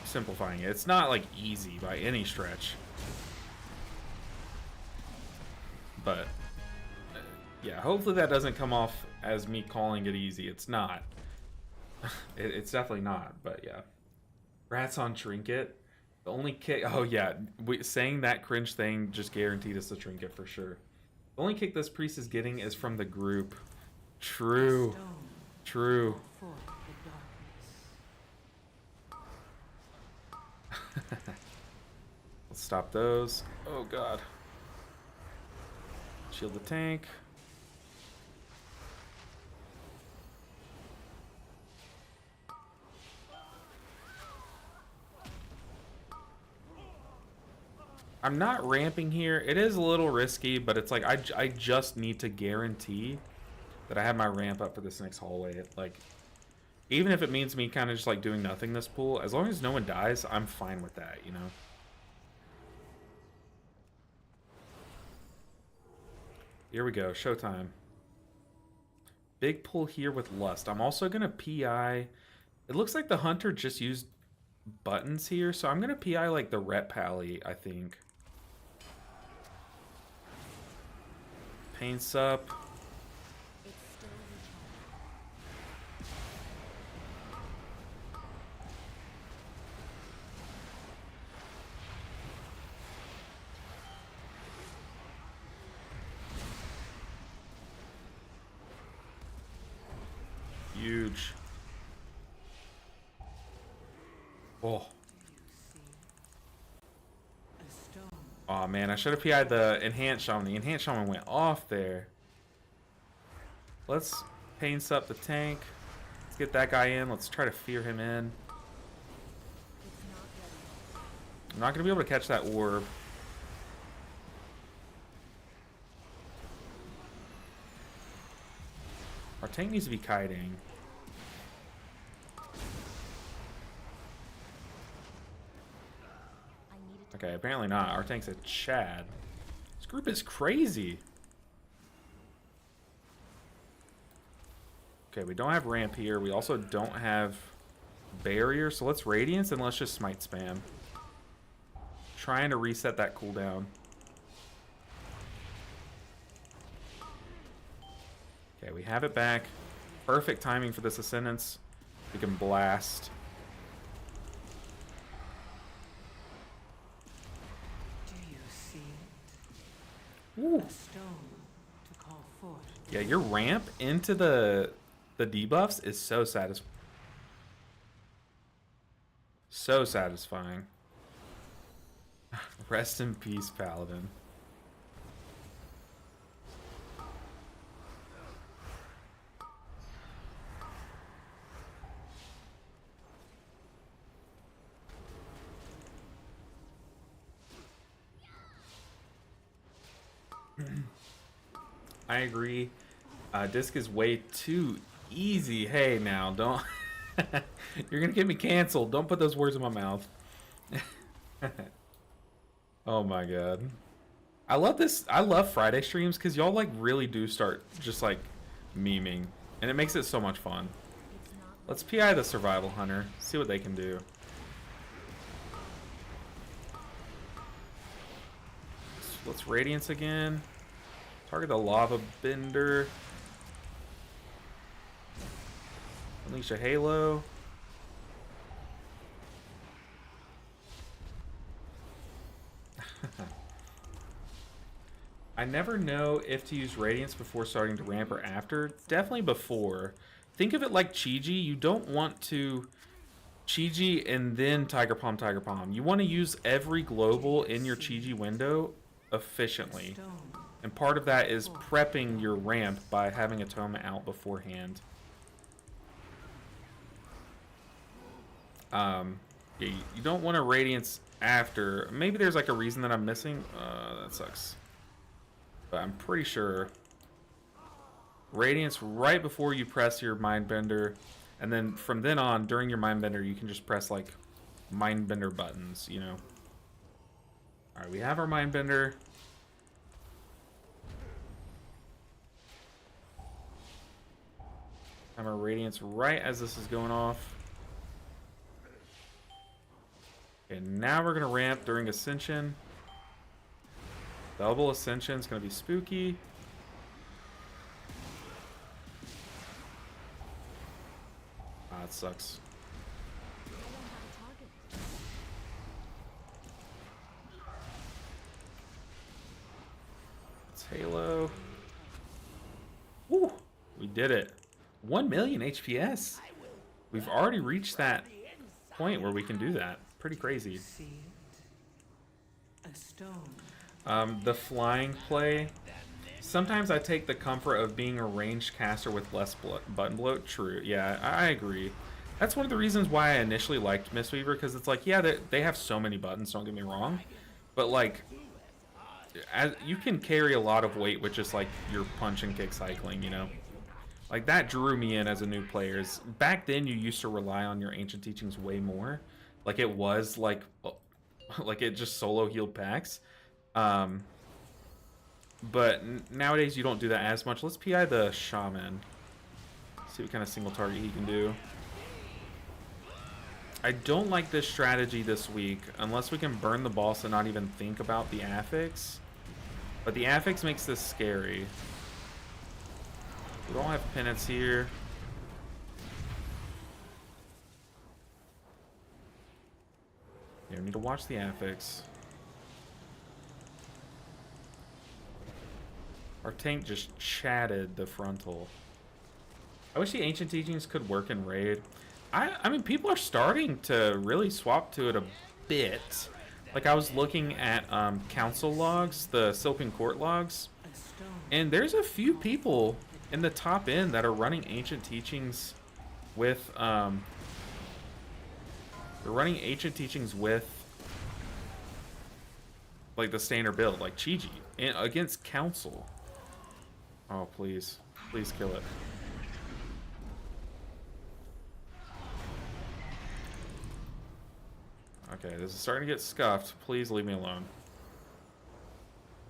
simplifying it. It's not like easy by any stretch. But yeah, hopefully that doesn't come off as me calling it easy. It's not. It's definitely not, but yeah. Rats on Trinket. The only kick... Oh yeah, saying that cringe thing just guaranteed us the Trinket for sure. The only kick this priest is getting is from the group. True. True. Let's stop those. Oh god. Shield the tank. I'm not ramping here. It is a little risky, but it's like I just need to guarantee that I have my ramp up for this next hallway. Like, even if it means me kind of just like doing nothing this pool, as long as no one dies, I'm fine with that, you know? Here we go, showtime. Big pull here with Lust. I'm also gonna PI. It looks like the Hunter just used buttons here, so I'm gonna PI like the Rep Pally, I think. Paints up. Huge. Oh. Oh man, I should have PI'd the Enhanced Shaman. The Enhanced Shaman went off there. Let's paints up the tank. Let's get that guy in. Let's try to fear him in. I'm not going to be able to catch that orb. Our tank needs to be kiting. Okay, apparently not. Our tank's a Chad. This group is crazy. Okay, we don't have ramp here. We also don't have barrier, so let's Radiance and let's just smite spam. Trying to reset that cooldown. Okay, we have it back. Perfect timing for this Ascendance. We can blast. Ooh. Yeah, your ramp into the debuffs is so satisfying. Rest in peace, Paladin. I agree. Disc is way too easy. Hey, now, don't... You're gonna get me canceled. Don't put those words in my mouth. Oh my god. I love this. I love Friday streams because y'all like really do start just like memeing. And it makes it so much fun. Let's PI the Survival Hunter. See what they can do. Let's Radiance again. Target the Lava Bender. Unleash a Halo. I never know if to use Radiance before starting to ramp or after. Definitely before. Think of it like Chi-Ji. You don't want to Chi-Ji and then Tiger Palm, Tiger Palm. You want to use every global in your Chi-Ji window efficiently. And part of that is prepping your ramp by having Atonement out beforehand. Yeah, you don't want to Radiance after. Maybe there's like a reason that I'm missing. That sucks. But I'm pretty sure Radiance right before you press your Mindbender. And then from then on, during your Mindbender, you can just press like Mindbender buttons, you know. Alright, we have our Mindbender. Have our Radiance right as this is going off. Okay, now we're gonna ramp during Ascension. Double Ascension is gonna be spooky. Ah, it sucks. It's Halo. Woo! We did it. 1 million HPS. We've already reached that point where we can do that. Pretty crazy. See it? A stone. The flying play. Sometimes I take the comfort of being a ranged caster with less button bloat. True. Yeah, I agree. That's one of the reasons why I initially liked Mistweaver, because it's like, yeah, they have so many buttons, don't get me wrong. But, like, you can carry a lot of weight with just, like, your punch and kick cycling, you know? Like, that drew me in as a new player. Back then, you used to rely on your Ancient Teachings way more. Like, it was, like it just solo healed packs. But nowadays, you don't do that as much. Let's PI the Shaman. See what kind of single target he can do. I don't like this strategy this week, unless we can burn the boss and not even think about the affix. But the affix makes this scary. We don't have penance here. Yeah, we need to watch the affix. Our tank just chatted the frontal. I wish the Ancient Teachings could work in Raid. I mean, people are starting to really swap to it a bit. Like, I was looking at council logs, the Silken Court logs, and there's a few people in the top end that are running Ancient Teachings with, they're running Ancient Teachings with, like, the standard build, like Chi-Ji, and against council. Oh, please. Please kill it. Okay, this is starting to get scuffed. Please leave me alone.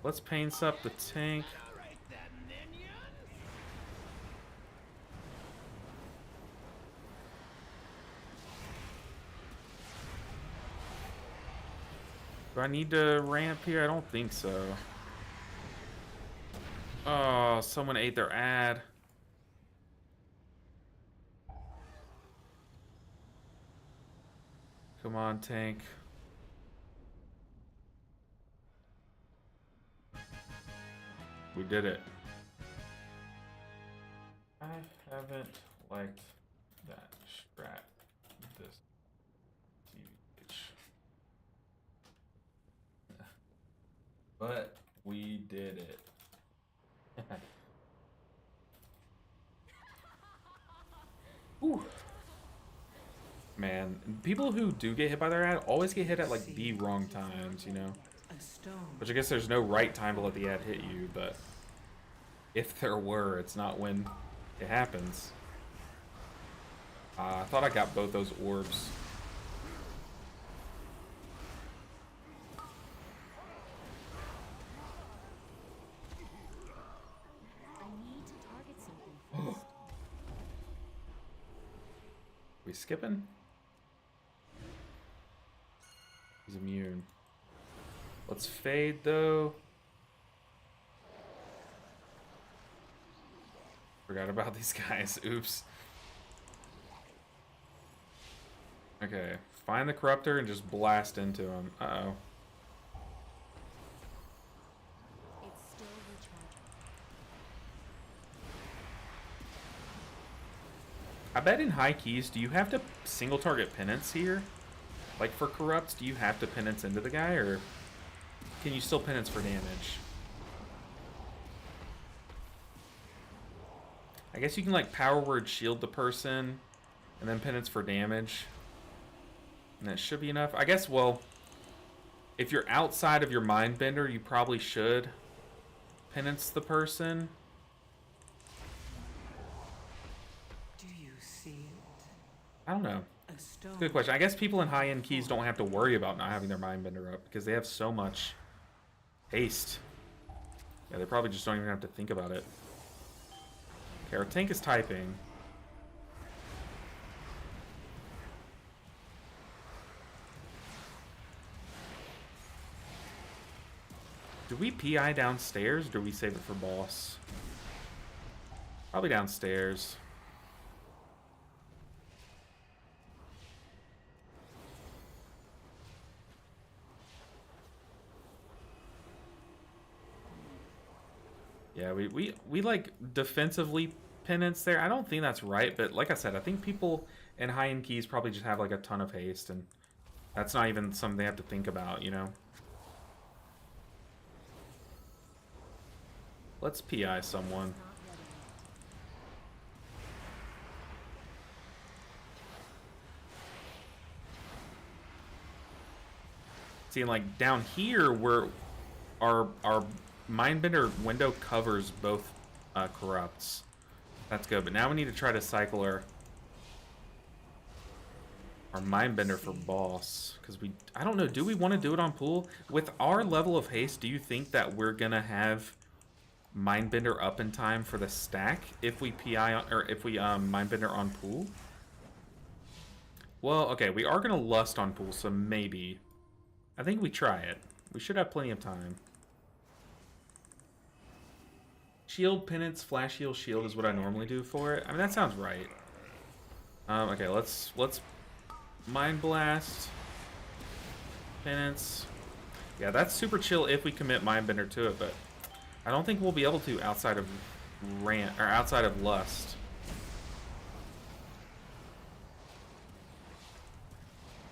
Let's pain sup the tank. Do I need to ramp here? I don't think so. Oh, someone ate their ad. Come on, tank. We did it. I haven't liked that strat this TVH. But we did it. Ooh. Man, people who do get hit by their ad always get hit at like the wrong times, you know? Which I guess there's no right time to let the ad hit you, but if there were, it's not when it happens. I thought I got both those orbs. We skipping? He's immune. Let's fade though. Forgot about these guys. Oops. Okay. Find the Corruptor and just blast into him. Uh-oh. I bet in high keys, do you have to single target penance here? Like for corrupts, do you have to penance into the guy, or can you still penance for damage? I guess you can like power word shield the person and then penance for damage. And that should be enough. I guess, well, if you're outside of your Mindbender, you probably should penance the person. Do you see it? I don't know. A stone. Good question. I guess people in high-end keys don't have to worry about not having their Mindbender up because they have so much haste. Yeah, they probably just don't even have to think about it. Okay, our tank is typing. Do we PI downstairs or do we save it for boss? Probably downstairs. Yeah, we like defensively penance there. I don't think that's right, but like I said, I think people in high-end keys probably just have like a ton of haste, and that's not even something they have to think about, you know? Let's PI someone. See, like down here, where our Mindbender window covers both corrupts. That's good, but now we need to try to cycle our Mindbender for boss, because I don't know, do we want to do it on pool? With our level of haste, do you think that we're gonna have Mindbender up in time for the stack if we PI on, or if we Mindbender on pool? Well, okay, we are gonna lust on pool, so maybe. I think we try it. We should have plenty of time. Shield, penance, flash heal, shield is what I normally do for it. I mean, that sounds right. Okay, let's Mind Blast. Penance. Yeah, that's super chill if we commit Mindbender to it, but I don't think we'll be able to outside of outside of Lust.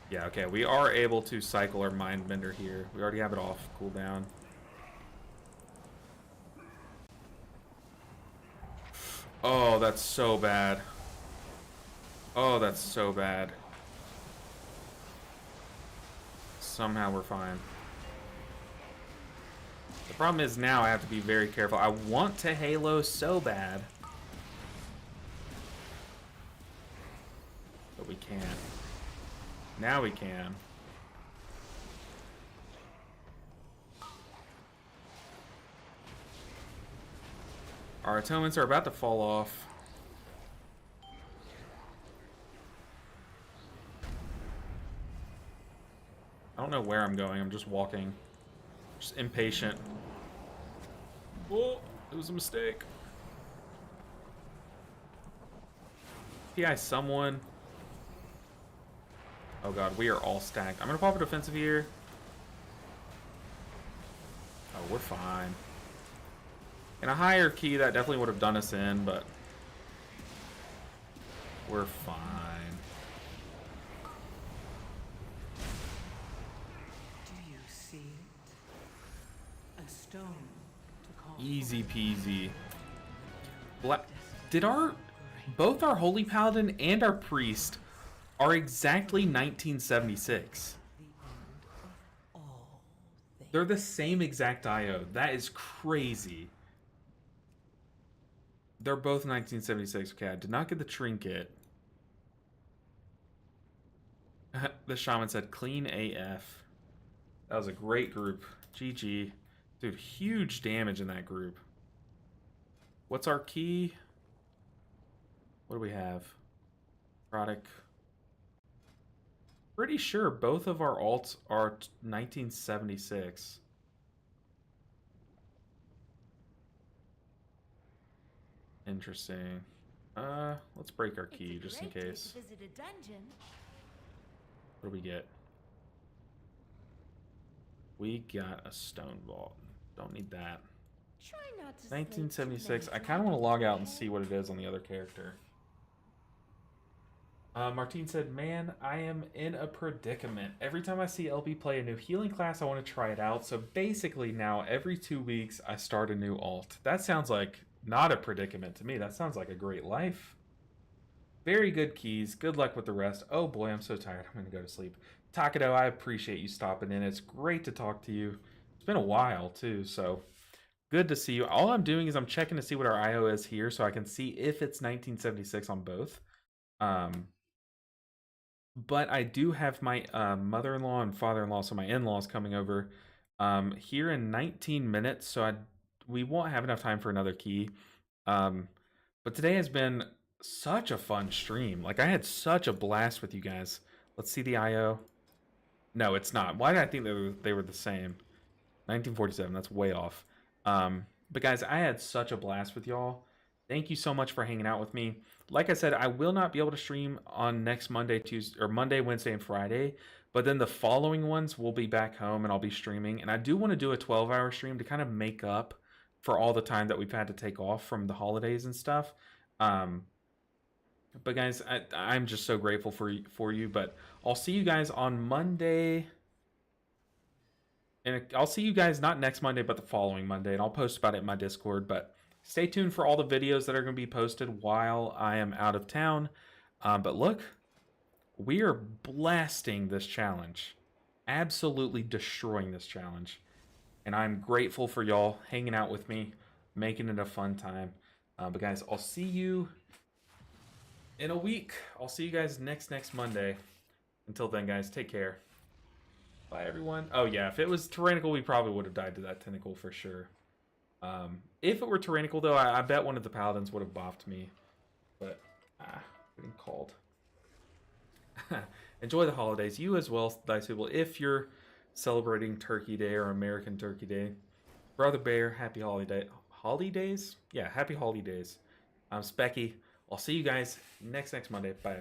Yeah, okay, we are able to cycle our Mindbender here. We already have it off cooldown. Oh, that's so bad. Oh, that's so bad. Somehow we're fine. The problem is now I have to be very careful. I want to Halo so bad. But we can't. Now we can. Our atonements are about to fall off. I don't know where I'm going. I'm just walking. Just impatient. Whoa, it was a mistake. PI someone. Oh god, we are all stacked. I'm gonna pop a defensive here. Oh, we're fine. In a higher key, that definitely would have done us in, but we're fine. Do you see it? A stone to call Easy peasy. Did both our Holy Paladin and our Priest are exactly 1976. They're the same exact IO. That is crazy. They're both 1976. Okay, I did not get the trinket. The shaman said clean AF. That was a great group. GG. Dude, huge damage in that group. What's our key? What do we have? Necrotic. Pretty sure both of our alts are 1976. Interesting. Let's break our key just in case. Visit a dungeon. What do we get? We got a stone vault. Don't need that. Try not to 1976. I kind of want to log out and see what it is on the other character. Martine said, man, I am in a predicament. Every time I see LB play a new healing class, I want to try it out. So basically now, every 2 weeks, I start a new alt. That sounds like not a predicament to me. That sounds like a great life. Very good keys. Good luck with the rest. Oh boy, I'm so tired. I'm going to go to sleep. Takado, I appreciate you stopping in. It's great to talk to you. It's been a while too, so good to see you. All I'm doing is I'm checking to see what our IO is here so I can see if it's 1976 on both. But I do have my mother-in-law and father-in-law, so my in-laws coming over here in 19 minutes. So we won't have enough time for another key. But today has been such a fun stream. Like, I had such a blast with you guys. Let's see the IO. No, it's not. Why did I think they were the same? 1947, that's way off. But guys, I had such a blast with y'all. Thank you so much for hanging out with me. Like I said, I will not be able to stream on next Monday, Tuesday, or Monday, Wednesday, and Friday. But then the following ones will be back home and I'll be streaming. And I do want to do a 12-hour stream to kind of make up for all the time that we've had to take off from the holidays and stuff. But guys, I'm just so grateful for you. But I'll see you guys on Monday. And I'll see you guys not next Monday, but the following Monday. And I'll post about it in my Discord. But stay tuned for all the videos that are going to be posted while I am out of town. But look, we are blasting this challenge. Absolutely destroying this challenge. And I'm grateful for y'all hanging out with me, making it a fun time. But guys, I'll see you in a week. I'll see you guys next Monday. Until then, guys, take care. Bye, everyone. Oh, yeah, if it was tyrannical, we probably would have died to that tentacle for sure. If it were tyrannical, though, I bet one of the paladins would have buffed me. But, getting called. Enjoy the holidays. You as well, Dice People, if you're celebrating Turkey Day or American Turkey Day. Brother Bear, happy holidays? Yeah, happy holidays. I'm Specky. I'll see you guys next Monday. Bye.